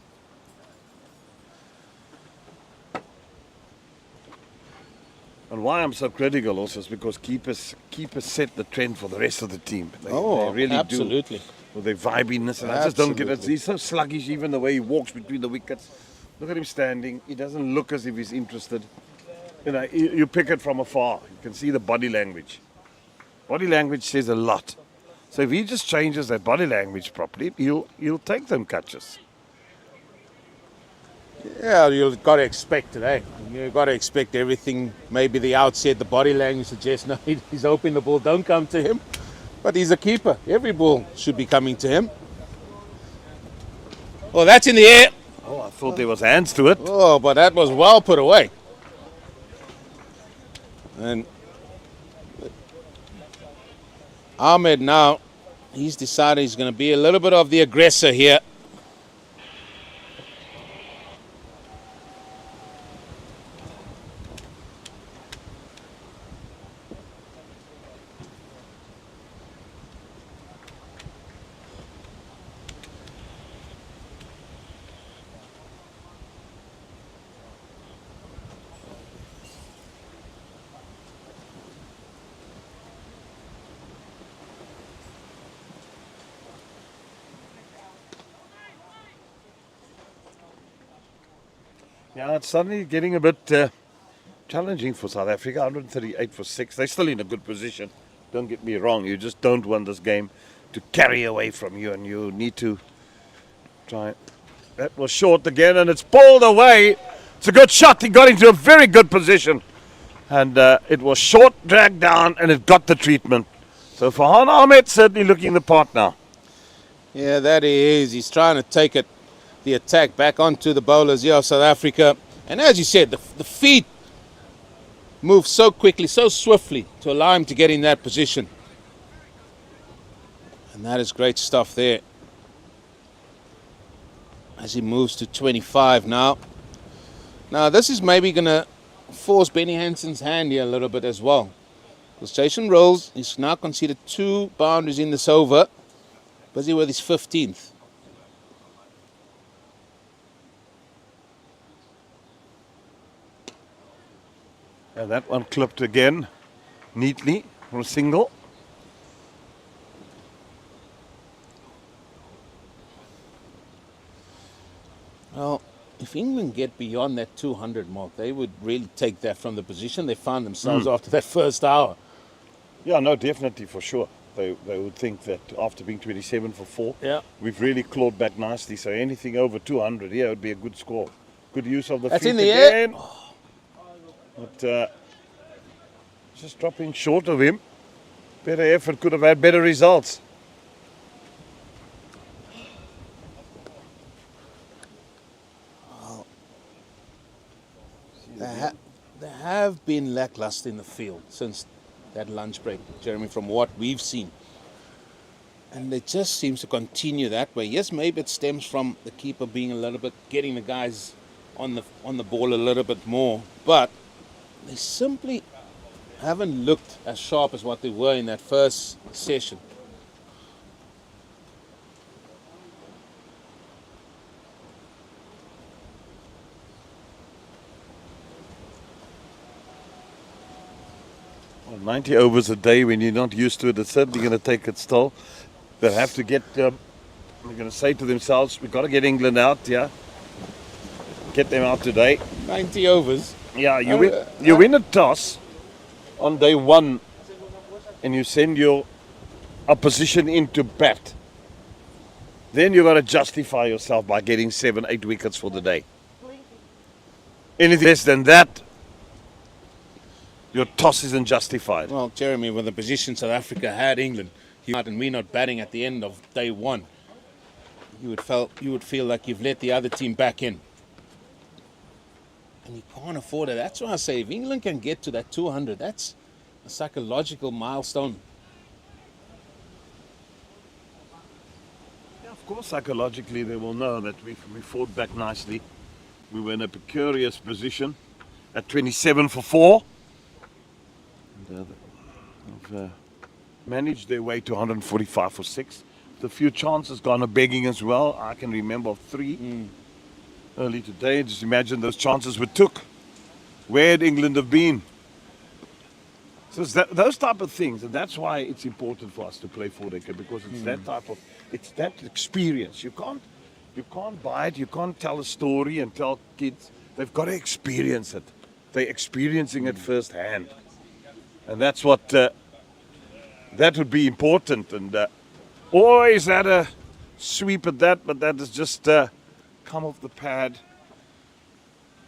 And why I'm so critical also is because keepers set the trend for the rest of the team. They really absolutely. do. With their vibiness. And I just don't get it. He's so sluggish, even the way he walks between the wickets. Look at him standing. He doesn't look as if he's interested. You know, you pick it from afar. You can see the body language. Body language says a lot. So if he just changes that body language properly, he'll take them catches. Yeah, you've got to expect today. You've got to expect everything. Maybe the outset, the body language suggests no, he's hoping the ball don't come to him. But he's a keeper. Every ball should be coming to him. Oh, that's in the air. Oh, I thought there was hands to it. Oh, but that was well put away. And Ahmed now, he's decided he's going to be a little bit of the aggressor here. Yeah, it's suddenly getting a bit challenging for South Africa. 138 for 6. They're still in a good position. Don't get me wrong. You just don't want this game to carry away from you, and you need to try. That was short again, and it's pulled away. It's a good shot. He got into a very good position. And it was short, dragged down, and it got the treatment. So Farhan Ahmed certainly looking the part now. Yeah, that he is. He's trying to take the attack back onto the bowlers here of South Africa. And as you said, the feet move so quickly, so swiftly to allow him to get in that position. And that is great stuff there. As he moves to 25 now. Now, this is maybe going to force Benny Hansen's hand here a little bit as well. Because Jason Rolls, he's now conceded 2 boundaries in this over. Busy with his 15th. And that one clipped again, neatly, for a single. Well, if England get beyond that 200 mark, they would really take that from the position they found themselves after that first hour. Yeah, no, definitely, for sure. They would think that after being 27 for 4, Yeah. we've really clawed back nicely. So anything over 200 here would be a good score. Good use of the That's feet in the air. again. But just dropping short of him. Better effort, could have had better results. They have been lackluster in the field since that lunch break, Jeremy, from what we've seen. And it just seems to continue that way. Yes, maybe it stems from the keeper being a little bit, getting the guys on the ball a little bit more. But they simply haven't looked as sharp as what they were in that first session. Well, 90 overs a day when you're not used to it, it's certainly going to take its toll. They'll have to get, they're going to say to themselves, we've got to get England out, yeah. Get them out today. 90 overs. Yeah, you win a toss on day 1 and you send your opposition into bat. Then you've got to justify yourself by getting 7, 8 wickets for the day. Anything less than that, your toss isn't justified. Well, Jeremy, with the position South Africa had England, and we're not batting at the end of day 1, you would feel like you've let the other team back in. And you can't afford it. That's why I say if England can get to that 200, that's a psychological milestone. Yeah, of course, psychologically they will know that we fought back nicely. We were in a precarious position at 27 for 4. And, they've managed their way to 145 for 6. The few chances gone a begging as well. I can remember 3 early today. Just imagine those chances we took. Where'd England have been? So it's those type of things, and that's why it's important for us to play 4-decade, because it's that type of, it's that experience. You can't buy it. You can't tell a story and tell kids. They've got to experience it. They're experiencing it firsthand, and that's what that would be important. And always had a sweep at that, but that is just come off the pad.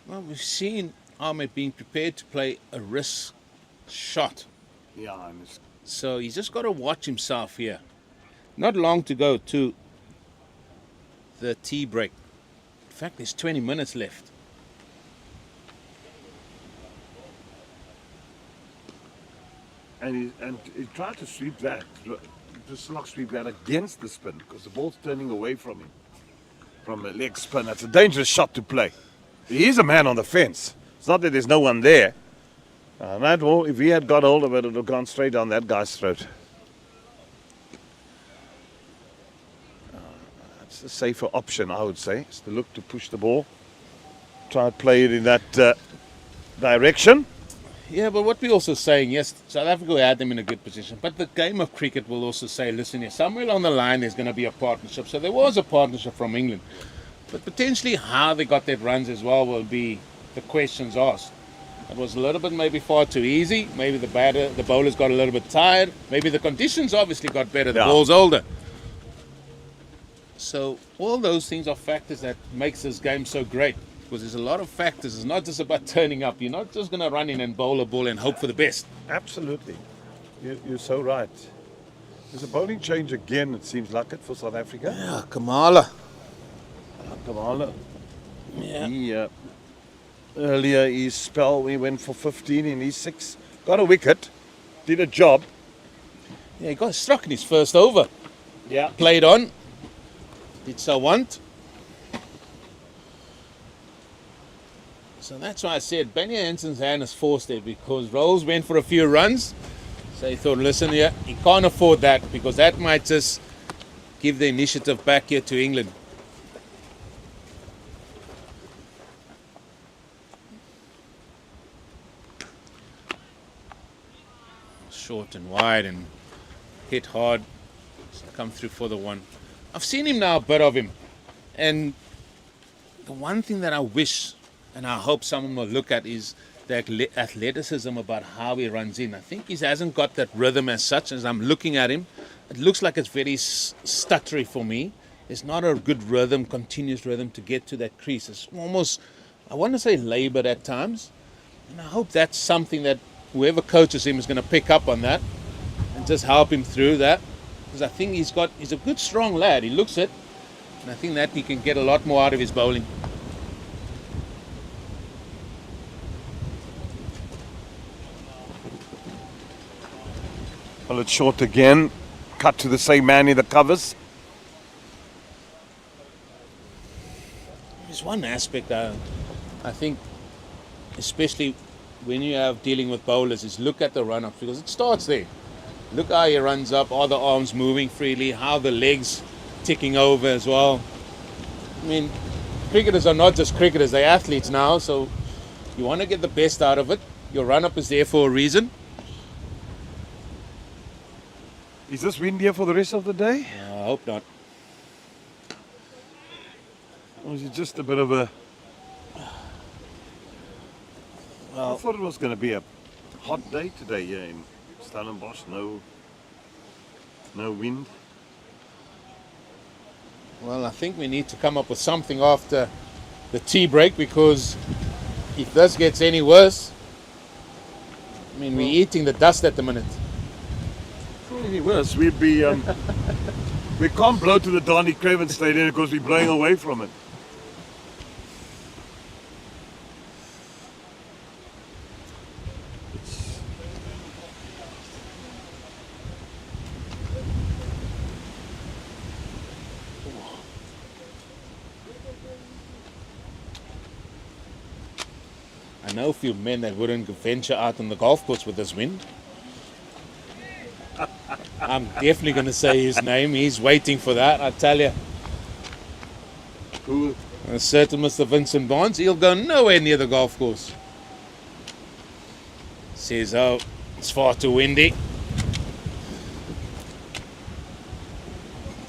Well, we've seen Ahmed being prepared to play a risk shot. Yeah, So he's just got to watch himself here. Not long to go to the tea break. In fact, there's 20 minutes left. and he tried to sweep that, just slog sweep that against the spin, because the ball's turning away from him, from a leg spin. That's a dangerous shot to play. He is a man on the fence. It's not that there's no one there. That ball, if he had got hold of it, it would have gone straight down that guy's throat. That's a safer option, I would say, is to look to push the ball, try and play it in that direction. Yeah, but what we're also saying, yes, South Africa had them in a good position, but the game of cricket will also say, listen here, somewhere along the line there's going to be a partnership. So there was a partnership from England, but potentially how they got that runs as well will be the questions asked. It was a little bit maybe far too easy. Maybe the bowlers got a little bit tired. Maybe the conditions obviously got better. The ball's older. So all those things are factors that makes this game so great. Because there's a lot of factors. It's not just about turning up. You're not just going to run in and bowl a ball and hope for the best. Absolutely. You're so right. There's a bowling change again, it seems like it, for South Africa. Yeah, Kamala. Kamala. Yeah. He, earlier his spell, we went for 15 in his 6. Got a wicket. Did a job. Yeah, he got struck in his first over. Yeah. Played on. Did so want. So that's why I said Benny Hansen's hand is forced there because Roos went for a few runs. So he thought, listen here, he can't afford that because that might just give the initiative back here to England. Short and wide and hit hard. So come through for the one. I've seen him now, a bit of him. And the one thing that I wish and I hope someone will look at is the athleticism about how he runs in. I think he hasn't got that rhythm as such. As I'm looking at him, it looks like it's very stuttery for me. It's not a good rhythm, continuous rhythm to get to that crease. It's almost, I want to say laboured at times. And I hope that's something that whoever coaches him is going to pick up on that and just help him through that. Because I think he's a good, strong lad. He looks it. And I think that he can get a lot more out of his bowling. Well, it's short again. Cut to the same man in the covers. There's one aspect I think, especially when you have dealing with bowlers, is look at the run-ups because it starts there. Look how he runs up, are the arms moving freely, how the legs ticking over as well. I mean, cricketers are not just cricketers, they're athletes now, so you want to get the best out of it. Your run-up is there for a reason. Is this wind here for the rest of the day? I hope not. Or is it just a bit of a... Well, I thought it was going to be a hot day today here in Stellenbosch. No wind. Well, I think we need to come up with something after the tea break because if this gets any worse, I mean, we're eating the dust at the minute. Any worse, we'd be... we can't blow to the Donny Craven Stadium because we're blowing away from it. I know a few men that wouldn't venture out on the golf course with this wind. I'm definitely going to say his name. He's waiting for that, I tell you. Who? A certain Mr. Vincent Barnes, he'll go nowhere near the golf course. Says, oh, it's far too windy.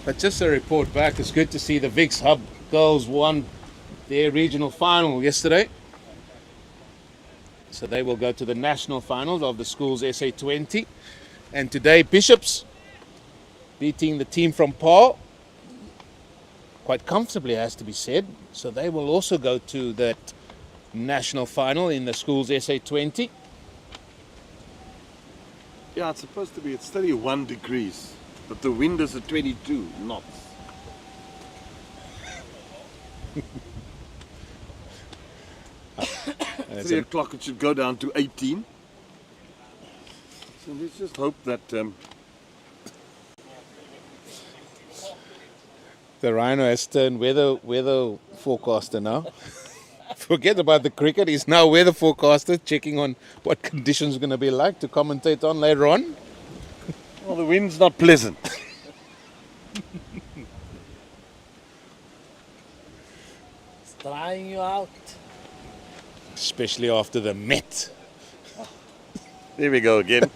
But just a report back, it's good to see the Vics Hub girls won their regional final yesterday. So they will go to the national finals of the school's SA20. And today, Bishops beating the team from Paarl quite comfortably, has to be said. So they will also go to that national final in the school's SA20. Yeah, it's supposed to be, it's 31 degrees, but the wind is at 22 knots. At 3 o'clock it should go down to 18. So let's just hope that The Rhino has turned weather forecaster now. Forget about the cricket, he's now weather forecaster, checking on what conditions are going to be like to commentate on later on. well, the wind's not pleasant. It's drying you out. Especially after the Met. There we go again.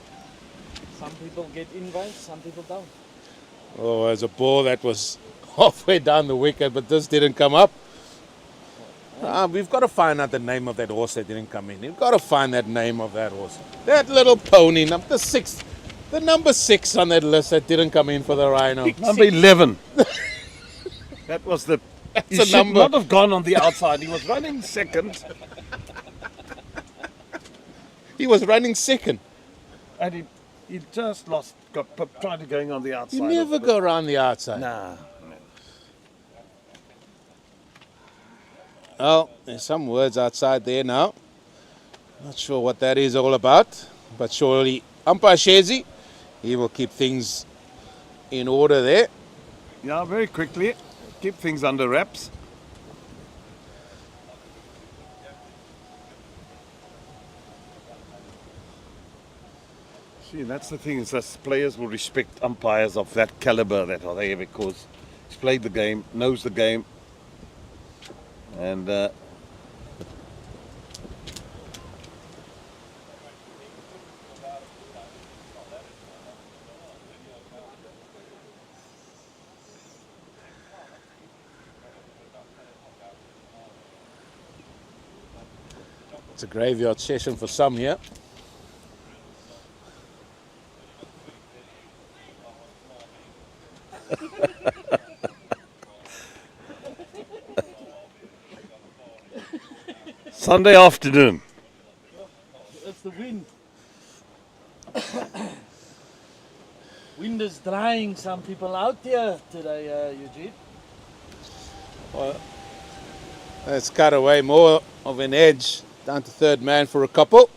Some people get invites, some people don't. Oh, there's a ball that was halfway down the wicket, but this didn't come up. We've got to find out the name of that horse that didn't come in. We've got to find that name of that horse. That little pony, the number 6 on that list that didn't come in for the Rhino. Number 11. That was the. He a should number. not have gone on the outside. He was running second, He was running second. and he just tried to going on the outside. You never go around the outside. Nah. Well, there's some words outside there now. Not sure what that is all about, but surely umpire Shezi, he will keep things in order there. Yeah, very quickly. Keep things under wraps. See, that's the thing, is that players will respect umpires of that caliber that are there, because he's played the game, knows the game, and It's a graveyard session for some here. Sunday afternoon. It's the wind. Wind is drying some people out here today, Eugene. Let's cut away more of an edge down to third man for a couple.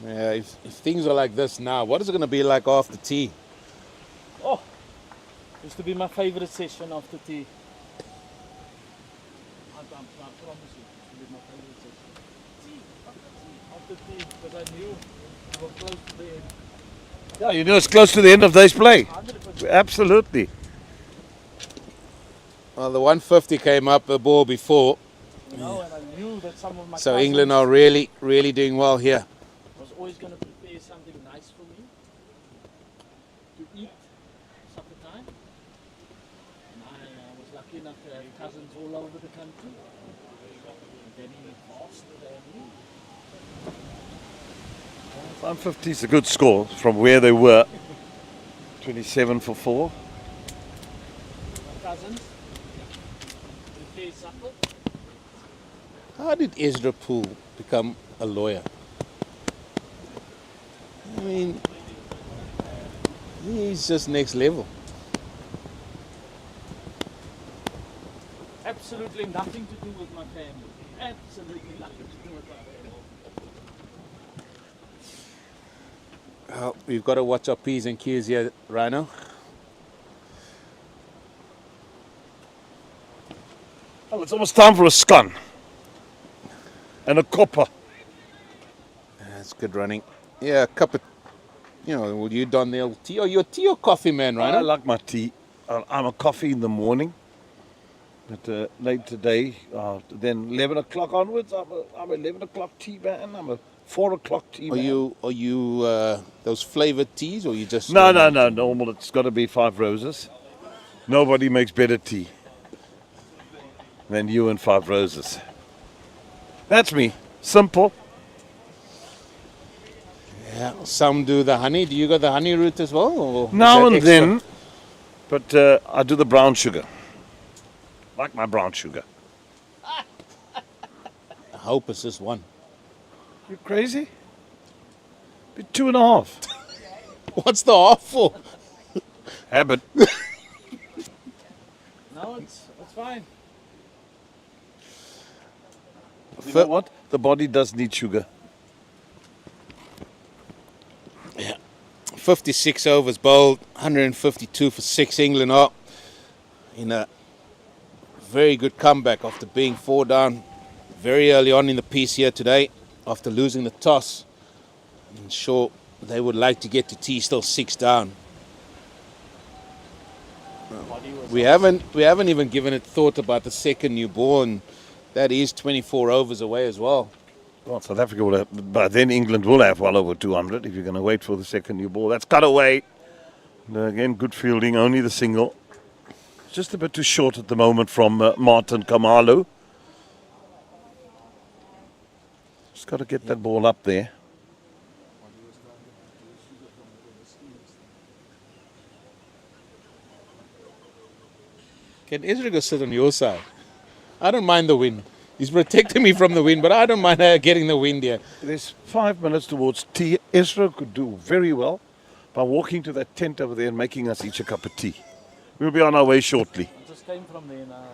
Yeah, if things are like this now, what is it going to be like after tea? Oh, used to be my favorite session after tea. I promise you, it used to be my favorite session. After tea, because I knew we were close to the end. Yeah, you know it's close to the end of day's play. 100%. Absolutely. Well, the 150 came up the ball before, You know, and I knew that some of my so cousins England are really, really doing well here. was always going to prepare something nice for me to eat supper time. And I was lucky enough to have cousins all over the country. And then he faster than me. 150 is a good score from where they were. 27 for 4. My cousins prepare supper. How did Ezra Poole become a lawyer? I mean, he's just next level. Absolutely nothing to do with my family. Absolutely nothing to do with my family. Well, we've got to watch our P's and Q's here, Rhino. Well, it's almost time for a scun. And a copper. That's good running. Yeah, a cup of, will you don the old tea? Or you're a tea or coffee man, I Rhino? like my tea. I'm a coffee in the morning. But late today, then 11 o'clock onwards, I'm a 11 o'clock tea man. I'm a 4 o'clock tea man. Are you those flavored teas, or you just... No, normal. It's got to be 5 Roses. Nobody makes better tea than you and 5 Roses. That's me. Simple. Yeah, some do the honey. Do you go the honey route as well? Or is Now that and extra? then, but I do the brown sugar. Like my brown sugar. I hope it's just one. You crazy? Be 2.5. What's the half for? Habit. No, it's fine. You know what? The body does need sugar. 56 overs bowled, 152 for 6. England are in a very good comeback after being 4 down very early on in the piece here today, after losing the toss. I'm sure they would like to get to tea, still 6 down. We haven't even given it thought about the second new ball, and that is 24 overs away as well. Well, South Africa will have, by then England will have well over 200 if you're going to wait for the second new ball. That's cut away. And again, good fielding, only the single. Just a bit too short at the moment from Martin Kamalu. Just got to get that ball up there. Can Ezra go sit on your side? I don't mind the wind. He's protecting me from the wind, but I don't mind getting the wind here. There's 5 minutes towards tea. Ezra could do very well by walking to that tent over there and making us each a cup of tea. We'll be on our way shortly. I just came from there now.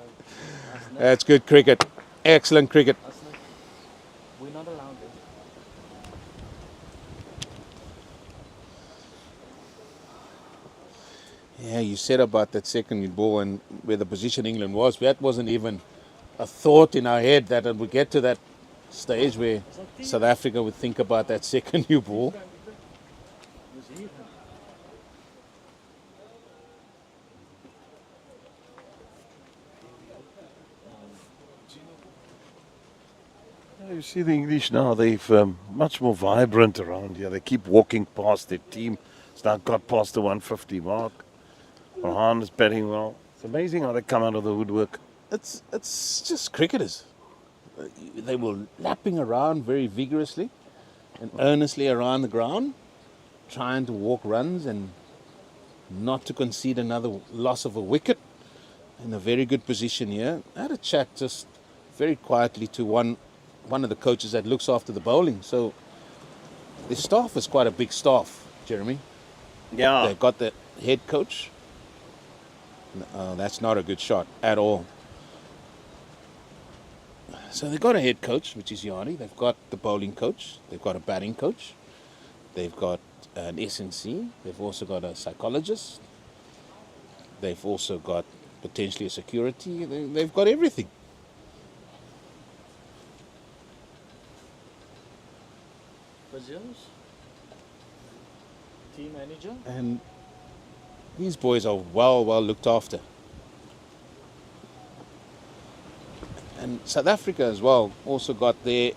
That's good cricket. Excellent cricket. We're not allowed there. Yeah, you said about that second ball and where the position England was. That wasn't even a thought in our head that it would get to that stage where South Africa would think about that second new ball. You see the English now, they've much more vibrant around here. They keep walking past their team. It's now got past the 150 mark. Mahan is batting well. It's amazing how they come out of the woodwork. It's just cricketers. They were lapping around very vigorously and earnestly around the ground, trying to walk runs and not to concede another loss of a wicket. In a very good position here. I had a chat just very quietly to one of the coaches that looks after the bowling. So the staff is quite a big staff, Jeremy. Yeah. They've got the head coach. That's not a good shot at all. So they've got a head coach, which is Yanni. They've got the bowling coach. They've got a batting coach. They've got an SNC. They've also got a psychologist. They've also got potentially a security. They've got everything. Brazil's team manager. And these boys are well looked after. And South Africa as well also got their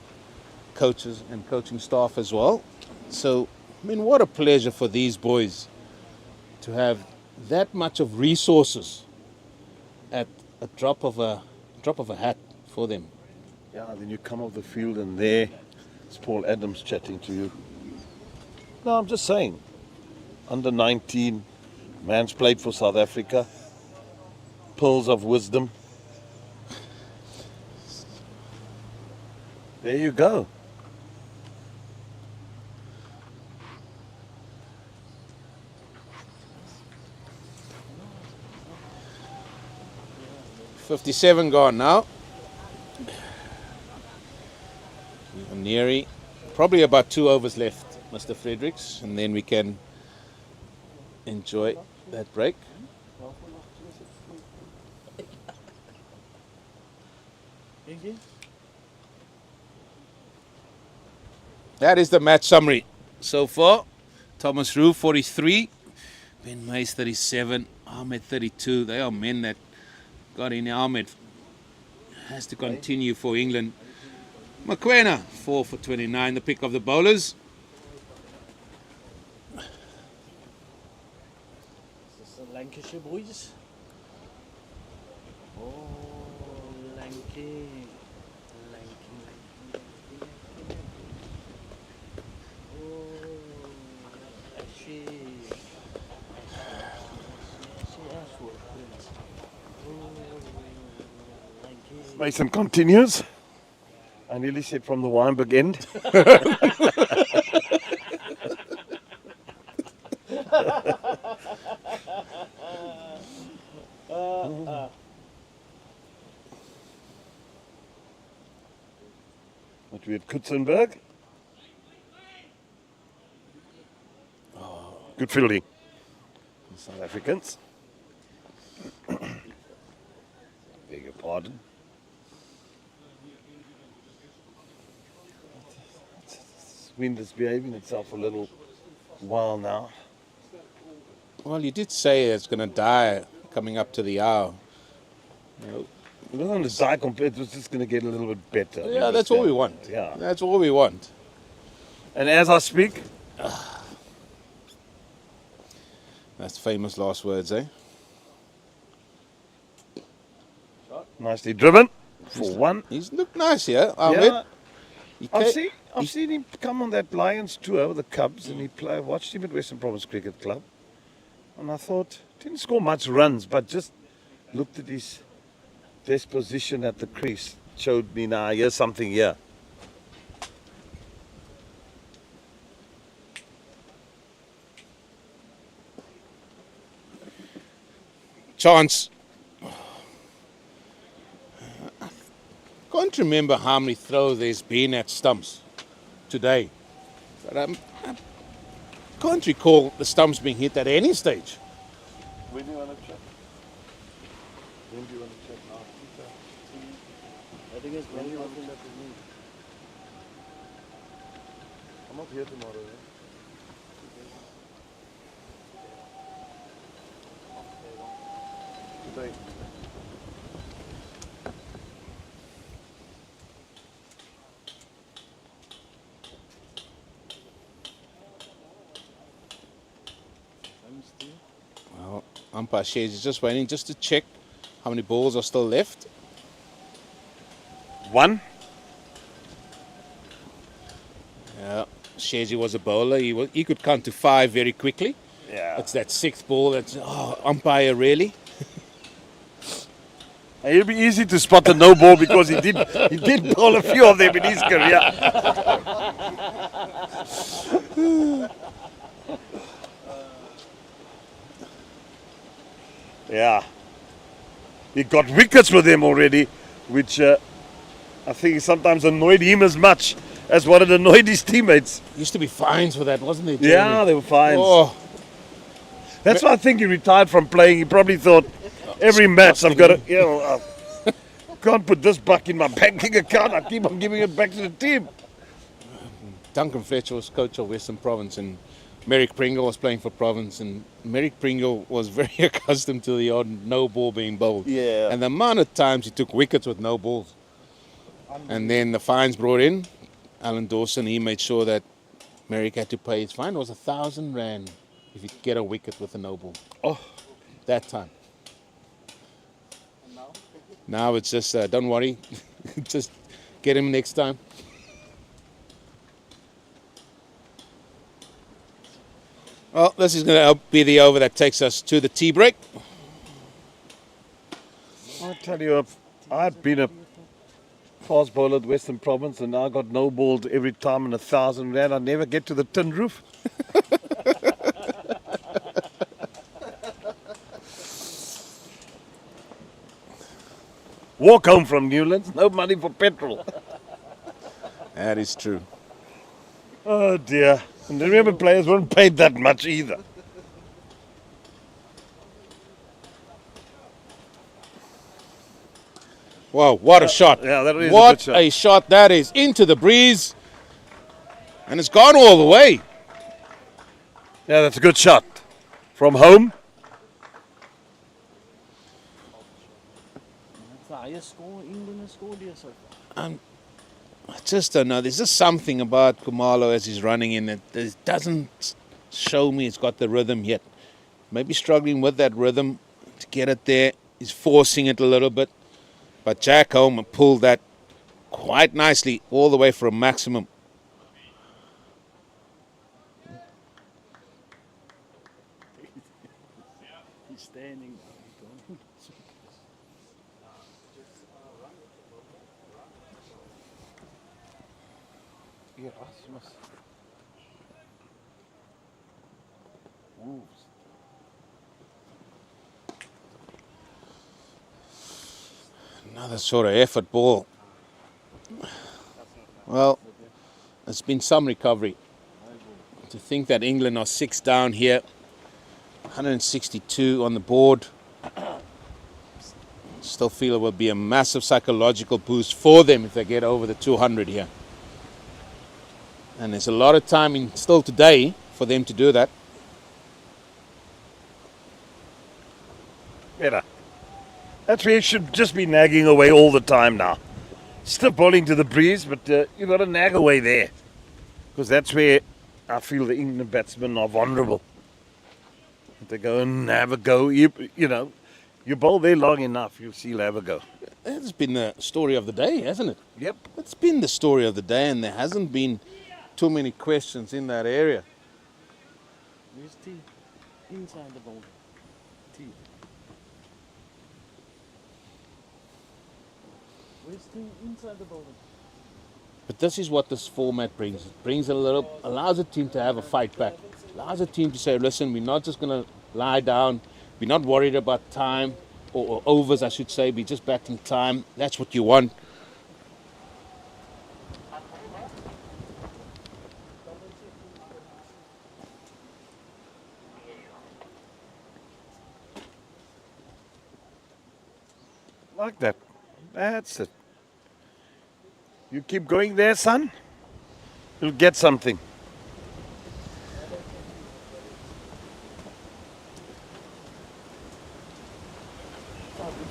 coaches and coaching staff as well. So, I mean, what a pleasure for these boys to have that much of resources at a drop of a hat for them. Yeah, then you come off the field and there it's Paul Adams chatting to you. No, I'm just saying. Under 19, man's played for South Africa. Pearls of wisdom. There you go. .57 gone now. Neary, probably about 2 overs left, Mr. Fredericks, and then we can enjoy that break. That is the match summary so far. Thomas Roos 43, Ben Mays 37, Ahmed 32. They are men that got in. Ahmed has to continue for England. Mokoena 4 for 29, the pick of the bowlers. This is the Lancashire boys. Oh, Lanky. Mason continues. I nearly said from the Weinberg end. But we at Kutzenberg. Good fielding. South Africans. Beg your pardon. Wind is behaving itself a little while now. Well, you did say it's going to die coming up to the hour. It wasn't going to die compared, it was just going to get a little bit better. Yeah, that's all we want. Yeah. That's all we want. And as I speak, That's famous last words, eh? nicely driven for one. He's looked nice here, Ahmed. Yeah. I've seen him come on that Lions tour with the Cubs, and watched him at Western Province Cricket Club. And I thought, didn't score much runs, but just looked at his disposition at the crease, showed me now, here's something here. Chance. I can't remember how many throws there's been at stumps today. But I can't recall the stumps being hit at any stage. When do you want to check? When do you want to check now? I think it's very much in the I'm not here tomorrow. Today. Well, umpire Shays is just waiting just to check how many balls are still left. 1. Yeah, Shazy was a bowler. He could count to 5 very quickly. Yeah. It's that 6th ball that's, umpire really? It'll be easy to spot the no ball because he did bowl a few of them in his career. Yeah. He got wickets with them already, which I think sometimes annoyed him as much as what it annoyed his teammates. Used to be fines for that, wasn't it? Yeah, Jeremy? they were fines. Oh, That's why I think he retired from playing. He probably thought, every match I've got to, can't put this buck in my banking account. I keep on giving it back to the team. Duncan Fletcher was coach of Western Province and Merrick Pringle was playing for Province, and Merrick Pringle was very accustomed to the odd no ball being bowled. Yeah. And the amount of times he took wickets with no balls. And then the fines brought in. Alan Dawson, he made sure that Merrick had to pay his fine. It was 1,000 rand if you get a wicket with a no ball. Oh. That time. Now it's just, don't worry, just get him next time. Well, this is going to be the over that takes us to the tea break. I tell you, I've been a fast bowler at Western Province and I got no balled every time in 1,000 rand. I never get to the tin roof. Walk home from Newlands, no money for petrol. That is true. Oh dear. And remember, players weren't paid that much either. Wow, what a shot. Yeah, that is what a good shot. a shot that is. Into the breeze. And it's gone all the way. Yeah, that's a good shot. From home. That's the highest score England has scored here so far. I just don't know. There's just something about Kumalo as he's running in that doesn't show me it's got the rhythm yet. Maybe struggling with that rhythm to get it there. He's forcing it a little bit. But Jack Holm pulled that quite nicely all the way from maximum. He's standing. Another sort of effort ball. Well, there's been some recovery. To think that England are 6 down here, 162 on the board. Still feel it will be a massive psychological boost for them if they get over the 200 here. And there's a lot of time still today for them to do that. Better. That's where you should just be nagging away all the time now. Still bowling to the breeze, but you've got to nag away there. Because that's where I feel the England batsmen are vulnerable. If they go and have a go, you bowl there long enough, you'll see you'll have a go. It's been the story of the day, hasn't it? Yep. It's been the story of the day, and there hasn't been too many questions in that area. Where's T? Inside the ball. T. Where's the inside the building? But this is what this format brings. It brings allows a team to have a fight back. Allows a team to say, listen, we're not just going to lie down. We're not worried about time, or overs, I should say. We're just batting time. That's what you want. Like that. That's it. You keep going there, son. You'll get something.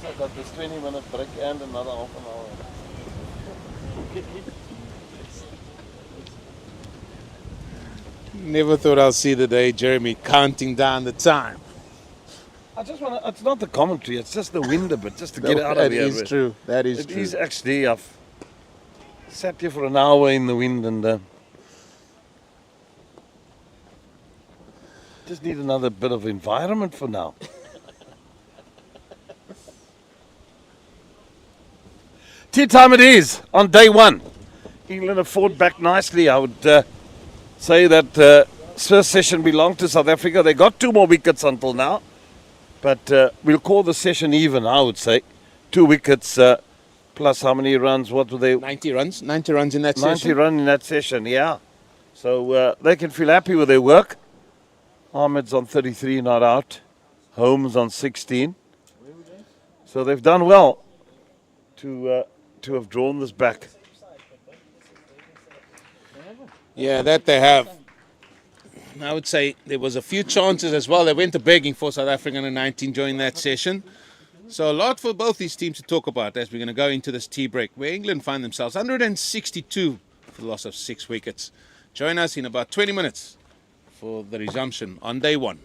I got this 20-minute break and another half an hour. Never thought I'll see the day, Jeremy, counting down the time. I just want to, it's not the commentary, it's just the wind a bit, just to get out of here. That is true. That is It true. is actually, I've sat here for an hour in the wind and just need another bit of environment for now. Tea time it is on day one. England have fought back nicely. I would say that first session belonged to South Africa. They got 2 more wickets until now. But we'll call the session even, I would say. 2 wickets plus how many runs? What were they? 90 runs. 90 runs in that 90 session. runs in that session, yeah. So they can feel happy with their work. Ahmed's on 33, not out. Holmes on 16. So they've done well to have drawn this back. Yeah, that they have. I would say there was a few chances as well. They went to begging for South Africa under 19 during that session. So a lot for both these teams to talk about as we're going to go into this tea break, where England find themselves 162 for the loss of 6 wickets. Join us in about 20 minutes for the resumption on day one.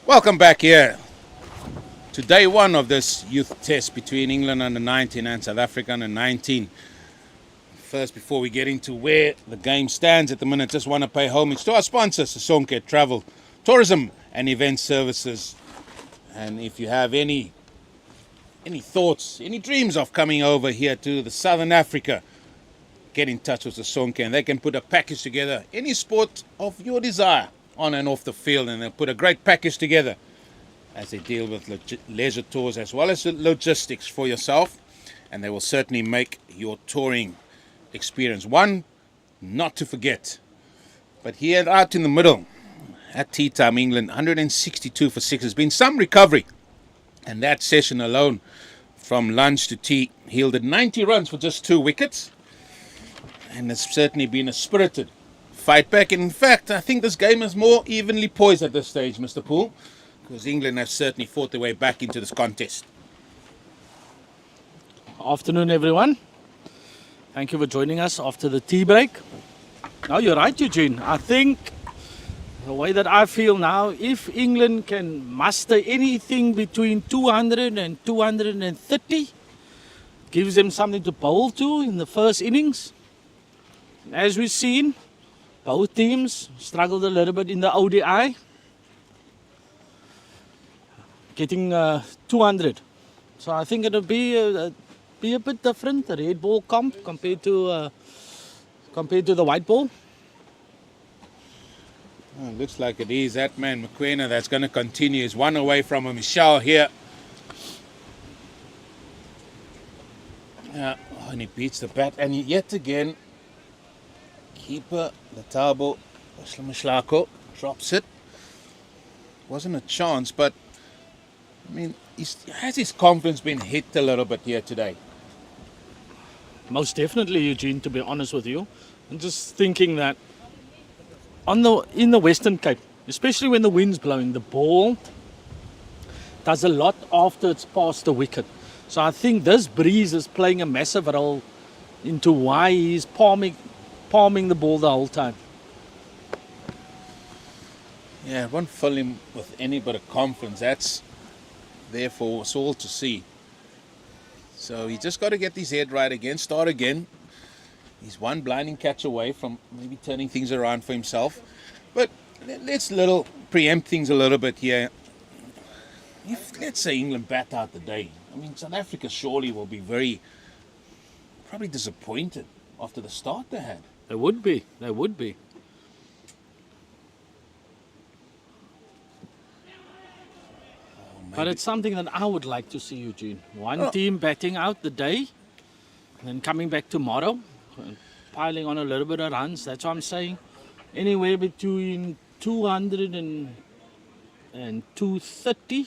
Welcome back here to day one of this youth test between England under 19 and South Africa under 19. First, before we get into where the game stands at the minute, just want to pay homage to our sponsors, Sisonke Travel, Tourism and Event Services. And if you have any thoughts, any dreams of coming over here to the Southern Africa, get in touch with Sisonke and they can put a package together, any sport of your desire, on and off the field, and they'll put a great package together as they deal with leisure tours as well as logistics for yourself, and they will certainly make your touring experience one not to forget. But here out in the middle at tea time, England 162 for 6. There's been some recovery, and that session alone from lunch to tea yielded 90 runs for just 2 wickets, and it's certainly been a spirited fight back. In fact, I think this game is more evenly poised at this stage, Mr. Poole, because England have certainly fought their way back into this contest. Afternoon, everyone. Thank you for joining us after the tea break. Now, you're right, Eugene. I think the way that I feel now, if England can muster anything between 200 and 230, gives them something to bowl to in the first innings. As we've seen, both teams struggled a little bit in the ODI, getting 200. So I think it'll be a bit different, the red ball comp compared to the white ball. Oh, looks like it is that man McQueen that's going to continue. He's one away from a Michelle here. And he beats the bat, and yet again, keeper Letabo Mshlako drops it. Wasn't a chance, but I mean, has his confidence been hit a little bit here today? Most definitely, Eugene, to be honest with you. I'm just thinking that in the Western Cape, especially when the wind's blowing, the ball does a lot after it's past the wicket. So I think this breeze is playing a massive role into why he's palming the ball the whole time. Yeah, it won't fill him with any bit of confidence. That's there for us all to see. So he just got to get his head right again, start again. He's one blinding catch away from maybe turning things around for himself. But let's preempt things a little bit here. If, let's say, England bat out the day, I mean, South Africa surely will be probably disappointed after the start they had. They would be. But it's something that I would like to see, Eugene. One team batting out the day, and then coming back tomorrow, and piling on a little bit of runs. That's what I'm saying. Anywhere between 200 and 230,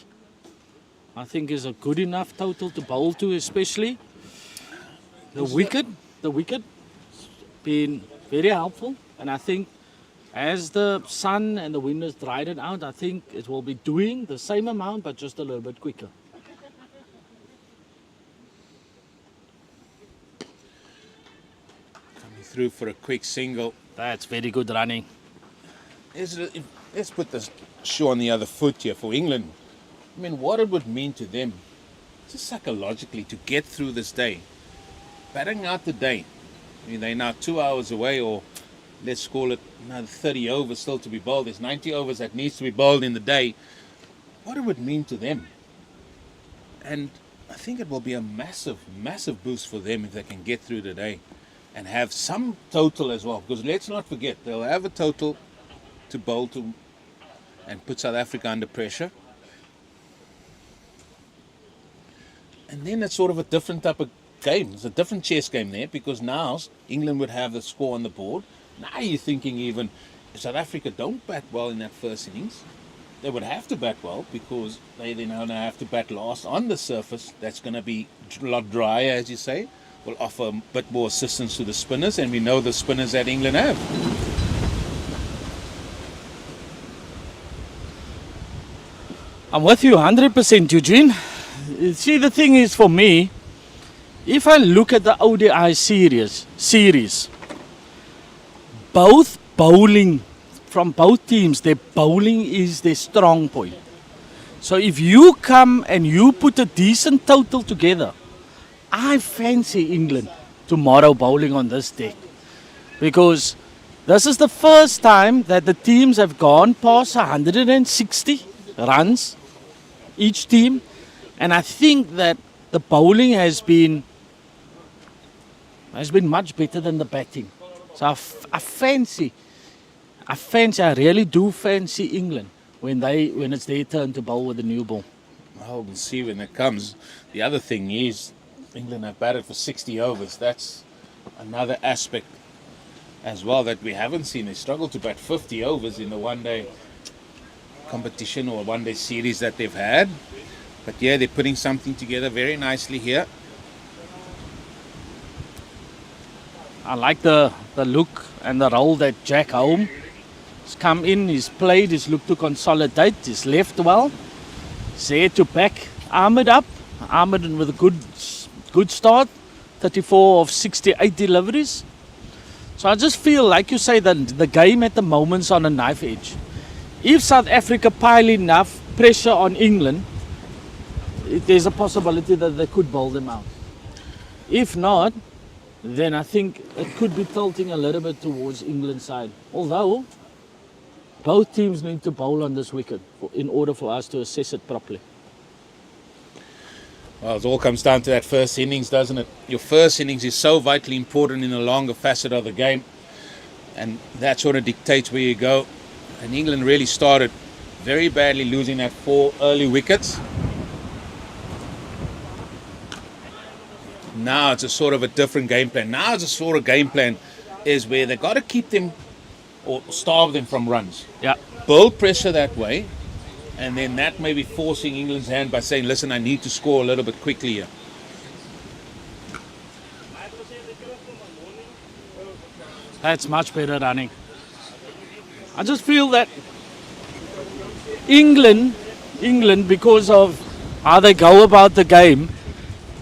I think is a good enough total to bowl to, especially the wicket. The wicket been very helpful, and I think as the sun and the wind has dried it out, I think it will be doing the same amount but just a little bit quicker. Coming through for a quick single. That's very good running. Let's put the shoe on the other foot here for England. I mean, what it would mean to them, just psychologically, to get through this day. Batting out the day. I mean, they're now 2 hours away, or let's call it another 30 overs still to be bowled. There's 90 overs that needs to be bowled in the day. What it would mean to them. And I think it will be a massive, massive boost for them if they can get through today and have some total as well. Because let's not forget, they'll have a total to bowl to and put South Africa under pressure. And then it's sort of a different type of game. It's a different chess game there, because now England would have the score on the board. Now you're thinking, even if South Africa don't bat well in that first innings, they would have to bat well, because they then have to bat last on the surface. That's going to be a lot drier, as you say. Will offer a bit more assistance to the spinners, and we know the spinners that England have. I'm with you 100%, Eugene. See, the thing is, for me, if I look at the ODI series, both bowling, from both teams, their bowling is their strong point. So if you come and you put a decent total together, I fancy England tomorrow bowling on this deck. Because this is the first time that the teams have gone past 160 runs, each team. And I think that the bowling has been much better than the batting. So I really do fancy England when it's their turn to bowl with the new ball. Well, we'll see when it comes. The other thing is, England have batted for 60 overs. That's another aspect as well that we haven't seen. They struggle to bat 50 overs in the one-day competition or one-day series that they've had. But yeah, they're putting something together very nicely here. I like the look and the role that Jack Home has come in. He's played, he's looked to consolidate, he's left well. He's there to back Ahmed up. Ahmed with a good start, 34 of 68 deliveries. So I just feel, like you say, that the game at the moment's on a knife edge. If South Africa pile enough pressure on England, there's a possibility that they could bowl them out. If not, then I think it could be tilting a little bit towards England's side. Although, both teams need to bowl on this wicket in order for us to assess it properly. Well, it all comes down to that first innings, doesn't it? Your first innings is so vitally important in the longer facet of the game. And that sort of dictates where you go. And England really started very badly, losing that 4 early wickets. Now it's a sort of a different game plan. Now it's a sort of game plan is where they've got to keep them or starve them from runs. Yeah. Build pressure that way. And then that may be forcing England's hand by saying, listen, I need to score a little bit quickly here. That's much better running. I just feel that England, because of how they go about the game,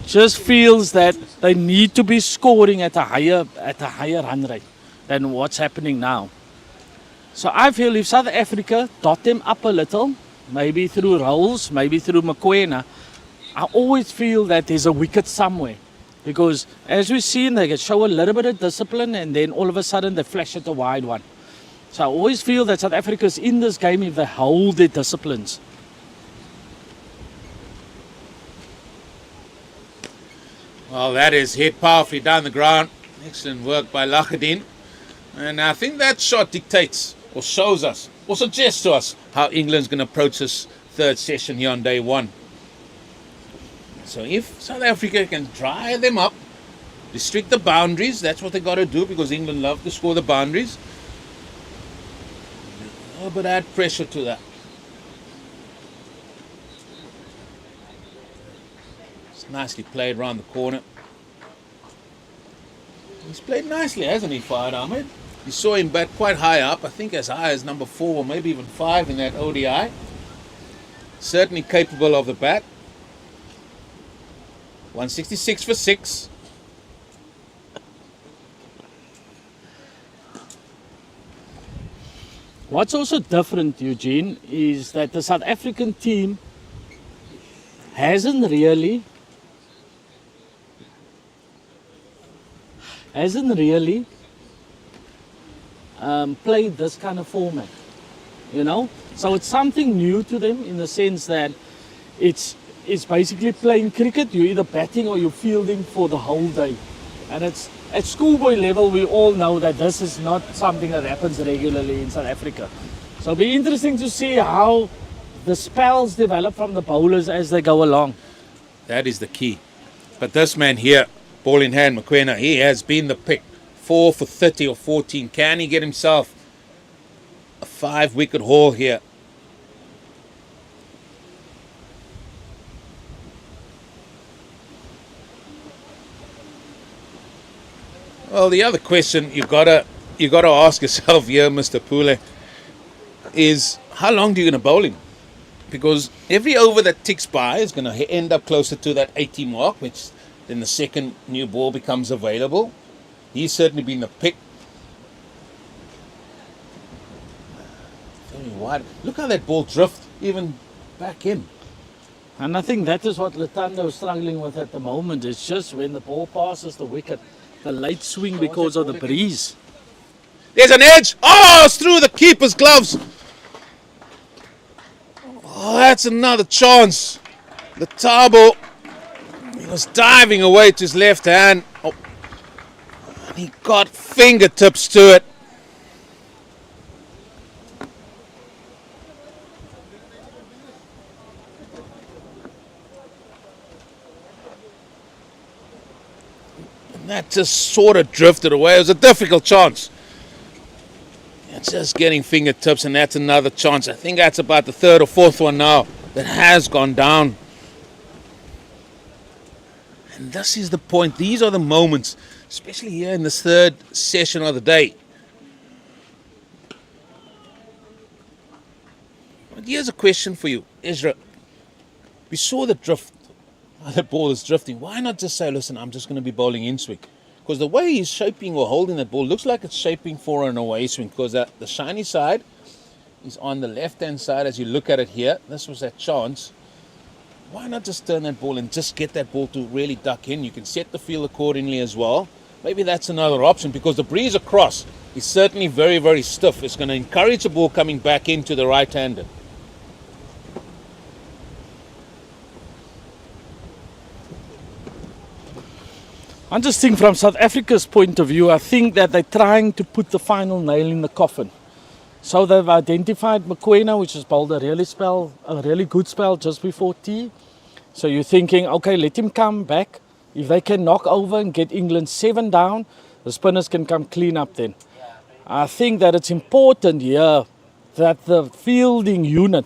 just feels that they need to be scoring at a higher run rate than what's happening now. So I feel if South Africa dot them up a little, maybe through Roos, maybe through Mokoena, I always feel that there's a wicket somewhere. Because as we've seen, they can show a little bit of discipline and then all of a sudden they flash at a wide one. So I always feel that South Africa's in this game if they hold their disciplines. Well, that is hit powerfully down the ground. Excellent work by Lachadin. And I think that shot dictates or shows us or suggests to us how England's going to approach this third session here on day one. So if South Africa can dry them up, restrict the boundaries, that's what they got to do because England love to score the boundaries. A little bit add pressure to that. It's nicely played around the corner. He's played nicely, hasn't he, Fahad Ahmed? You saw him bat quite high up, I think as high as number 4 or maybe even 5 in that ODI. Certainly capable of the bat. 166 for 6. What's also different, Eugene, is that the South African team hasn't really played this kind of format, you know? So it's something new to them in the sense that it's basically playing cricket. You're either batting or you're fielding for the whole day. And it's at schoolboy level, we all know that this is not something that happens regularly in South Africa. So it'll be interesting to see how the spells develop from the bowlers as they go along. That is the key. But this man here, ball in hand, Mokoena, he has been the pick. 4 for 30 or 14. Can he get himself a 5-wicket haul here? Well, the other question you gotta ask yourself here, Mr. Pule, is how long do you going to bowl him? Because every over that ticks by is going to end up closer to that 80 mark, which then the second new ball becomes available. He's certainly been the pick. Very wide. Look how that ball drift even back in. And I think that is what Latando is struggling with at the moment. It's just when the ball passes the wicket, the late swing because of the breeze. There's an edge. Oh, it's through the keeper's gloves. Oh, that's another chance. The Tabo, he was diving away to his left hand. Oh, and he got fingertips to it. And that just sort of drifted away. It was a difficult chance. It's just getting fingertips, and that's another chance. I think that's about the third or fourth one now that has gone down. And this is the point. These are the moments, especially here in this third session of the day. But here's a question for you, Ezra. We saw the drift. The ball is drifting. Why not just say, listen, I'm just going to be bowling in swing? Because the way he's shaping or holding that ball looks like it's shaping for an away swing, because the shiny side is on the left-hand side as you look at it here. This was that chance. Why not just turn that ball and just get that ball to really duck in? You can set the field accordingly as well. Maybe that's another option, because the breeze across is certainly very, very stiff. It's going to encourage the ball coming back into the right-hander. I just think from South Africa's point of view, I think that they're trying to put the final nail in the coffin. So they've identified Mokoena, which has bowled a really good spell just before tea. So you're thinking, okay, let him come back. If they can knock over and get England 7 down, the spinners can come clean up then. I think that it's important here that the fielding unit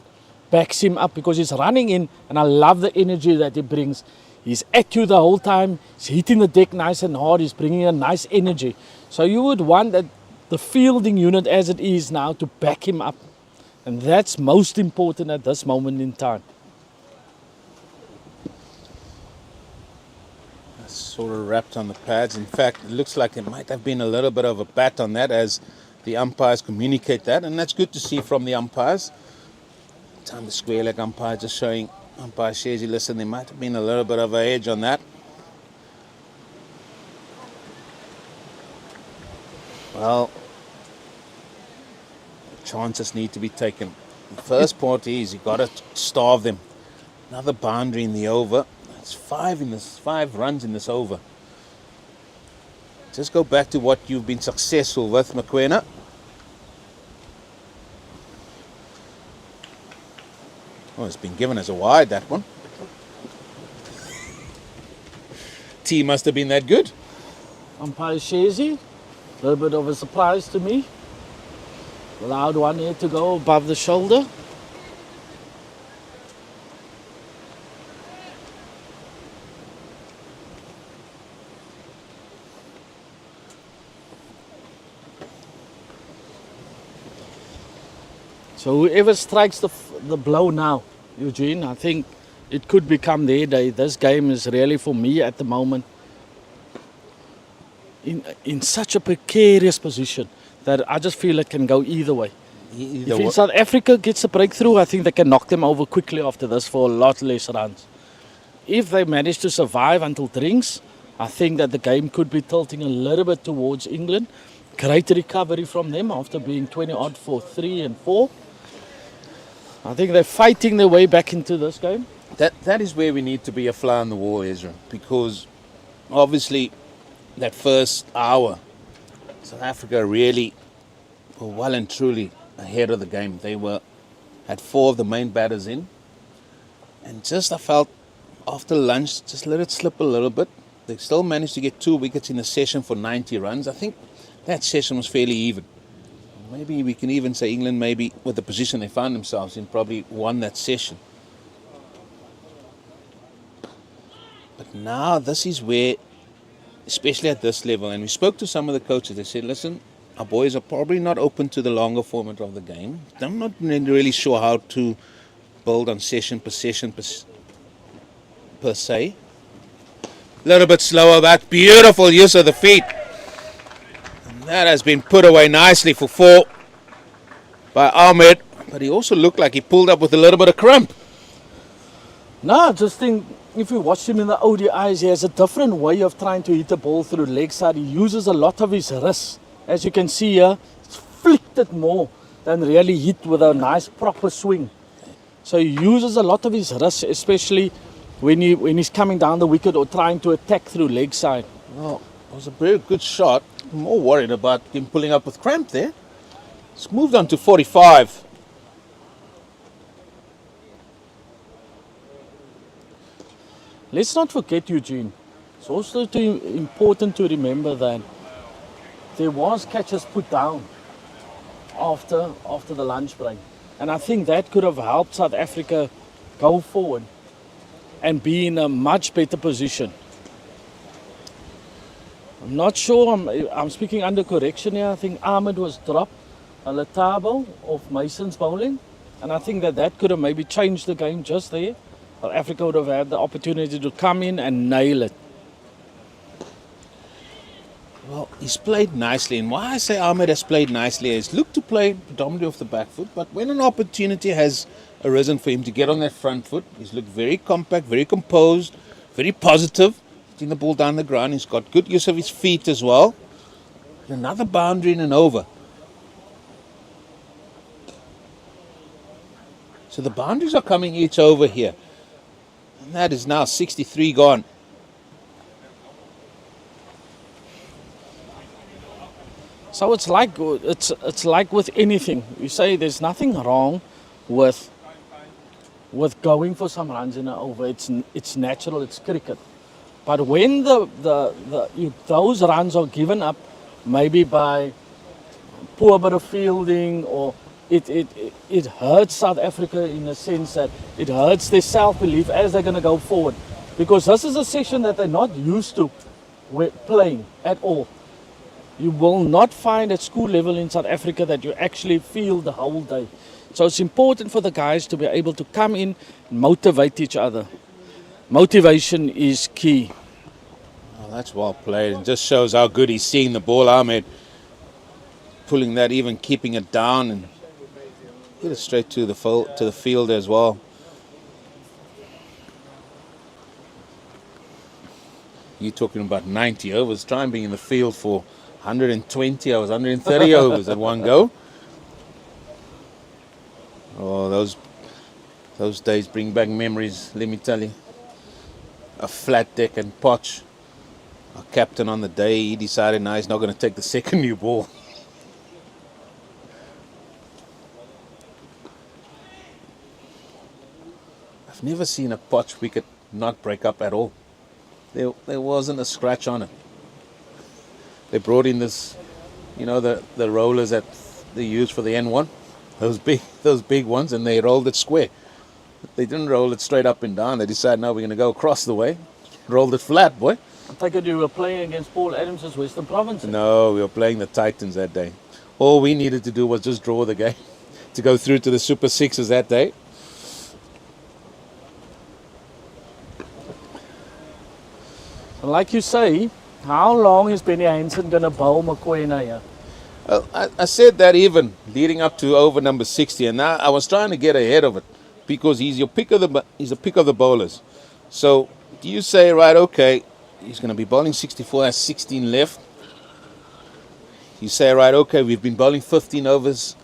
backs him up, because he's running in, and I love the energy that he brings. He's at you the whole time. He's hitting the deck nice and hard. He's bringing a nice energy. So you would want that the fielding unit as it is now to back him up. And that's most important at this moment in time. That's sort of wrapped on the pads. In fact, it looks like it might have been a little bit of a bat on that as the umpires communicate that. And that's good to see from the umpires. Time the square leg umpire just showing umpire Shazy, listen, there might have been a little bit of an edge on that. Well, chances need to be taken. The first part is you got to starve them. Another boundary in the over. It's 5 runs in this over. Just go back to what you've been successful with, Mokoena. Oh, it's been given as a wide, that one. Tea must have been that good. Umpire Shazy, a little bit of a surprise to me. Allowed one here to go above the shoulder. So whoever strikes the blow now, Eugene, I think it could become their day. This game is really, for me at the moment, in such a precarious position that I just feel it can go either way. If South Africa gets a breakthrough, I think they can knock them over quickly after this for a lot less runs. If they manage to survive until drinks, I think that the game could be tilting a little bit towards England. Great recovery from them after being 20-odd for 3 and 4. I think they're fighting their way back into this game. That is where we need to be a fly on the wall, Ezra, because obviously that first hour, South Africa really were well and truly ahead of the game. They had 4 of the main batters in, and just I felt after lunch, just let it slip a little bit. They still managed to get 2 wickets in a session for 90 runs. I think that session was fairly even. Maybe we can even say England, maybe with the position they found themselves in, probably won that session. But now this is where, especially at this level, and we spoke to some of the coaches, they said, listen, our boys are probably not open to the longer format of the game. I'm not really sure how to build on session per se. A little bit slower, but beautiful use of the feet. That has been put away nicely for 4 by Ahmed, but he also looked like he pulled up with a little bit of cramp. No, I just think if you watch him in the ODIs, he has a different way of trying to hit the ball through leg side. He uses a lot of his wrists. As you can see here, it's flicked it more than really hit with a nice proper swing. So he uses a lot of his wrists, especially when he's coming down the wicket or trying to attack through leg side. Well, it was a very good shot. I'm more worried about him pulling up with cramp there. It's moved on to 45. Let's not forget, Eugene, it's also important to remember that there was catches put down after the lunch break. And I think that could have helped South Africa go forward and be in a much better position. I'm not sure, I'm speaking under correction here. I think Ahmed was dropped a Letabo of Mason's bowling. And I think that could have maybe changed the game just there. South Africa would have had the opportunity to come in and nail it. Well, he's played nicely, and why I say Ahmed has played nicely is looked to play predominantly off the back foot, but when an opportunity has arisen for him to get on that front foot, he's looked very compact, very composed, very positive, hitting the ball down the ground. He's got good use of his feet as well. Another boundary in and over. So the boundaries are coming each over here. And that is now 63 gone. So it's like with anything. You say there's nothing wrong with going for some runs in an over. It's natural. It's cricket. But when those runs are given up, maybe by poor bit of fielding, or it hurts South Africa in a sense that it hurts their self-belief as they're going to go forward. Because this is a session that they're not used to playing at all. You will not find at school level in South Africa that you actually feel the whole day. So it's important for the guys to be able to come in and motivate each other. Motivation is key. Oh, that's well played. It just shows how good he's seeing the ball, Ahmed. Pulling that, even keeping it down, and hit it straight to the field as well. You're talking about 90 overs. Try and be in the field for 120 overs, 130 overs at one go. Oh, those days bring back memories, let me tell you. A flat deck and Potch, our captain on the day, he decided now he's not going to take the second new ball. I've never seen a Potch wicket not break up at all. There wasn't a scratch on it. They brought in this, the rollers that they use for the N1, those big ones, and they rolled it square. They didn't roll it straight up and down. They decided, no, we're going to go across the way. Rolled it flat, boy. I take it you were playing against Paul Adams' Western Province? No, we were playing the Titans that day. All we needed to do was just draw the game to go through to the Super Sixes that day. Like you say, how long is Benny Hansen going to bowl Mokoena here? I said that even leading up to over number 60, and now I was trying to get ahead of it because he's a pick of the bowlers. So do you say, right, okay, he's going to be bowling 64, has 16 left. You say, right, okay, we've been bowling 15 overs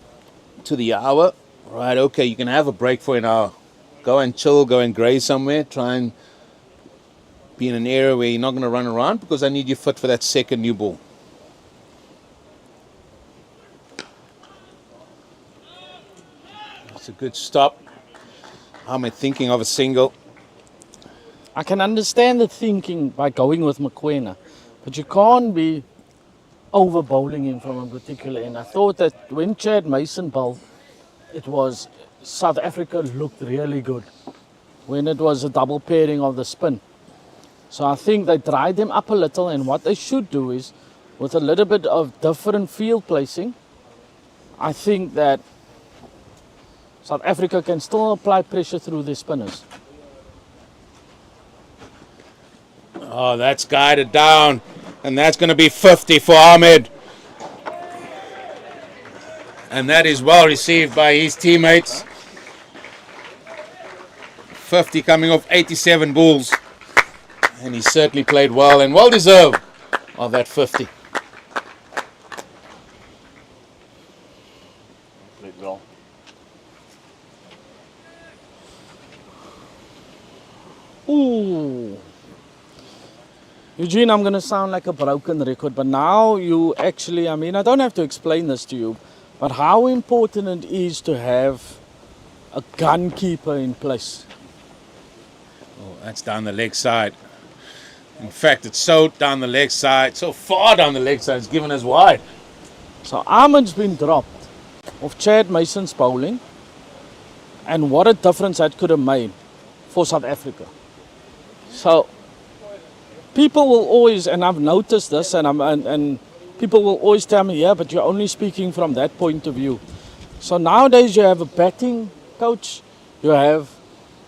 to the hour. Right, okay, you can have a break for an hour. Go and chill, go and graze somewhere, try and be in an area where you're not going to run around because I need you fit for that second new ball. It's a good stop. How am I thinking of a single? I can understand the thinking by going with Mokoena, but you can't be over bowling him from a particular end. I thought that when Chad Mason bowled, South Africa looked really good when it was a double pairing of the spin. So I think they dried them up a little, and what they should do is, with a little bit of different field placing, I think that South Africa can still apply pressure through their spinners. Oh, that's guided down, and that's going to be 50 for Ahmed. And that is well received by his teammates. 50 coming off 87 balls. And he certainly played well and well deserved of that 50. Played well. Ooh. Eugene, I'm going to sound like a broken record, but now you actually, I mean, I don't have to explain this to you, but how important it is to have a gun keeper in place. Oh, that's down the leg side. In fact, it's so down the leg side, so far down the leg side, it's given us wide. So Ahmed's been dropped of Chad Mason's bowling, and what a difference that could have made for South Africa. So people will always, and I've noticed this, and people will always tell me, yeah, but you're only speaking from that point of view. So nowadays you have a batting coach, you have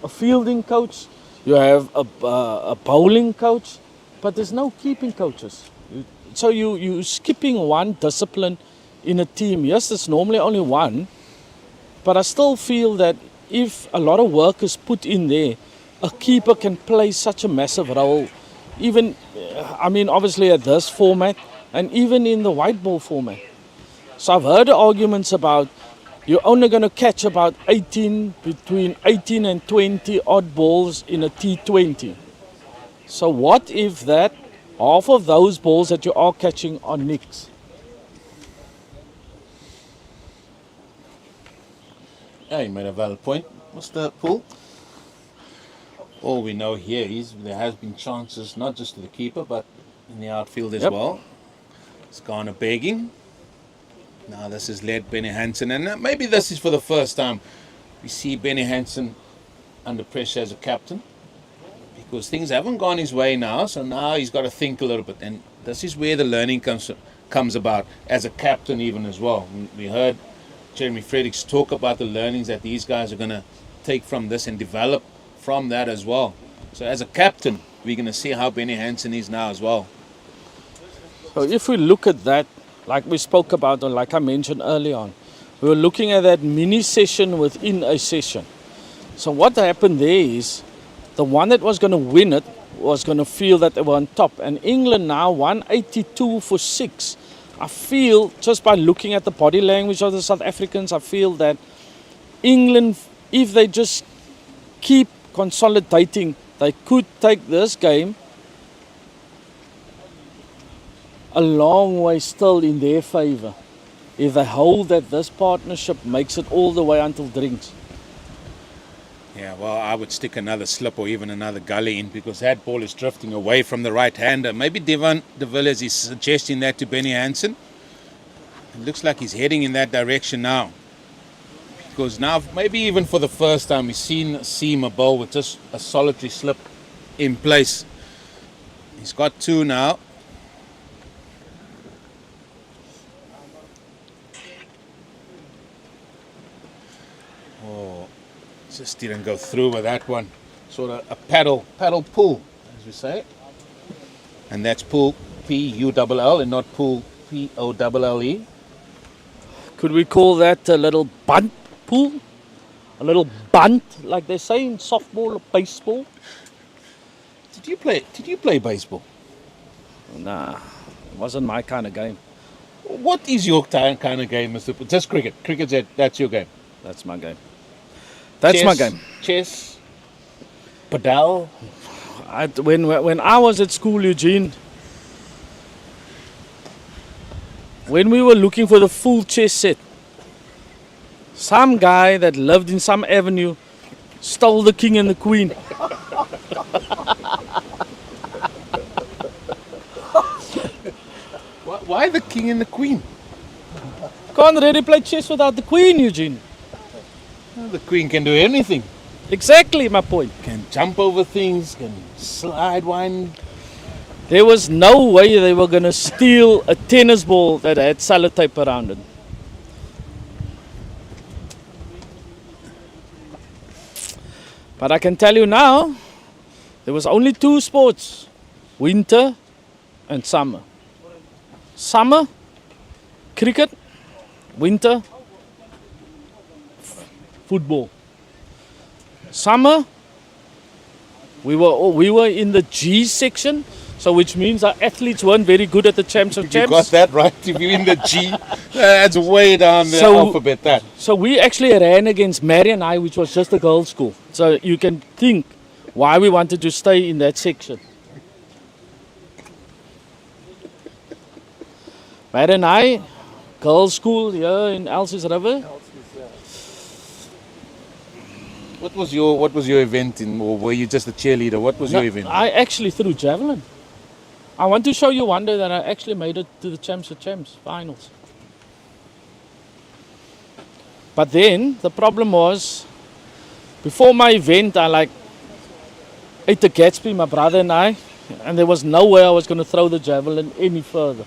a fielding coach, you have a bowling coach, but there's no keeping coaches. So you're skipping one discipline in a team. Yes, there's normally only one, but I still feel that if a lot of work is put in there, a keeper can play such a massive role. Even, I mean, obviously at this format, and even in the white ball format. So I've heard arguments about you're only going to catch about between 18 and 20 odd balls in a T20. So what if that half of those balls that you are catching are nicks? Yeah, you made a valid point, Mr. Poole. All we know here is there has been chances, not just to the keeper, but in the outfield as well. It's gone a begging. Now this has led Benny Hansen, and maybe this is for the first time we see Benny Hansen under pressure as a captain, because things haven't gone his way now, so now he's got to think a little bit, and this is where the learning comes about as a captain even as well. We heard Jeremy Fredericks talk about the learnings that these guys are going to take from this and develop from that as well. So as a captain, we're going to see how Benny Hansen is now as well. So if we look at that, like we spoke about, or like I mentioned early on, we were looking at that mini session within a session. So what happened there is the one that was going to win it was going to feel that they were on top. And England now 182 for 6. I feel, just by looking at the body language of the South Africans, I feel that England, if they just keep consolidating, they could take this game a long way still in their favour if they hold that this partnership makes it all the way until drinks. Yeah, well, I would stick another slip or even another gully in, because that ball is drifting away from the right-hander. Maybe Devon de Villiers is suggesting that to Benny Hansen. It looks like he's heading in that direction now. Because now, maybe even for the first time, we've seen Seamer bowl with just a solitary slip in place. He's got 2 now. Oh, just didn't go through with that one. Sort of a paddle pull, as we say. And that's pull, P-U-L-L, and not pull, P-O-L-L-E. Could we call that a little bunt pull? A little bunt, like they say in softball or baseball? Did you play baseball? Nah, it wasn't my kind of game. What is your kind of game, Mr. Poole? Just cricket. That's your game. That's my game. That's my game. Chess, padel. When I was at school, Eugene, when we were looking for the full chess set, some guy that lived in some avenue stole the king and the queen. Why the king and the queen? Can't really play chess without the queen, Eugene. Well, the queen can do anything. Exactly my point. Can jump over things, can slide one. There was no way they were going to steal a tennis ball that had sellotape around it. But I can tell you now, there was only 2 sports, winter and summer. Summer, cricket, winter, football. Summer, We were in the G section, so which means our athletes weren't very good at the champs of You champs. got that right. If you're in the G, that's way down the So- alphabet. That. So we actually ran against Marian High, which was just a girls' school. So you can think why we wanted to stay in that section. Marian High, girls' school here in Elsie's River. What was your event in, or were you just a cheerleader? What was your event? I actually threw javelin. I want to show you one day that I actually made it to the champs of champs finals. But then the problem was, before my event, I ate the Gatsby, my brother and I, and there was no way I was going to throw the javelin any further.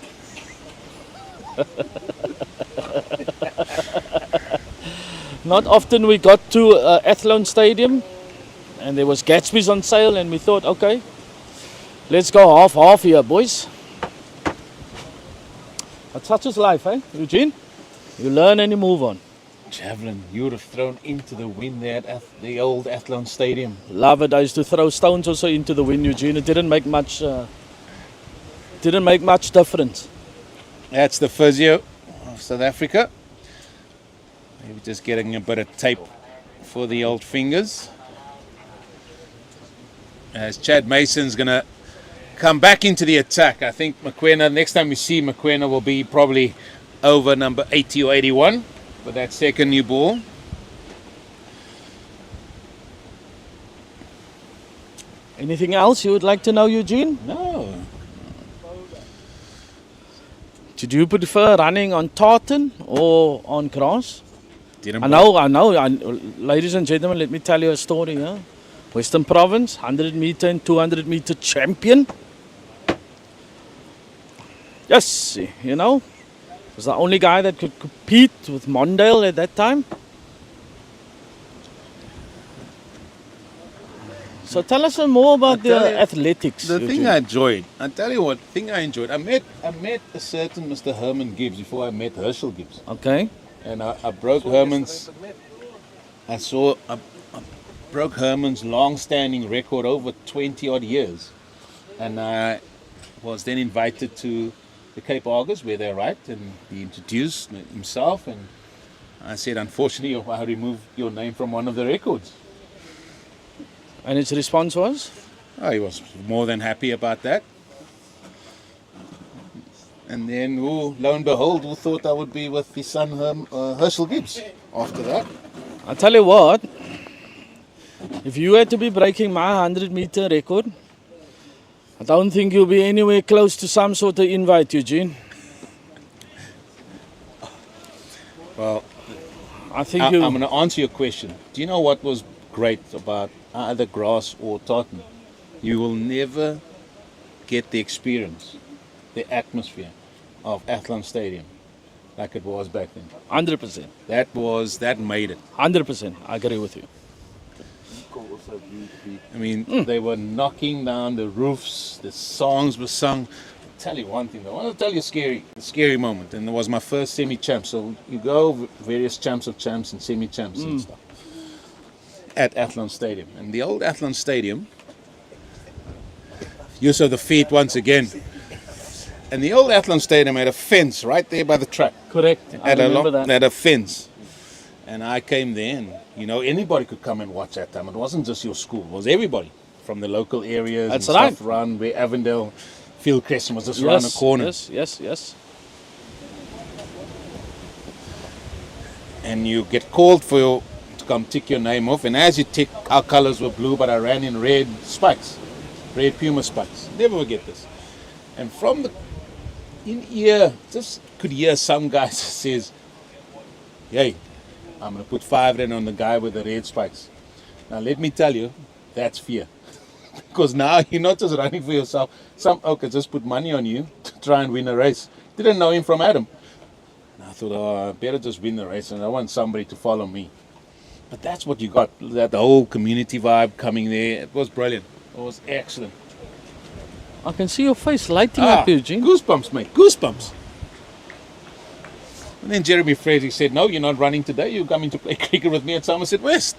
Not often we got to Athlone Stadium, and there was Gatsby's on sale, and we thought, okay, let's go half here, boys. But such is life, eh, Eugene? You learn and you move on. Javelin, you would have thrown into the wind there at the old Athlone Stadium. Love it. I used to throw stones also into the wind, Eugene. It didn't make much difference. That's the physio of South Africa. Maybe just getting a bit of tape for the old fingers. As Chad Mason's going to come back into the attack. I think Mokoena, next time we see Mokoena, will be probably over number 80 or 81 for that second new ball. Anything else you would like to know, Eugene? No. Did you prefer running on tartan or on grass? Didn't I know. Ladies and gentlemen, let me tell you a story. Huh? Western Province, 100 meter and 200 meter champion. Yes, you know, was the only guy that could compete with Mondale at that time. So tell us some more about the athletics. The thing Eugene. I enjoyed, I tell you what, thing I enjoyed, I met a certain Mr. Herman Gibbs before I met Herschel Gibbs. Okay. And I broke Herman's, I broke Herman's long-standing record over 20 odd years. And I was then invited to the Cape Argus where they write, and he introduced himself, and I said, unfortunately, I removed your name from one of the records. And his response was? Oh, he was more than happy about that. And then, lo and behold, who thought I would be with his son Herschel Gibbs after that? I'll tell you what, if you had to be breaking my 100 meter record, I don't think you'll be anywhere close to some sort of invite, Eugene. Well, I think I'm going to answer your question. Do you know what was great about either grass or tartan? You will never get the experience, the atmosphere of Athlone Stadium like it was back then. 100%. That made it. 100%. I agree with you. I mean, they were knocking down the roofs, the songs were sung. I'll tell you one thing though, I want to tell you a scary moment, and it was my first semi-champ. So you go various champs of champs and semi-champs and stuff at Athlone Stadium. And the old Athlone Stadium, you saw the feet once again. And the old Athlone Stadium had a fence right there by the track. Correct. I remember that. Had a fence. And I came there, and you know, anybody could come and watch that time. It wasn't just your school, it was everybody from the local areas. That's and right. stuff around where Avondale Field Crescent was just around the corner. Yes. And you get called to come tick your name off, and as you tick, our colors were blue, but I ran in red spikes, red Puma spikes. Never forget this. And from the in-ear, just could hear some guy says, "Hey, I'm going to put 5 Rand on the guy with the red spikes." Now let me tell you, that's fear. Because now you're not just running for yourself. Some just put money on you to try and win a race. Didn't know him from Adam. And I thought, I better just win the race, and I want somebody to follow me. But that's what you got, that whole community vibe coming there. It was brilliant. It was excellent. I can see your face lighting up, Eugene. Goosebumps, mate, goosebumps. And then Jeremy Fraser said, "No, you're not running today. You're coming to play cricket with me at Somerset West."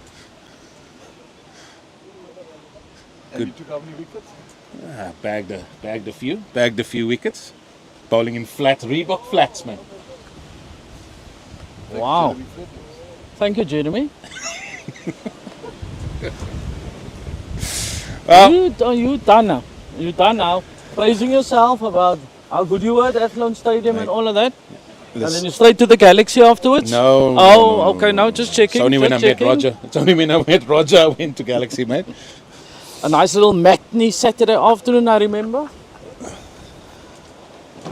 And you took how many wickets? Bagged a few wickets. Bowling in flat, Reebok flats, man. Wow. Thank you, Jeremy. You done now. You done now. Praising yourself about how good you were at Athlone Stadium and all of that. And then you straight to the Galaxy afterwards? No. Oh, okay, now just checking. It's only when I just met checking. Roger. It's only when I met Roger I went to Galaxy, mate. A nice little matinee Saturday afternoon, I remember.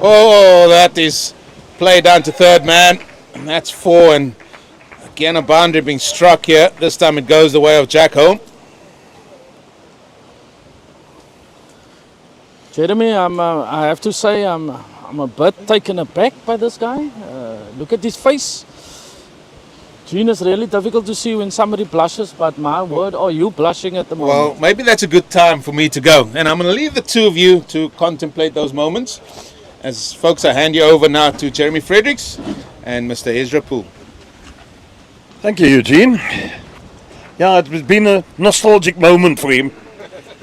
Oh, that is play down to third man. And that's 4, and again a boundary being struck here. This time it goes the way of Jack Home. Jeremy, I have to say I'm a bit taken aback by this guy. Look at his face. Gene, it's really difficult to see when somebody blushes, but my word, are you blushing at the moment? Well, maybe that's a good time for me to go. And I'm going to leave the two of you to contemplate those moments. As folks, I hand you over now to Jeremy Fredericks and Mr. Ezra Poole. Thank you, Eugene. Yeah, it's been a nostalgic moment for him.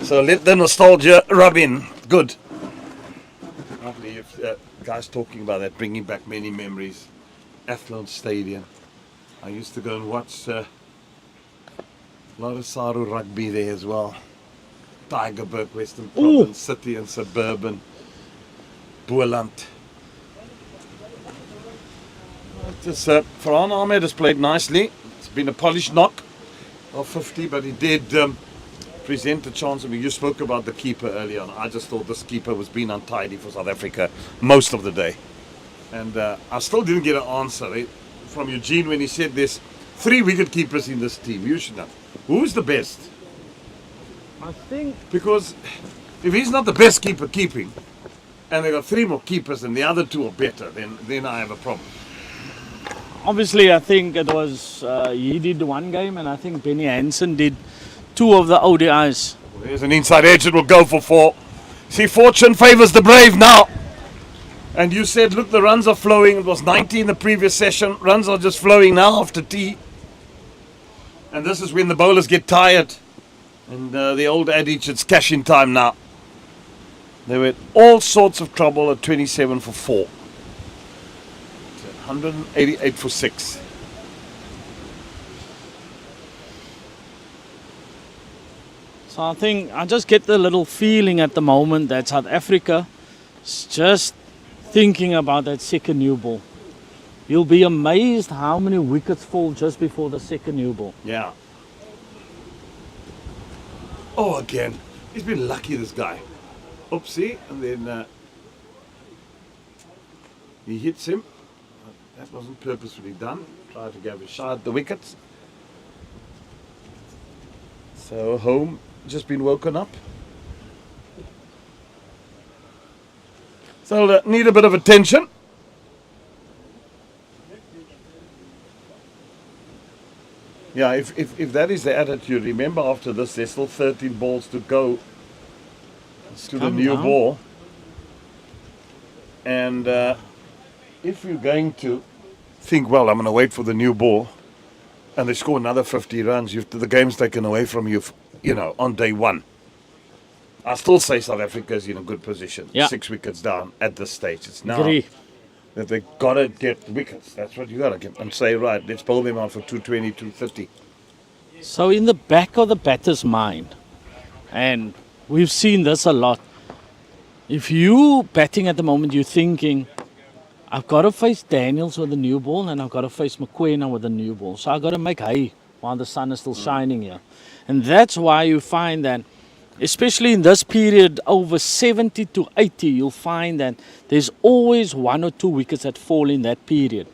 So let the nostalgia rub in. Good. Lovely. Guys talking about that, bringing back many memories. Athlone Stadium. I used to go and watch a lot of Saru rugby there as well. Tygerberg, Western Province, City and Suburban, Boland. Farhan Ahmed has played nicely. It's been a polished knock of 50, but he did present a chance. I mean, you spoke about the keeper earlier on. I just thought this keeper was being untidy for South Africa most of the day. And I still didn't get an answer from Eugene when he said there's 3 wicket keepers in this team. You should know. Who's the best? I think Because if he's not the best keeper keeping, and they got 3 more keepers and the other 2 are better, then I have a problem. obviously I think it was he did 1 game and I think Benny Hansen did 2 of the ODIs. There's an inside edge that will go for 4. See, fortune favours the brave now. And you said, look, the runs are flowing. It was 90 in the previous session. Runs are just flowing now after tea. And this is when the bowlers get tired. And the old adage, it's cash in time now. They were in all sorts of trouble at 27 for 4. 188 for 6. So I think I just get the little feeling at the moment that South Africa is just thinking about that second new ball. You'll be amazed how many wickets fall just before the second new ball. Yeah. Oh, again. He's been lucky, this guy. Oopsie. And then he hits him. That wasn't purposefully done. Tried to give a shot at the wickets. So Home just been woken up. So need a bit of attention. Yeah, if that is the attitude, remember after this there's still 13 balls to go to the new ball. And if you're going to think, well, I'm going to wait for the new ball, and they score another 50 runs, the game's taken away from you, on day 1. I still say South Africa's in a good position. Yeah. 6 wickets down at this stage. It's now Agree. that they got to get wickets. That's what you got to get. And say, right, let's bowl them on for 220, 230. So in the back of the batter's mind, and we've seen this a lot, if you batting at the moment, you're thinking, I've got to face Daniels with a new ball and I've got to face McQueen with a new ball. So I've got to make hay while the sun is still shining here. And that's why you find that, especially in this period, over 70 to 80, you'll find that there's always 1 or 2 wickets that fall in that period.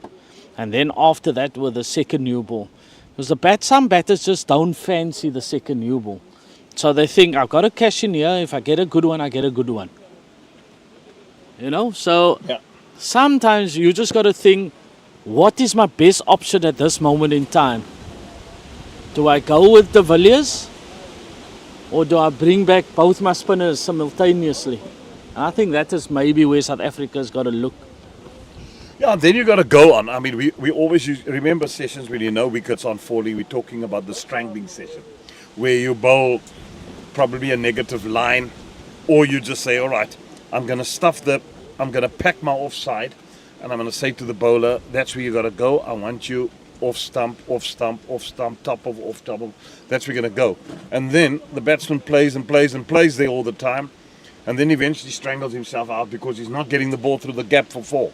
And then after that with the second new ball. Because some batters just don't fancy the second new ball. So they think, I've got to cash in here. If I get a good one, I get a good one. So Yeah. sometimes you just got to think, what is my best option at this moment in time? Do I go with De Villiers? Or do I bring back both my spinners simultaneously? And I think that is maybe where South Africa's got to look. Yeah, and then you got to go on. I mean, we always remember sessions when wickets on falling. We're talking about the strangling session, where you bowl probably a negative line, or you just say, all right, I'm going to pack my offside, and I'm going to say to the bowler, that's where you got to go. I want you off stump, off stump, off stump, top of, off top of. That's where you're going to go. And then the batsman plays and plays and plays there all the time, and then eventually strangles himself out because he's not getting the ball through the gap for 4.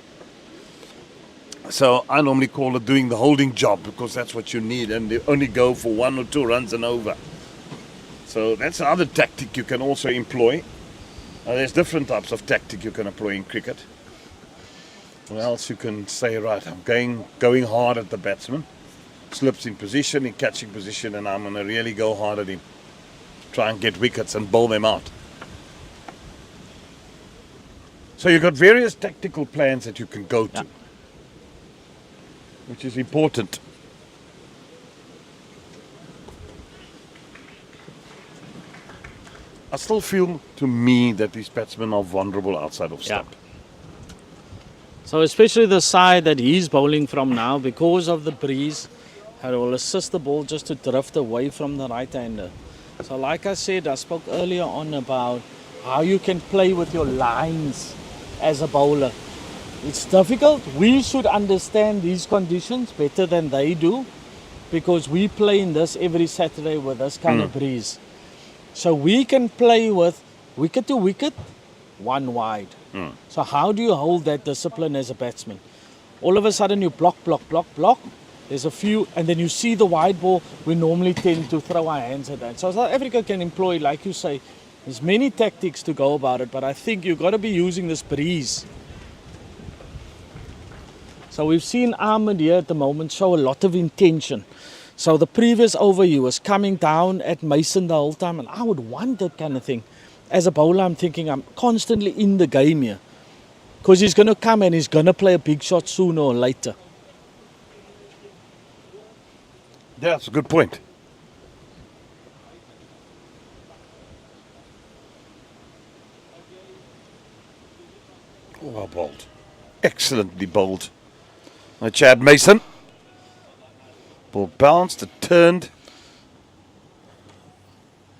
So I normally call it doing the holding job, because that's what you need, and they only go for 1 or 2 runs and over. So that's the other tactic you can also employ. There's different types of tactic you can employ in cricket. Or else you can say, right, I'm going hard at the batsman, slips in position, in catching position, and I'm going to really go hard at him. Try and get wickets and bowl them out. So you've got various tactical plans that you can go to, which is important. I still feel, to me, that these batsmen are vulnerable outside of stump. So especially the side that he's bowling from now, because of the breeze, it will assist the ball just to drift away from the right-hander. So like I said, I spoke earlier on about how you can play with your lines as a bowler. It's difficult. We should understand these conditions better than they do, because we play in this every Saturday with this kind of breeze. So we can play with wicket to wicket, 1 wide. So how do you hold that discipline as a batsman? All of a sudden you block. There's a few, and then you see the wide ball. We normally tend to throw our hands at that. So South Africa can employ, like you say, there's many tactics to go about it, but I think you've got to be using this breeze. So we've seen Ahmed here at the moment show a lot of intention. So the previous over, he was coming down at Mason the whole time, and I would want that kind of thing. As a bowler, I'm thinking I'm constantly in the game here, because he's going to come and he's going to play a big shot sooner or later. Yeah, that's a good point. Oh, well bowled. Excellently bowled by Chad Mason. Ball bounced, it turned.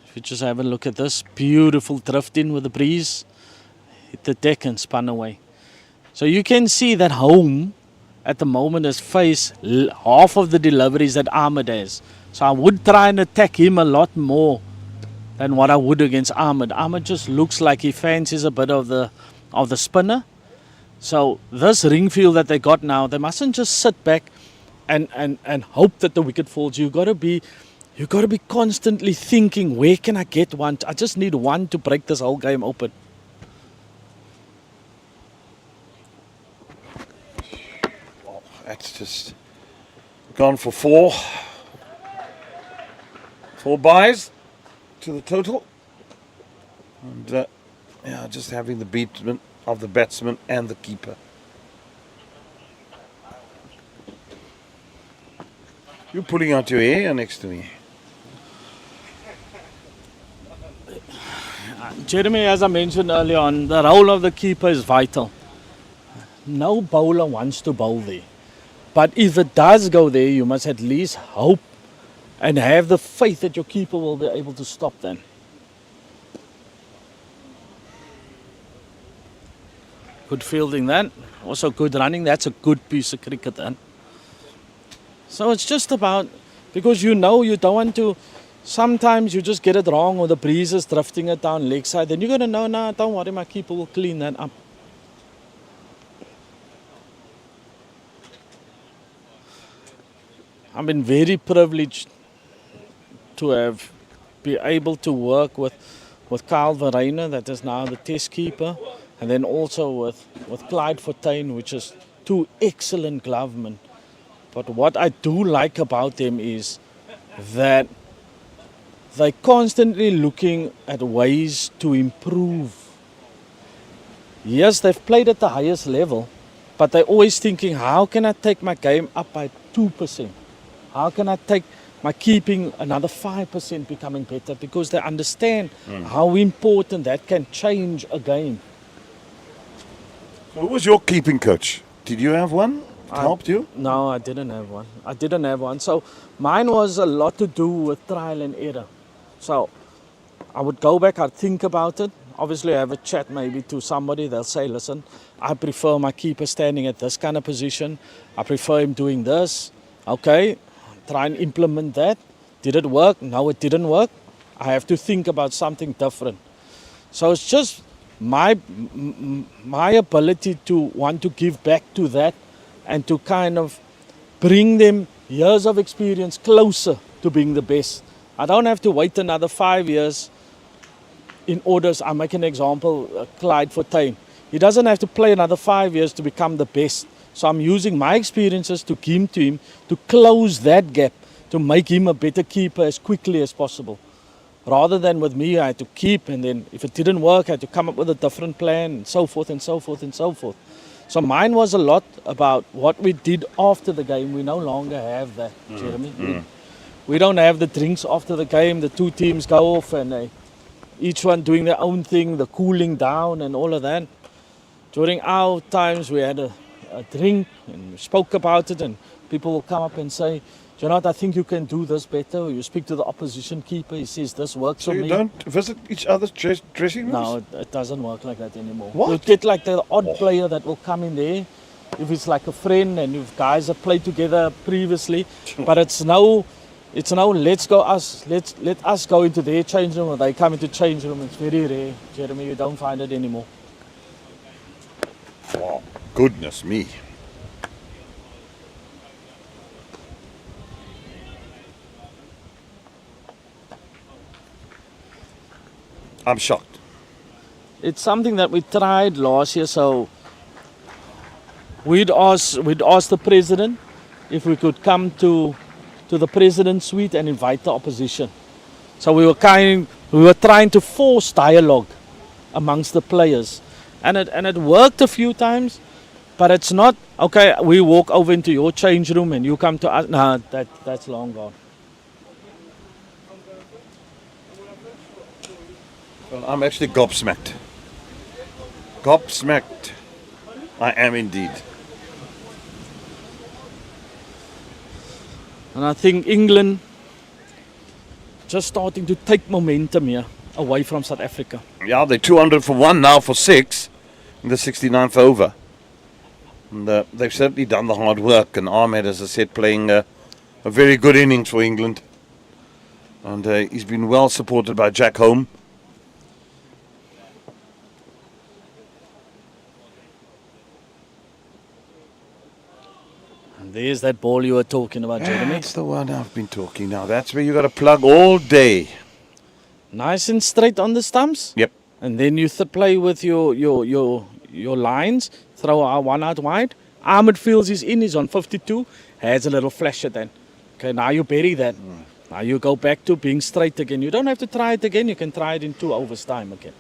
If you just have a look at this, beautiful drift in with the breeze, hit the deck and spun away. So you can see that home at the moment has faced half of the deliveries that Ahmed has. So I would try and attack him a lot more than what I would against Ahmed. Ahmed just looks like he fancies a bit of the spinner. So this ring field that they got now, they mustn't just sit back and hope that the wicket falls. You've got to be constantly thinking, where can I get one? I just need one to break this whole game open. Oh, that's just gone for 4. 4 buys to the total. And just having the beatment of the batsman and the keeper. You're pulling out your hair next to me. Jeremy, as I mentioned earlier on, the role of the keeper is vital. No bowler wants to bowl there. But if it does go there, you must at least hope and have the faith that your keeper will be able to stop them. Good fielding then. Also good running. That's a good piece of cricket then. So it's just about, because you don't want to, sometimes you just get it wrong or the breeze is drifting it down leg side. Then you're going to know, nah, don't worry, my keeper will clean that up. I've been very privileged to be able to work with Carl Verreynne, that is now the test keeper, and then also with Clyde Fortuin, which is 2 excellent glovemen. But what I do like about them is that they're constantly looking at ways to improve. Yes, they've played at the highest level, but they're always thinking, how can I take my game up by 2%? How can I take my keeping another 5% becoming better? Because they understand how important that can change a game. So who was your keeping coach? Did you have one? Helped you? No, I didn't have one. So mine was a lot to do with trial and error. So I would go back, I'd think about it. Obviously, I have a chat maybe to somebody. They'll say, listen, I prefer my keeper standing at this kind of position. I prefer him doing this. Okay, try and implement that. Did it work? No, it didn't work. I have to think about something different. So it's just my ability to want to give back to that and to kind of bring them years of experience closer to being the best. I don't have to wait another 5 years in order. I make an example, Clyde Fortuin. He doesn't have to play another 5 years to become the best. So I'm using my experiences to give to him to close that gap, to make him a better keeper as quickly as possible. Rather than with me, I had to keep, and then if it didn't work, I had to come up with a different plan, and so forth and so forth and so forth. So mine was a lot about what we did after the game. We no longer have that, Jeremy. We don't have the drinks after the game. The two teams go off and each one doing their own thing, the cooling down and all of that. During our times, we had a drink and we spoke about it, and people will come up and say, do you know what, I think you can do this better. You speak to the opposition keeper, he says this works for me. So you don't visit each other's dressing rooms? No, it doesn't work like that anymore. What? You'll get like the odd player that will come in there, if it's like a friend and if guys have played together previously. But it's now let us go into their change room, or they come into change room. It's very rare, Jeremy. You don't find it anymore. Wow, goodness me. I'm shocked. It's something that we tried last year, so we'd ask the president if we could come to the president's suite and invite the opposition. So we were trying to force dialogue amongst the players, and it worked a few times, but it's not okay. We walk over into your change room and you come to us. No, that's long gone. Well, I'm actually gobsmacked. Gobsmacked. I am indeed. And I think England just starting to take momentum here away from South Africa. Yeah, they're 200 for 1 now for 6 in the 69th over. And they've certainly done the hard work. And Ahmed, as I said, playing a very good innings for England. And he's been well supported by Jack Home. There's that ball you were talking about, Jeremy. That's the one I've been talking now. That's where you got to plug all day. Nice and straight on the stumps. Yep. And then you play with your lines, throw one out wide. Ahmed feels he's in, he's on 52, has a little flasher then. Okay, now you bury that. Now you go back to being straight again. You don't have to try it again, you can try it in 2 overs time again.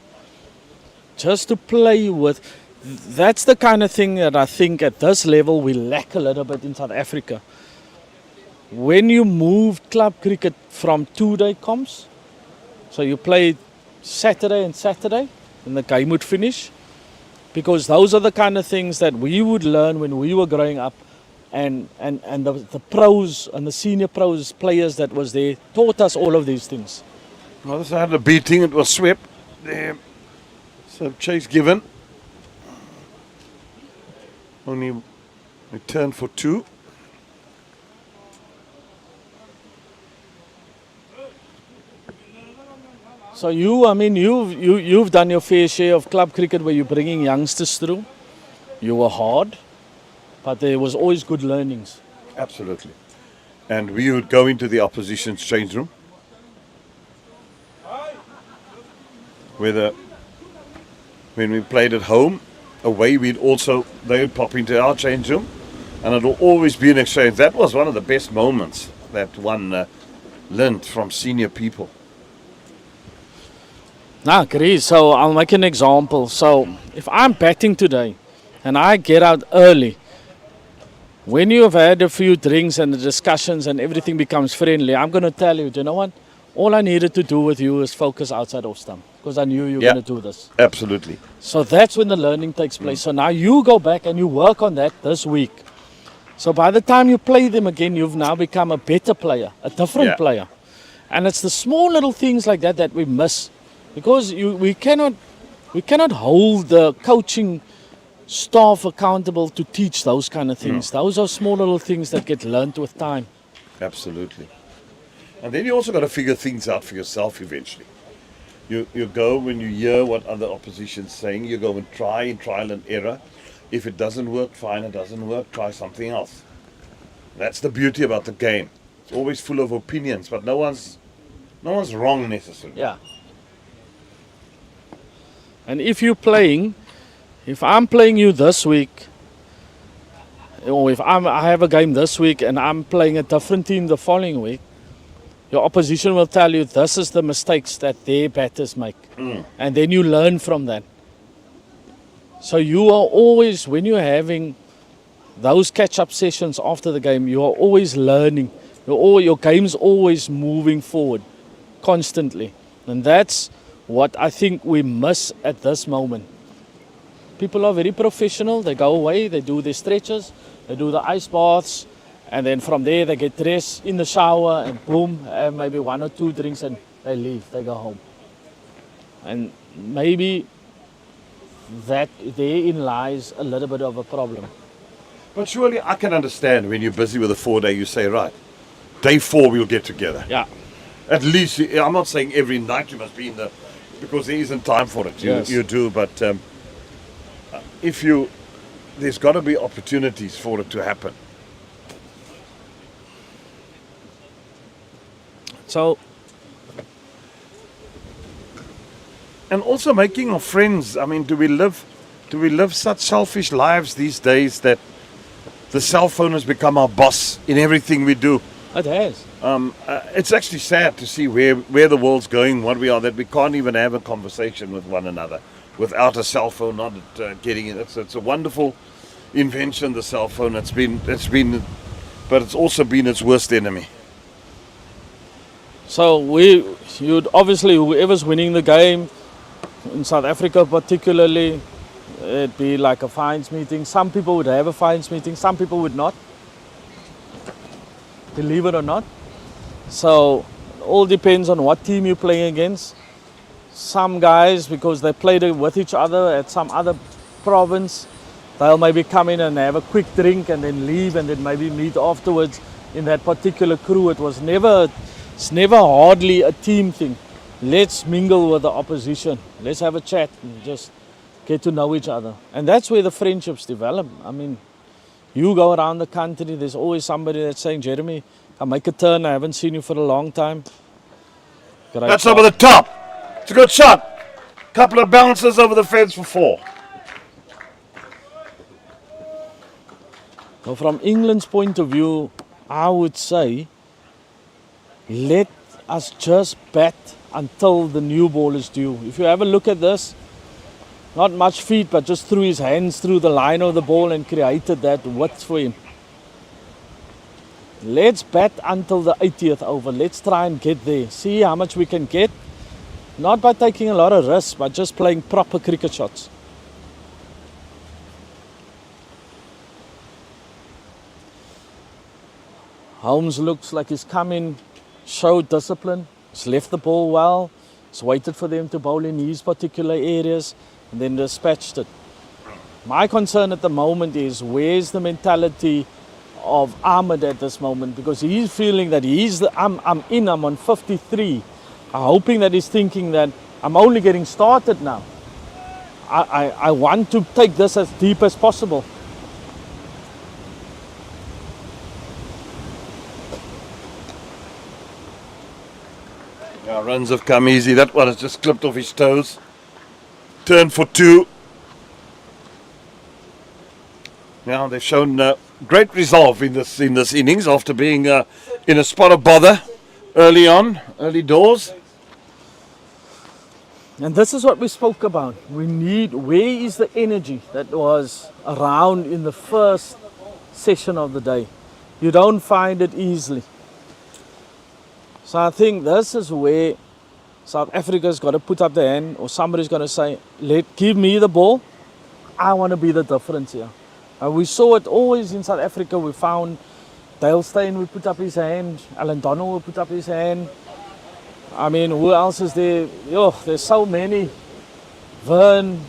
Just to play with. That's the kind of thing that I think at this level we lack a little bit in South Africa. When you move club cricket from 2-day comps, so you play Saturday and Saturday, and the game would finish, because those are the kind of things that we would learn when we were growing up, and the pros and the senior pros players that was there taught us all of these things. Well, this had a beating, it was swept. So chase given. Only return for 2. So you've done your fair share of club cricket where you're bringing youngsters through. You were hard, but there was always good learnings. Absolutely. And we would go into the opposition's change room. When we played at home, away, they would pop into our change room, and it'll always be an exchange. That was one of the best moments that one learned from senior people. I agree. So I'll make an example. So if I'm batting today and I get out early, when you have had a few drinks and the discussions and everything becomes friendly, I'm going to tell you, do you know what? All I needed to do with you is focus outside off stump, because I knew you were going to do this. Absolutely. So that's when the learning takes place. So now you go back and you work on that this week. So by the time you play them again, you've now become a better player, a different player. And it's the small little things like that that we miss. because we cannot hold the coaching staff accountable to teach those kind of things. Those are small little things that get learnt with time. Absolutely. And then you also got to figure things out for yourself eventually. You go when you hear what other opposition's saying, you go and try in trial and error. If it doesn't work, fine, it doesn't work, try something else. That's the beauty about the game. It's always full of opinions, but no one's wrong necessarily. Yeah. And if I'm playing you this week, or if I have a game this week and I'm playing a different team the following week, your opposition will tell you this is the mistakes that their batters make. And then you learn from that. So you are always, when you're having those catch-up sessions after the game, you are always learning. Your game's always moving forward, constantly. And that's what I think we miss at this moment. People are very professional. They go away, they do their stretches, they do the ice baths, and then from there they get dressed in the shower and boom, have maybe 1 or 2 drinks and they leave, they go home. And maybe that therein lies a little bit of a problem. But surely I can understand when you're busy with a 4-day, you say, right, day 4 we'll get together. Yeah. At least, I'm not saying every night you must be in the, because there isn't time for it. Yes. You do, but there's got to be opportunities for it to happen. So, and also making of friends. I mean, do we live such selfish lives these days that the cell phone has become our boss in everything we do? it has. It's actually sad to see where the world's going, what we are, that we can't even have a conversation with one another without a cell phone, not getting it. It's a wonderful invention, the cell phone. It's been, but it's also been its worst enemy. So you'd obviously, whoever's winning the game, in South Africa particularly, it'd be like a fines meeting. Some people would have a fines meeting, some people would not. Believe it or not. So it all depends on what team you're playing against. Some guys, because they played with each other at some other province, they'll maybe come in and have a quick drink and then leave and then maybe meet afterwards. In that particular crew, it's never hardly a team thing. Let's mingle with the opposition. Let's have a chat and just get to know each other. And that's where the friendships develop. I mean, you go around the country, there's always somebody that's saying, Jeremy, come make a turn. I haven't seen you for a long time. Great That's shot. over the top. It's a good shot. Couple of bounces over the fence for 4. So from England's point of view, I would say, let us just bat until the new ball is due. If you have a look at this, not much feet, but just threw his hands through the line of the ball and created that width for him. Let's bat until the 80th over. Let's try and get there. See how much we can get. Not by taking a lot of risks, but just playing proper cricket shots. Holmes looks like he's come in, showed discipline, he's left the ball well, he's waited for them to bowl in his particular areas and then dispatched it. My concern at the moment is where's the mentality of Ahmed at this moment, because he's feeling that I'm on 53. I'm hoping that he's thinking that I'm only getting started now. I want to take this as deep as possible. Yeah, runs have come easy. That one has just clipped off his toes. Turn for 2. Now they've shown great resolve in this innings after being in a spot of bother early doors. And this is what we spoke about. Where is the energy that was around in the first session of the day? You don't find it easily. So I think this is where South Africa's got to put up their hand, or somebody's going to say, give me the ball. I want to be the difference here. And we saw it always in South Africa. We found Dale Steyn would put up his hand, Alan Donald would put up his hand. I mean, who else is there? Yo, there's so many. Vern.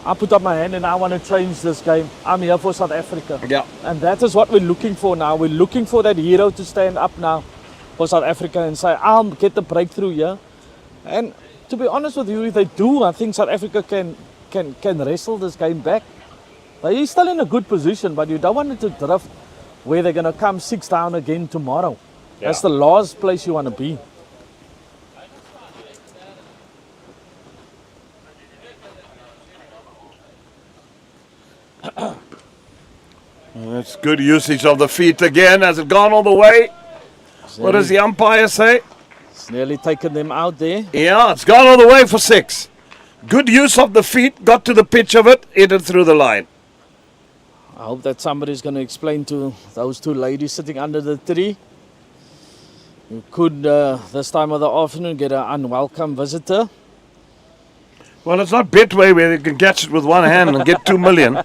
I put up my hand and I want to change this game. I'm here for South Africa. Yeah. And that is what we're looking for now. We're looking for that hero to stand up now for South Africa and say, I'll get the breakthrough here. And to be honest with you, if they do, I think South Africa can wrestle this game back. They're still in a good position, but you don't want it to drift where they're going to come 6 down again tomorrow. Yeah. That's the last place you want to be. That's good usage of the feet again. Has it gone all the way? What does the umpire say? It's nearly taken them out there. Yeah, it's gone all the way for 6. Good use of the feet, got to the pitch of it, hit it through the line. I hope that somebody's going to explain to those 2 ladies sitting under the tree. You could, this time of the afternoon, get an unwelcome visitor. Well, it's not Betway where you can catch it with one hand and get 2 million.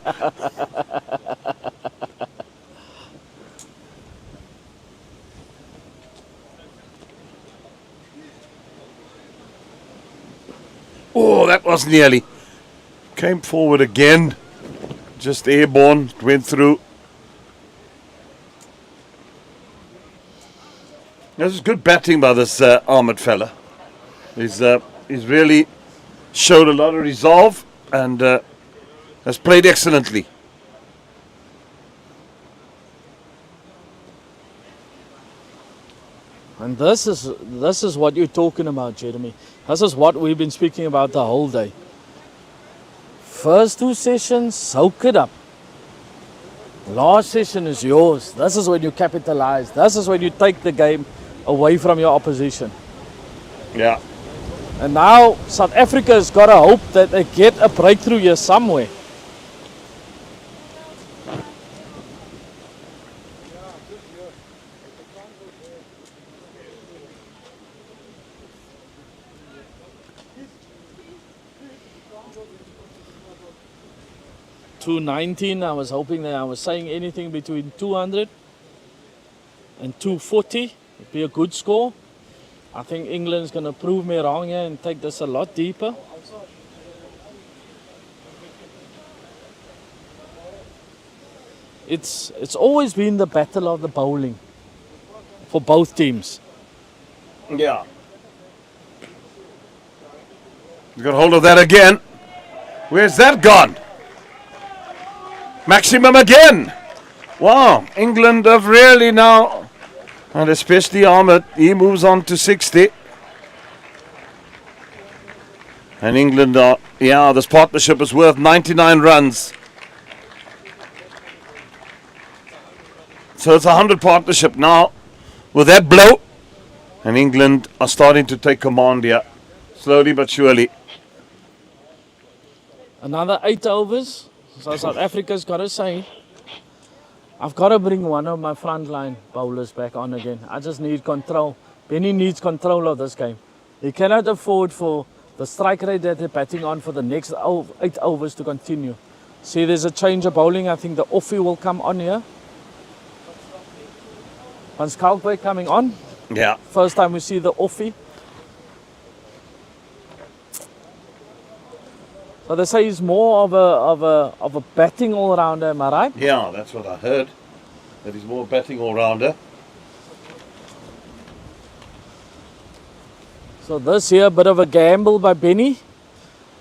Oh, that was nearly. Came forward again. Just airborne, went through. This is good batting by this Ahmed fella. He's really showed a lot of resolve and has played excellently. And this is what you're talking about, Jeremy. This is what we've been speaking about the whole day. First 2 sessions, soak it up. Last session is yours. This is when you capitalize. This is when you take the game away from your opposition. Yeah. And now South Africa has got to hope that they get a breakthrough here somewhere. .219, I was hoping that I was saying anything between 200 and 240 would be a good score. I think England's going to prove me wrong here and take this a lot deeper. It's always been the battle of the bowling for both teams. Yeah. He's got hold of that again. Where's that gone? Maximum again. Wow, England have really now, and especially Ahmed, he moves on to 60. And England are, this partnership is worth 99 runs. So it's a 100 partnership now with that blow. And England are starting to take command here, slowly but surely. Another 8 overs. So South Africa's got to say, I've got to bring one of my frontline bowlers back on again. I just need control. Benny needs control of this game. He cannot afford for the strike rate that they're batting on for the next 8 overs to continue. See, there's a change of bowling. I think the offie will come on here. Van Schalkwyk coming on. Yeah. First time we see the offie. So they say he's more of a batting all-rounder, am I right? Yeah, that's what I heard. That he's more batting all-rounder. So this here, a bit of a gamble by Benny.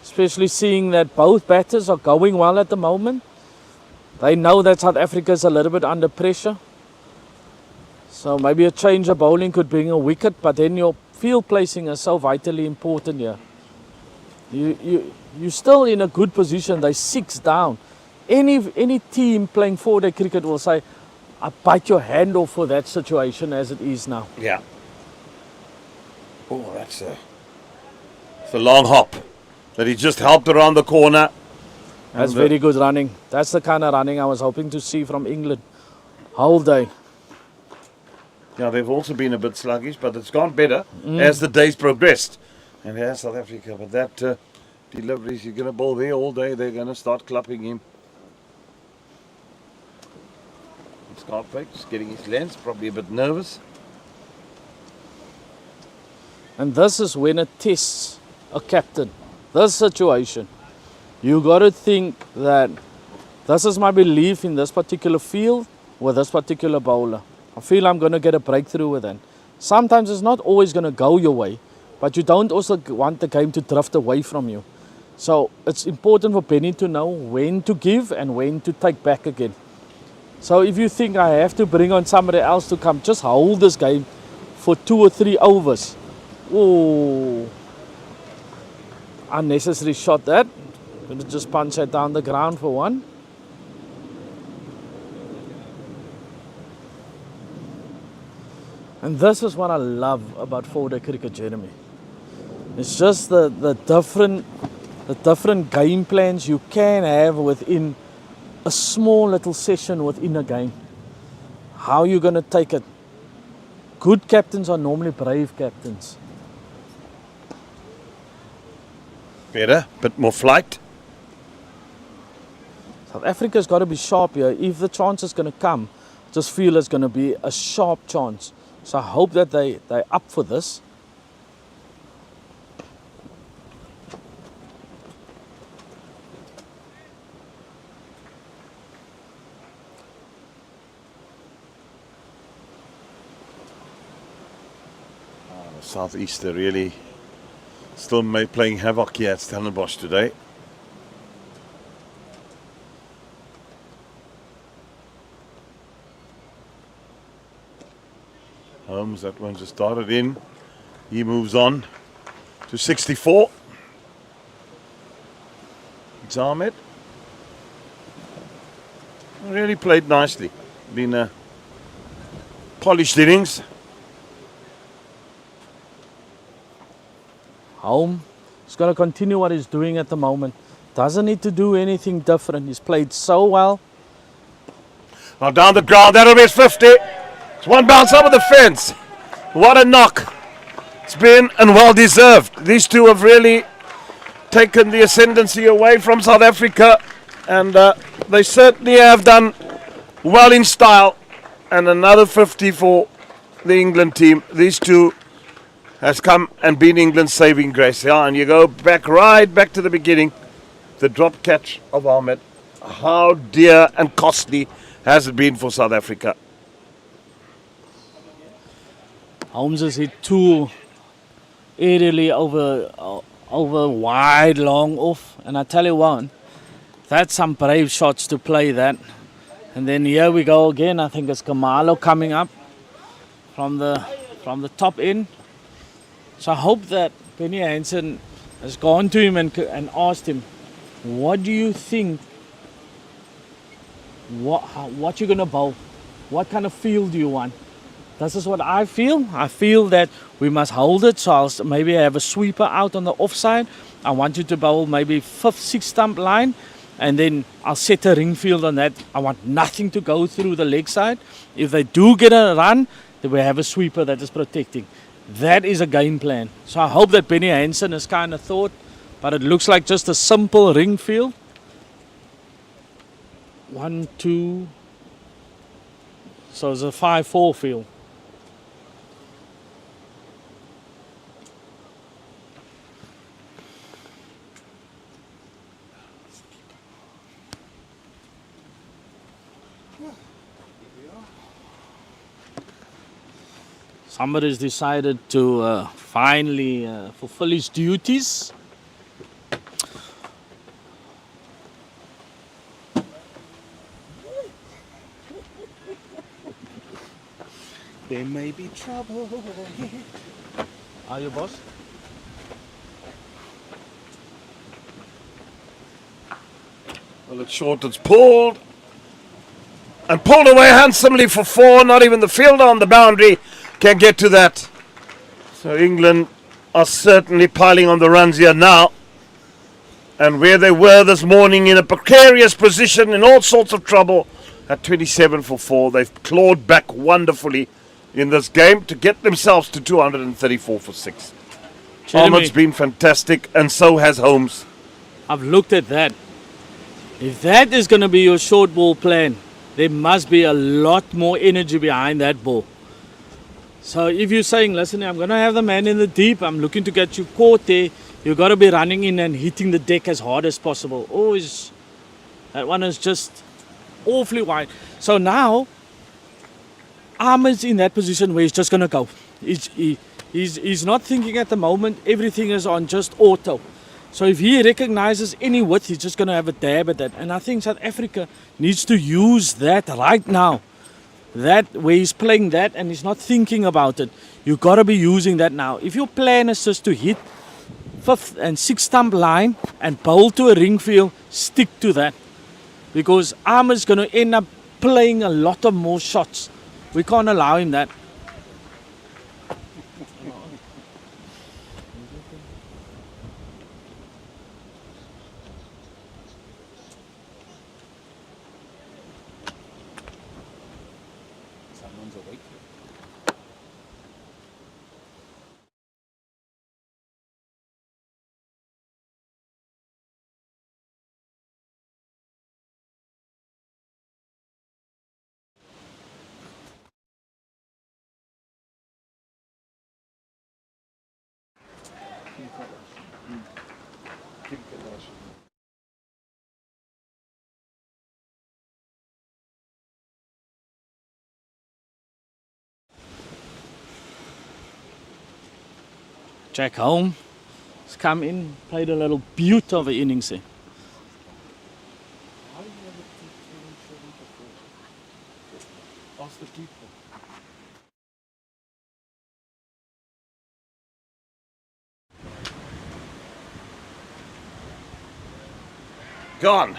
Especially seeing that both batters are going well at the moment. They know that South Africa is a little bit under pressure. So maybe a change of bowling could bring a wicket, but then your field placing is so vitally important here. You're still in a good position. They're 6 down. Any team playing 4-day cricket will say, I bite your hand off for that situation as it is now. Yeah. Oh, that's a long hop that he just helped around the corner. That's very good running. That's the kind of running I was hoping to see from England whole day. Yeah, they've also been a bit sluggish, but it's gone better as the days progressed. And here's South Africa, but that delivery, you're going to bowl there all day, they're going to start clapping him. Scarface just getting his lens, probably a bit nervous. And this is when it tests a captain. This situation. You got to think that this is my belief in this particular field with this particular bowler. I feel I'm going to get a breakthrough with it. Sometimes it's not always going to go your way, but you don't also want the game to drift away from you. So it's important for Benny to know when to give and when to take back again. So if you think I have to bring on somebody else to come, just hold this game for 2 or 3 overs. Oh, unnecessary shot that. Going to just punch that down the ground for one. And this is what I love about 4-day cricket, Jeremy. It's just the different game plans you can have within a small little session within a game. How you're going to take it. Good captains are normally brave captains. Better, bit more flight. South Africa's got to be sharp here. If the chance is going to come, I just feel it's going to be a sharp chance. So I hope that they're up for this. Southeaster really still playing havoc here at Stellenbosch today. Holmes, that one just started in. He moves on to 64. It's Ahmed. Really played nicely. Been a polished innings. Home. He's going to continue what he's doing at the moment. Doesn't need to do anything different. He's played so well. Now down the ground, that'll be his 50. It's one bounce over the fence. What a knock. It's been and well deserved. These two have really taken the ascendancy away from South Africa, and they certainly have done well in style. And another 50 for the England team. These two has come and been England's saving grace. Yeah, and you go right back to the beginning. The drop catch of Ahmed. How dear and costly has it been for South Africa? Holmes has hit too aerially over wide, long off. And I tell you what, that's some brave shots to play that. And then here we go again. I think it's Kamalo coming up from the top end. So I hope that Benny Hansen has gone to him and asked him, what do you think? What you're going to bowl? What kind of field do you want? This is what I feel. I feel that we must hold it. So I'll maybe have a sweeper out on the offside. I want you to bowl maybe 5th, 6th stump line. And then I'll set a ring field on that. I want nothing to go through the leg side. If they do get a run, then we have a sweeper that is protecting. That is a game plan. So I hope that Benny Hansen has kind of thought, but it looks like just a simple ring field. 1, 2. So it's a 5-4 field. Somebody's decided to finally fulfill his duties. There may be trouble. Are you, boss? Well, it's short, it's pulled. And pulled away handsomely for 4. Not even the fielder on the boundary can get to that. So England are certainly piling on the runs here now. And where they were this morning in a precarious position, in all sorts of trouble, at 27 for 4, they've clawed back wonderfully in this game to get themselves to 234 for 6. Ahmed's been fantastic, and so has Holmes. I've looked at that. If that is going to be your short ball plan, there must be a lot more energy behind that ball. So if you're saying, listen, I'm going to have the man in the deep, I'm looking to get you caught there, you've got to be running in and hitting the deck as hard as possible. Always, that one is just awfully wide. So now, Ahmed's in that position where he's just going to go. He's not thinking at the moment, everything is on just auto. So if he recognizes any width, he's just going to have a dab at that. And I think South Africa needs to use that right now. That where he's playing that and he's not thinking about it. You've got to be using that now. If your plan is just to hit 5th and 6th stump line and bowl to a ring field, stick to that. Because Ahmed's going to end up playing a lot of more shots. We can't allow him that. Jack Home has come in, played a little beaut of an innings there. Gone.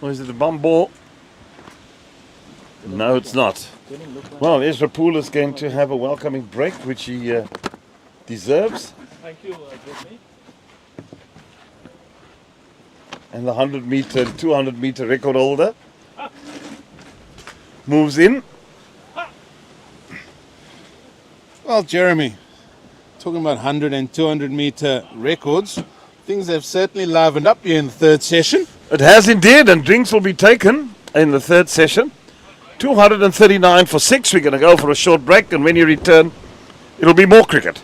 Or is it a bum ball? No, it's not. Well, Ezra Poole is going to have a welcoming break, which he deserves. Thank you, Jeremy. And the 100 meter, 200 meter record holder moves in. Well, Jeremy, talking about 100 and 200 meter records, things have certainly livened up here in the third session. It has indeed, and drinks will be taken in the third session. 239 for 6. We're going to go for a short break, and when you return, it'll be more cricket.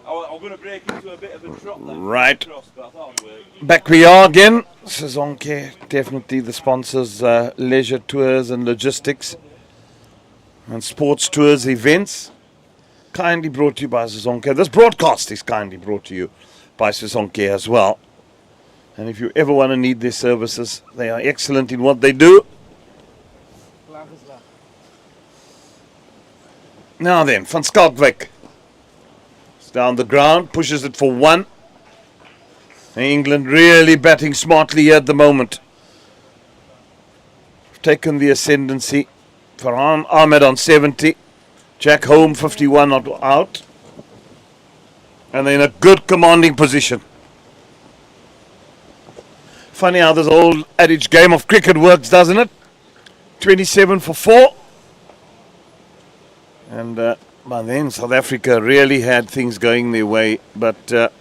I'm going to break into a bit of a drop then. Right. Cross, but I thought it would work. Back we are again. Sazonke, definitely the sponsors, leisure tours and logistics and sports tours events. Kindly brought to you by Sazonke. This broadcast is kindly brought to you by Sazonke as well. And if you ever want to need their services, they are excellent in what they do. Now then, Van Skalkwijk. It's down the ground, pushes it for one. England really batting smartly here at the moment. Taken the ascendancy. Farhan Ahmed on 70. Jack Home 51 not out. And they're in a good commanding position. Funny how this old adage game of cricket works, doesn't it? 27 for 4. And by then South Africa really had things going their way. But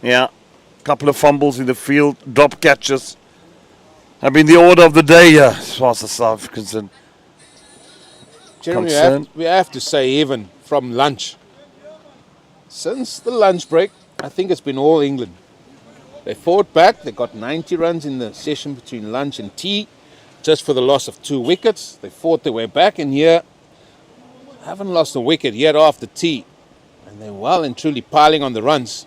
yeah, a couple of fumbles in the field, drop catches have been the order of the day here as far as the South Africans are Jeremy, concerned. we have to say, even from lunch, since the lunch break, I think it's been all England. They fought back. They got 90 runs in the session between lunch and tea, just for the loss of 2 wickets. They fought their way back, and here haven't lost a wicket yet after tea, and they're well and truly piling on the runs.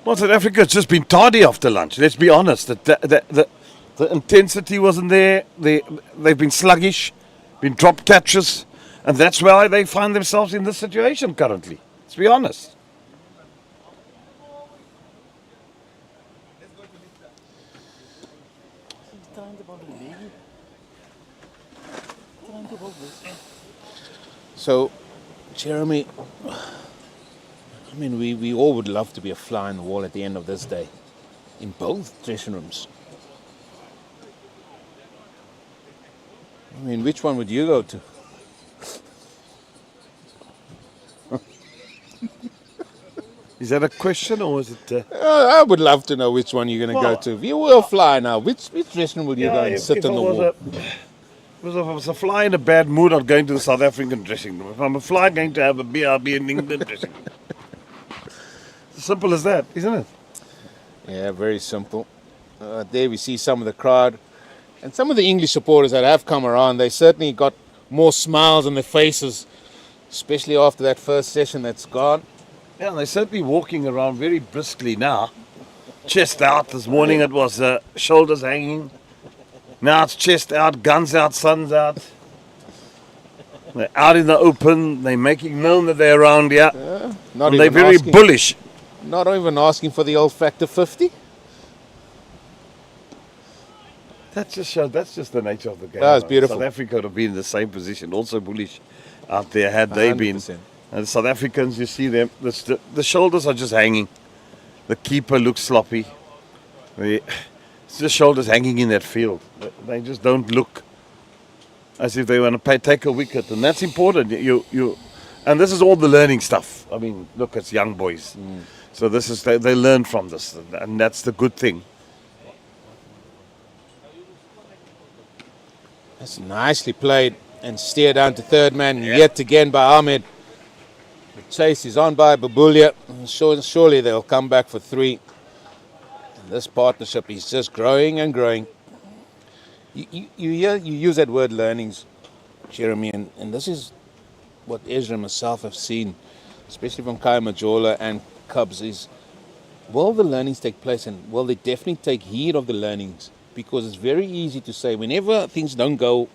Well, South Africa has just been tardy after lunch. Let's be honest. The intensity wasn't there. They've been sluggish, been drop catches, and that's why they find themselves in this situation currently. Let's be honest. So, Jeremy, I mean, we all would love to be a fly on the wall at the end of this day, in both dressing rooms. I mean, which one would you go to? Is that a question or is it? I would love to know which one you're going to go to. If you were a fly now, which dressing room would you go and sit on the wall? If I was a fly in a bad mood, I'd go into the South African dressing room. If I'm a fly going to have a beer, I'll be in the England dressing room. As simple as that, isn't it? Yeah, very simple. There we see some of the crowd. And some of the English supporters that have come around, they certainly got more smiles on their faces, especially after that first session that's gone. Yeah, they're certainly walking around very briskly now. Chest out. This morning it was shoulders hanging. Now it's chest out, guns out, suns out. They're out in the open. They're making known that they're around here. And they're very bullish. Not even asking for the old factor 50. That's just the nature of the game. That's beautiful. South Africa would have been in the same position, also bullish out there had they 100%. been. And the South Africans, you see them, the shoulders are just hanging. The keeper looks sloppy. It's just shoulders hanging in that field. They just don't look as if they want to take a wicket, and that's important. And this is all the learning stuff. I mean, look, it's young boys. So this is they learn from this, and that's the good thing. That's nicely played and steered down to third man yet again by Ahmed. The chase is on by Babulia. Surely they'll come back for 3. And this partnership is just growing and growing. You use that word learnings, Jeremy, and this is what Ezra and myself have seen, especially from Kai Majola and Cubs, is will the learnings take place, and will they definitely take heed of the learnings? Because it's very easy to say, whenever things don't go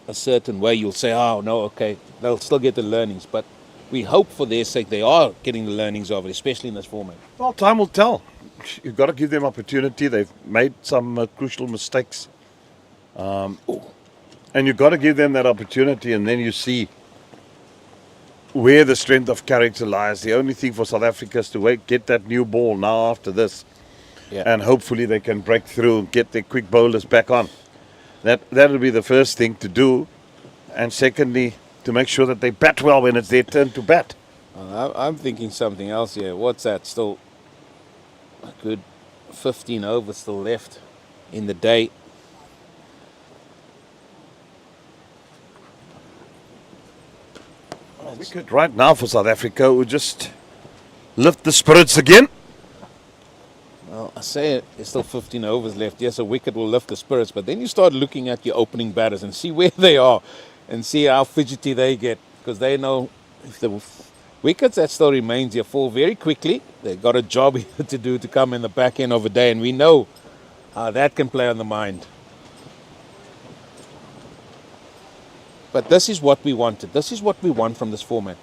a certain way, you'll say, oh, no, okay, they'll still get the learnings. But we hope for their sake they are getting the learnings of it, especially in this format. Well, time will tell. You've got to give them opportunity. They've made some crucial mistakes. And you've got to give them that opportunity, and then you see where the strength of character lies. The only thing for South Africa is to get that new ball now after this. Yeah. And hopefully they can break through and get their quick bowlers back on. That'll be the first thing to do. And secondly, to make sure that they bat well when it's their turn to bat. I'm thinking something else here. What's that? Still a good 15 overs still left in the day. Wicket right now for South Africa would just lift the spirits again. Well, I say there's still 15 overs left. Yes, a wicket will lift the spirits, but then you start looking at your opening batters and see where they are and see how fidgety they get, because they know if the wickets that still remains here fall very quickly. They've got a job here to do to come in the back end of a day, and we know how that can play on the mind. But this is what we wanted. This is what we want from this format.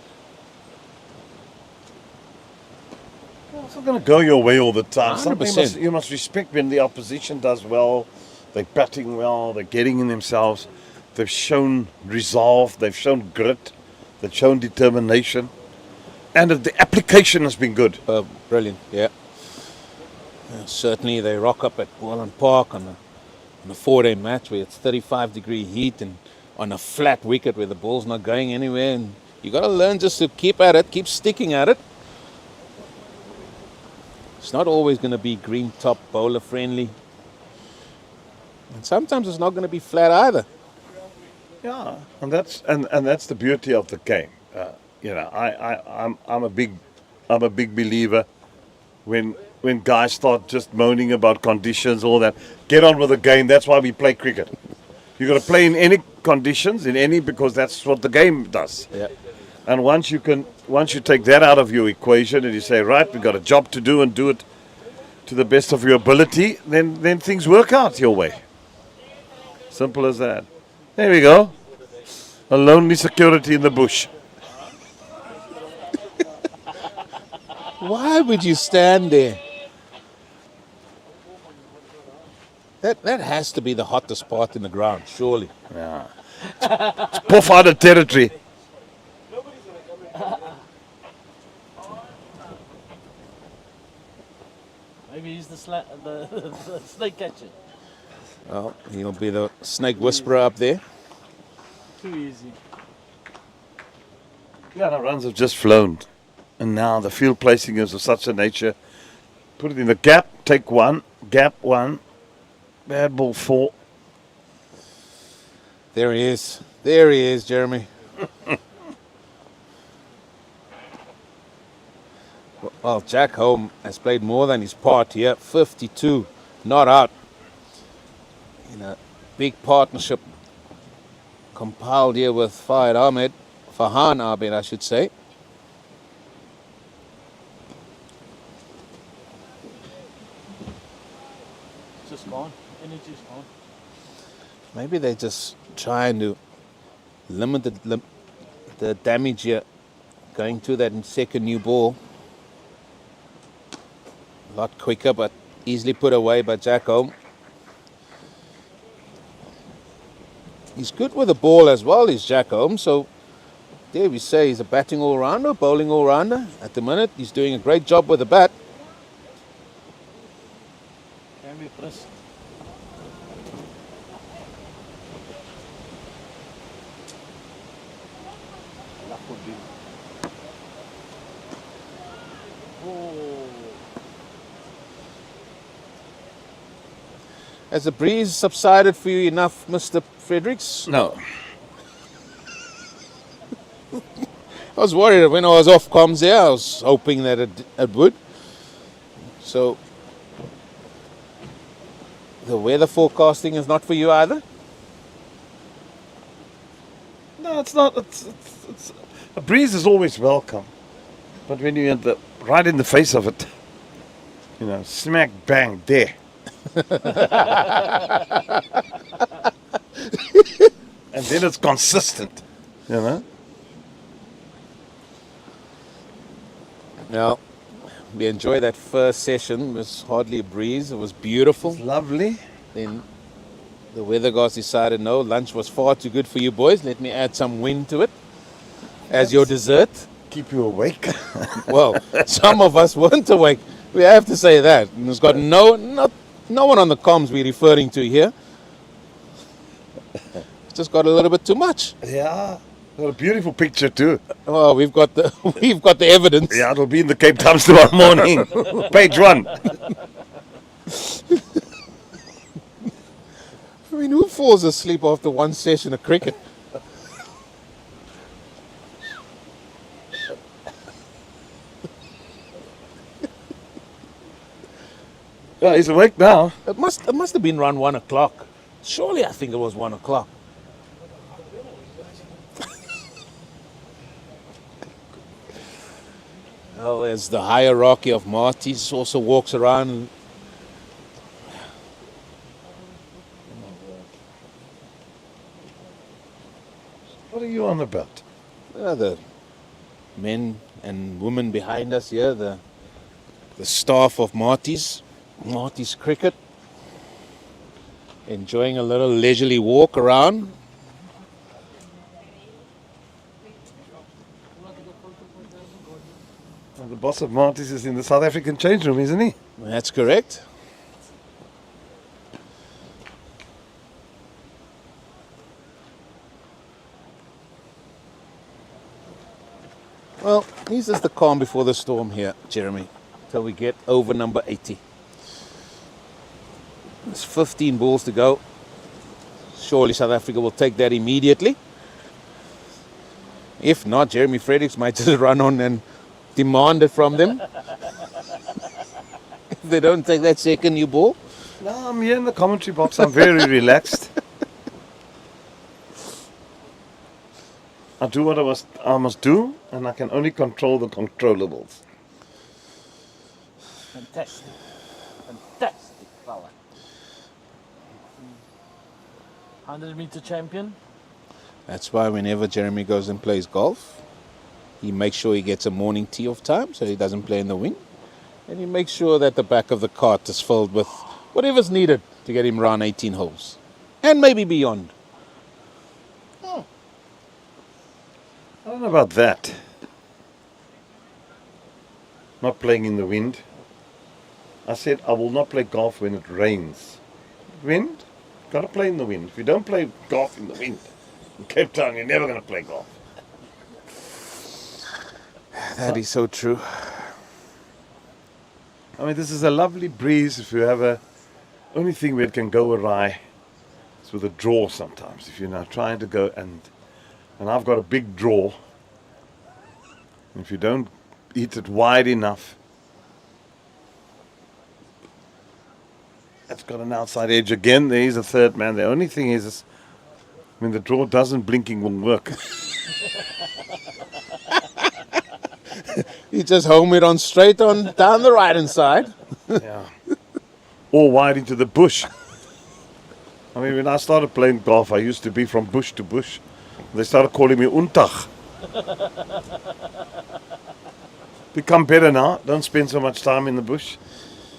It's not going to go your way all the time. 100%. You must respect when the opposition does well, they're batting well, they're getting in themselves. They've shown resolve, they've shown grit, they've shown determination. And the application has been good. Brilliant, yeah. Certainly they rock up at Wallen Park on a 4-day match where it's 35-degree heat and on a flat wicket where the ball's not going anywhere. And you got to learn just to keep at it, keep sticking at it. It's not always going to be green top bowler friendly. And sometimes it's not going to be flat either. Yeah, and that's the beauty of the game. I'm a big believer when guys start just moaning about conditions, all that. Get on with the game. That's why we play cricket. You got to play in any conditions, because that's what the game does. Yeah. And once you take that out of your equation and you say, right, we've got a job to do and do it to the best of your ability, then things work out your way. Simple as that. There we go. A lonely security in the bush. Why would you stand there? That has to be the hottest part in the ground, surely. Yeah. It's puff out of territory. Maybe he's the snake catcher. Well, he'll be the snake whisperer up there. Too easy. Yeah, the runs have just flown. And now the field placing is of such a nature. Put it in the gap, take one, gap one, bad ball 4. There he is. There he is, Jeremy. Well, Jack Home has played more than his part here. 52, not out. In a big partnership compiled here with Farhan Ahmed, I should say. It's just gone. Energy's gone. Maybe they're just trying to limit the damage here going to that second new ball. A lot quicker, but easily put away by Jack Home. He's good with the ball as well, is Jack Home. So there we say he's a batting all-rounder, bowling all-rounder. At the minute, he's doing a great job with the bat. Can be pressed. Has the breeze subsided for you enough, Mr. Fredericks? No. I was worried that when I was off comms there, I was hoping that it would. So, the weather forecasting is not for you either? No, it's not. It's a breeze is always welcome. But when you're right in the face of it, smack bang there. And then it's consistent, Now, we enjoyed that first session. It was hardly a breeze. It was beautiful. Lovely. Then the weather gods decided, no, lunch was far too good for you boys. Let me add some wind to it as your dessert. Keep you awake. Well, some of us weren't awake. We have to say that. And there's got no one on the comms we're referring to here. It's just got a little bit too much. Yeah. Got a beautiful picture too. Well, we've got the evidence. Yeah, it'll be in the Cape Times tomorrow morning. Page 1. I mean, who falls asleep after one session of cricket? Yeah, he's awake now. It must have been around 1 o'clock. Surely I think it was 1 o'clock. Well, there's the hierarchy of Marties also walks around. What are you on about? The men and women behind us here, the staff of Marties Cricket, enjoying a little leisurely walk around. Well, the boss of Marty's is in the South African change room, isn't he? That's correct. Well, this is the calm before the storm here, Jeremy, till we get over number 80. There's 15 balls to go. Surely South Africa will take that immediately. If not, Jeremy Fredericks might just run on and demand it from them. If they don't take that second new ball. No, I'm here in the commentary box. I'm very relaxed. I do what I must do, and I can only control the controllables. Fantastic. Fantastic fella. 100-meter champion. That's why whenever Jeremy goes and plays golf, he makes sure he gets a morning tee off time so he doesn't play in the wind. And he makes sure that the back of the cart is filled with whatever's needed to get him around 18 holes. And maybe beyond. I don't know about that. Not playing in the wind. I said I will not play golf when it rains. Wind? Got to play in the wind. If you don't play golf in the wind, in Cape Town, you're never going to play golf. That is so true. I mean, this is a lovely breeze. If you have a only thing where it can go awry is with a draw sometimes. If you're now trying to go and I've got a big draw. If you don't hit it wide enough, that's got an outside edge again. There is a third man. The only thing is when the draw doesn't, blinking will work. You just home it on straight on down the right hand side. Yeah. Or wide into the bush. I mean, when I started playing golf, I used to be from bush to bush. They started calling me Untag. Become better now. Don't spend so much time in the bush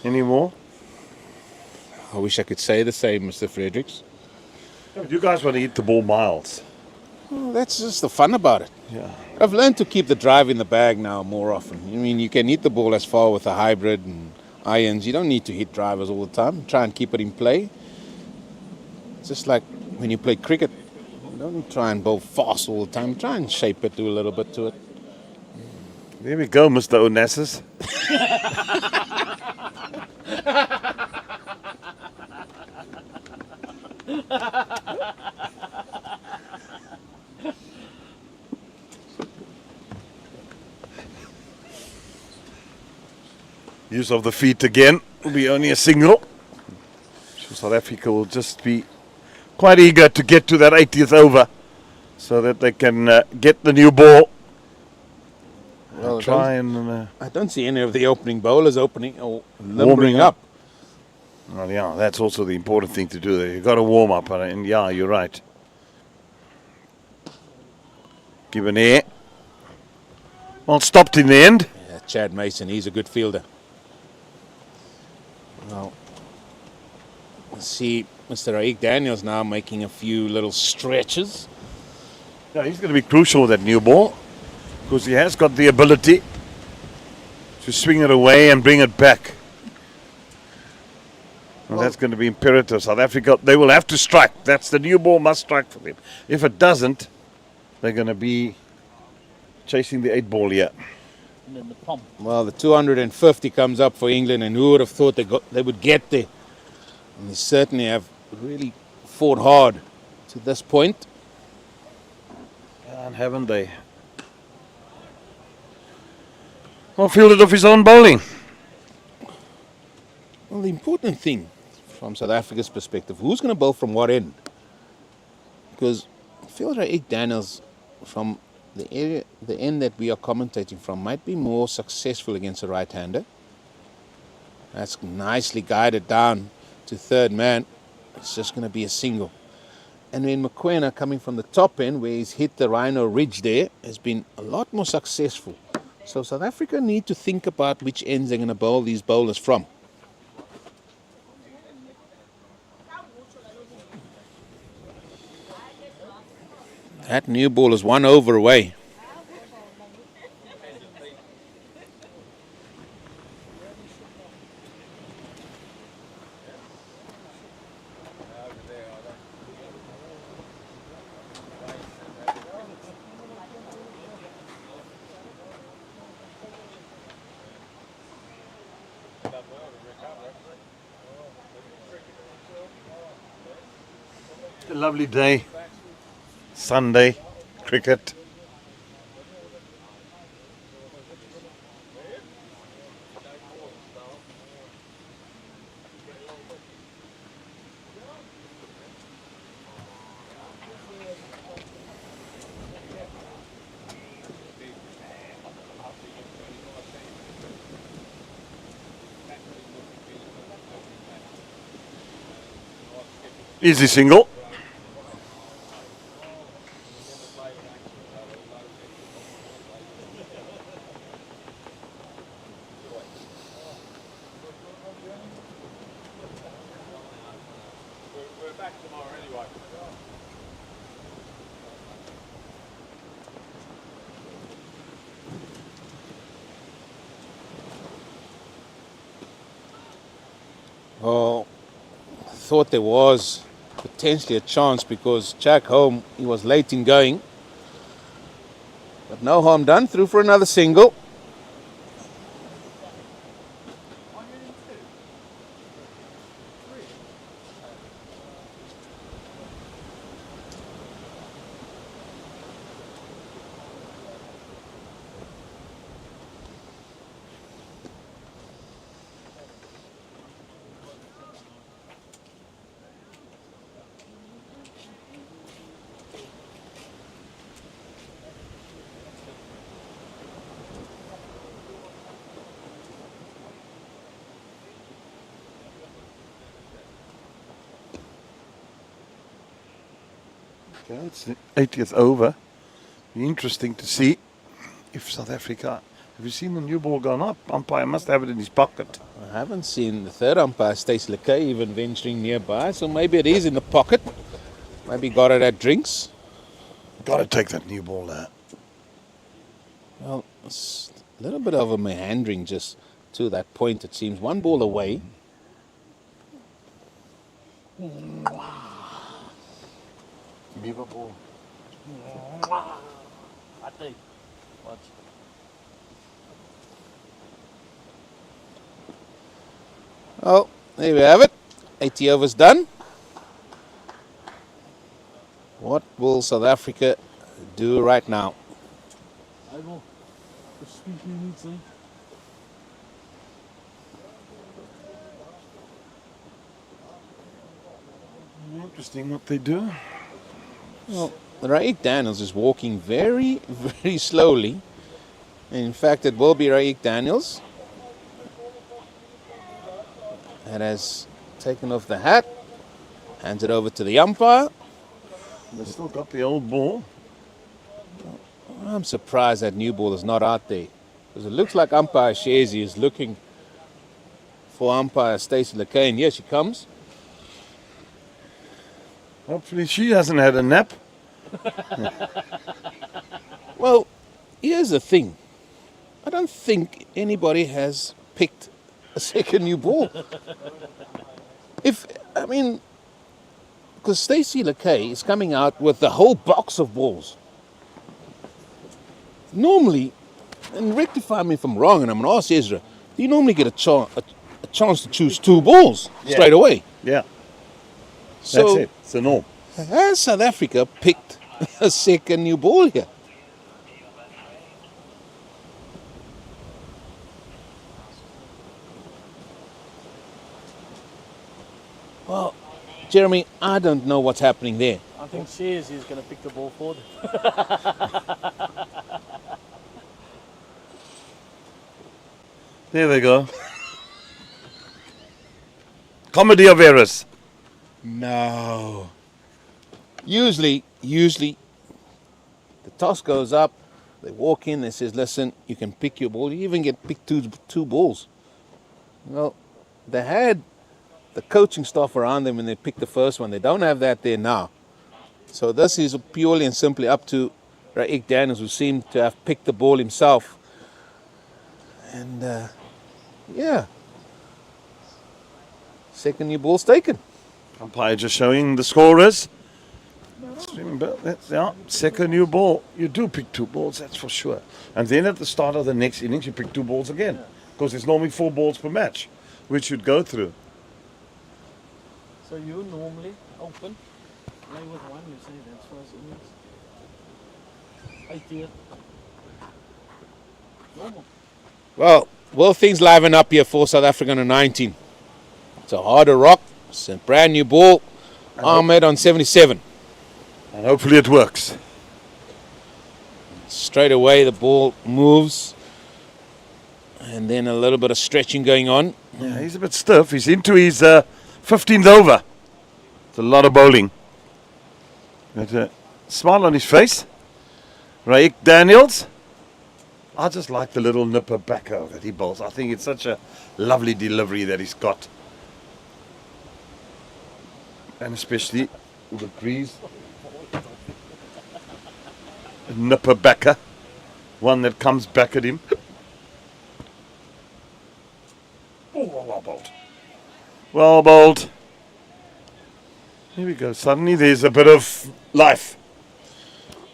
anymore. I wish I could say the same, Mr. Fredericks. Yeah, but you guys want to hit the ball miles. Well, that's just the fun about it. Yeah. I've learned to keep the drive in the bag now more often. I mean, you can hit the ball as far with a hybrid and irons. You don't need to hit drivers all the time. Try and keep it in play. It's just like when you play cricket. Don't try and bowl fast all the time. Try and shape it, do a little bit to it. There we go, Mr. Onassis. Use of the feet again will be only a single. So South Africa will just be quite eager to get to that 80th over so that they can get the new ball. Well, I don't see any of the opening bowlers opening or limbering up. Well, yeah, that's also the important thing to do there. You've got to warm up, and yeah, you're right. Give an air. Well, stopped in the end. Yeah, Chad Mason, he's a good fielder. Well, let's see Mr. Raik Daniels now making a few little stretches. Yeah, he's going to be crucial with that new ball because he has got the ability to swing it away and bring it back. And that's going to be imperative. South Africa, they will have to strike. That's the new ball must strike for them. If it doesn't, they're going to be chasing the 8 ball here. And then the pump. Well, the 250 comes up for England, and who would have thought they would get there? And they certainly have really fought hard to this point. And haven't they? Well, fielded off his own bowling. Well, the important thing from South Africa's perspective, who's going to bowl from what end? Because I feel like Daniels from the end that we are commentating from might be more successful against a right-hander. That's nicely guided down to third man. It's just going to be a single. And then Mokoena coming from the top end where he's hit the Rhino Ridge there has been a lot more successful. So South Africa need to think about which ends they're going to bowl these bowlers from. That new ball is 1 over away. A lovely day. Sunday, cricket. Easy single. Oh, I thought there was potentially a chance because Jack Home, he was late in going. But no harm done, through for another single. Okay, it's the 80th over. Be interesting to see if South Africa. Have you seen the new ball gone up? Umpire must have it in his pocket. I haven't seen the third umpire, Stacey Lekay, even venturing nearby, so maybe it is in the pocket. Maybe got it at drinks. Got to take that new ball out. Well, it's a little bit of a meandering just to that point, it seems. One ball away. Give a ball. I think. Watch. Oh, there we have it. 80 overs done. What will South Africa do right now? I will. Speaking needs to. Interesting what they do. Well, Raik Daniels is walking very, very slowly. In fact, it will be Raik Daniels that has taken off the hat, hands it over to the umpire. They've still got the old ball. I'm surprised that new ball is not out there, because it looks like umpire Shazi is looking for umpire Stacey Lekay, and here she comes. Hopefully she hasn't had a nap. Well, here's the thing. I don't think anybody has picked a second new ball. Because Stacey Lekay is coming out with the whole box of balls. Normally, and rectify me if I'm wrong, and I'm going to ask Ezra, do you normally get a chance to choose two balls straight away? Yeah. So, that's it. It's the norm. Has South Africa picked a second new ball here? Jeremy, I don't know what's happening there. I think Shears is going to pick the ball forward. There we go. Comedy of errors. No. Usually, the toss goes up, they walk in, they says, listen, you can pick your ball. You even get picked two balls. Well, they had the coaching staff around them when they picked the first one. They don't have that there now. So this is purely and simply up to Raik Daniels, who seemed to have picked the ball himself. And, yeah. Second new ball's taken. Umpire just showing the scorers. That's, yeah, second new ball. You do pick 2 balls, that's for sure. And then at the start of the next innings, you pick 2 balls again. Because there's normally 4 balls per match, which you'd go through. So you normally open, play with one, you say that's first innings. Idea. Normal. Well, will things liven up here for South Africa under 19? It's a harder rock. It's a brand new ball. Ahmed on 77. And hopefully it works. Straight away the ball moves. And then a little bit of stretching going on. Yeah, he's a bit stiff. He's into his 15th over. It's a lot of bowling. Got a smile on his face. Raik Daniels. I just like the little nipper backer that he bowls. I think it's such a lovely delivery that he's got. And especially with the crease. A nipper backer. One that comes back at him. Oh, well bowled. Well bowled. Here we go. Suddenly there's a bit of life.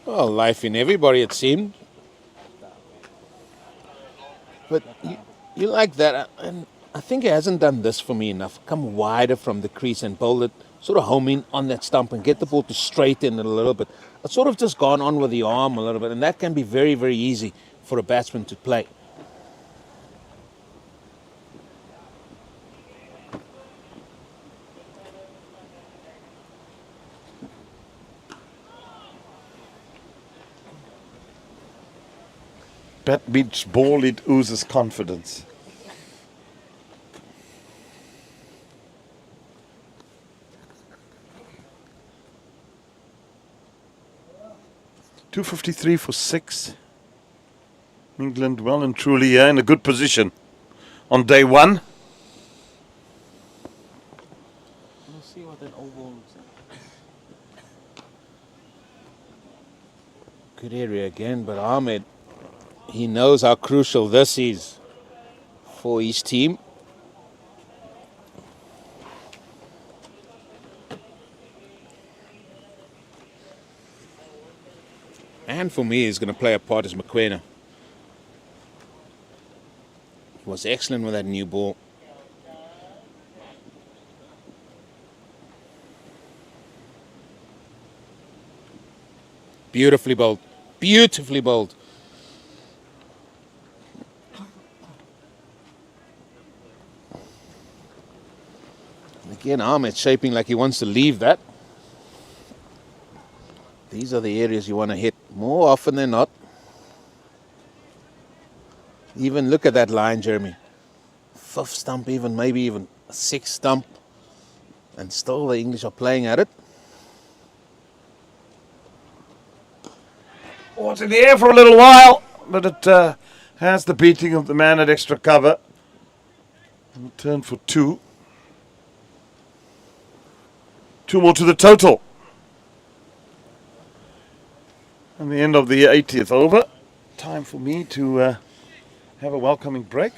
Well, life in everybody, it seemed. But you like that. And I think he hasn't done this for me enough. Come wider from the crease and bowl it, sort of home in on that stump and get the ball to straighten it a little bit. It's sort of just gone on with the arm a little bit. And that can be very, very easy for a batsman to play. Bat meets ball, it oozes confidence. .253 for 6. England well and truly here in a good position on day 1. We'll see what that oval looks like. Good area again, but Ahmed, he knows how crucial this is for his team. And for me, he's going to play a part as Mokoena. He was excellent with that new ball. Beautifully bowled. Beautifully bowled. Again, Ahmed shaping like he wants to leave that. These are the areas you want to hit more often than not. Even look at that line, Jeremy. 5th stump, even maybe even a 6th stump. And still the English are playing at it. Oh, it's in the air for a little while, but it has the beating of the man at extra cover. And turn for 2. 2 more to the total. And the end of the 80th over. Time for me to have a welcoming break.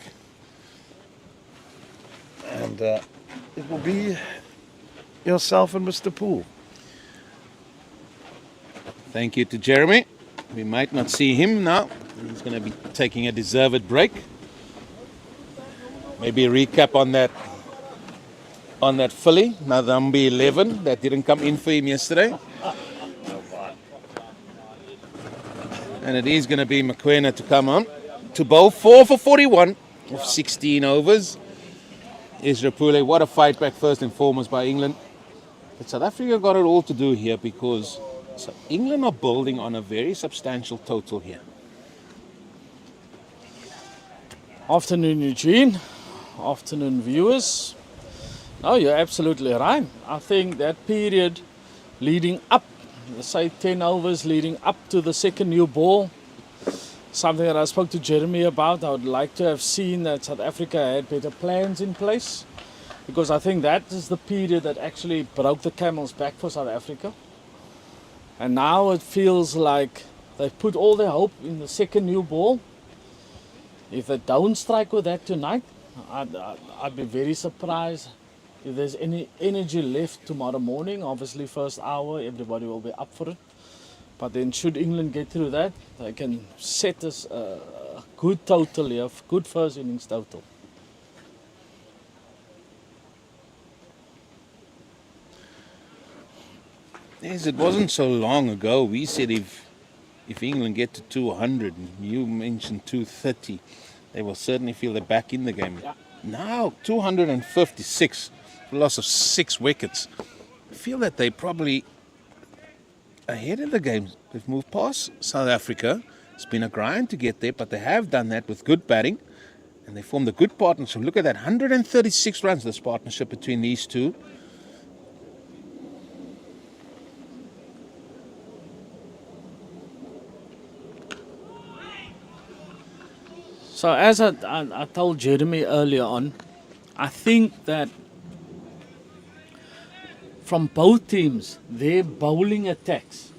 And it will be yourself and Mr. Poole. Thank you to Jeremy. We might not see him now. He's going to be taking a deserved break. Maybe a recap on that filly, Nadambi 11, that didn't come in for him yesterday. And it is going to be Mokoena to come on to bowl 4 for 41 of 16 overs. Israel Pule, what a fight back first and foremost by England. But South Africa got it all to do here because England are building on a very substantial total here. Afternoon, Eugene. Afternoon, viewers. No, you're absolutely right. I think that period leading up, say 10 overs leading up to the second new ball, something that I spoke to Jeremy about. I would like to have seen that South Africa had better plans in place, because I think that is the period that actually broke the camel's back for South Africa. And now it feels like they've put all their hope in the second new ball. If they don't strike with that tonight, I'd be very surprised if there's any energy left tomorrow morning. Obviously, first hour, everybody will be up for it. But then should England get through that, they can set us a good total here, good first innings total. Yes, it wasn't so long ago. We said if England get to 200, and you mentioned 230, they will certainly feel they're back in the game. Yeah. Now, 256, loss of 6 wickets. I feel that they're probably ahead of the game. They've moved past South Africa. It's been a grind to get there, but they have done that with good batting, and they formed a good partnership. Look at that, 136 runs, this partnership between these two. So as I told Jeremy earlier on, I think that from both teams, their bowling attacks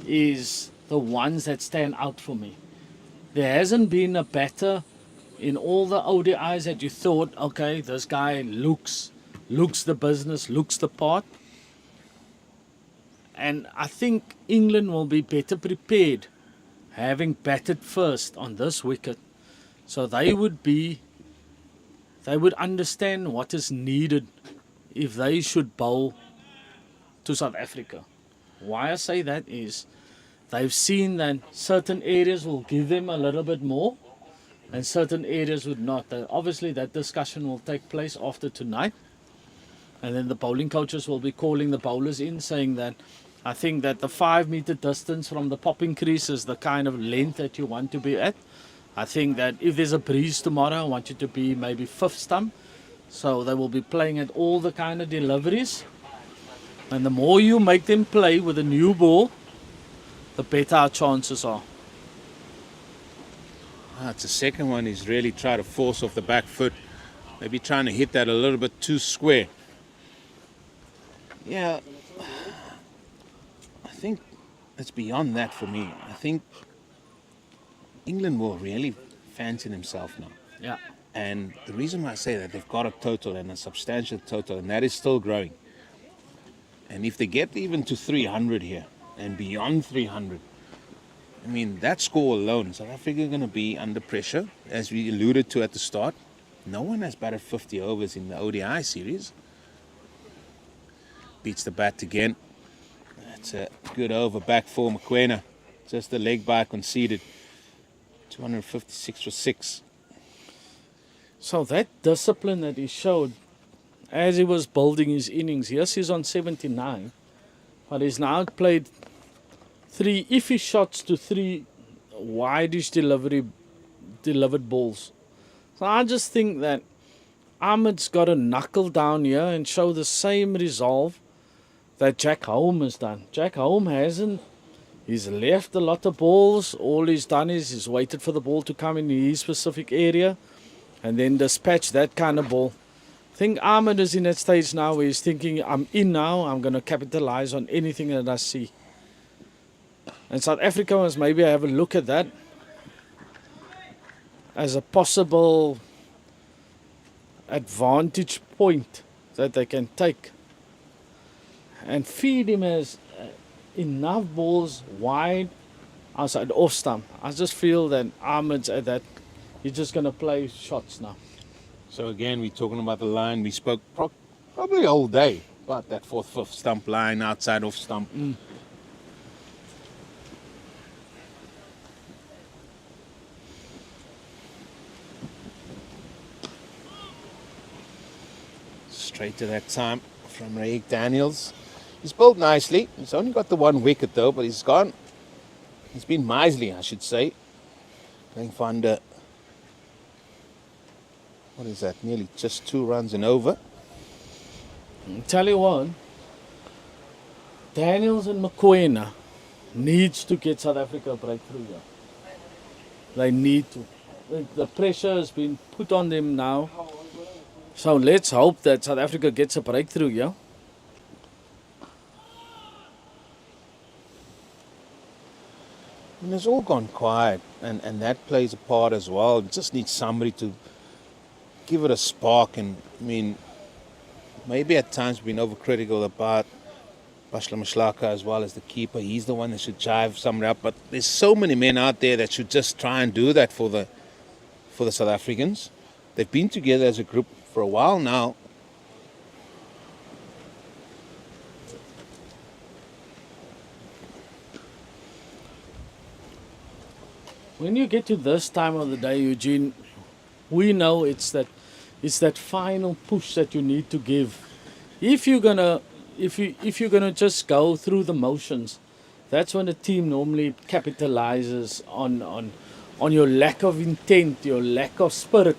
is the ones that stand out for me. There hasn't been a batter in all the ODIs that you thought, okay, this guy looks the business, looks the part. And I think England will be better prepared having batted first on this wicket. So they would understand what is needed if they should bowl to South Africa. Why I say that is they've seen that certain areas will give them a little bit more and certain areas would not. Obviously that discussion will take place after tonight, and then the bowling coaches will be calling the bowlers in, saying that I think that the 5 meter distance from the popping crease is the kind of length that you want to be at. I think that if there's a breeze tomorrow, I want you to be maybe 5th stump. So they will be playing at all the kind of deliveries. And the more you make them play with a new ball, the better our chances are. It's the second one. He's really tried to force off the back foot. Maybe trying to hit that a little bit too square. Yeah, I think it's beyond that for me. I think England will really fancy themselves now. Yeah. And the reason why I say that, they've got a total and a substantial total, and that is still growing. And if they get even to 300 here and beyond 300, I mean, that score alone, South Africa are going to be under pressure, as we alluded to at the start. No one has batted 50 overs in the ODI series. Beats the bat again. That's a good over back for Mokoena. Just the leg by conceded. 256 for 6. So that discipline that he showed as he was building his innings, yes, he's on 79, but he's now played 3 iffy shots to 3 wide-ish delivered balls. So I just think that Ahmed's got to knuckle down here and show the same resolve that Jack Home has done. Jack Home hasn't. He's left a lot of balls. All he's done is he's waited for the ball to come in his specific area and then dispatch that kind of ball. I think Ahmed is in that stage now where he's thinking, I'm in now, I'm going to capitalize on anything that I see. And South Africa must maybe have a look at that as a possible advantage point that they can take and feed him as enough balls wide outside off stump. I just feel that Ahmed's at that, he's just going to play shots now. So again, we're talking about the line. We spoke probably all day about that 4th, 5th stump line, outside off stump. Straight to that time from Ray Daniels. He's bowled nicely. He's only got the one wicket though, but he's been miserly, I should say. Going for under, what is that, nearly just 2 runs and over. Tell you what, Daniels and Mokoena needs to get South Africa a breakthrough here. They need to. The pressure has been put on them now. So let's hope that South Africa gets a breakthrough here. And it's all gone quiet, and that plays a part as well. You just need somebody to give it a spark. And I mean, maybe at times we've been overcritical about Bashla Mashlaka as well as the keeper. He's the one that should jive somebody up. But there's so many men out there that should just try and do that for the South Africans. They've been together as a group for a while now. When you get to this time of the day, Eugene, we know it's that final push that you need to give. If you're gonna just go through the motions, that's when the team normally capitalizes on your lack of intent, your lack of spirit.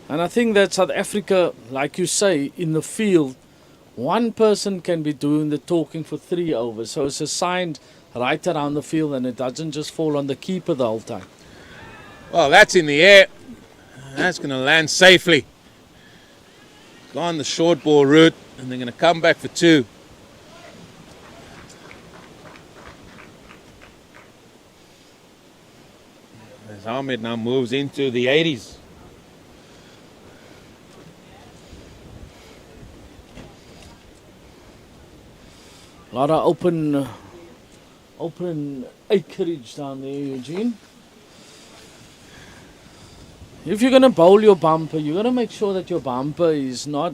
And I think that South Africa, like you say, in the field, one person can be doing the talking for 3 overs. So it's assigned right around the field and it doesn't just fall on the keeper the whole time. Well, that's in the air. That's going to land safely. Gone the short ball route, and they're going to come back for 2. As Ahmed now moves into the 80s. A lot of open acreage down there, Eugene. If you're going to bowl your bumper, you're going to make sure that your bumper is not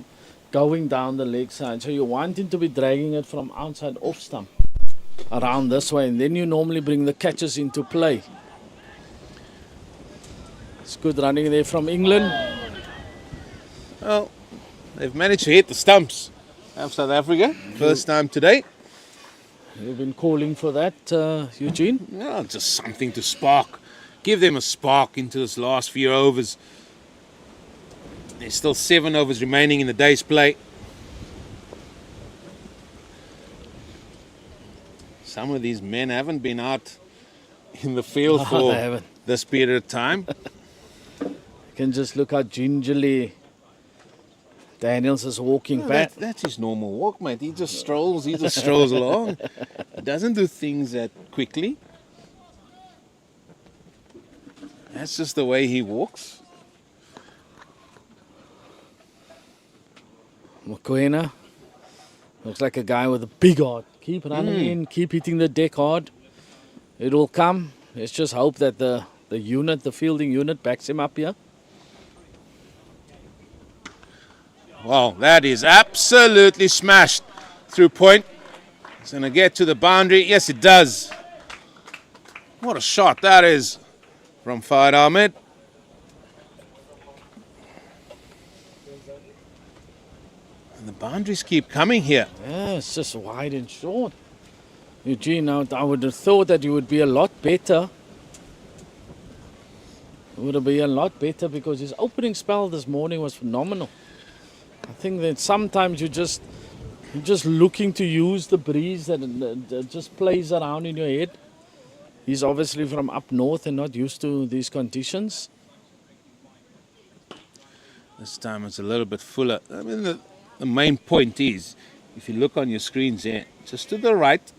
going down the leg side. So you want him to be dragging it from outside off stump around this way, and then you normally bring the catches into play. It's good running there from England. Well, they've managed to hit the stumps of South Africa. First time today. You've been calling for that, Eugene? No, just something to spark. Give them a spark into this last few overs. There's still 7 overs remaining in the day's play. Some of these men haven't been out in the field for this period of time. You can just look how gingerly Daniels is walking back. That's his normal walk, mate. He just strolls along. He doesn't do things that quickly. That's just the way he walks. Mokoena looks like a guy with a big heart. Keep running in, keep hitting the deck hard. It will come. Let's just hope that the fielding unit backs him up here. Wow, that is absolutely smashed through point. It's going to get to the boundary. Yes, it does. What a shot that is from Fahad Ahmed. And the boundaries keep coming here. Yeah, it's just wide and short. Eugene, now I would have thought that you would be a lot better. Would have been a lot better because his opening spell this morning was phenomenal. I think that sometimes you're just looking to use the breeze that just plays around in your head. He's obviously from up north and not used to these conditions. This time it's a little bit fuller. I mean, the main point is, if you look on your screens here, just to the right,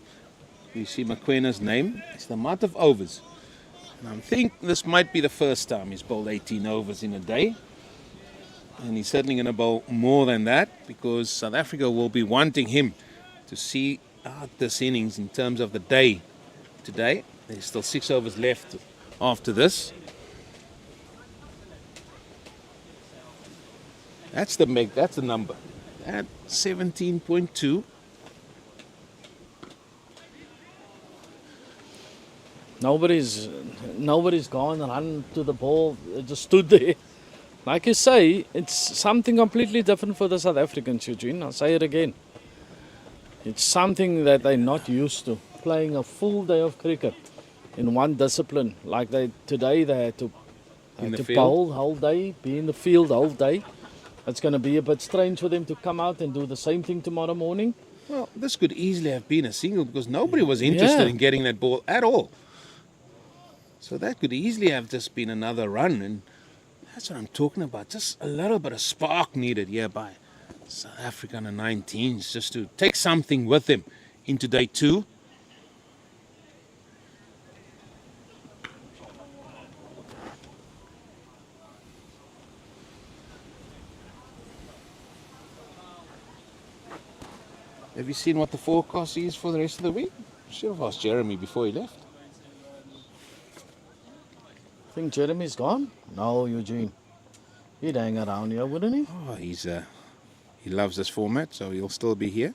you see Mokoena's name. It's the amount of overs. And I think this might be the first time he's bowled 18 overs in a day. And he's certainly going to bowl more than that because South Africa will be wanting him to see out this innings in terms of the day today. There's still 6 overs left after this. That's the number. At 17.2. Nobody's gone and run to the ball. They just stood there. Like you say, it's something completely different for the South Africans, Eugene. I'll say it again. It's something that they're not used to. Playing a full day of cricket in one discipline. Like today they had to, In the field? bowl the whole day, be in the field the whole day. It's going to be a bit strange for them to come out and do the same thing tomorrow morning. Well, this could easily have been a single because nobody was interested Yeah. in getting that ball at all. So that could easily have just been another run, and that's what I'm talking about. Just a little bit of spark needed here by South Africa under 19s just to take something with them into day 2. Have you seen what the forecast is for the rest of the week? Should have asked Jeremy before he left. Think Jeremy's gone? No, Eugene. He'd hang around here, wouldn't he? Oh, he loves this format, so he'll still be here.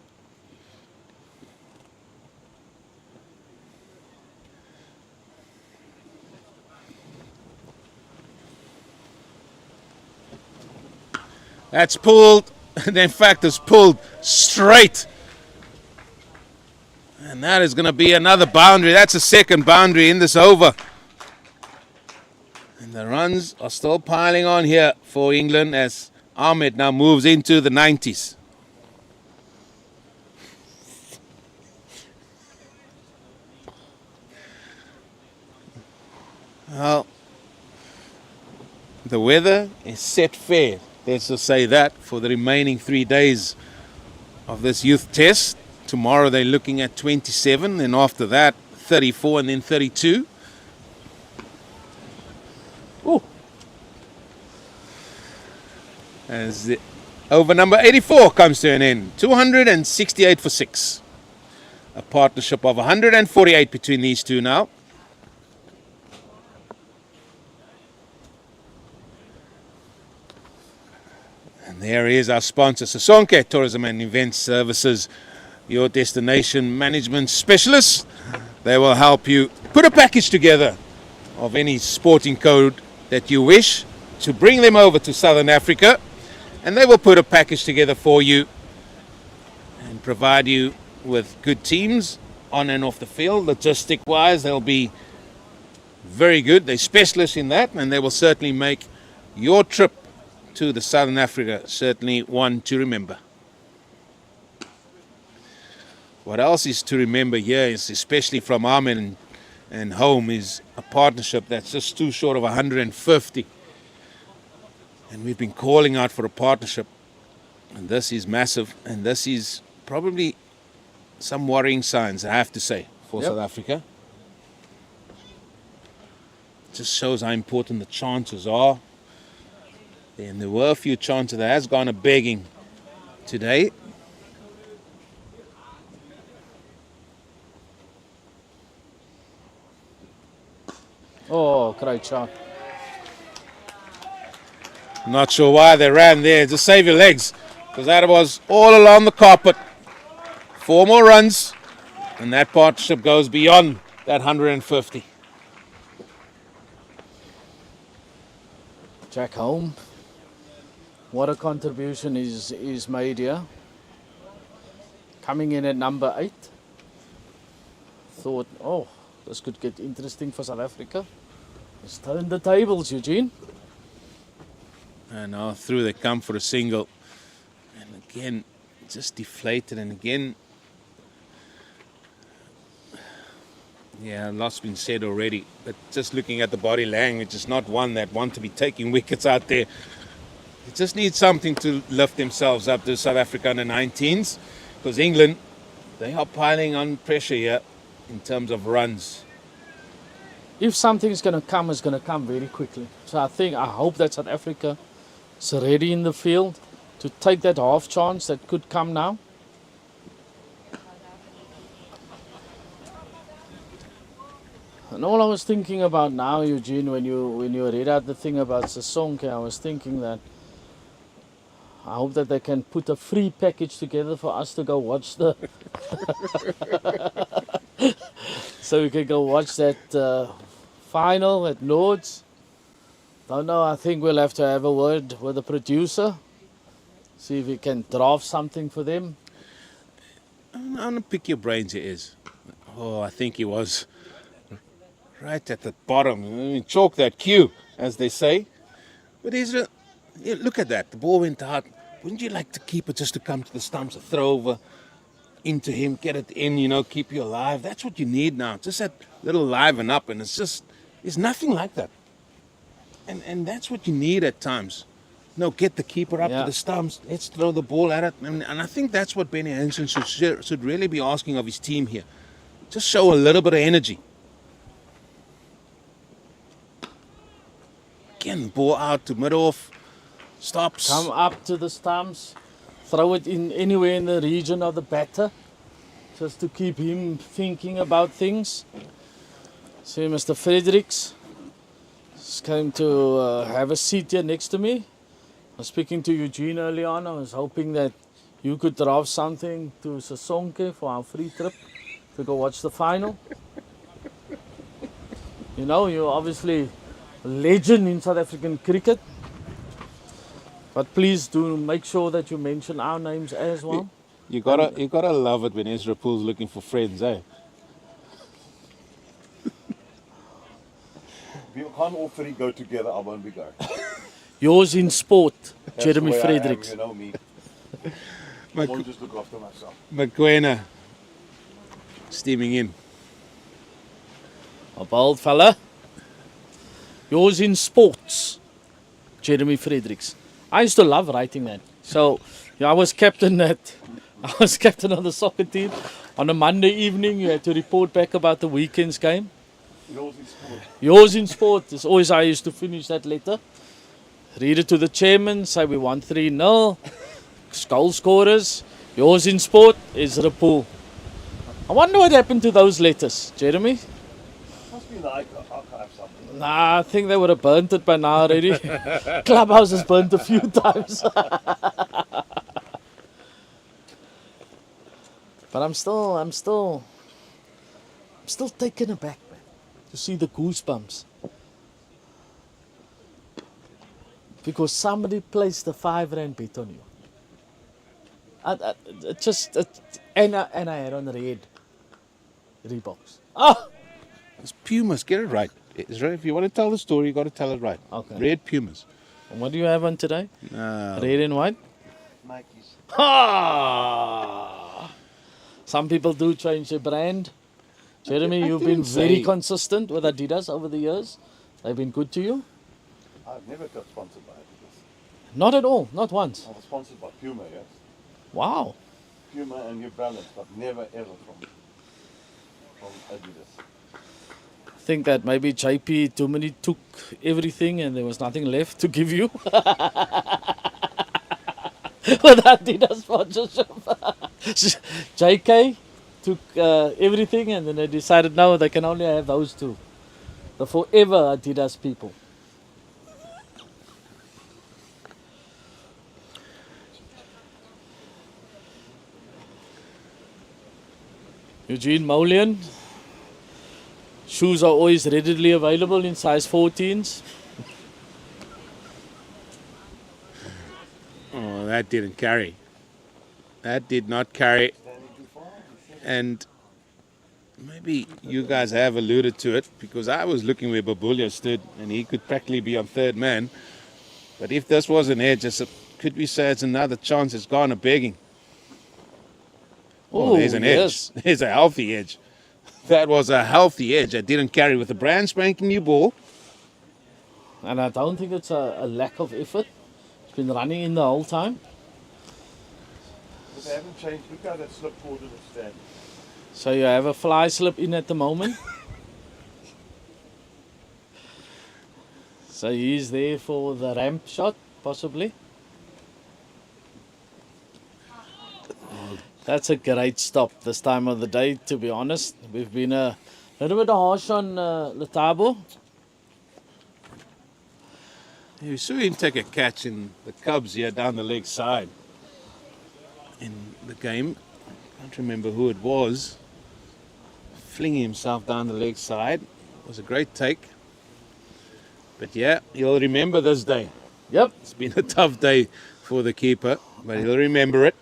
That's pulled. In fact, it's pulled straight. And that is going to be another boundary. That's a second boundary in this over. And the runs are still piling on here for England as Ahmed now moves into the 90s. Well, the weather is set fair. Let's just say that for the remaining 3 days of this youth test. Tomorrow they're looking at 27, then after that 34 and then 32. Ooh. As the over number 84 comes to an end. 268 for 6. A partnership of 148 between these two now. And there is our sponsor, Sasonke Tourism and Event Services, your destination management specialist. They will help you put a package together of any sporting code that you wish to bring them over to Southern Africa, and they will put a package together for you and provide you with good teams on and off the field. Logistic wise, they'll be very good. They're specialists in that, and they will certainly make your trip to the Southern Africa certainly one to remember. What else is to remember here is, especially from Ahmed and home, is a partnership that's just too short of 150. And we've been calling out for a partnership. And this is massive. And this is probably some worrying signs, I have to say, for South Africa. It just shows how important the chances are. And there were a few chances that has gone a begging today. Oh, great shot. Not sure why they ran there. Just save your legs, because that was all along the carpet. 4 more runs, and that partnership goes beyond that 150. Jack home. What a contribution is made here. Coming in at number 8. Thought, oh, this could get interesting for South Africa. Let's turn the tables, Eugene. And now through they come for a single. And again, just deflated. And again, yeah, a lot's been said already. But just looking at the body language, it's not one that want to be taking wickets out there. They just need something to lift themselves up to South Africa under 19s. Because England, they are piling on pressure here in terms of runs. If something's going to come, it's going to come very quickly. So I hope that South Africa is ready in the field to take that half chance that could come now. And all I was thinking about now, Eugene, when you read out the thing about Sasonke, I was thinking that I hope that they can put a free package together for us to go watch the so we can go watch that final at Lord's. Don't know, I think we'll have to have a word with the producer, see if we can draft something for them. I'm going to pick your brains here, Is. Oh, I think he was right at the bottom. I mean, chalk that cue, as they say. But Ezra, yeah, look at that. The ball went out. Wouldn't you like to keep it just to come to the stumps, a throw over into him, get it in, keep you alive? That's what you need now. Just that little liven up, and it's nothing like that. And that's what you need at times. No, get the keeper up to the stumps. Let's throw the ball at it. And I think that's what Benny Hansen should really be asking of his team here. Just show a little bit of energy. Again, ball out to mid-off. Stops. Come up to the stumps. Throw it in anywhere in the region of the batter. Just to keep him thinking about things. See Mr. Fredericks is going to have a seat here next to me. I was speaking to Eugene early on. I was hoping that you could draft something to Sasonke for our free trip to go watch the final. You're obviously a legend in South African cricket. But please do make sure that you mention our names as well. You gotta love it when Ezra Poole's looking for friends, eh? If you can't all three go together, I won't be going. Yours in sport, That's Jeremy the way Fredericks. I am, you know me. I won't just look after myself. McQuena steaming in. A bold fella. Yours in sports, Jeremy Fredericks. I used to love writing that. So I was captain of the soccer team. On a Monday evening, you had to report back about the weekend's game. Yours in sport. Yours in sport is always I used to finish that letter. Read it to the chairman, say we won 3-0. Goal scorers. Yours in sport is Poole. I wonder what happened to those letters, Jeremy. Must be like archive something. Nah, I think they would have burnt it by now already. Clubhouse has burnt a few times. But I'm still taken aback, man, to see the goosebumps. Because somebody placed a R5 bet on you. And I had on red Reeboks. Oh! It's Pumas, get it right. Ezra, if you want to tell the story, you got to tell it right. Okay. Red Pumas. And what do you have on today? Red and white? Nikes. Ah! Some people do change their brand. Jeremy, you've been very consistent with Adidas over the years. They've been good to you. I've never got sponsored by Adidas. Not at all, not once. I was sponsored by Puma, yes. Wow. Puma and New Balance, but never ever from Adidas. I think that maybe JP too many took everything and there was nothing left to give you. With Adidas sponsorship. JK took everything and then they decided no, they can only have those two. The forever Adidas people. Eugene Molian. Shoes are always readily available in size 14s. Oh, that didn't carry. That did not carry. And maybe you guys have alluded to it, because I was looking where Babulia stood and he could practically be on third man. But if this was an edge, could we say it's another chance? It's gone a begging. Oh, there's an edge. There's a healthy edge. That was a healthy edge. I didn't carry with a brand spanking new ball. And I don't think it's a lack of effort. It's been running in the whole time. But they haven't changed. Look how that slip forward to the stand. So you have a fly slip in at the moment. So he's there for the ramp shot, possibly. That's a great stop this time of the day, to be honest. We've been a little bit harsh on Letabo. You saw him take a catch in the Cubs here down the leg side in the game. I can't remember who it was. Flinging himself down the leg side. It was a great take. But yeah, he'll remember this day. Yep. It's been a tough day for the keeper, but he'll remember it.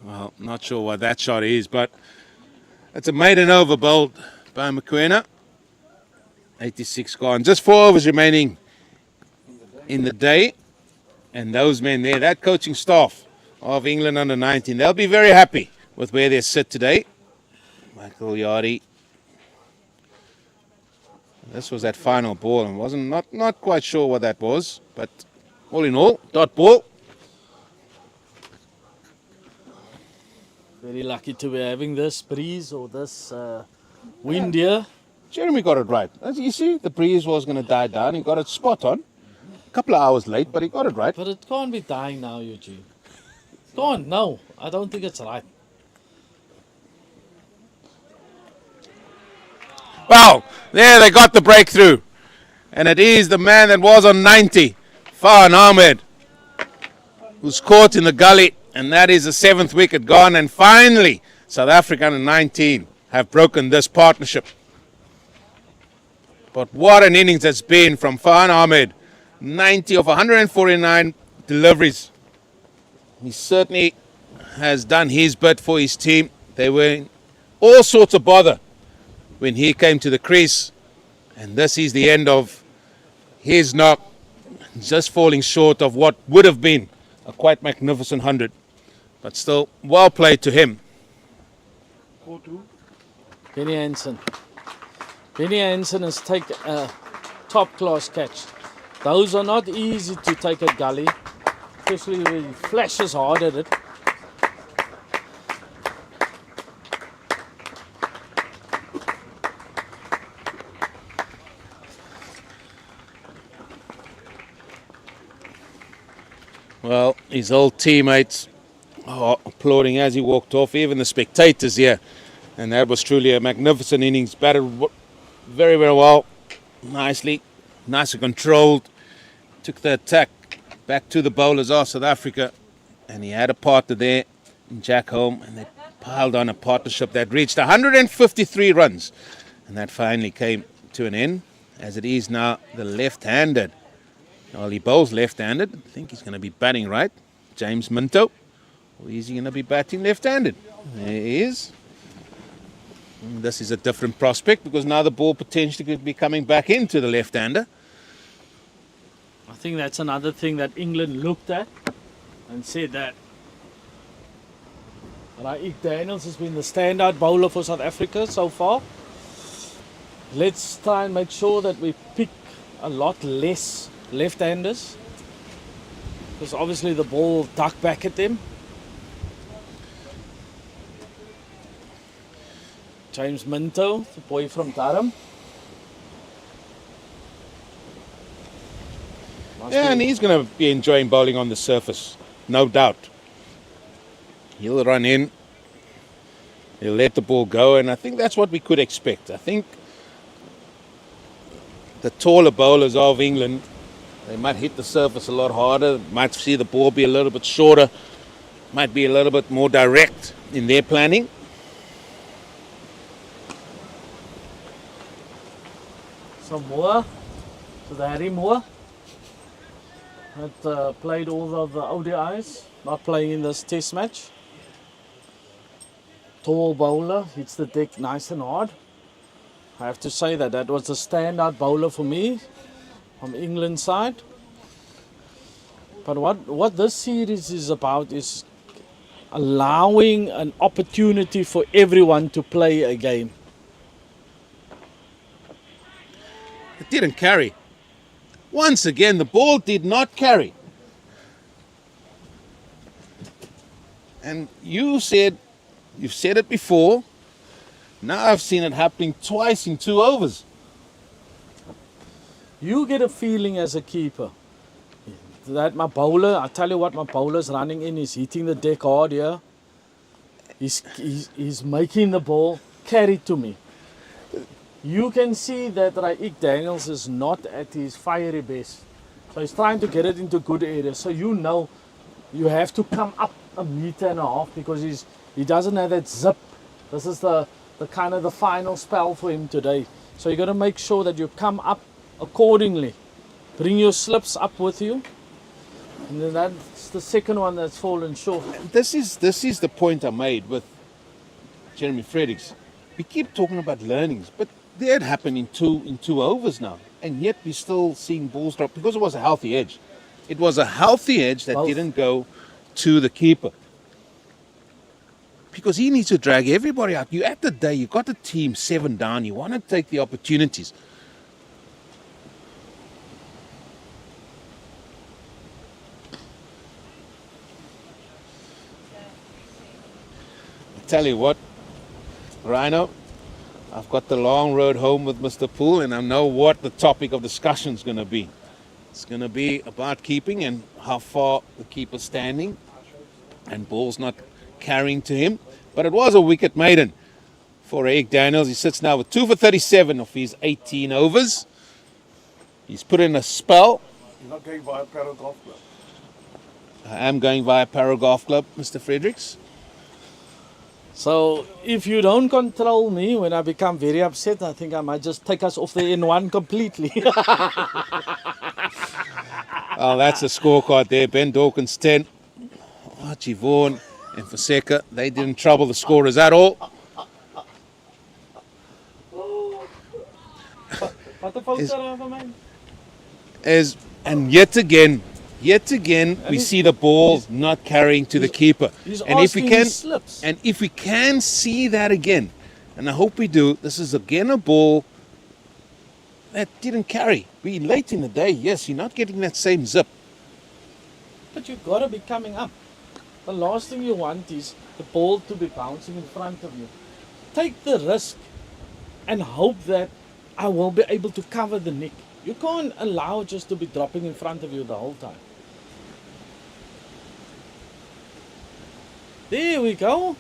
Well, not sure what that shot is, but it's a maiden over bowled by Mokoena. 86 gone. Just 4 overs remaining in the day. And those men there, that coaching staff of England under 19, they'll be very happy with where they sit today. Michael Yardi. This was that final ball and wasn't not quite sure what that was, but all in all, dot ball. Very lucky to be having this breeze or this wind here. Jeremy got it right. As you see, the breeze was going to die down. He got it spot on. A couple of hours late, but he got it right. But it can't be dying now, Eugene. Can't, no. I don't think it's right. Wow, there they got the breakthrough. And it is the man that was on 90, Farhan Ahmed, who's caught in the gully. And that is the 7th wicket gone. And finally, South Africa under 19 have broken this partnership. But what an innings it's been from Farhan Ahmed. 90 of 149 deliveries. He certainly has done his bit for his team. They were in all sorts of bother when he came to the crease. And this is the end of his knock. Just falling short of what would have been a quite magnificent 100. But still, well played to him. Benny Hansen. Benny Hansen has taken a top-class catch. Those are not easy to take at gully, especially when he flashes hard at it. Well, his old teammates are applauding as he walked off, even the spectators here. And that was truly a magnificent innings. Batted very, very well. Nicely controlled. Took the attack back to the bowlers of South Africa. And he had a partner there in Jack Home. And they piled on a partnership that reached 153 runs. And that finally came to an end. As it is now the left-handed. Well, he bowls left-handed. I think he's going to be batting right. James Minto. Or is he going to be batting left-handed? There he is. And this is a different prospect because now the ball potentially could be coming back into the left-hander. I think that's another thing that England looked at and said that Raik Daniels has been the standout bowler for South Africa so far. Let's try and make sure that we pick a lot less left-handers because obviously the ball will duck back at them. James Minto, the boy from Durham. Yeah, and he's going to be enjoying bowling on the surface, no doubt. He'll run in, he'll let the ball go, and I think that's what we could expect. I think the taller bowlers of England, they might hit the surface a lot harder, might see the ball be a little bit shorter, might be a little bit more direct in their planning. So Moore, so the Harry Moore, that played all of the ODIs, not playing in this test match. Tall bowler, hits the deck nice and hard. I have to say that was the standout bowler for me from England side. But what this series is about is allowing an opportunity for everyone to play a game. It didn't carry. Once again, the ball did not carry. And you've said it before. Now I've seen it happening twice in 2 overs. You get a feeling as a keeper that my bowler, I tell you what, my bowler's running in, he's hitting the deck hard here. He's making the ball carry to me. You can see that Raik Daniels is not at his fiery best. So he's trying to get it into good areas. So you know you have to come up 1.5 meters because he doesn't have that zip. This is the kind of the final spell for him today. So you got to make sure that you come up accordingly. Bring your slips up with you. And then that's the second one that's fallen short. This is the point I made with Jeremy Fredericks. We keep talking about learnings, but that happened in two overs now, and yet we're still seeing balls drop because it was a healthy edge. It was a healthy edge that didn't go to the keeper. Because he needs to drag everybody out. You at the day, you got the team 7 down. You want to take the opportunities. I tell you what, Rhino, I've got the long road home with Mr. Poole, and I know what the topic of discussion is going to be. It's going to be about keeping and how far the keeper's standing and balls not carrying to him. But it was a wicket maiden for Eric Daniels. He sits now with 2 for 37 of his 18 overs. He's put in a spell. You're not going via Parrot Golf Club. I am going via Parrot Golf Club, Mr. Fredericks. So if you don't control me when I become very upset, I think I might just take us off the N1 completely. Oh, that's the scorecard there. Ben Dawkins 10. Archie Vaughan and Fonseca, they didn't trouble the scorers at all. And yet again, we see the ball not carrying to the keeper. And if we can see that again, and I hope we do, this is again a ball that didn't carry. We're late in the day, yes, you're not getting that same zip. But you've got to be coming up. The last thing you want is the ball to be bouncing in front of you. Take the risk and hope that I will be able to cover the nick. You can't allow just to be dropping in front of you the whole time. There we go.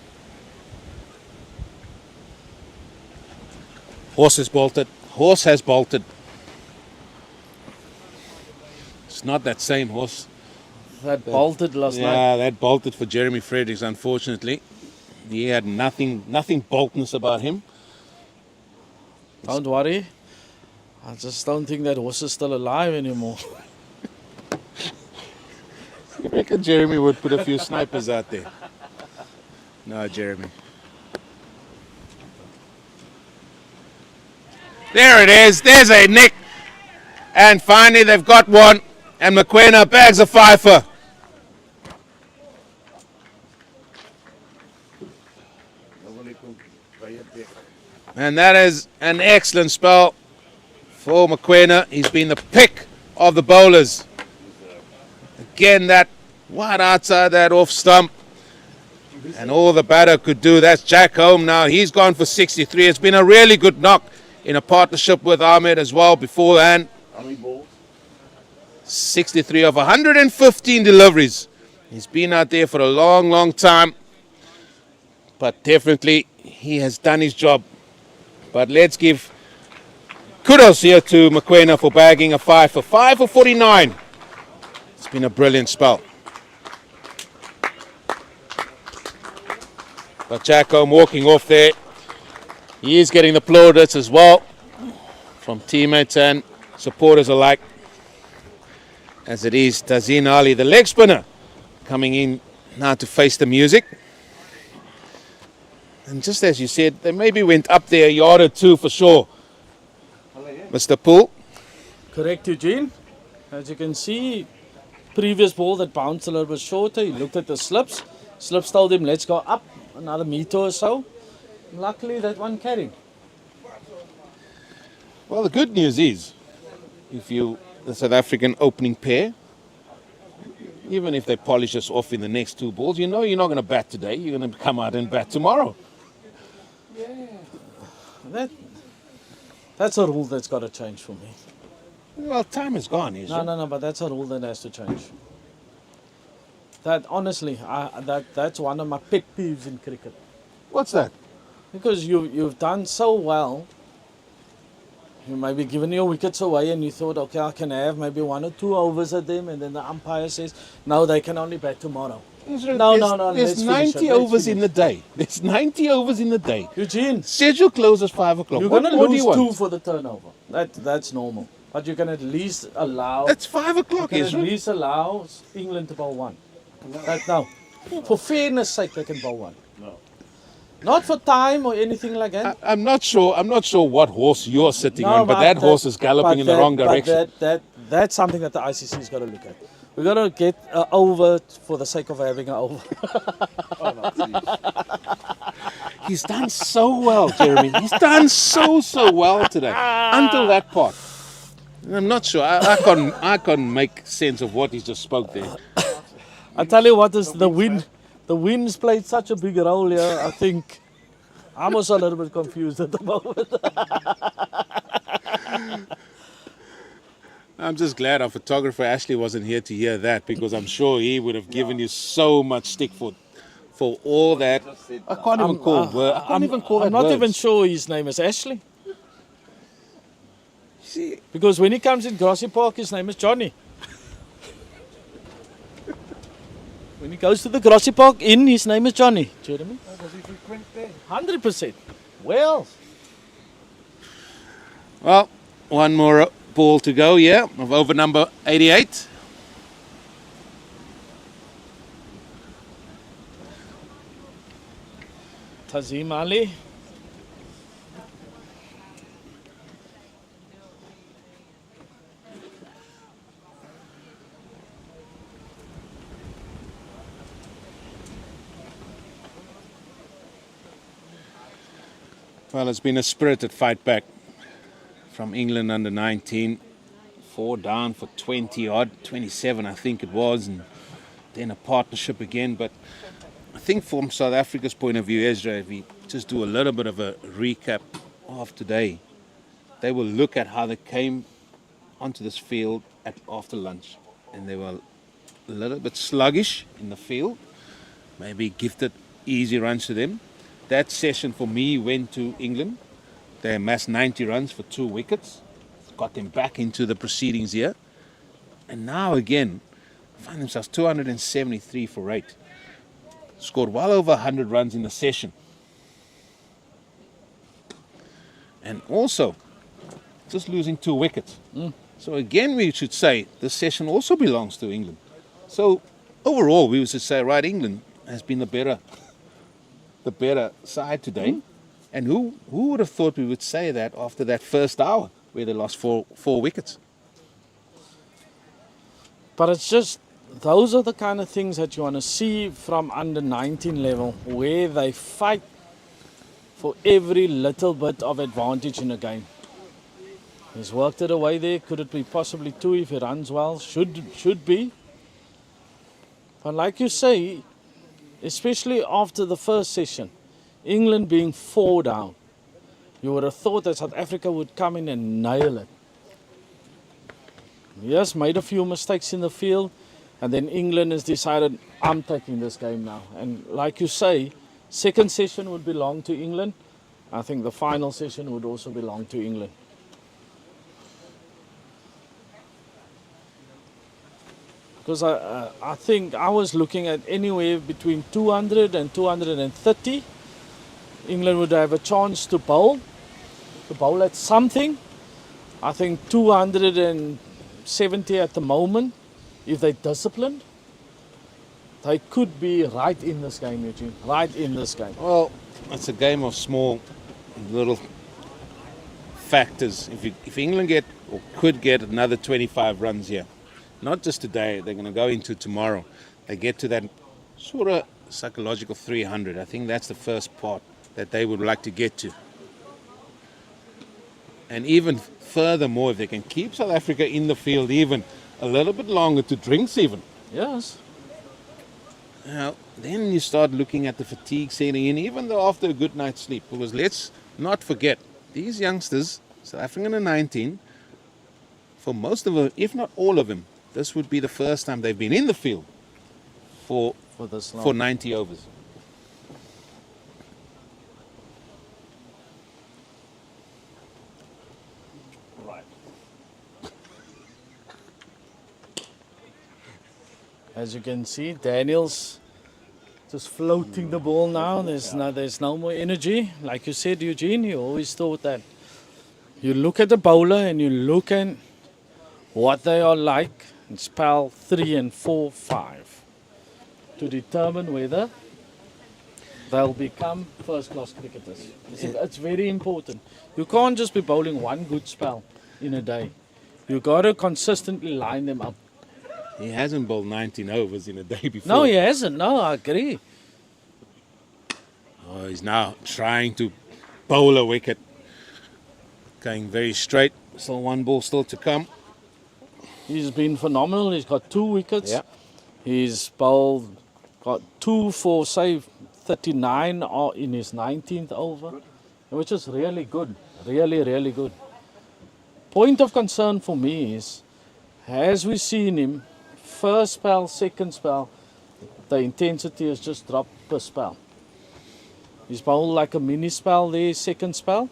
Horse has bolted. Horse has bolted. It's not that same horse. That bolted last night. Yeah, that bolted for Jeremy Fredericks, unfortunately. He had nothing boltness about him. Don't worry. I just don't think that horse is still alive anymore. You reckon Jeremy would put a few snipers out there? No, Jeremy. There it is. There's a nick. And finally they've got one. And Mokoena bags a fifer. And that is an excellent spell for Mokoena. He's been the pick of the bowlers. Again, that wide outside that off stump. And all the batter could do, that's Jack Home now. He's gone for 63. It's been a really good knock in a partnership with Ahmed as well beforehand. How many balls? 63 of 115 deliveries. He's been out there for a long, long time. But definitely, he has done his job. But let's give kudos here to Mokoena for bagging a 5 for 49. It's been a brilliant spell. But Jack Home walking off there. He is getting the plaudits as well from teammates and supporters alike. As it is Tazeen Ali, the leg spinner, coming in now to face the music. And just as you said, they maybe went up there a yard or two for sure. Mr. Poole. Correct, Eugene. As you can see, previous ball that bounced a little bit shorter, he looked at the slips. Slips told him, let's go up another meter or so. Luckily, that one carried. Well, the good news is, if you, the South African opening pair, even if they polish us off in the next 2 balls, you know you're not going to bat today. You're going to come out and bat tomorrow. Yeah. That's a rule that's got to change for me. Well, time is gone, isn't it? No, but that's a rule that has to change. That, honestly, that's one of my pet peeves in cricket. What's that? Because you've done so well. You maybe given your wickets away and you thought, okay, I can have maybe 1 or 2 overs at them, and then the umpire says, no, they can only bat tomorrow. No. There's 90 overs in the day. There's 90 overs in the day. Eugene. Schedule closes 5 o'clock. You're going to lose 2 for the turnover. That's normal. but you can at least allow. It's 5 o'clock, You can at Israel. least allow England to bowl one. No, for fairness sake, they can bowl one. No. Not for time or anything like that. I'm not sure. I'm not sure what horse you're sitting No, on, but that horse is galloping but in the wrong direction. That's something that the ICC's got to look at. We've got to get over for the sake of having an over. He's done so well, Jeremy. He's done so well today. Until that part. I'm not sure. I can't make sense of what he just spoke there. I tell you what, is the wind. The wind's played such a big role here. I think I'm also a little bit confused at the moment. I'm just glad our photographer Ashley wasn't here to hear that, because I'm sure he would have given you so much stick for all that. I can't even call word. I can't even call that I'm not words. even sure his name is Ashley. See, Because when he comes in Grassy Park, his name is Johnny. When he goes to the Grassy Park Inn, his name is Johnny. Jeremy? 100%. Well, well, one more ball to go, yeah, of over number 88. Tazim Ali. Well, it's been a spirited fight back from England under 19. 4 down for 20 odd, 27 I think it was, and then a partnership again. But I think from South Africa's point of view, Ezra, if we just do a little bit of a recap of today, they will look at how they came onto this field after lunch, and they were a little bit sluggish in the field, maybe gifted easy runs to them. That session for me went to England. They amassed 90 runs for 2 wickets, got them back into the proceedings here, and now again find themselves 273 for 8. Scored well over 100 runs in the session. And also just losing 2 wickets. So again, we should say this session also belongs to England. So overall, we should say, right, England has been the better side today. And who would have thought we would say that after that first hour where they lost four wickets? But it's just, those are the kind of things that you want to see from under 19 level, where they fight for every little bit of advantage in a game. He's worked it away there. Could it be possibly 2 if he runs well? Should be. But like you say, especially after the first session, England being 4 down, you would have thought that South Africa would come in and nail it. Yes, made a few mistakes in the field, and then England has decided, I'm taking this game now. And like you say, second session would belong to England. I think the final session would also belong to England. Because I think I was looking at anywhere between 200 and 230. England would have a chance to bowl at something. I think 270 at the moment, if they're disciplined, they could be right in this game, Eugene. Right in this game. Well, it's a game of small little factors. If England get or could get another 25 runs here, not just today, they're going to go into tomorrow. They get to that sort of psychological 300. I think that's the first part that they would like to get to. And even furthermore, if they can keep South Africa in the field even a little bit longer to drinks even. Yes. Now, then you start looking at the fatigue setting in, even though after a good night's sleep. Because let's not forget, these youngsters, South African under 19, for most of them, if not all of them, this would be the first time they've been in the field for 90 overs. Right. As you can see, Daniel's just floating the ball now. There's no more energy. Like you said, Eugene, you always thought that you look at the bowler and you look at what they are like in spell 3 and 4, 5 to determine whether they'll become first-class cricketers. It's very important. You can't just be bowling one good spell in a day. You got to consistently line them up. He hasn't bowled 19 overs in a day before. No, he hasn't. No, I agree. Oh, he's now trying to bowl a wicket. Going very straight. Still one ball still to come. He's been phenomenal. He's got 2 wickets. Yeah. He's bowled, got 2 for, say, 39 in his 19th over, which is really good. Really, really good. Point of concern for me is, as we've seen him, first spell, second spell, the intensity has just dropped per spell. He's bowled like a mini spell there, second spell.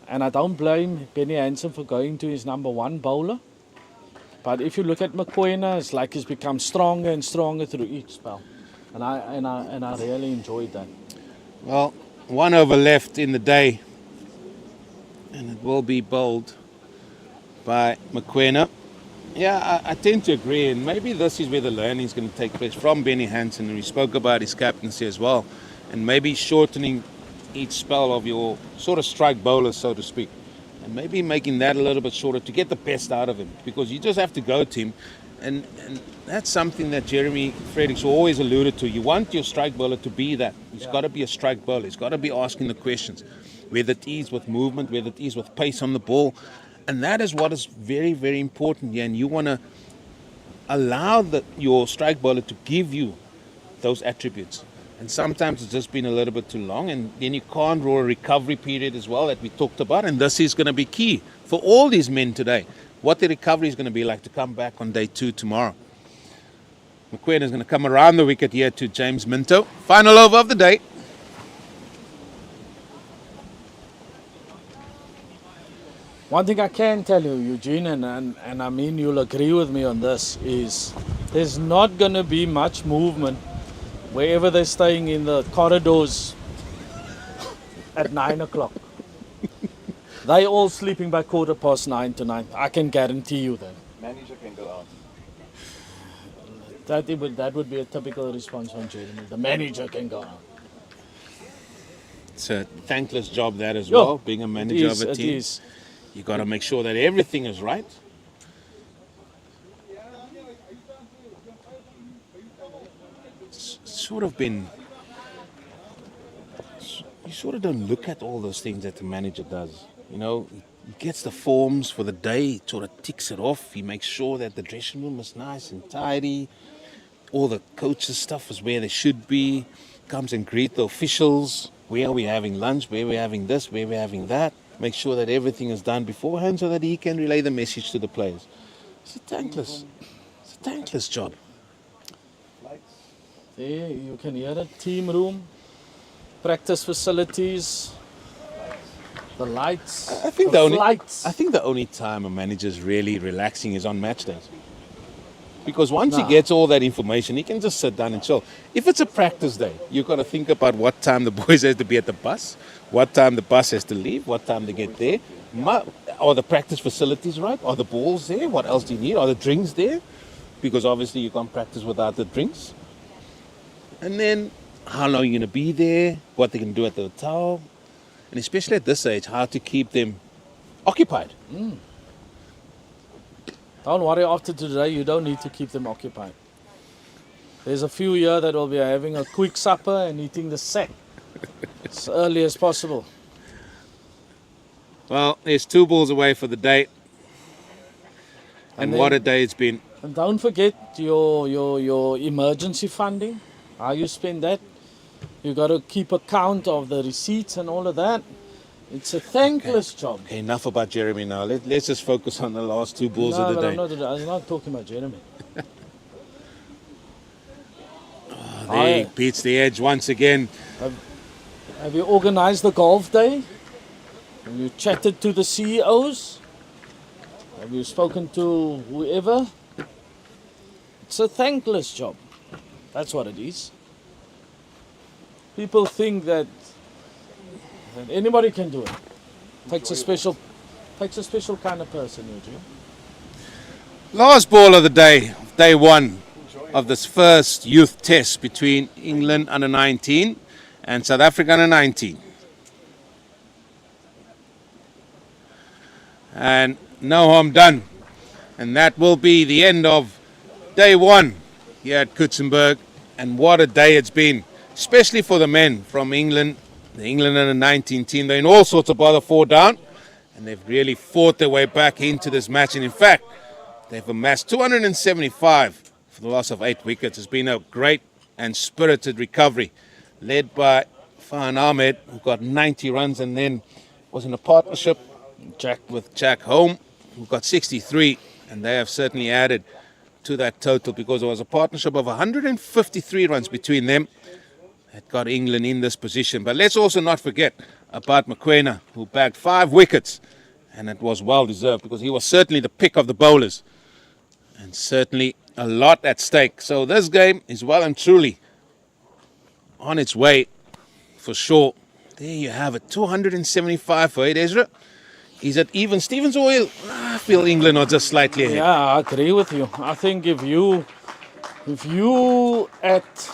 And I don't blame Benny Hansen for going to his number 1 bowler. But if you look at Mokoena, it's like he's become stronger and stronger through each spell. And I really enjoyed that. Well, 1 over left in the day. And it will be bowled by Mokoena. Yeah, I tend to agree. And maybe this is where the learning is going to take place from Benny Hansen. And we spoke about his captaincy as well. And maybe shortening each spell of your sort of strike bowlers, so to speak. And maybe making that a little bit shorter to get the best out of him. Because you just have to go to him. And that's something that Jeremy Fredericks always alluded to. You want your strike bowler to be that. He's got to be a strike bowler. He's got to be asking the questions. Whether it is with movement, whether it is with pace on the ball. And that is what is very, very important here. And you want to allow your strike bowler to give you those attributes. And sometimes it's just been a little bit too long. And then you can't draw a recovery period as well that we talked about. And this is going to be key for all these men today. What the recovery is going to be like to come back on day 2 tomorrow. Mokoena is going to come around the wicket here to James Minto. Final over of the day. One thing I can tell you, Eugene, and I mean you'll agree with me on this, is there's not going to be much movement wherever they're staying in the corridors at 9 o'clock. They all sleeping by 9:15 to 9. I can guarantee you that. Manager can go out. That would be a typical response from Jeremy. The manager can go out. It's a thankless job that as Yo, well, being a manager of a it team. is. You got to make sure that everything is right. It's sort of been. You sort of don't look at all those things that the manager does. You know, he gets the forms for the day, he sort of ticks it off. He makes sure that the dressing room is nice and tidy. All the coaches' stuff is where they should be. Comes and greet the officials. Where are we having lunch? Where are we having this? Where are we having that? Make sure that everything is done beforehand so that he can relay the message to the players. It's a thankless job. There, you can hear it. Team room, practice facilities, the lights, I think flights. I think the only time a manager is really relaxing is on match days. Because once he gets all that information, he can just sit down and chill. If it's a practice day, you've got to think about what time the boys have to be at the bus, what time the bus has to leave, what time they get there. Are the practice facilities right? Are the balls there? What else do you need? Are the drinks there? Because obviously you can't practice without the drinks. And then how long are you going to be there? What they're going to do at the hotel? And especially at this age, how to keep them occupied. Don't worry, after today, you don't need to keep them occupied. There's a few here that will be having a quick supper and eating the sack as early as possible. Well, there's 2 balls away for the day. And then- what a day it's been. And don't forget your emergency funding, how you spend that. You got to keep account of the receipts and all of that. It's a thankless job. Okay, enough about Jeremy now. Let's just focus on the last 2 balls of the day. I'm not talking about Jeremy. There he beats the edge once again. Have you organized the golf day? Have you chatted to the CEOs? Have you spoken to whoever? It's a thankless job. That's what it is. People think that anybody can do it. Takes a special kind of person, Eugene. Last ball of the day one of this first youth test between England under 19 and South Africa under 19. And no harm done. And that will be the end of day one here at Kutsenberg. And what a day it's been, especially for the men from England, the England under 19 team. They're in all sorts of bother 4 down, and they've really fought their way back into this match. And in fact, they've amassed 275 for the loss of 8 wickets. It's been a great and spirited recovery, led by Farhan Ahmed, who got 90 runs, and then was in a partnership with Jack Home, who got 63, and they have certainly added to that total, because it was a partnership of 153 runs between them that got England in this position. But let's also not forget about Mokoena, who bagged 5 wickets, and it was well deserved, because he was certainly the pick of the bowlers, and certainly a lot at stake. So this game is well and truly on its way for sure. There you have it, 275 for 8, Ezra. Is it even Stevens, or I feel England are just slightly ahead? Yeah, I agree with you. I think if you at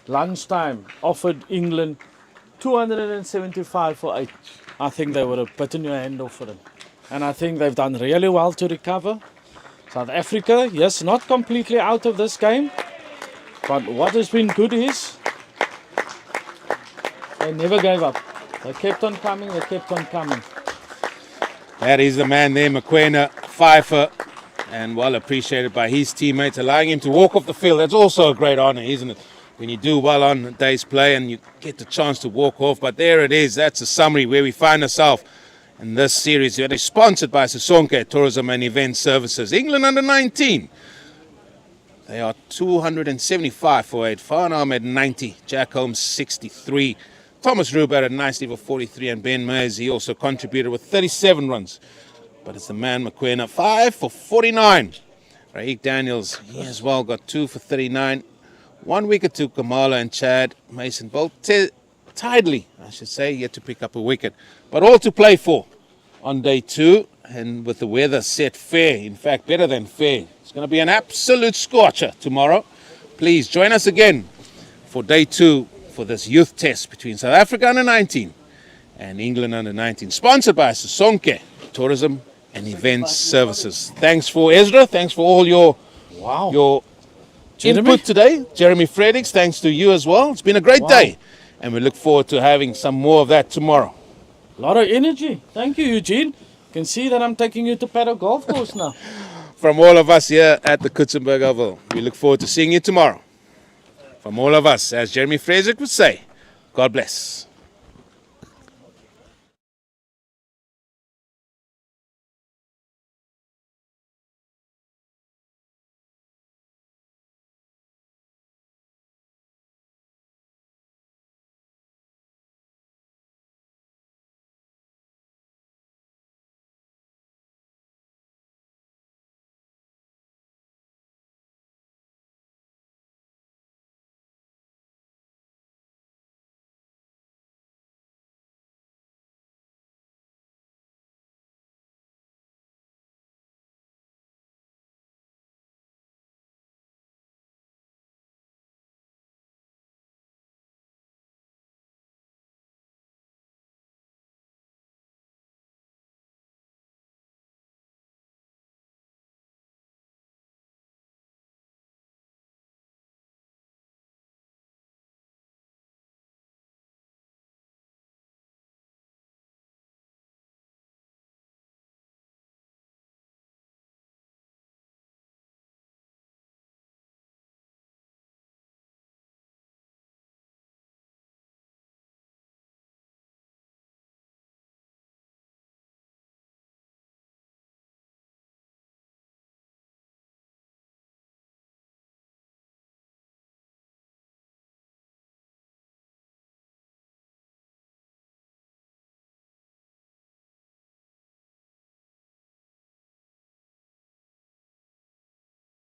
lunchtime offered England 275 for 8, I think they would have bitten your hand off for them. And I think they've done really well to recover. South Africa, yes, not completely out of this game, but what has been good is they never gave up. They kept on coming, they kept on coming. That is the man there, Mokoena, Pfeiffer, and well appreciated by his teammates, allowing him to walk off the field. That's also a great honour, isn't it? When you do well on a day's play and you get the chance to walk off. But there it is. That's a summary where we find ourselves in this series. It is sponsored by Sisonke Tourism and Event Services. England under 19. They are 275 for 8. Farhan Ahmed 90. Jack Holmes 63. Thomas Ruber at nicely for 43, and Ben Mears, he also contributed with 37 runs. But it's the man Mokoena, 5 for 49. Raik Daniels, he as well got 2 for 39. 1 wicket to Kamala and Chad Mason, both tidily, I should say, yet to pick up a wicket. But all to play for on day 2, and with the weather set fair, in fact better than fair. It's going to be an absolute scorcher tomorrow. Please join us again for day 2 for this youth test between South Africa under 19 and England under 19, sponsored by Sisonke Tourism and Events Services. Thanks for Ezra, thanks for all your input today. Jeremy Fredericks, thanks to you as well. It's been a great day, and we look forward to having some more of that tomorrow. A lot of energy. Thank you, Eugene. You can see that I'm taking you to Paddock Golf Course now. From all of us here at the Kutsenberg Oval, we look forward to seeing you tomorrow. From all of us, as Jeremy Fraser would say, God bless.